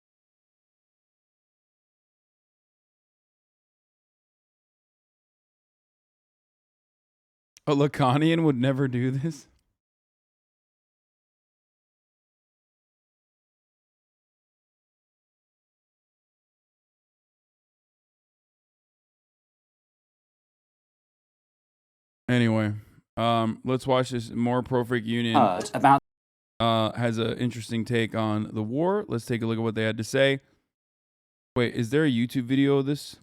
A Lacanian would never do this? Anyway, let's watch this. More Pro-Freak Union has an interesting take on the war. Let's take a look at what they had to say. Wait, is there a YouTube video of this?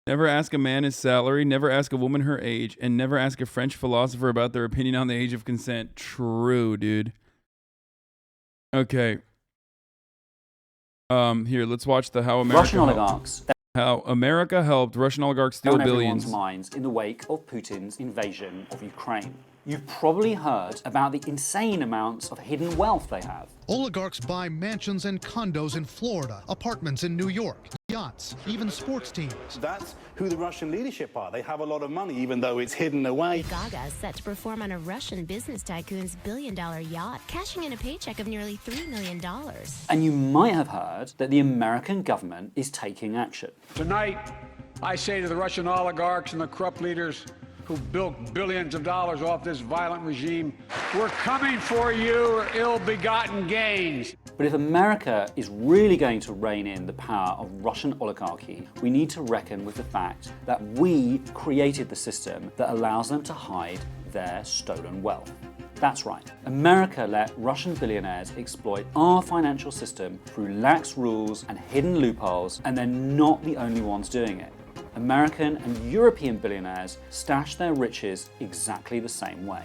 Never ask a man his salary, never ask a woman her age, and never ask a French philosopher about their opinion on the age of consent. True, dude. Okay. Here, let's watch the How America How America helped Russian oligarchs steal billions. On everyone's minds in the wake of Putin's invasion of Ukraine. You've probably heard about the insane amounts of hidden wealth they have. Oligarchs buy mansions and condos in Florida, apartments in New York, yachts, even sports teams. That's who the Russian leadership are. They have a lot of money, even though it's hidden away. Gaga is set to perform on a Russian business tycoon's billion-dollar yacht, cashing in a paycheck of nearly $3 million. And you might have heard that the American government is taking action. Tonight, I say to the Russian oligarchs and the corrupt leaders who built billions of dollars off this violent regime, we're coming for your ill-begotten gains. But if America is really going to rein in the power of Russian oligarchy, we need to reckon with the fact that we created the system that allows them to hide their stolen wealth. That's right. America let Russian billionaires exploit our financial system through lax rules and hidden loopholes, and they're not the only ones doing it. American and European billionaires stash their riches exactly the same way.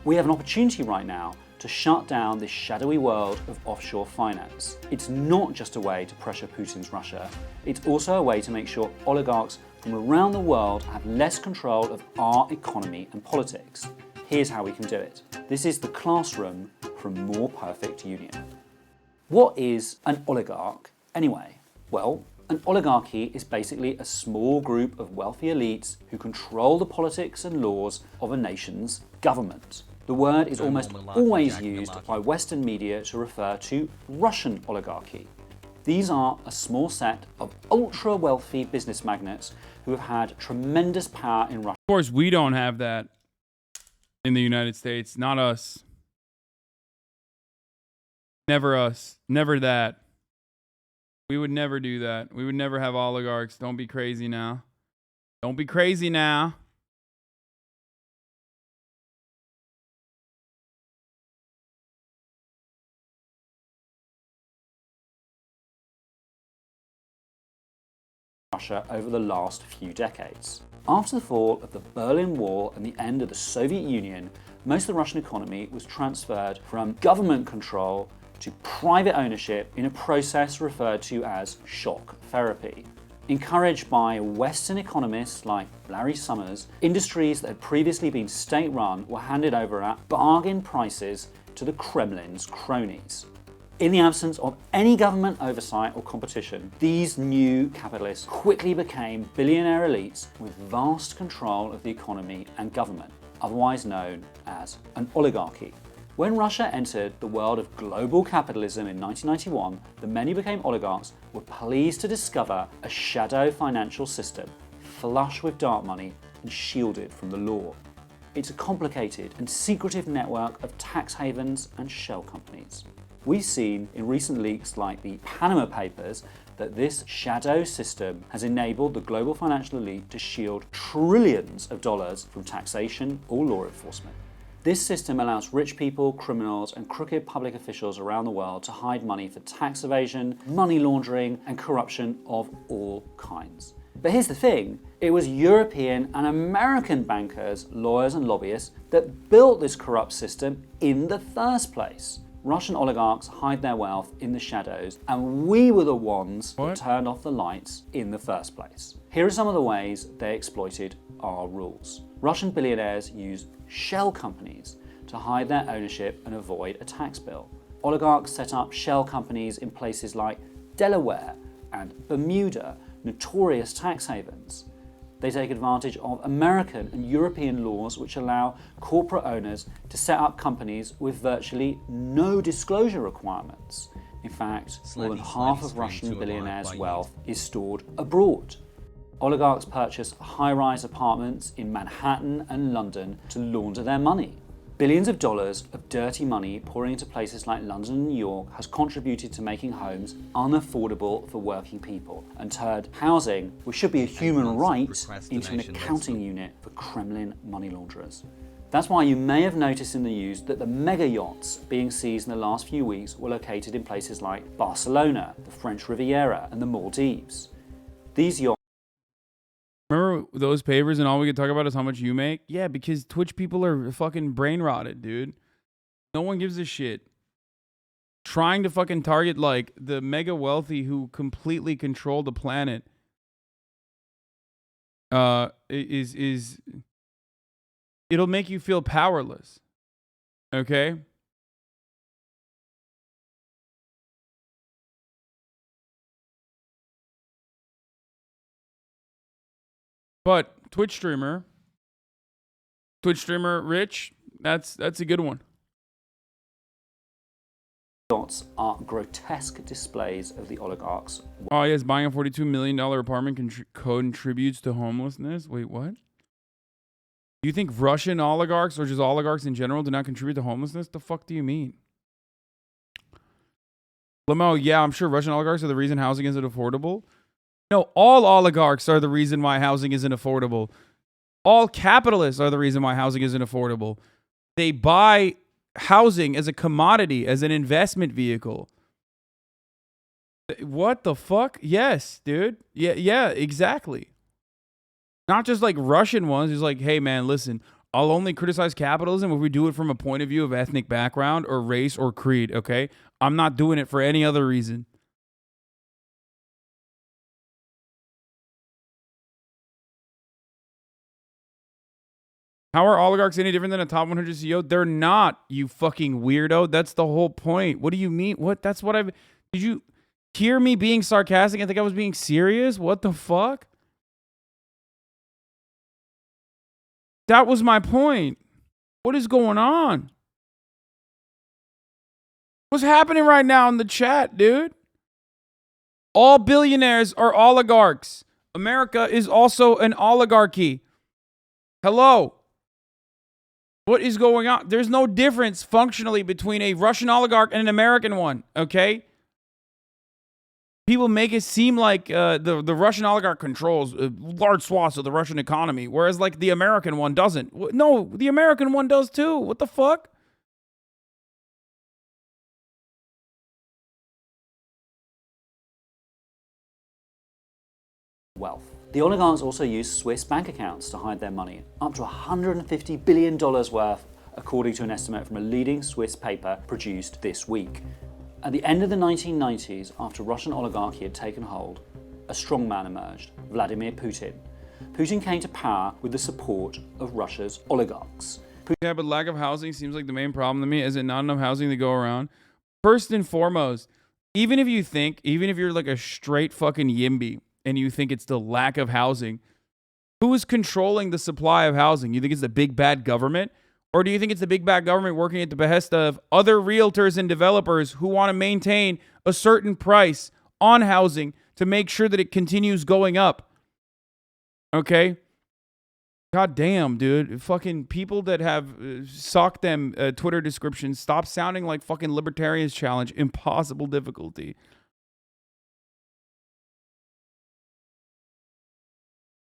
We have an opportunity right now to shut down this shadowy world of offshore finance. It's not just a way to pressure Putin's Russia, it's also a way to make sure oligarchs from around the world have less control of our economy and politics. Here's how we can do it. This is the classroom from More Perfect Union. What is an oligarch anyway? Well, an oligarchy is basically a small group of wealthy elites who control the politics and laws of a nation's government. The word is almost always used by Western media to refer to Russian oligarchy. These are a small set of ultra-wealthy business magnates who have had tremendous power in Russia. Of course, we don't have that in the United States. Not us. Never us. Never that. We would never do that. We would never have oligarchs. Don't be crazy now. Don't be crazy now. Russia over the last few decades. After the fall of the Berlin Wall and the end of the Soviet Union, most of the Russian economy was transferred from government control to private ownership in a process referred to as shock therapy. Encouraged by Western economists like Larry Summers, industries that had previously been state-run were handed over at bargain prices to the Kremlin's cronies. In the absence of any government oversight or competition, these new capitalists quickly became billionaire elites with vast control of the economy and government, otherwise known as an oligarchy. When Russia entered the world of global capitalism in 1991, the men who became oligarchs were pleased to discover a shadow financial system, flush with dark money and shielded from the law. It's a complicated and secretive network of tax havens and shell companies. We've seen in recent leaks like the Panama Papers that this shadow system has enabled the global financial elite to shield trillions of dollars from taxation or law enforcement. This system allows rich people, criminals, and crooked public officials around the world to hide money for tax evasion, money laundering, and corruption of all kinds. But here's the thing, it was European and American bankers, lawyers, and lobbyists that built this corrupt system in the first place. Russian oligarchs hide their wealth in the shadows, and we were the ones that turned off the lights in the first place. Here are some of the ways they exploited our rules. Russian billionaires use shell companies to hide their ownership and avoid a tax bill. Oligarchs set up shell companies in places like Delaware and Bermuda, notorious tax havens. They take advantage of American and European laws which allow corporate owners to set up companies with virtually no disclosure requirements. In fact, more than half of Russian billionaires' wealth is stored abroad. Oligarchs purchase high-rise apartments in Manhattan and London to launder their money. Billions of dollars of dirty money pouring into places like London and New York has contributed to making homes unaffordable for working people and turned housing, which should be a human right, into an accounting unit for Kremlin money launderers. That's why you may have noticed in the news that the mega yachts being seized in the last few weeks were located in places like Barcelona, the French Riviera, and the Maldives. These yachts. Remember those papers and all we could talk about is how much you make? Yeah, because Twitch people are fucking brain rotted, dude. No one gives a shit. Trying to fucking target like the mega wealthy who completely control the planet is it'll make you feel powerless. Okay? But Twitch streamer Rich, that's a good one. Yachts are grotesque displays of the oligarchs. Oh yes, buying a $42 million apartment contributes to homelessness. Wait, what? Do you think Russian oligarchs or just oligarchs in general do not contribute to homelessness? The fuck do you mean? Lamo, yeah, I'm sure Russian oligarchs are the reason housing isn't affordable. No, all oligarchs are the reason why housing isn't affordable. All capitalists are the reason why housing isn't affordable. They buy housing as a commodity, as an investment vehicle. What the fuck? Yes, dude. Yeah, exactly. Not just like Russian ones. It's like, hey, man, listen, I'll only criticize capitalism if we do it from a point of view of ethnic background or race or creed, okay? I'm not doing it for any other reason. How are oligarchs any different than a top 100 CEO? They're not, you fucking weirdo. That's the whole point. What do you mean? What? That's what I've... Did you hear me being sarcastic and think I was being serious? What the fuck? That was my point. What is going on? What's happening right now in the chat, dude? All billionaires are oligarchs. America is also an oligarchy. Hello. What is going on? There's no difference functionally between a Russian oligarch and an American one, okay? People make it seem like the Russian oligarch controls large swaths of the Russian economy, whereas like the American one doesn't. No, the American one does too. What the fuck? Wealth. The oligarchs also use Swiss bank accounts to hide their money, up to $150 billion worth, according to an estimate from a leading Swiss paper produced this week. At the end of the 1990s, after Russian oligarchy had taken hold, a strongman emerged, Vladimir Putin. Putin came to power with the support of Russia's oligarchs. Yeah, but lack of housing seems like the main problem to me. Is it not enough housing to go around? First and foremost, even if you're like a straight fucking yimby, and you think it's the lack of housing, who is controlling the supply of housing? You think it's the big bad government? Or do you think it's the big bad government working at the behest of other realtors and developers who want to maintain a certain price on housing to make sure that it continues going up? Okay? God damn, dude. Fucking people that have socked them Twitter descriptions, stop sounding like fucking Libertarians Challenge. Impossible difficulty.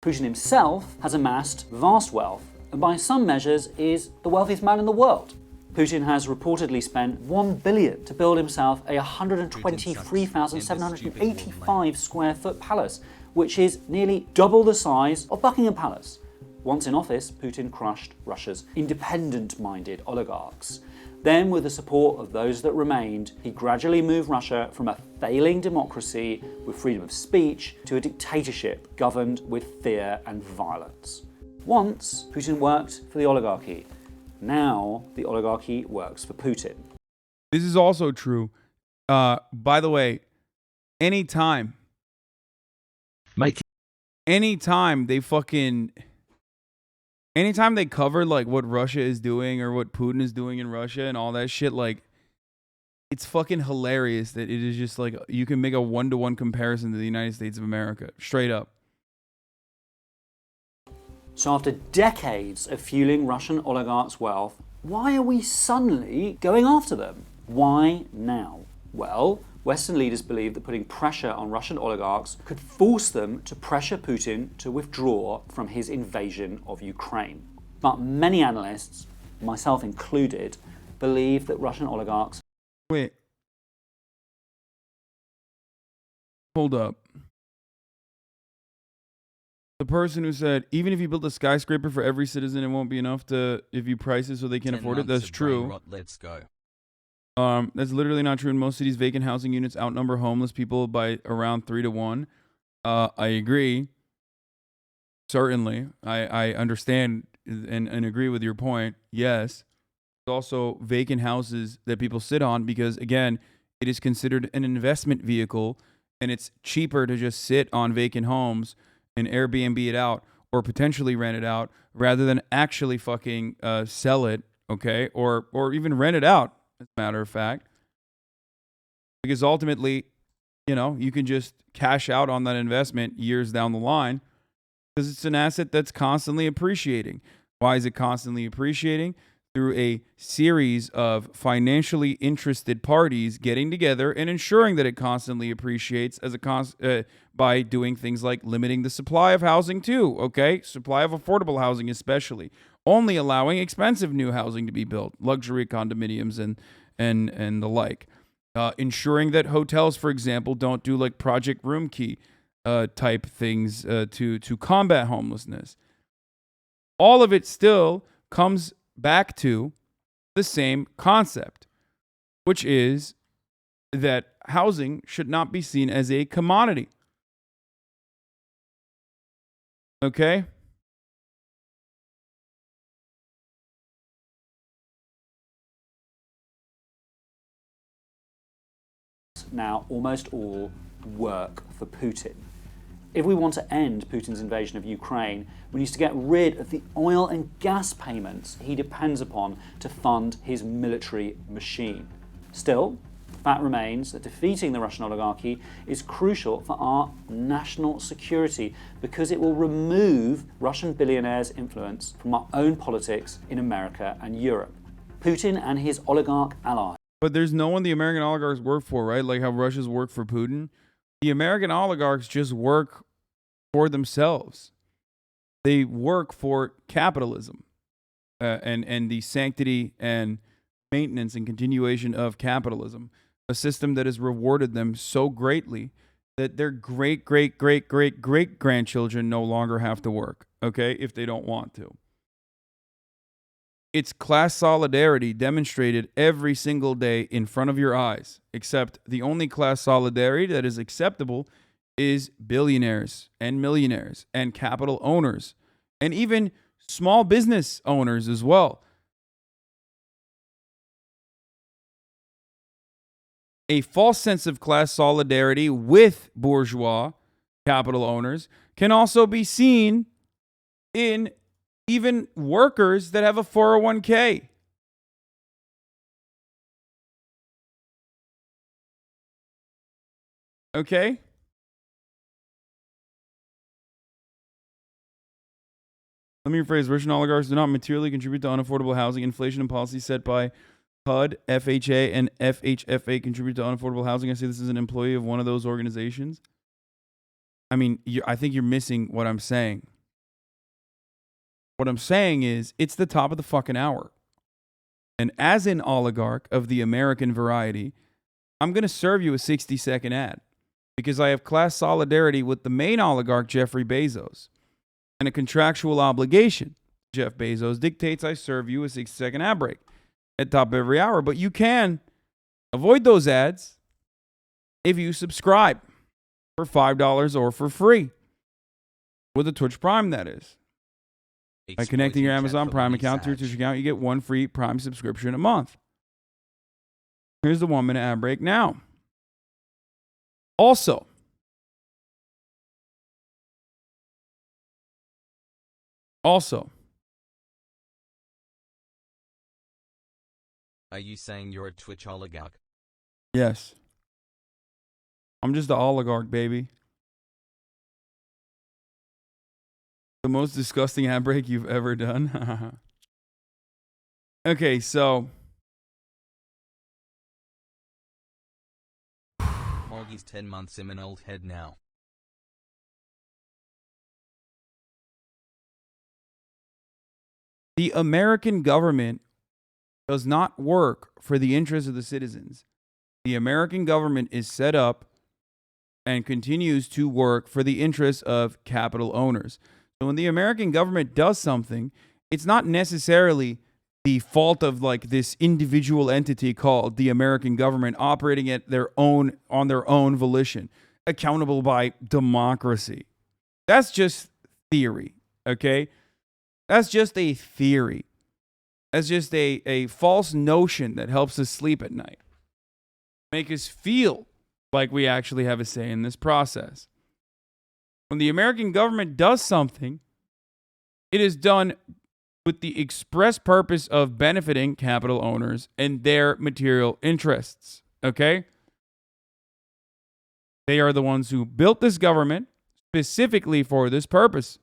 Putin himself has amassed vast wealth and by some measures is the wealthiest man in the world. Putin has reportedly spent $1 billion to build himself a 123,785 square foot palace, which is nearly double the size of Buckingham Palace. Once in office, Putin crushed Russia's independent-minded oligarchs. Then, with the support of those that remained, he gradually moved Russia from a failing democracy with freedom of speech to a dictatorship governed with fear and violence. Once, Putin worked for the oligarchy. Now, the oligarchy works for Putin. This is also true. By the way, anytime they cover like what Russia is doing or what Putin is doing in Russia and all that shit, like, it's fucking hilarious that it is just like you can make a one-to-one comparison to the United States of America, straight up. So after decades of fueling Russian oligarchs' wealth, why are we suddenly going after them? Why now? Well, Western leaders believe that putting pressure on Russian oligarchs could force them to pressure Putin to withdraw from his invasion of Ukraine. But many analysts, myself included, believe that Russian oligarchs... Wait. Hold up. The person who said, even if you build a skyscraper for every citizen, it won't be enough to, if you price it so they can afford it. That's true. Let's go. That's literally not true. In most cities, vacant housing units outnumber homeless people by around 3 to 1. I agree. Certainly. I understand and agree with your point. Yes. There's also vacant houses that people sit on because, again, it is considered an investment vehicle and it's cheaper to just sit on vacant homes and Airbnb it out or potentially rent it out rather than actually fucking sell it, okay? Or even rent it out, as a matter of fact. Because ultimately, you know, you can just cash out on that investment years down the line because it's an asset that's constantly appreciating. Why is it constantly appreciating? Through a series of financially interested parties getting together and ensuring that it constantly appreciates as a by doing things like limiting the supply of housing too, okay? Supply of affordable housing especially. Only allowing expensive new housing to be built, luxury condominiums and the like. Ensuring that hotels, for example, don't do like Project Room Key type things to combat homelessness. All of it still comes back to the same concept, which is that housing should not be seen as a commodity. Okay? Now almost all work for Putin. If we want to end Putin's invasion of Ukraine, we need to get rid of the oil and gas payments he depends upon to fund his military machine. Still, the fact remains that defeating the Russian oligarchy is crucial for our national security because it will remove Russian billionaires' influence from our own politics in America and Europe. Putin and his oligarch allies. But there's no one the American oligarchs work for, right? Like how Russia's work for Putin. The American oligarchs just work for themselves. They work for capitalism and the sanctity and maintenance and continuation of capitalism, a system that has rewarded them so greatly that their great-great-great-great-great-grandchildren no longer have to work, okay, if they don't want to. It's class solidarity demonstrated every single day in front of your eyes, except the only class solidarity that is acceptable is billionaires and millionaires and capital owners and even small business owners as well. A false sense of class solidarity with bourgeois capital owners can also be seen in even workers that have a 401k. Okay? Let me rephrase. Russian oligarchs do not materially contribute to unaffordable housing. Inflation and policies set by HUD, FHA, and FHFA contribute to unaffordable housing. I say this is an employee of one of those organizations. I mean, I think you're missing what I'm saying. What I'm saying is, it's the top of the fucking hour. And as an oligarch of the American variety, I'm going to serve you a 60-second ad because I have class solidarity with the main oligarch, Jeffrey Bezos, and a contractual obligation. Jeff Bezos dictates I serve you a 60-second ad break. at the top of every hour. But you can avoid those ads if you subscribe for $5 or for free. With a Twitch Prime, that is. By connecting your Amazon Prime account to your Twitch account, you get one free Prime subscription a month. Here's the 1 minute ad break now. Also, are you saying you're a Twitch oligarch? yes. I'm just the oligarch, baby. The most disgusting ad break you've ever done. Okay, so Morgie's 10 months in an old head now. the American government does not work for the interests of the citizens. The American government is set up and continues to work for the interests of capital owners. So when the American government does something, it's not necessarily the fault of like this individual entity called the American government operating at on their own volition, accountable by democracy. That's just theory, okay? That's just a theory. That's just a false notion that helps us sleep at night. Make us feel like we actually have a say in this process. When the American government does something, it is done with the express purpose of benefiting capital owners and their material interests, okay? They are the ones who built this government specifically for this purpose.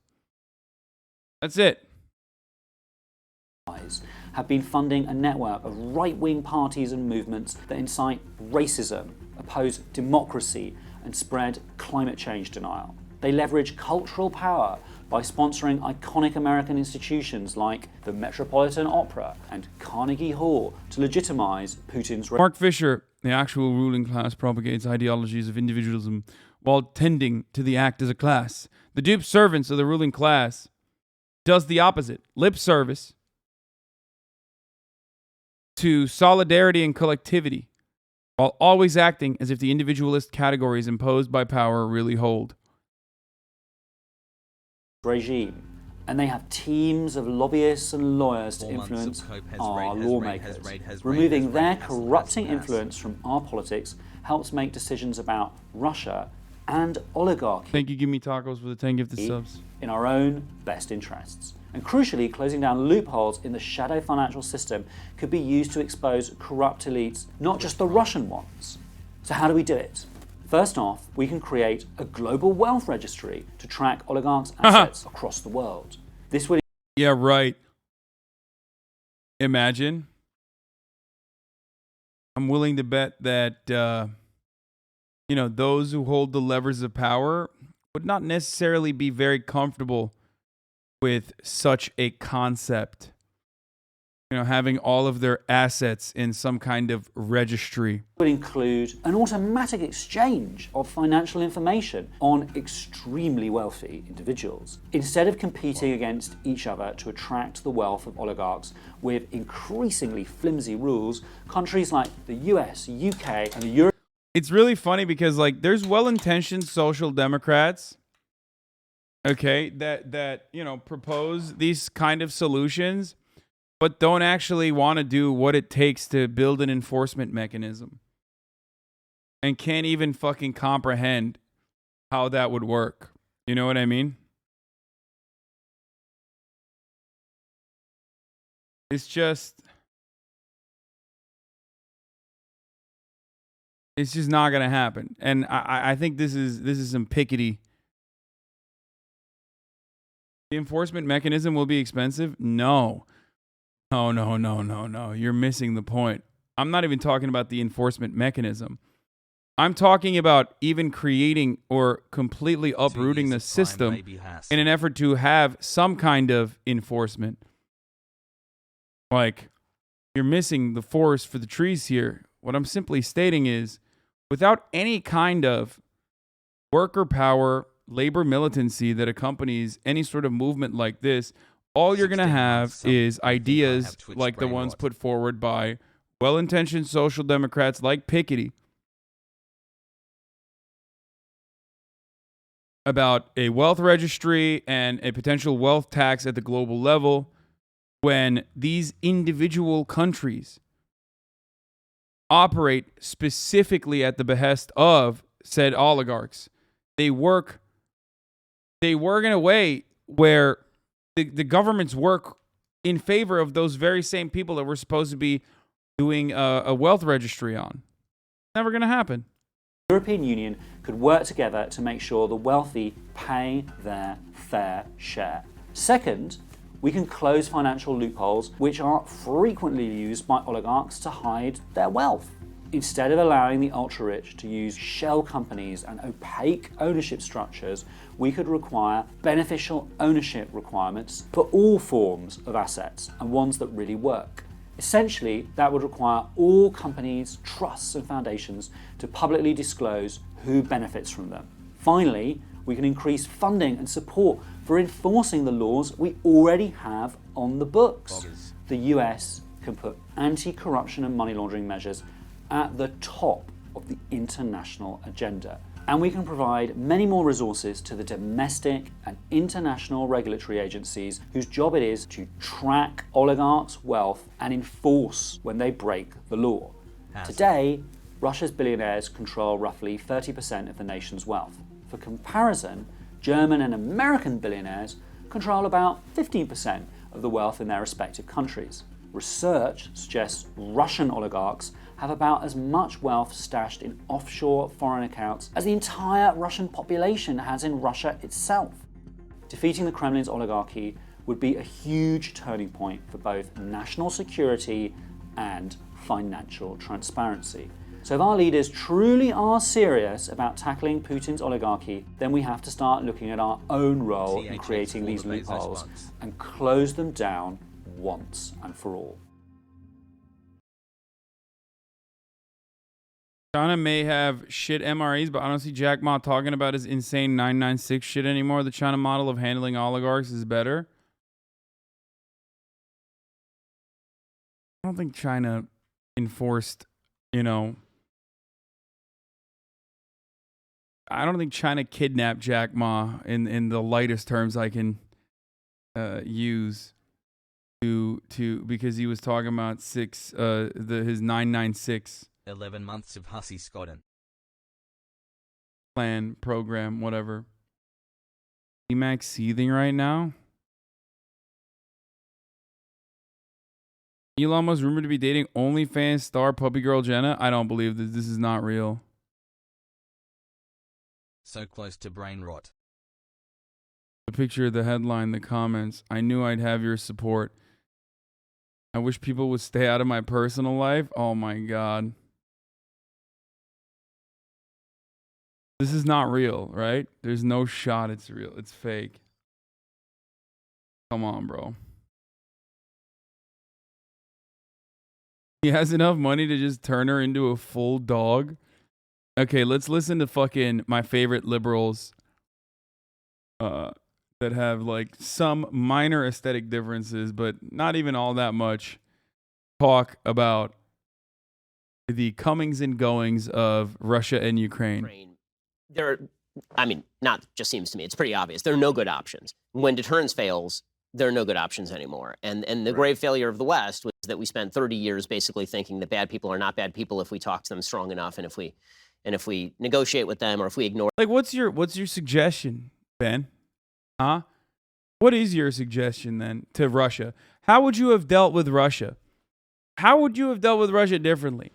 That's it. Have been funding a network of right-wing parties and movements that incite racism, oppose democracy, and spread climate change denial. They leverage cultural power by sponsoring iconic American institutions like the Metropolitan Opera and Carnegie Hall to legitimize Putin's... Mark Fisher, the actual ruling class, propagates ideologies of individualism while tending to the act as a class. The dupe servants of the ruling class does the opposite. Lip service to solidarity and collectivity, while always acting as if the individualist categories imposed by power really hold. Regime, and they have teams of lobbyists and lawyers to influence our lawmakers. Removing their corrupting influence from our politics helps make decisions about Russia and oligarchy. Thank you, Give Me Tacos, for the 10 gifted subs. In our own best interests. And crucially, closing down loopholes in the shadow financial system could be used to expose corrupt elites, not just the Russian ones. So how do we do it? First off, we can create a global wealth registry to track oligarchs' assets across the world. This would... Yeah, right. Imagine. I'm willing to bet that, those who hold the levers of power would not necessarily be very comfortable with such a concept. Having all of their assets in some kind of registry. Would include an automatic exchange of financial information on extremely wealthy individuals. Instead of competing against each other to attract the wealth of oligarchs with increasingly flimsy rules, countries like the US, UK, and the Europe... It's really funny because there's well-intentioned social democrats, okay, that propose these kind of solutions, but don't actually want to do what it takes to build an enforcement mechanism. And can't even fucking comprehend how that would work. You know what I mean? It's just not going to happen. And I think this is some pickety. The enforcement mechanism will be expensive? No. No. You're missing the point. I'm not even talking about the enforcement mechanism. I'm talking about even creating or completely uprooting the system in an effort to have some kind of enforcement. You're missing the forest for the trees here. What I'm simply stating is, without any kind of worker power, labor militancy that accompanies any sort of movement like this, all you're going to have is ideas like the ones put forward by well-intentioned social democrats like Piketty about a wealth registry and a potential wealth tax at the global level, when these individual countries operate specifically at the behest of said oligarchs. They work in a way where the governments work in favor of those very same people that we're supposed to be doing a wealth registry on. Never going to happen. The European Union could work together to make sure the wealthy pay their fair share. Second, we can close financial loopholes which are frequently used by oligarchs to hide their wealth. Instead of allowing the ultra-rich to use shell companies and opaque ownership structures, we could require beneficial ownership requirements for all forms of assets and ones that really work. Essentially, that would require all companies, trusts and foundations to publicly disclose who benefits from them. Finally, we can increase funding and support for enforcing the laws we already have on the books. The US can put anti-corruption and money laundering measures at the top of the international agenda. And we can provide many more resources to the domestic and international regulatory agencies whose job it is to track oligarchs' wealth and enforce when they break the law. Today, Russia's billionaires control roughly 30% of the nation's wealth. For comparison, German and American billionaires control about 15% of the wealth in their respective countries. Research suggests Russian oligarchs have about as much wealth stashed in offshore foreign accounts as the entire Russian population has in Russia itself. Defeating the Kremlin's oligarchy would be a huge turning point for both national security and financial transparency. So if our leaders truly are serious about tackling Putin's oligarchy, then we have to start looking at our own role in creating these loopholes and close them down once and for all. China may have shit MREs, but I don't see Jack Ma talking about his insane 996 shit anymore. The China model of handling oligarchs is better. I don't think China enforced, I don't think China kidnapped Jack Ma in the lightest terms I can use to because he was talking about his 996. 11 months of hussy Scotland. Plan, program, whatever. Emacs seething right now. Elon Musk rumored to be dating OnlyFans star puppy girl Jenna. I don't believe this. This is not real. So close to brain rot. The picture, the headline, the comments. I knew I'd have your support. I wish people would stay out of my personal life. Oh my God. This is not real, right? There's no shot it's real. It's fake. Come on, bro. He has enough money to just turn her into a full dog. Okay, let's listen to fucking my favorite liberals that have like some minor aesthetic differences, but not even all that much, talk about the comings and goings of Russia and Ukraine. Not just seems to me, it's pretty obvious. There are no good options. When deterrence fails, there are no good options anymore. And the grave failure of the West was that we spent 30 years basically thinking that bad people are not bad people if we talk to them strong enough and if we negotiate with them or if we ignore. Like, what's your suggestion, Ben? Huh? What is your suggestion then to Russia? How would you have dealt with Russia? How would you have dealt with Russia differently?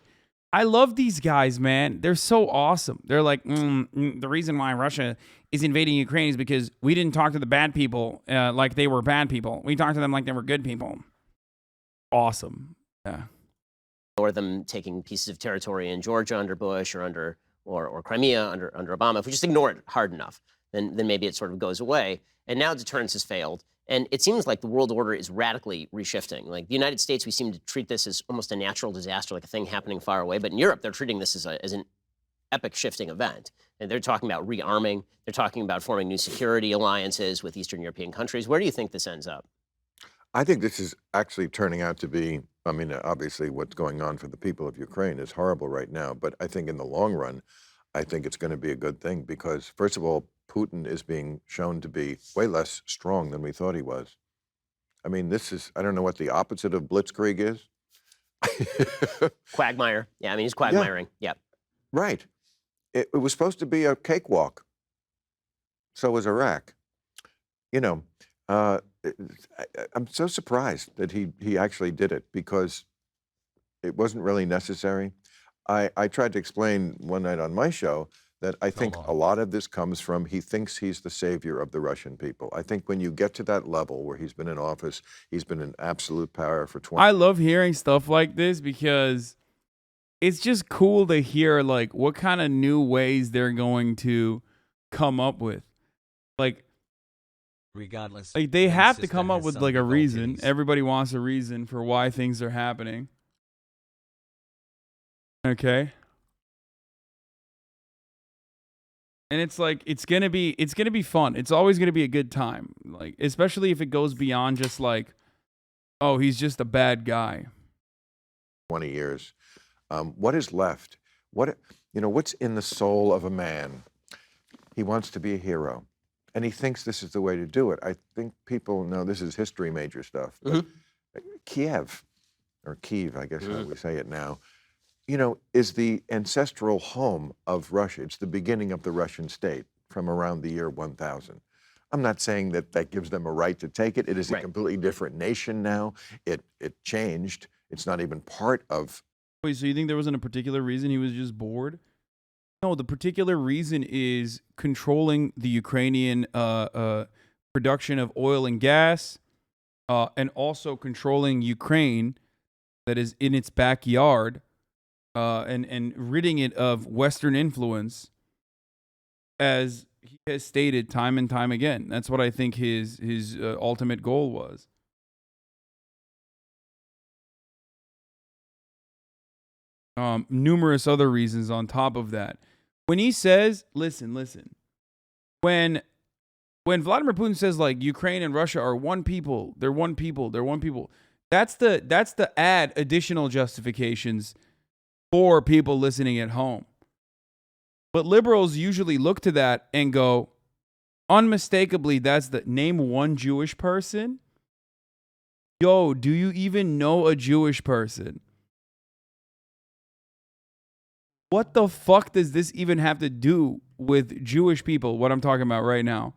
I love these guys, man. They're so awesome. They're like, the reason why Russia is invading Ukraine is because we didn't talk to the bad people like they were bad people. We talked to them like they were good people. Awesome. Yeah. Or them taking pieces of territory in Georgia under Bush or Crimea under Obama. If we just ignore it hard enough, then maybe it sort of goes away. And now deterrence has failed. And it seems like the world order is radically reshifting. Like the United States, we seem to treat this as almost a natural disaster, like a thing happening far away. But in Europe, they're treating this as an epic shifting event. And they're talking about rearming. They're talking about forming new security alliances with Eastern European countries. Where do you think this ends up? I think this is actually turning out to be, I mean, obviously what's going on for the people of Ukraine is horrible right now, but I think in the long run, I think it's going to be a good thing because, first of all, Putin is being shown to be way less strong than we thought he was. I mean, this is, I don't know what the opposite of blitzkrieg is. Quagmire. Yeah, I mean, he's quagmiring. Yeah. Right. It was supposed to be a cakewalk. So was Iraq. You know, I'm so surprised that he actually did it because it wasn't really necessary. I tried to explain one night on my show that I think a lot of this comes from he thinks he's the savior of the Russian people. I think when you get to that level where he's been in office, he's been in absolute power for 20 I love hearing stuff like this because it's just cool to hear like what kind of new ways they're going to come up with. Like, regardless, like they Ben's have to sister come up has with some like a reason. difficulties. Everybody wants a reason for why things are happening. Okay. And it's like it's gonna be fun. It's always gonna be a good time. Like, especially if it goes beyond just like, oh, he's just a bad guy. 20 years. What is left? What's in the soul of a man? He wants to be a hero. And he thinks this is the way to do it. I think people know this is history major stuff. But Kiev, or Kiev, I guess how we say it now, is the ancestral home of Russia. It's the beginning of the Russian state from around the year 1000. I'm not saying that that gives them a right to take it. It is a completely different nation now. It changed. It's not even part of. Wait, so you think there wasn't a particular reason he was just bored? No, the particular reason is controlling the Ukrainian production of oil and gas, and also controlling Ukraine that is in its backyard, and ridding it of Western influence, as he has stated time and time again. That's what I think his ultimate goal was. Numerous other reasons on top of that. When he says, listen, when Vladimir Putin says like Ukraine and Russia are one people, they're one people, that's the add additional justifications for people listening at home. But liberals usually look to that and go, unmistakably, that's the name one Jewish person. Yo, do you even know a Jewish person? What the fuck does this even have to do with Jewish people, what I'm talking about right now?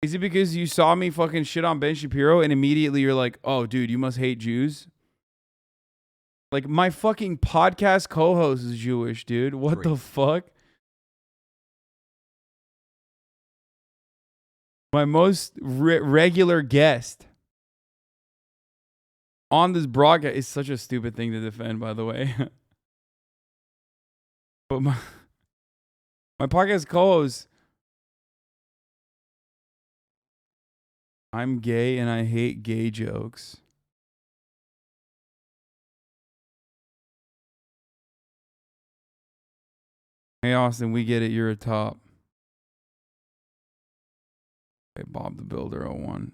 Is it because you saw me fucking shit on Ben Shapiro and immediately you're like, oh, dude, you must hate Jews? Like, my fucking podcast co-host is Jewish, dude. What the fuck? My most regular guest on this broadcast is such a stupid thing to defend, by the way. But my podcast co-host, I'm gay and I hate gay jokes. Hey, Austin, we get it. You're a top. Hey, Bob the Builder 01.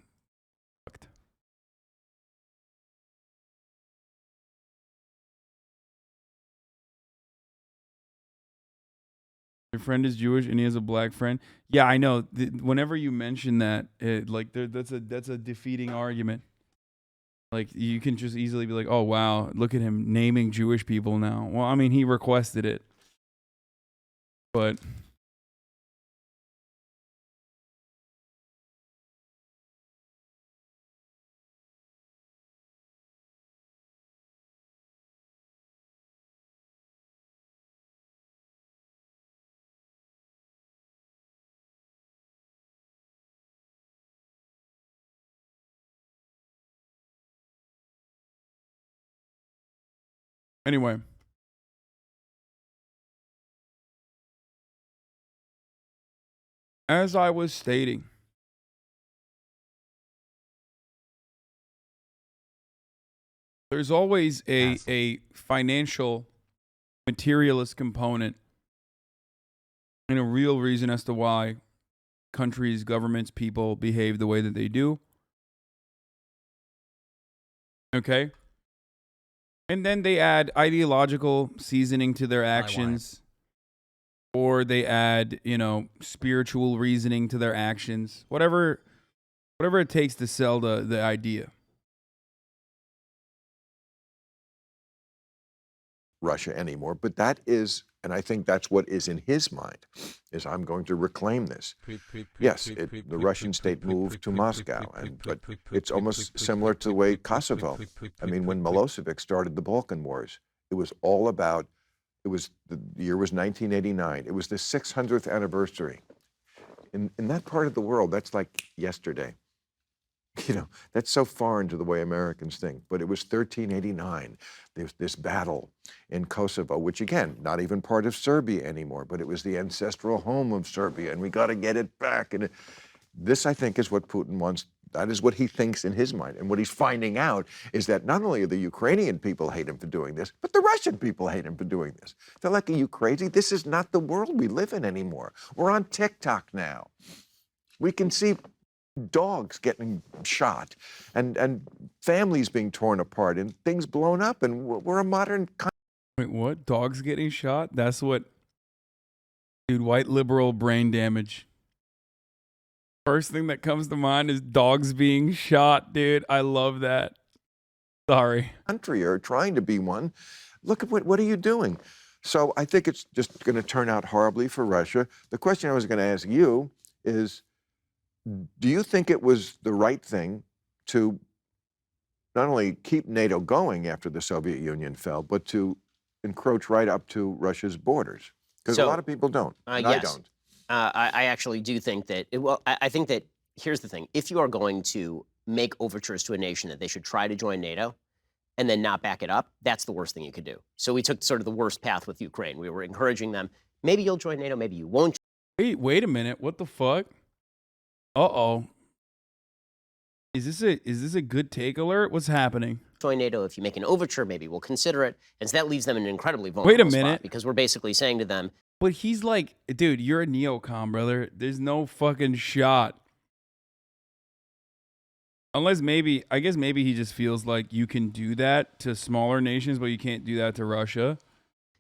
Your friend is Jewish and he has a black friend. Yeah, I know. Whenever you mention that, that's a defeating argument. Like, you can just easily be like, oh, wow, look at him naming Jewish people now. Well, I mean, he requested it. But anyway. As I was stating, there's always a financial, materialist component and a real reason as to why countries, governments, people behave the way that they do. Okay? And then they add ideological seasoning to their actions. Or they add, you know, spiritual reasoning to their actions. Whatever it takes to sell the idea. Russia anymore, but that is, and I think that's what is in his mind, is I'm going to reclaim this. Yes, the Russian state moved to Moscow, but it's almost similar to the way Kosovo. I mean, when Milosevic started the Balkan Wars, it was all about, the year was 1989. It was the 600th anniversary. In that part of the world, that's like yesterday. You know, that's so foreign to the way Americans think. But it was 1389. There's this battle in Kosovo, which again, not even part of Serbia anymore, but it was the ancestral home of Serbia, and we got to get it back. And this, I think, is what Putin wants. That is what he thinks in his mind. And what he's finding out is that not only the Ukrainian people hate him for doing this, but the Russian people hate him for doing this. They're like, are you crazy? This is not the world we live in anymore. We're on TikTok now. We can see dogs getting shot and families being torn apart and things blown up, and we're a modern country. Wait, what? Dogs getting shot? That's what... Dude, white liberal brain damage. First thing that comes to mind is dogs being shot, dude. I love that. Sorry. Country or trying to be one. Look at what are you doing? So I think it's just going to turn out horribly for Russia. The question I was going to ask you is, do you think it was the right thing to not only keep NATO going after the Soviet Union fell, but to encroach right up to Russia's borders? Because a lot of people don't. And yes. I don't. I actually do think that, I think that, here's the thing. If you are going to make overtures to a nation that they should try to join NATO and then not back it up, that's the worst thing you could do. So we took sort of the worst path with Ukraine. We were encouraging them, maybe you'll join NATO, maybe you won't. Wait a minute. What the fuck? Uh-oh. Is this a good take alert? What's happening? Join NATO. If you make an overture, maybe we'll consider it. And so that leaves them in an incredibly vulnerable spot, because we're basically saying to them, but he's like, dude, you're a neocon, brother. There's no fucking shot. Unless I guess maybe he just feels like you can do that to smaller nations, but you can't do that to Russia.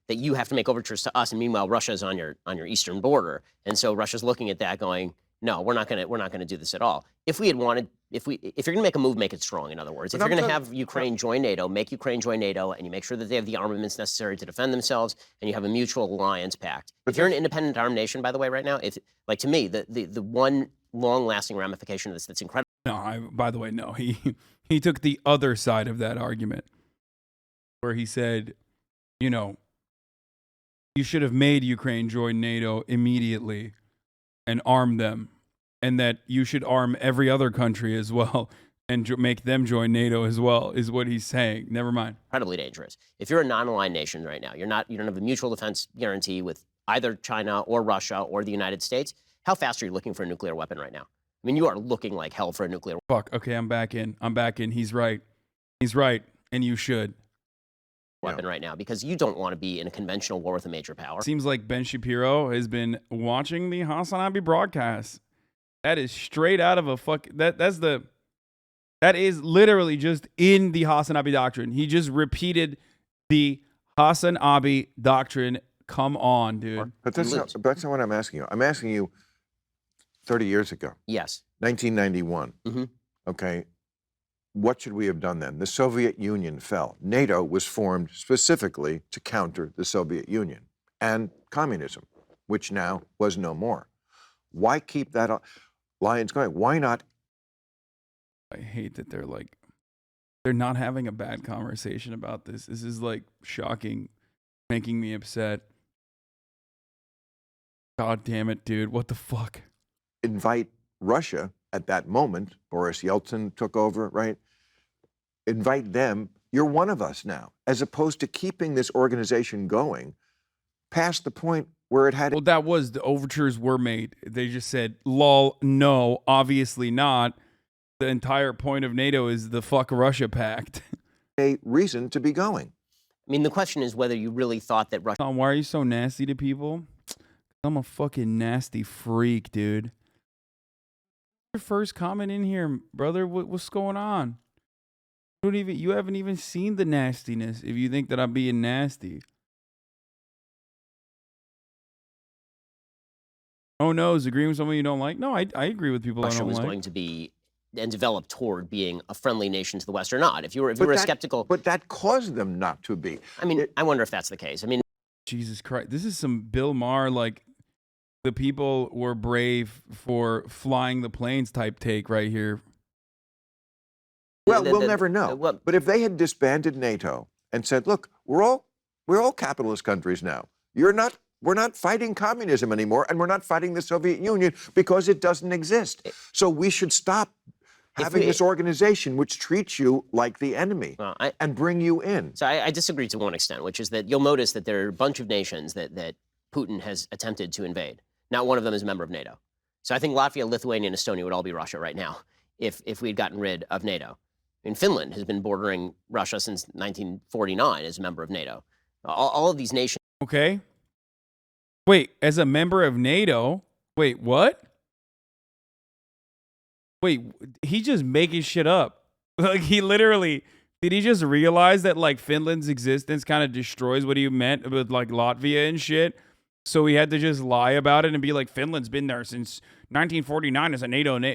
That you have to make overtures to us, and meanwhile Russia's on your eastern border, and so Russia's looking at that, going, no, we're not gonna do this at all. If we had wanted, if you're gonna make a move, make it strong. In other words, if you're gonna have Ukraine join NATO, make Ukraine join NATO, and you make sure that they have the armaments necessary to defend themselves, and you have a mutual alliance pact. If you're an independent armed nation, by the way, right now, to me, the one long-lasting ramification of this that's incredible. No, by the way, no. He took the other side of that argument, where he said, you know, you should have made Ukraine join NATO immediately and arm them, and that you should arm every other country as well and make them join NATO as well, is what he's saying. Never mind. Incredibly dangerous. If you're a non-aligned nation right now, you don't have a mutual defense guarantee with either China or Russia or the United States. How fast are you looking for a nuclear weapon right now? I mean, you are looking like hell for a nuclear weapon. Fuck. Okay, I'm back in. He's right. And you should. Weapon right now, because you don't want to be in a conventional war with a major power. Seems like Ben Shapiro has been watching the HasanAbi broadcast. That is straight out of a that is literally just in the HasanAbi doctrine. He just repeated the HasanAbi doctrine. Come on, dude. But that's not what I'm asking you. I'm asking you 30 years ago. Yes. 1991. Mm-hmm. Okay. What should we have done then? The Soviet Union fell. NATO was formed specifically to counter the Soviet Union and communism, which now was no more. Why keep that alliance going? Why not? I hate that they're not having a bad conversation about this. This is like shocking, making me upset. God damn it, dude. What the fuck? Invite Russia at that moment. Boris Yeltsin took over, right? Invite them. You're one of us now, as opposed to keeping this organization going past the point where it had. Well, that was the overtures were made. They just said, lol, no, obviously not. The entire point of NATO is the fuck Russia pact. A reason to be going. I mean, the question is whether you really thought that Russia. Tom, why are you so nasty to people? I'm a fucking nasty freak, dude. your first comment in here, brother. What's going on? You haven't even seen the nastiness if you think that I'm being nasty. Oh no, is agreeing with someone you don't like? No, I agree with people I Russia don't was like. going to be and develop toward being a friendly nation to the West or not. If you were skeptical, but that caused them not to be. I mean, I wonder if that's the case. I mean, Jesus Christ, this is some Bill Maher, like the people were brave for flying the planes type take right here. Well, we'll never know. But if they had disbanded NATO and said, "Look, we're all capitalist countries now. We're not fighting communism anymore, and we're not fighting the Soviet Union because it doesn't exist. So we should stop having this organization which treats you like the enemy and bring you in." So I disagree to one extent, which is that you'll notice that there are a bunch of nations that Putin has attempted to invade. Not one of them is a member of NATO. So I think Latvia, Lithuania, and Estonia would all be Russia right now if we'd gotten rid of NATO. I mean, Finland has been bordering Russia since 1949 as a member of NATO. All of these nations. Okay. Wait, as a member of NATO? Wait, what? Wait, he just making shit up. Like, he literally, did he just realize that, like, Finland's existence kind of destroys what he meant with, like, Latvia and shit? So he had to just lie about it and be like, Finland's been there since 1949 as a NATO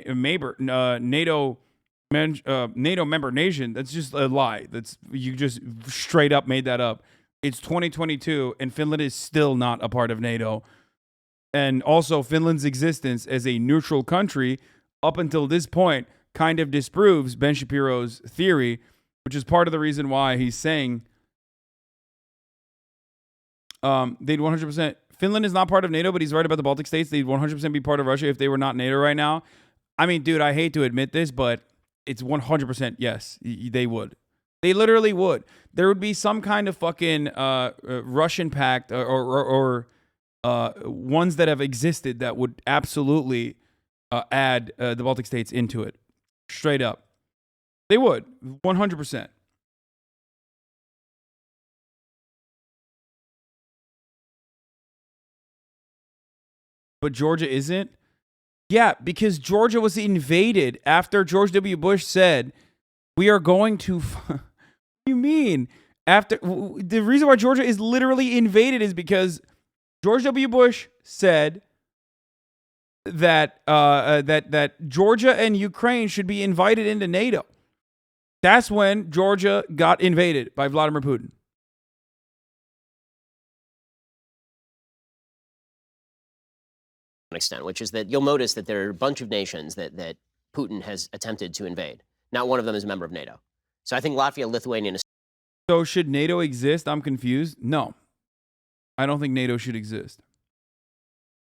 member nation. That's just a lie. You just straight up made that up. It's 2022 and Finland is still not a part of NATO. And also Finland's existence as a neutral country up until this point kind of disproves Ben Shapiro's theory, which is part of the reason why he's saying they'd 100%. Finland is not part of NATO, but he's right about the Baltic states. They'd 100% be part of Russia if they were not NATO right now. I mean, dude, I hate to admit this, but it's 100% yes, they would. They literally would. There would be some kind of fucking Russian pact or ones that have existed that would absolutely add the Baltic states into it. Straight up. They would. 100%. But Georgia isn't? Yeah, because Georgia was invaded after George W. Bush said, we are going to... What do you mean? After the reason why Georgia is literally invaded is because George W. Bush said that that Georgia and Ukraine should be invited into NATO. That's when Georgia got invaded by Vladimir Putin. Extent, which is that you'll notice that there are a bunch of nations that Putin has attempted to invade. Not one of them is a member of NATO. So I think Latvia, Lithuania, and So should NATO exist? I'm confused. No. I don't think NATO should exist.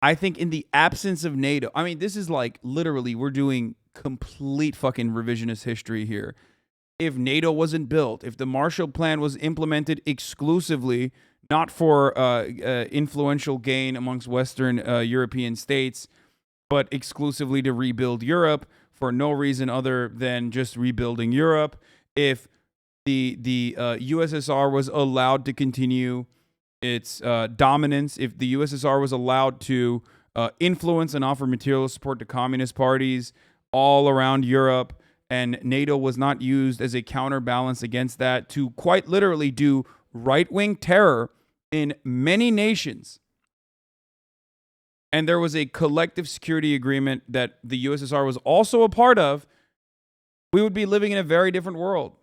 I think in the absence of NATO, I mean, this is like literally we're doing complete fucking revisionist history here. If NATO wasn't built, if the Marshall Plan was implemented exclusively not for influential gain amongst Western European states, but exclusively to rebuild Europe for no reason other than just rebuilding Europe. If the USSR was allowed to continue its dominance, if the USSR was allowed to influence and offer material support to communist parties all around Europe, and NATO was not used as a counterbalance against that to quite literally do right-wing terror in many nations, and there was a collective security agreement that the USSR was also a part of, we would be living in a very different world.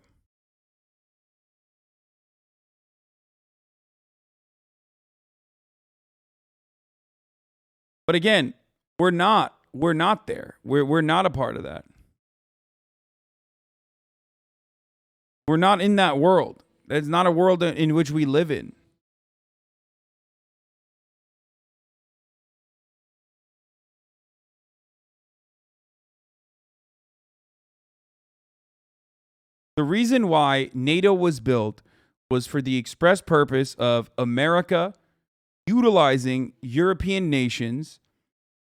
But again, we're not there. We're not a part of that. We're not in that world. That's not a world in which we live in. The reason why NATO was built was for the express purpose of America utilizing European nations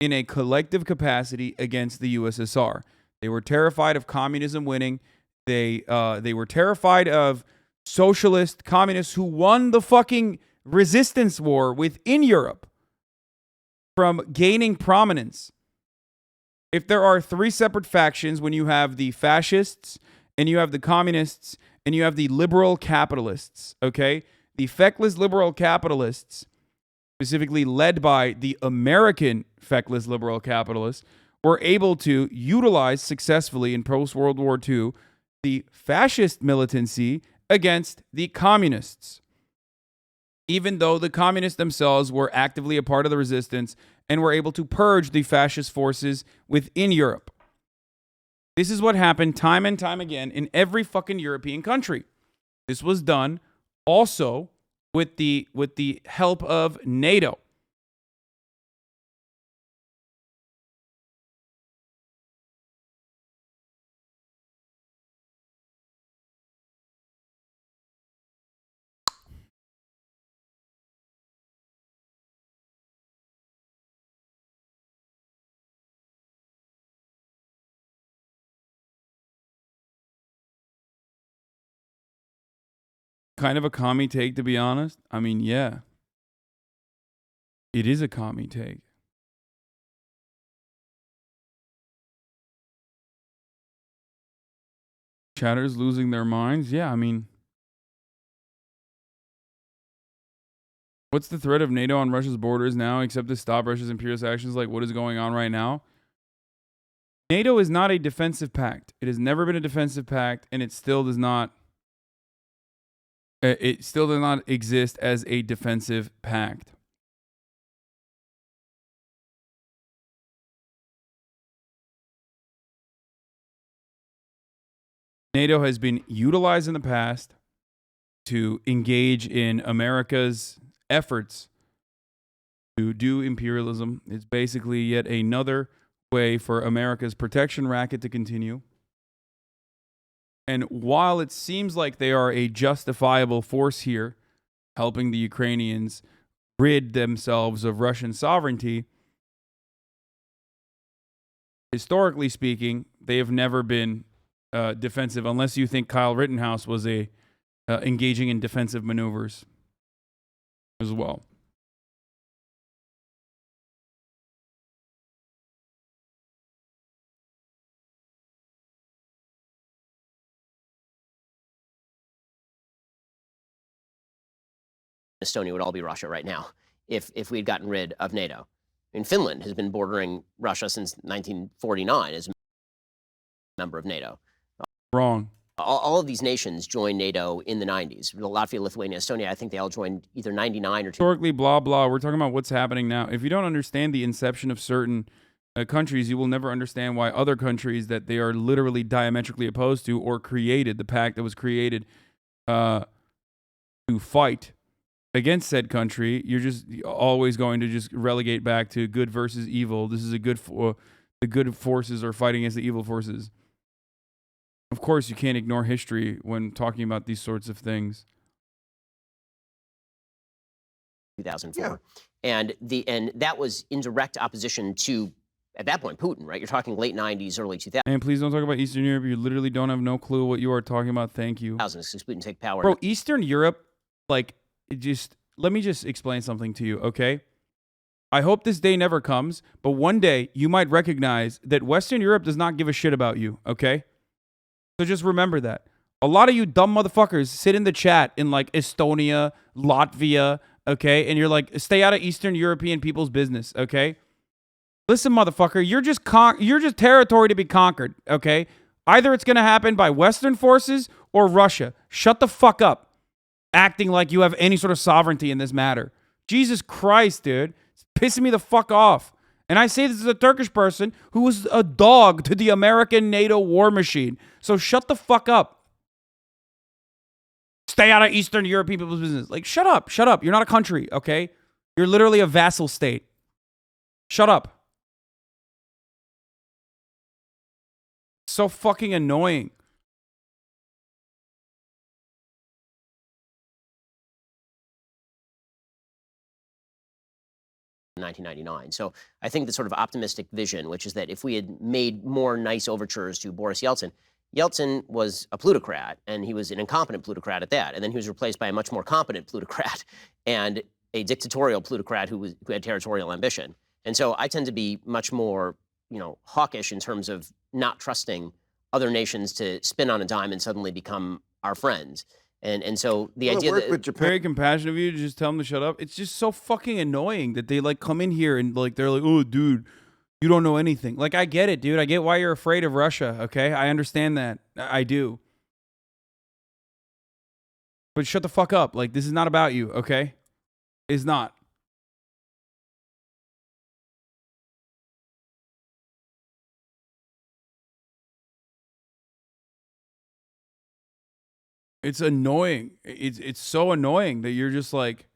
in a collective capacity against the USSR. They were terrified of communism winning. They were terrified of socialist communists who won the fucking resistance war within Europe from gaining prominence. if there are three separate factions, when you have the fascists and you have the communists and you have the liberal capitalists, okay? The feckless liberal capitalists, specifically led by the American feckless liberal capitalists, were able to utilize successfully in post-World War II the fascist militancy against the communists, even though the communists themselves were actively a part of the resistance and were able to purge the fascist forces within Europe. This is what happened time and time again in every fucking European country. This was done also with the help of NATO. Kind of a commie take, to be honest. I mean, yeah. It is a commie take. Chatters losing their minds? Yeah, I mean, what's the threat of NATO on Russia's borders now except to stop Russia's imperialist actions? Like, what is going on right now? NATO is not a defensive pact. It has never been a defensive pact, and it still does not exist as a defensive pact. NATO has been utilized in the past to engage in America's efforts to do imperialism. It's basically yet another way for America's protection racket to continue. And while it seems like they are a justifiable force here, helping the Ukrainians rid themselves of Russian sovereignty, historically speaking, they have never been defensive, unless you think Kyle Rittenhouse was engaging in defensive maneuvers as well. Estonia would all be Russia right now if we'd gotten rid of NATO. I mean, Finland has been bordering Russia since 1949 as a member of NATO. Wrong. All of these nations joined NATO in the 90s. Latvia, Lithuania, Estonia, I think they all joined either 99 or 2. Historically, blah, blah. We're talking about what's happening now. If you don't understand the inception of certain countries, you will never understand why other countries that they are literally diametrically opposed to or created, the pact that was created to fight against said country, you're just always going to just relegate back to good versus evil. This is the good forces are fighting against the evil forces. Of course, you can't ignore history when talking about these sorts of things. 2004. Yeah. And that was in direct opposition to, at that point, Putin, right? You're talking late 90s, early 2000s. And please don't talk about Eastern Europe. You literally don't have no clue what you are talking about. Thank you. Since Putin take power. Bro, Eastern Europe, like, let me just explain something to you, okay? I hope this day never comes, but one day you might recognize that Western Europe does not give a shit about you, okay? So just remember that. A lot of you dumb motherfuckers sit in the chat in like Estonia, Latvia, okay? And you're like, stay out of Eastern European people's business, okay? Listen, motherfucker, you're just territory to be conquered, okay? Either it's going to happen by Western forces or Russia. Shut the fuck up, acting like you have any sort of sovereignty in this matter. Jesus Christ, dude. It's pissing me the fuck off. And I say this as a Turkish person who was a dog to the American NATO war machine. So shut the fuck up. Stay out of Eastern European people's business. Like, shut up. Shut up. You're not a country, okay? You're literally a vassal state. Shut up. So fucking annoying. In 1999. So I think the sort of optimistic vision, which is that if we had made more nice overtures to Boris Yeltsin, Yeltsin was a plutocrat, and he was an incompetent plutocrat at that. And then he was replaced by a much more competent plutocrat and a dictatorial plutocrat who had territorial ambition. And so I tend to be much more hawkish in terms of not trusting other nations to spin on a dime and suddenly become our friends. And so the idea that very compassionate of you to just tell them to shut up. It's just so fucking annoying that they like come in here and like they're like, oh, dude, you don't know anything. Like, I get it, dude. I get why you're afraid of Russia. Okay, I understand that. I do. But shut the fuck up. Like, this is not about you. Okay, it's not. It's annoying. It's so annoying that you're just like,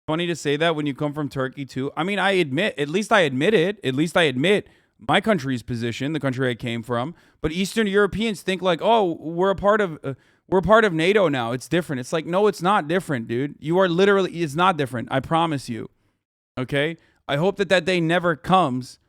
funny to say that when you come from Turkey too. I mean, at least I admit it. At least I admit my country's position, the country I came from. But Eastern Europeans think like, oh, we're a part of NATO now. It's different. It's like, no, it's not different, dude. You are literally, it's not different. I promise you. Okay? I hope that day never comes.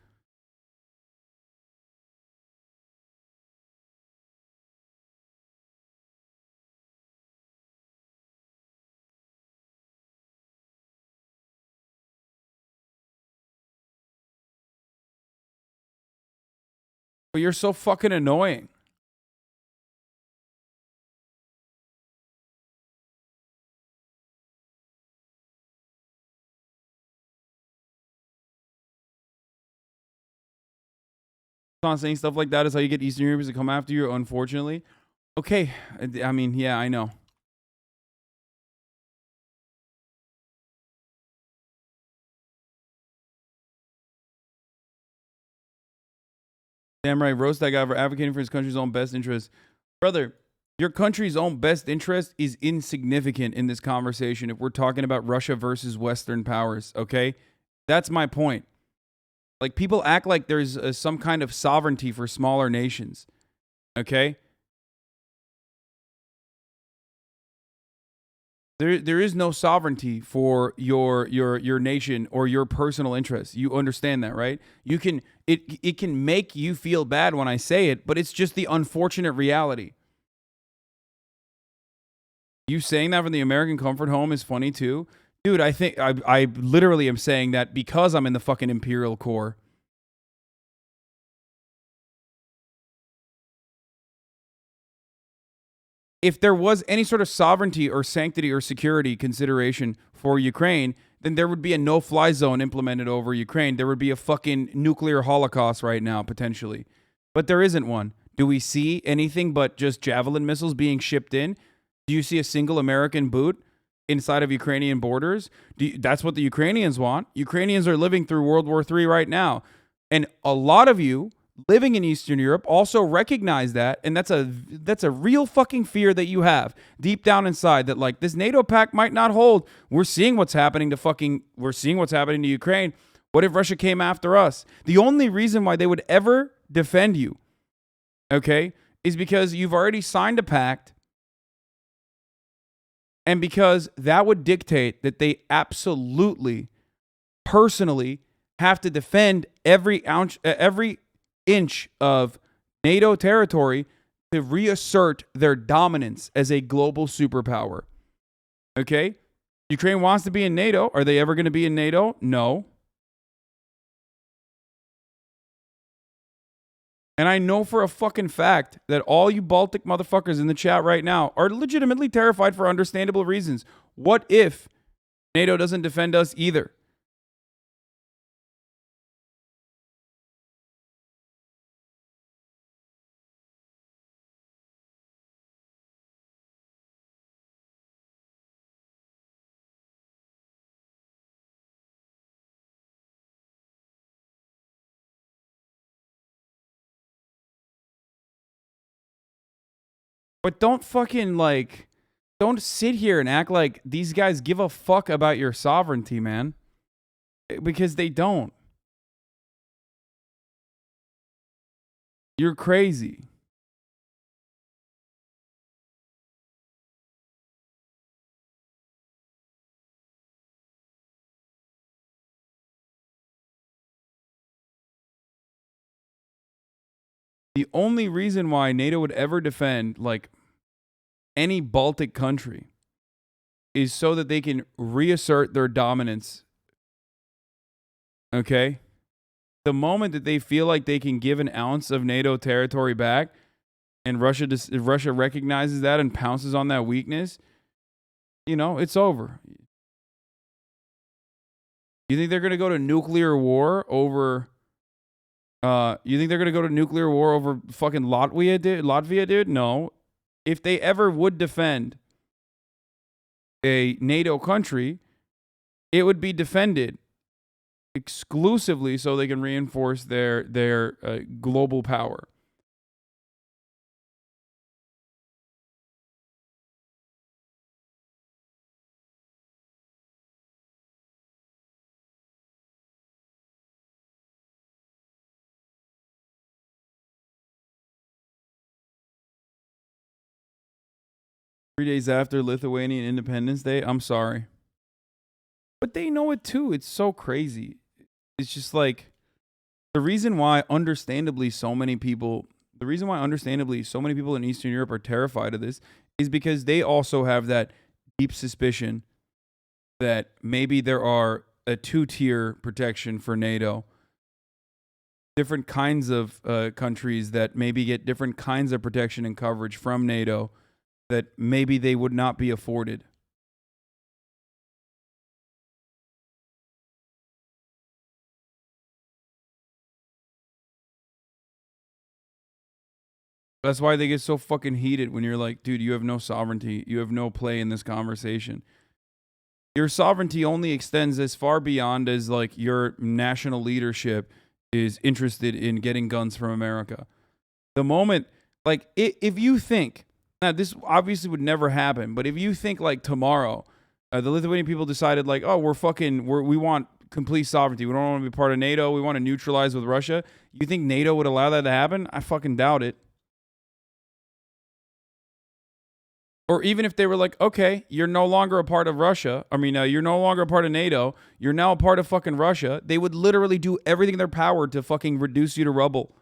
But you're so fucking annoying. Not saying stuff like that is how you get Eastern Europeans to come after you, unfortunately. Okay. I mean, yeah, I know. Damn right. Roast that guy for advocating for his country's own best interest. Brother, your country's own best interest is insignificant in this conversation if we're talking about Russia versus Western powers, okay? That's my point. Like, people act like there's some kind of sovereignty for smaller nations, okay? There is no sovereignty for your nation or your personal interests. You understand that, right? You can it can make you feel bad when I say it, but it's just the unfortunate reality. You saying that from the American comfort home is funny too. Dude, I think I literally am saying that because I'm in the fucking Imperial Corps. If there was any sort of sovereignty or sanctity or security consideration for Ukraine, then there would be a no-fly zone implemented over Ukraine. There would be a fucking nuclear holocaust right now, potentially. But there isn't one. Do we see anything but just Javelin missiles being shipped in? Do you see a single American boot inside of Ukrainian borders? That's what the Ukrainians want. Ukrainians are living through World War III right now. And a lot of you living in Eastern Europe also recognize that, and that's a real fucking fear that you have deep down inside, that like this NATO pact might not hold. We're seeing what's happening to Ukraine. What if Russia came after us? The only reason why they would ever defend you, okay, is because you've already signed a pact, and because that would dictate that they absolutely, personally have to defend every inch of NATO territory to reassert their dominance as a global superpower. Okay? Ukraine wants to be in NATO. Are they ever going to be in NATO? No. And I know for a fucking fact that all you Baltic motherfuckers in the chat right now are legitimately terrified for understandable reasons. What if NATO doesn't defend us either? But don't fucking don't sit here and act like these guys give a fuck about your sovereignty, man. Because they don't. You're crazy. The only reason why NATO would ever defend any Baltic country is so that they can reassert their dominance. Okay? the moment that they feel like they can give an ounce of NATO territory back, and if Russia recognizes that and pounces on that weakness, it's over. You think they're going to go to nuclear war over? You think they're going to go to nuclear war over fucking Latvia, dude? No. If they ever would defend a NATO country, it would be defended exclusively so they can reinforce their global power. Three days after Lithuanian Independence Day, I'm sorry. But they know it too. It's so crazy. It's just like the reason why understandably so many people in Eastern Europe are terrified of this is because they also have that deep suspicion that maybe there are a two-tier protection for NATO. Different kinds of countries that maybe get different kinds of protection and coverage from NATO that maybe they would not be afforded. That's why they get so fucking heated when you're like, dude, you have no sovereignty. You have no play in this conversation. Your sovereignty only extends as far beyond as like your national leadership is interested in getting guns from America. The moment, like, if you think, now this obviously would never happen, but if you think like tomorrow, the Lithuanian people decided like, oh, we want complete sovereignty. We don't want to be part of NATO. We want to neutralize with Russia. You think NATO would allow that to happen? I fucking doubt it. Or even if they were like, okay, you're no longer a part of Russia. You're no longer a part of NATO. You're now a part of fucking Russia. They would literally do everything in their power to fucking reduce you to rubble.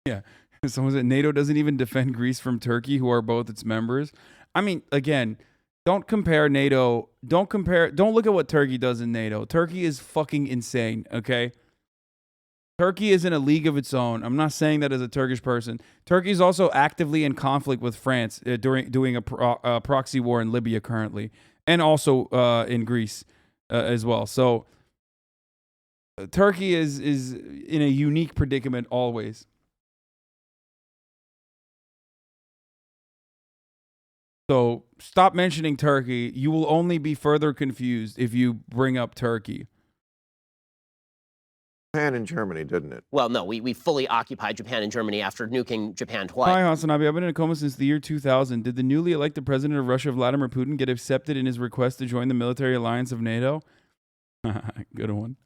Yeah. Someone said NATO doesn't even defend Greece from Turkey, who are both its members. I mean, again, don't compare NATO. Don't look at what Turkey does in NATO. Turkey is fucking insane, okay? Turkey is in a league of its own. I'm not saying that as a Turkish person. Turkey is also actively in conflict with France doing a proxy war in Libya currently, and also in Greece as well. So Turkey is in a unique predicament always. So stop mentioning Turkey. You will only be further confused if you bring up Turkey. Japan and Germany, didn't it? Well, no, we fully occupied Japan and Germany after nuking Japan twice. Hi, HasanAbi. I've been in a coma since the year 2000. Did the newly elected president of Russia, Vladimir Putin, get accepted in his request to join the military alliance of NATO? Good one.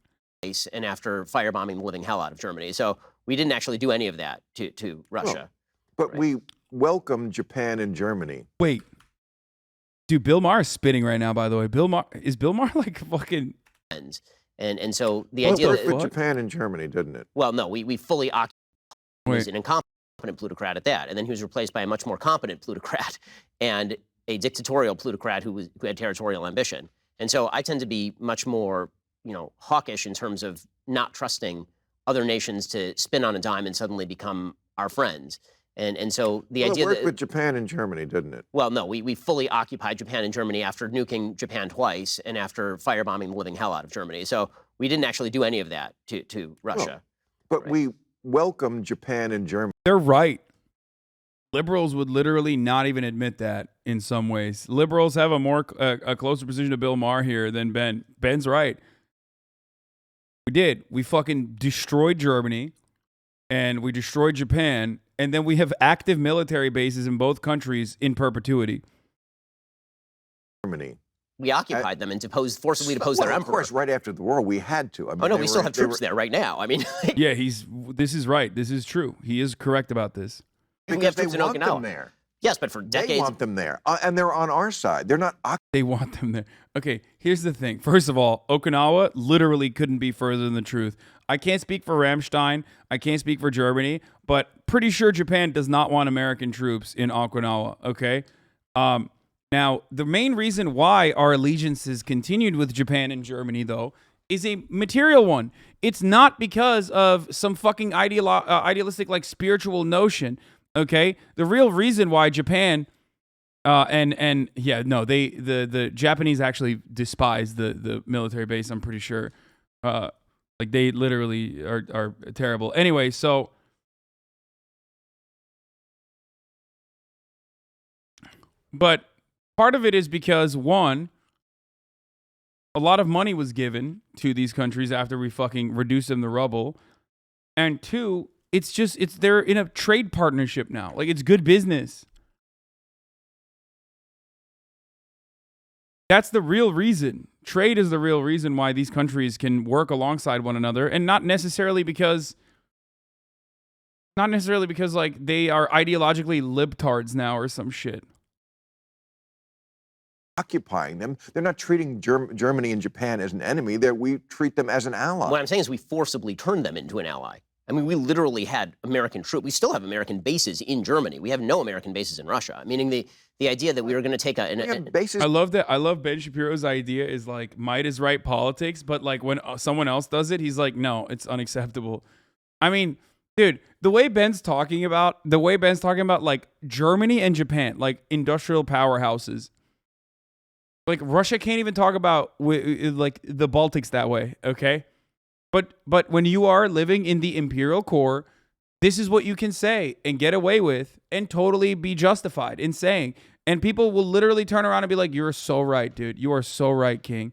And after firebombing the living hell out of Germany. So we didn't actually do any of that to Russia. But we welcomed Japan and Germany. Wait. Dude, Bill Maher is spitting right now, by the way. Is Bill Maher like fucking... And so the idea that... with Japan and Germany, didn't it? Well, no, we fully occupied. He was an incompetent plutocrat at that. And then he was replaced by a much more competent plutocrat and a dictatorial plutocrat who had territorial ambition. And so I tend to be much more, hawkish in terms of not trusting other nations to spin on a dime and suddenly become our friends. And so the idea it worked that with Japan and Germany, didn't it? Well, no, we fully occupied Japan and Germany after nuking Japan twice and after firebombing the living hell out of Germany. So we didn't actually do any of that to Russia. But we welcomed Japan and Germany. They're right. Liberals would literally not even admit that in some ways. Liberals have a closer position to Bill Maher here than Ben. Ben's right. We did. We fucking destroyed Germany and we destroyed Japan. And then we have active military bases in both countries in perpetuity. Germany. We occupied them and forcibly deposed their emperor. Of course, right after the war, we had to. We still have troops there right now. Yeah, this is right. This is true. He is correct about this. We have troops in Okinawa. There. Yes, but for decades. They want them there, and they're on our side. They're not. They want them there. Okay, here's the thing. First of all, Okinawa literally couldn't be further than the truth. I can't speak for Rammstein. I can't speak for Germany, but pretty sure Japan does not want American troops in Okinawa, okay? Now, the main reason why our allegiances continued with Japan and Germany, though, is a material one. It's not because of some fucking idealistic, like, spiritual notion, okay? The real reason why Japan... the Japanese actually despise the military base, I'm pretty sure. Like, they literally are terrible. Anyway, so but part of it is because, one, a lot of money was given to these countries after we fucking reduced them to rubble. And two, they're in a trade partnership now. Like, it's good business. That's the real reason. Trade is the real reason why these countries can work alongside one another, and not necessarily because like they are ideologically libtards now or some shit. Occupying them. They're not treating Germany and Japan as an enemy. We treat them as an ally. What I'm saying is we forcibly turned them into an ally. I mean, we literally had American troops. We still have American bases in Germany. We have no American bases in Russia. Meaning the idea that we were going to take bases. I love that. I love Ben Shapiro's idea is like might is right politics, but like when someone else does it, he's like, no, it's unacceptable. I mean, dude, the way Ben's talking about like Germany and Japan, like industrial powerhouses. Like Russia can't even talk about like the Baltics that way, okay? But when you are living in the imperial core, this is what you can say and get away with and totally be justified in saying. And people will literally turn around and be like, you're so right, dude. You are so right, King.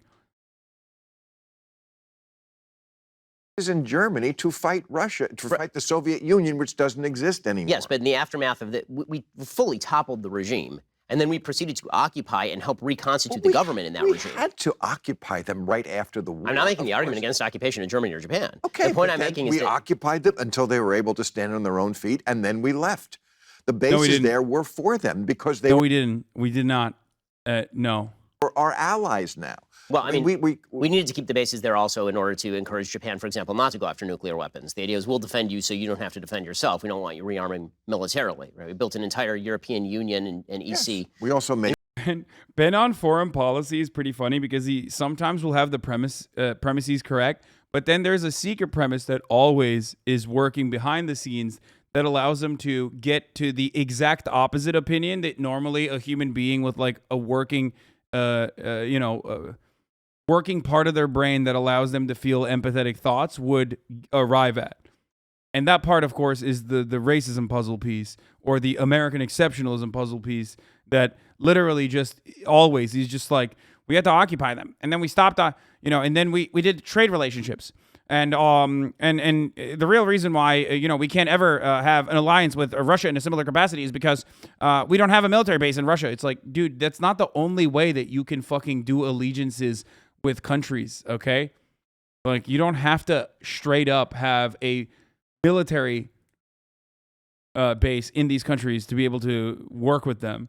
Is in Germany to fight Russia, to fight the Soviet Union, which doesn't exist anymore. Yes, but in the aftermath of we fully toppled the regime. And then we proceeded to occupy and help reconstitute the government in that regime. We had to occupy them right after the war. I'm not making the argument against occupation in Germany or Japan. Okay, the point I'm making is we occupied them until they were able to stand on their own feet, and then we left. The bases there were for them because they. No, we didn't. We did not. No. For our allies now. Well, I mean, we needed to keep the bases there also in order to encourage Japan, for example, not to go after nuclear weapons. The idea is we'll defend you so you don't have to defend yourself. We don't want you rearming militarily. Right? We built an entire European Union and EC. Yes. We also made. Ben on foreign policy is pretty funny because he sometimes will have the premises correct, but then there's a secret premise that always is working behind the scenes that allows them to get to the exact opposite opinion that normally a human being with like a working, working part of their brain that allows them to feel empathetic thoughts would arrive at. And that part, of course, is the racism puzzle piece or the American exceptionalism puzzle piece that literally just always, he's just like, we had to occupy them. And then we stopped, and then we did trade relationships. And the real reason why, we can't ever have an alliance with Russia in a similar capacity is because we don't have a military base in Russia. It's like, dude, that's not the only way that you can fucking do allegiances with countries, okay? Like, you don't have to straight up have a military base in these countries to be able to work with them.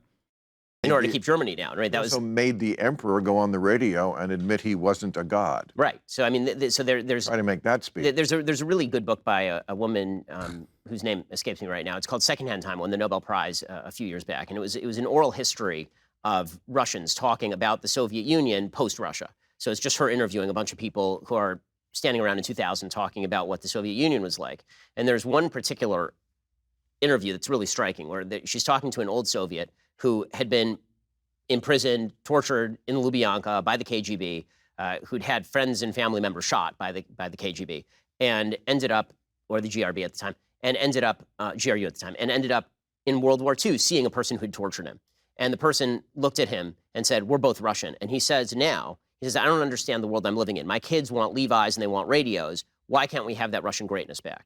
In order to keep Germany down, right? That also made the emperor go on the radio and admit he wasn't a god. Right. So I mean, there's try to make that speak. There's a really good book by a woman whose name escapes me right now. It's called Secondhand Time. Won the Nobel Prize a few years back, and it was an oral history of Russians talking about the Soviet Union post-Russia. So it's just her interviewing a bunch of people who are standing around in 2000 talking about what the Soviet Union was like. And there's one particular interview that's really striking where she's talking to an old Soviet who had been imprisoned, tortured in Lubyanka by the KGB, who'd had friends and family members shot by the KGB, and ended up, or the GRB at the time, and ended up, GRU at the time, and ended up in World War II seeing a person who'd tortured him. And the person looked at him and said, "We're both Russian." And he says, "I don't understand the world I'm living in. My kids want Levi's and they want radios. Why can't we have that Russian greatness back?"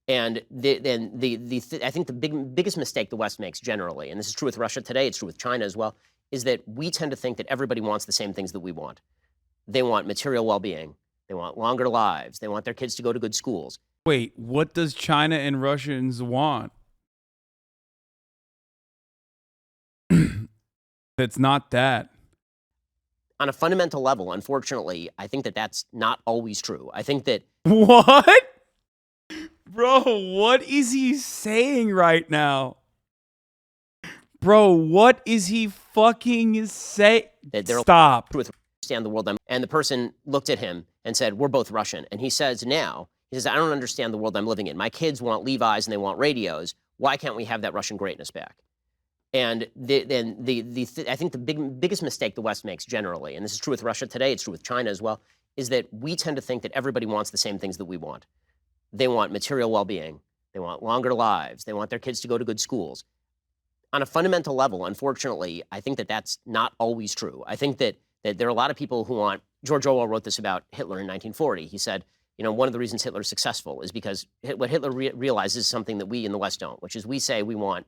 And I think the biggest mistake the West makes generally, and this is true with Russia today, it's true with China as well, is that we tend to think that everybody wants the same things that we want. They want material well-being. They want longer lives. They want their kids to go to good schools. Wait, what does China and Russians want? That's not that. On a fundamental level, unfortunately, I think that that's not always true. I think that... What? Bro, what is he saying right now? Bro, what is he fucking saying? Stop. With understand the world. And the person looked at him and said, we're both Russian. And he says now, he says, I don't understand the world I'm living in. My kids want Levi's and they want radios. Why can't we have that Russian greatness back? And I think the biggest mistake the West makes generally, and this is true with Russia today, it's true with China as well, is that we tend to think that everybody wants the same things that we want. They want material well-being. They want longer lives. They want their kids to go to good schools. On a fundamental level, unfortunately, I think that that's not always true. I think that there are a lot of people who want... George Orwell wrote this about Hitler in 1940. He said, you know, one of the reasons Hitler's successful is because what Hitler realizes is something that we in the West don't, which is we say we want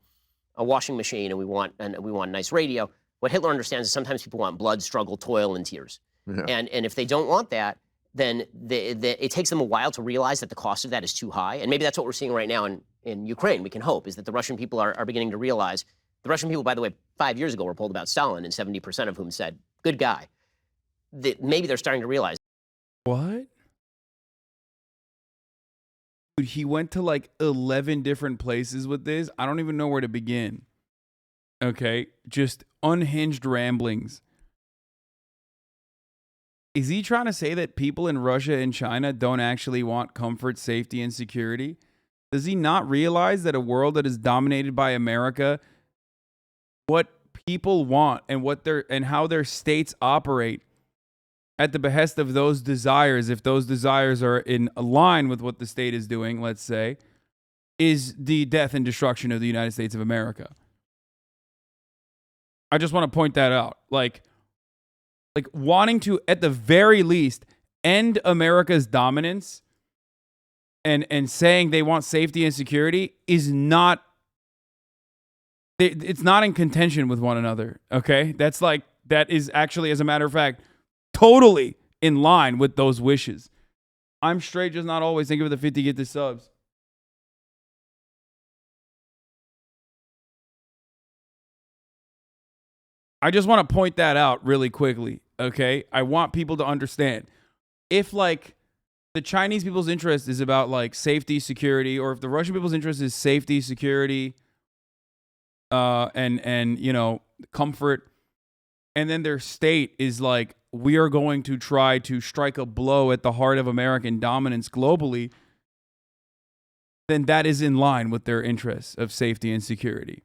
a washing machine and we want a nice radio. What Hitler understands is sometimes people want blood, struggle, toil, and tears. Yeah. And if they don't want that, then it takes them a while to realize that the cost of that is too high. And maybe that's what we're seeing right now in Ukraine. We can hope is that the Russian people are beginning to realize. The Russian people, by the way, 5 years ago were polled about Stalin, and 70% of whom said, good guy. Maybe they're starting to realize. What? Dude, he went to like 11 different places with this. I don't even know where to begin. Okay? Just unhinged ramblings. Is he trying to say that people in Russia and China don't actually want comfort, safety, and security? Does he not realize that a world that is dominated by America, what people want and how their states operate at the behest of those desires, if those desires are in line with what the state is doing, let's say, is the death and destruction of the United States of America? I just want to point that out. Like wanting to, at the very least, end America's dominance and saying they want safety and security is not, it's not in contention with one another, okay? That is actually, as a matter of fact, totally in line with those wishes. I'm straight, just not always. Thank you for the 50 get the subs. I just want to point that out really quickly, okay? I want people to understand. If, like, the Chinese people's interest is about, like, safety, security, or if the Russian people's interest is safety, security, and you know, comfort, and then their state is like, we are going to try to strike a blow at the heart of American dominance globally, then that is in line with their interests of safety and security.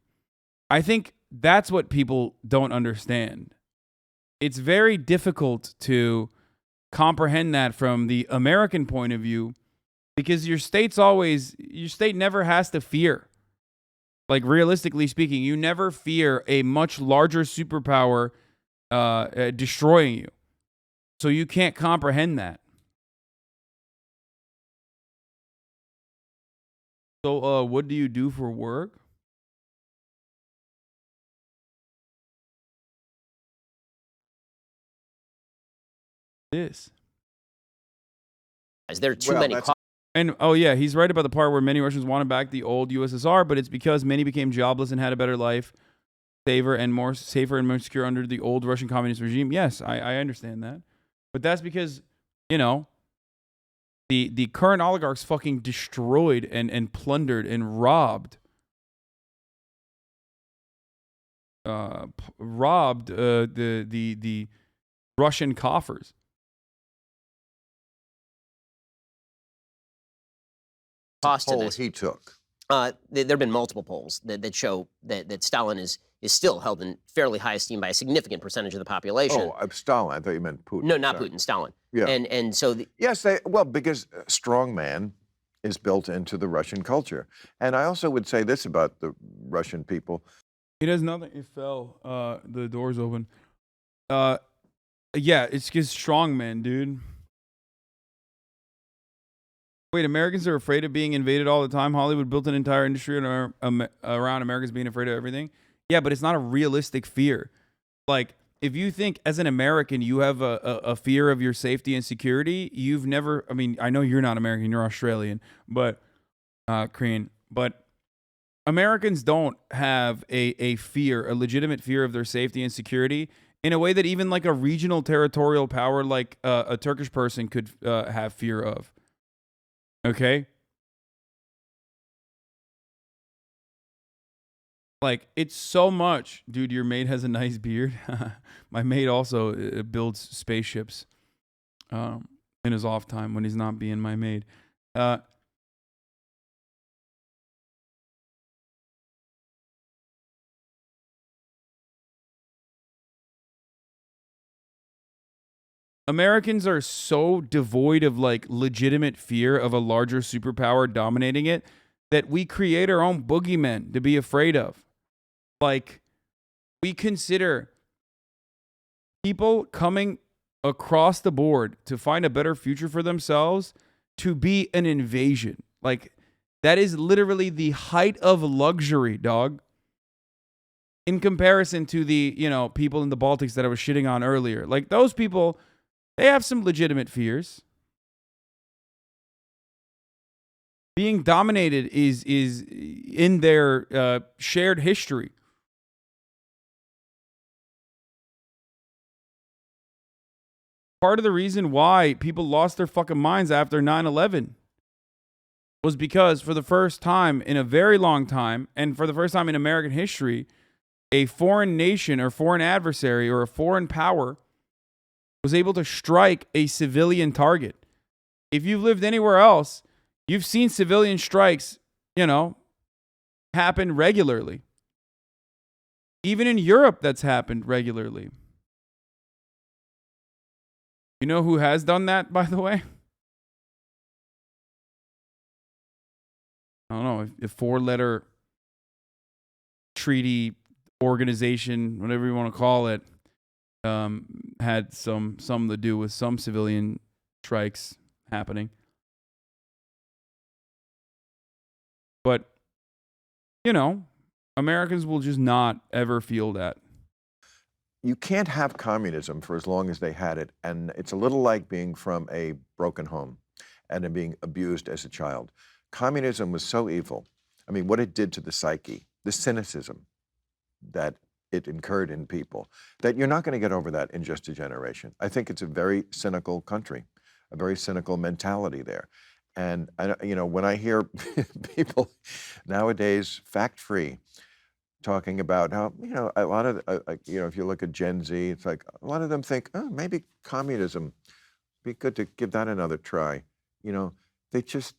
I think that's what people don't understand. It's very difficult to comprehend that from the American point of view because your state never has to fear. Like, realistically speaking, you never fear a much larger superpower destroying you. So you can't comprehend that. So, what do you do for work? This. There are too many. And oh yeah, he's right about the part where many Russians wanted back the old USSR, but it's because many became jobless and had a better life, safer and more secure under the old Russian communist regime. Yes, I understand that, but that's because, you know, the current oligarchs fucking destroyed and plundered and robbed the Russian coffers. Cost poll he took. There have been multiple polls that show that Stalin is still held in fairly high esteem by a significant percentage of the population. Oh, Stalin. I thought you meant Putin. No, not Putin. Stalin. Yeah. And so yes, because strongman is built into the Russian culture. And I also would say this about the Russian people. He does nothing. It fell. The door's open. Yeah, it's just strongman, dude. Wait, Americans are afraid of being invaded all the time? Hollywood built an entire industry around Americans being afraid of everything? Yeah, but it's not a realistic fear. Like, if you think as an American you have a fear of your safety and security, you've never... I mean, I know you're not American, you're Australian, but... Korean. But Americans don't have a fear, a legitimate fear of their safety and security in a way that even like a regional territorial power like a Turkish person could have fear of. Okay? Like, it's so much. Dude, your maid has a nice beard. My maid also builds spaceships in his off time when he's not being my maid. Americans are so devoid of like legitimate fear of a larger superpower dominating it that we create our own boogeymen to be afraid of. Like, we consider people coming across the board to find a better future for themselves to be an invasion. Like, that is literally the height of luxury, dog. In comparison to the, people in the Baltics that I was shitting on earlier. Like, those people, they have some legitimate fears. Being dominated is in their shared history. Part of the reason why people lost their fucking minds after 9/11 was because for the first time in a very long time, and for the first time in American history, a foreign nation or foreign adversary or a foreign power was able to strike a civilian target. If you've lived anywhere else, you've seen civilian strikes, happen regularly. Even in Europe, that's happened regularly. You know who has done that, by the way? I don't know, a four-letter treaty organization, whatever you want to call it, had some to do with some civilian strikes happening. But, Americans will just not ever feel that. You can't have communism for as long as they had it. And it's a little like being from a broken home and then being abused as a child. Communism was so evil. I mean, what it did to the psyche, the cynicism that it incurred in people, that you're not going to get over that in just a generation. I think it's a very cynical country, a very cynical mentality there. And, when I hear people nowadays, fact-free, talking about how, a lot of, if you look at Gen Z, it's like a lot of them think, oh, maybe communism, be good to give that another try. They just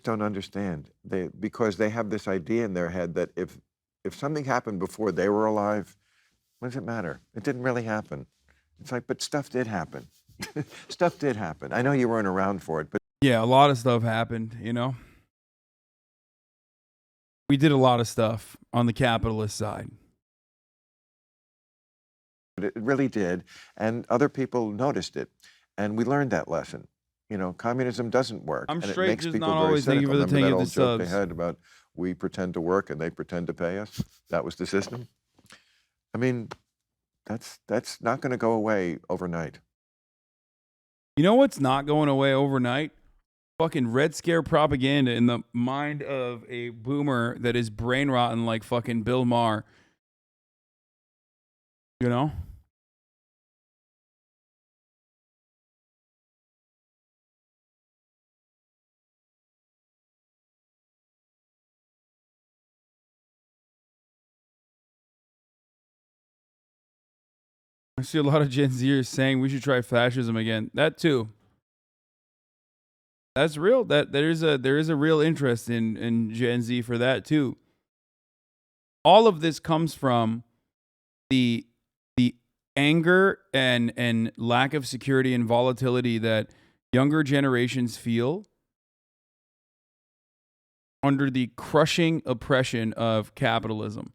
don't understand. Because they have this idea in their head that if something happened before they were alive, what does it matter? It didn't really happen. It's like, but stuff did happen. Stuff did happen. I know you weren't around for it, but yeah, a lot of stuff happened, We did a lot of stuff on the capitalist side. it really did, and other people noticed it, and we learned that lesson. Communism doesn't work. I'm and straight, it makes just people not very always. Thank you cynical. for the Remember 10 that of the old joke they subs. had about we pretend to work and they pretend to pay us? That was the system. I mean, that's not going to go away overnight. You know what's not going away overnight? Fucking Red Scare propaganda in the mind of a boomer that is brain rotten like fucking Bill Maher. I see a lot of Gen Zers saying we should try fascism again. That too. That's real. That there is a real interest in Gen Z for that too. All of this comes from the anger and lack of security and volatility that younger generations feel under the crushing oppression of capitalism.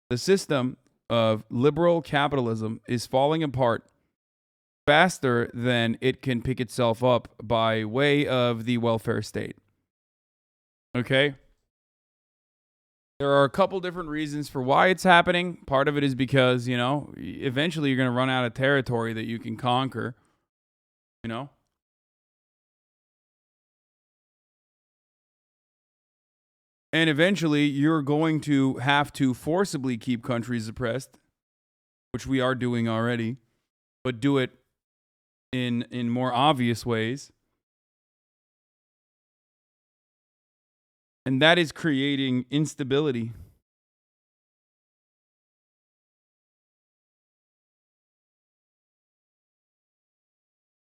The system of liberal capitalism is falling apart faster than it can pick itself up by way of the welfare state. Okay? There are a couple different reasons for why it's happening. Part of it is because, eventually you're going to run out of territory that you can conquer. And eventually, you're going to have to forcibly keep countries oppressed, which we are doing already, but do it in more obvious ways. And that is creating instability.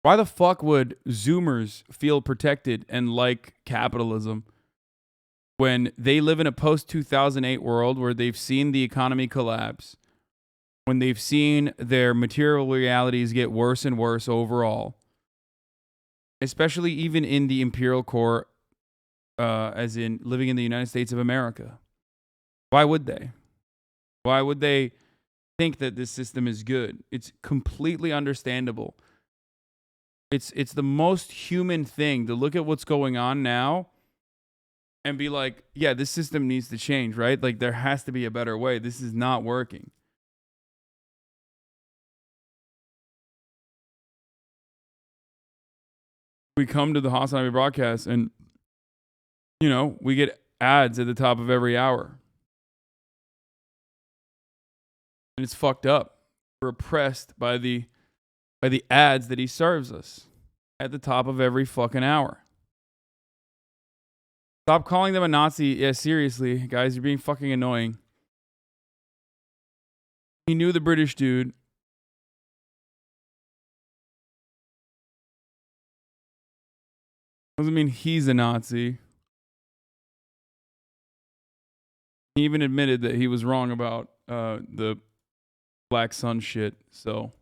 Why the fuck would Zoomers feel protected and like capitalism when they live in a post-2008 world where they've seen the economy collapse, when they've seen their material realities get worse and worse overall, especially even in the imperial core, as in living in the United States of America? Why would they? Why would they think that this system is good? It's completely understandable. It's the most human thing to look at what's going on now and be like, yeah, this system needs to change, right? Like, there has to be a better way. This is not working. We come to the HasanAbi broadcast and, you know, we get ads at the top of every hour. And it's fucked up. We're oppressed by the ads that he serves us at the top of every fucking hour. Stop calling them a Nazi. Yeah, seriously, guys, you're being fucking annoying. He knew the British dude. Doesn't mean he's a Nazi. He even admitted that he was wrong about the Black Sun shit, so...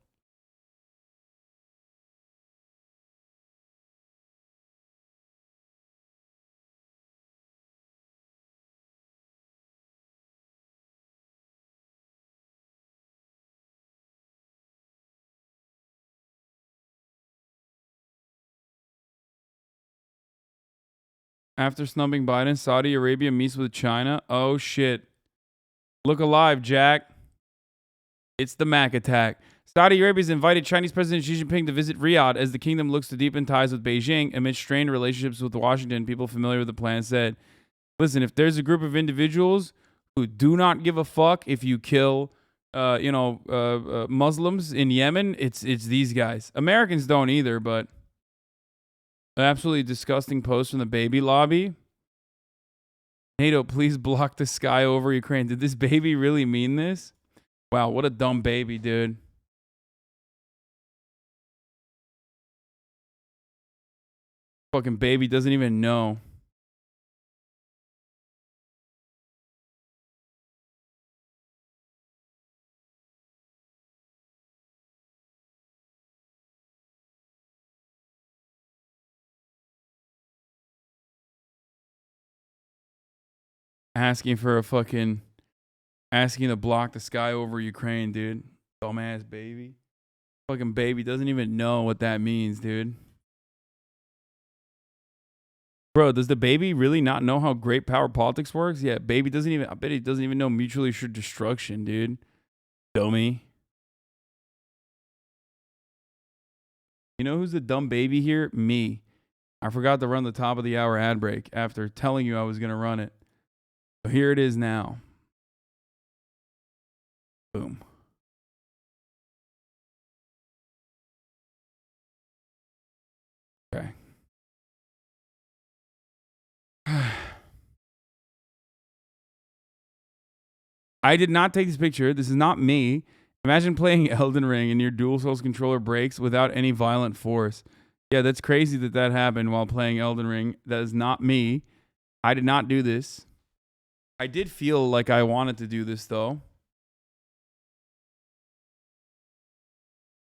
After snubbing Biden, Saudi Arabia meets with China. Oh, shit. Look alive, Jack. It's the Mac attack. Saudi Arabia has invited Chinese President Xi Jinping to visit Riyadh as the kingdom looks to deepen ties with Beijing amid strained relationships with Washington. People familiar with the plan said, listen, if there's a group of individuals who do not give a fuck if you kill, Muslims in Yemen, it's these guys. Americans don't either, but... An absolutely disgusting post from the baby lobby. NATO, please block the sky over Ukraine. Did this baby really mean this? Wow, what a dumb baby, dude. Fucking baby doesn't even know. Asking to block the sky over Ukraine, dude. Dumbass baby. Fucking baby doesn't even know what that means, dude. Bro, does the baby really not know how great power politics works? Yeah, baby doesn't even, I bet he doesn't even know mutually assured destruction, dude. Dummy. You know who's the dumb baby here? Me. I forgot to run the top of the hour ad break after telling you I was going to run it. So here it is now. Boom. Okay. I did not take this picture. This is not me. Imagine playing Elden Ring and your DualSense controller breaks without any violent force. Yeah, that's crazy that happened while playing Elden Ring. That is not me. I did not do this. I did feel like I wanted to do this, though.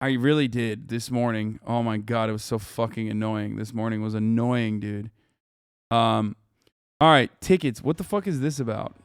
I really did this morning. Oh, my God. It was so fucking annoying. This morning was annoying, dude. All right. Tickets. What the fuck is this about?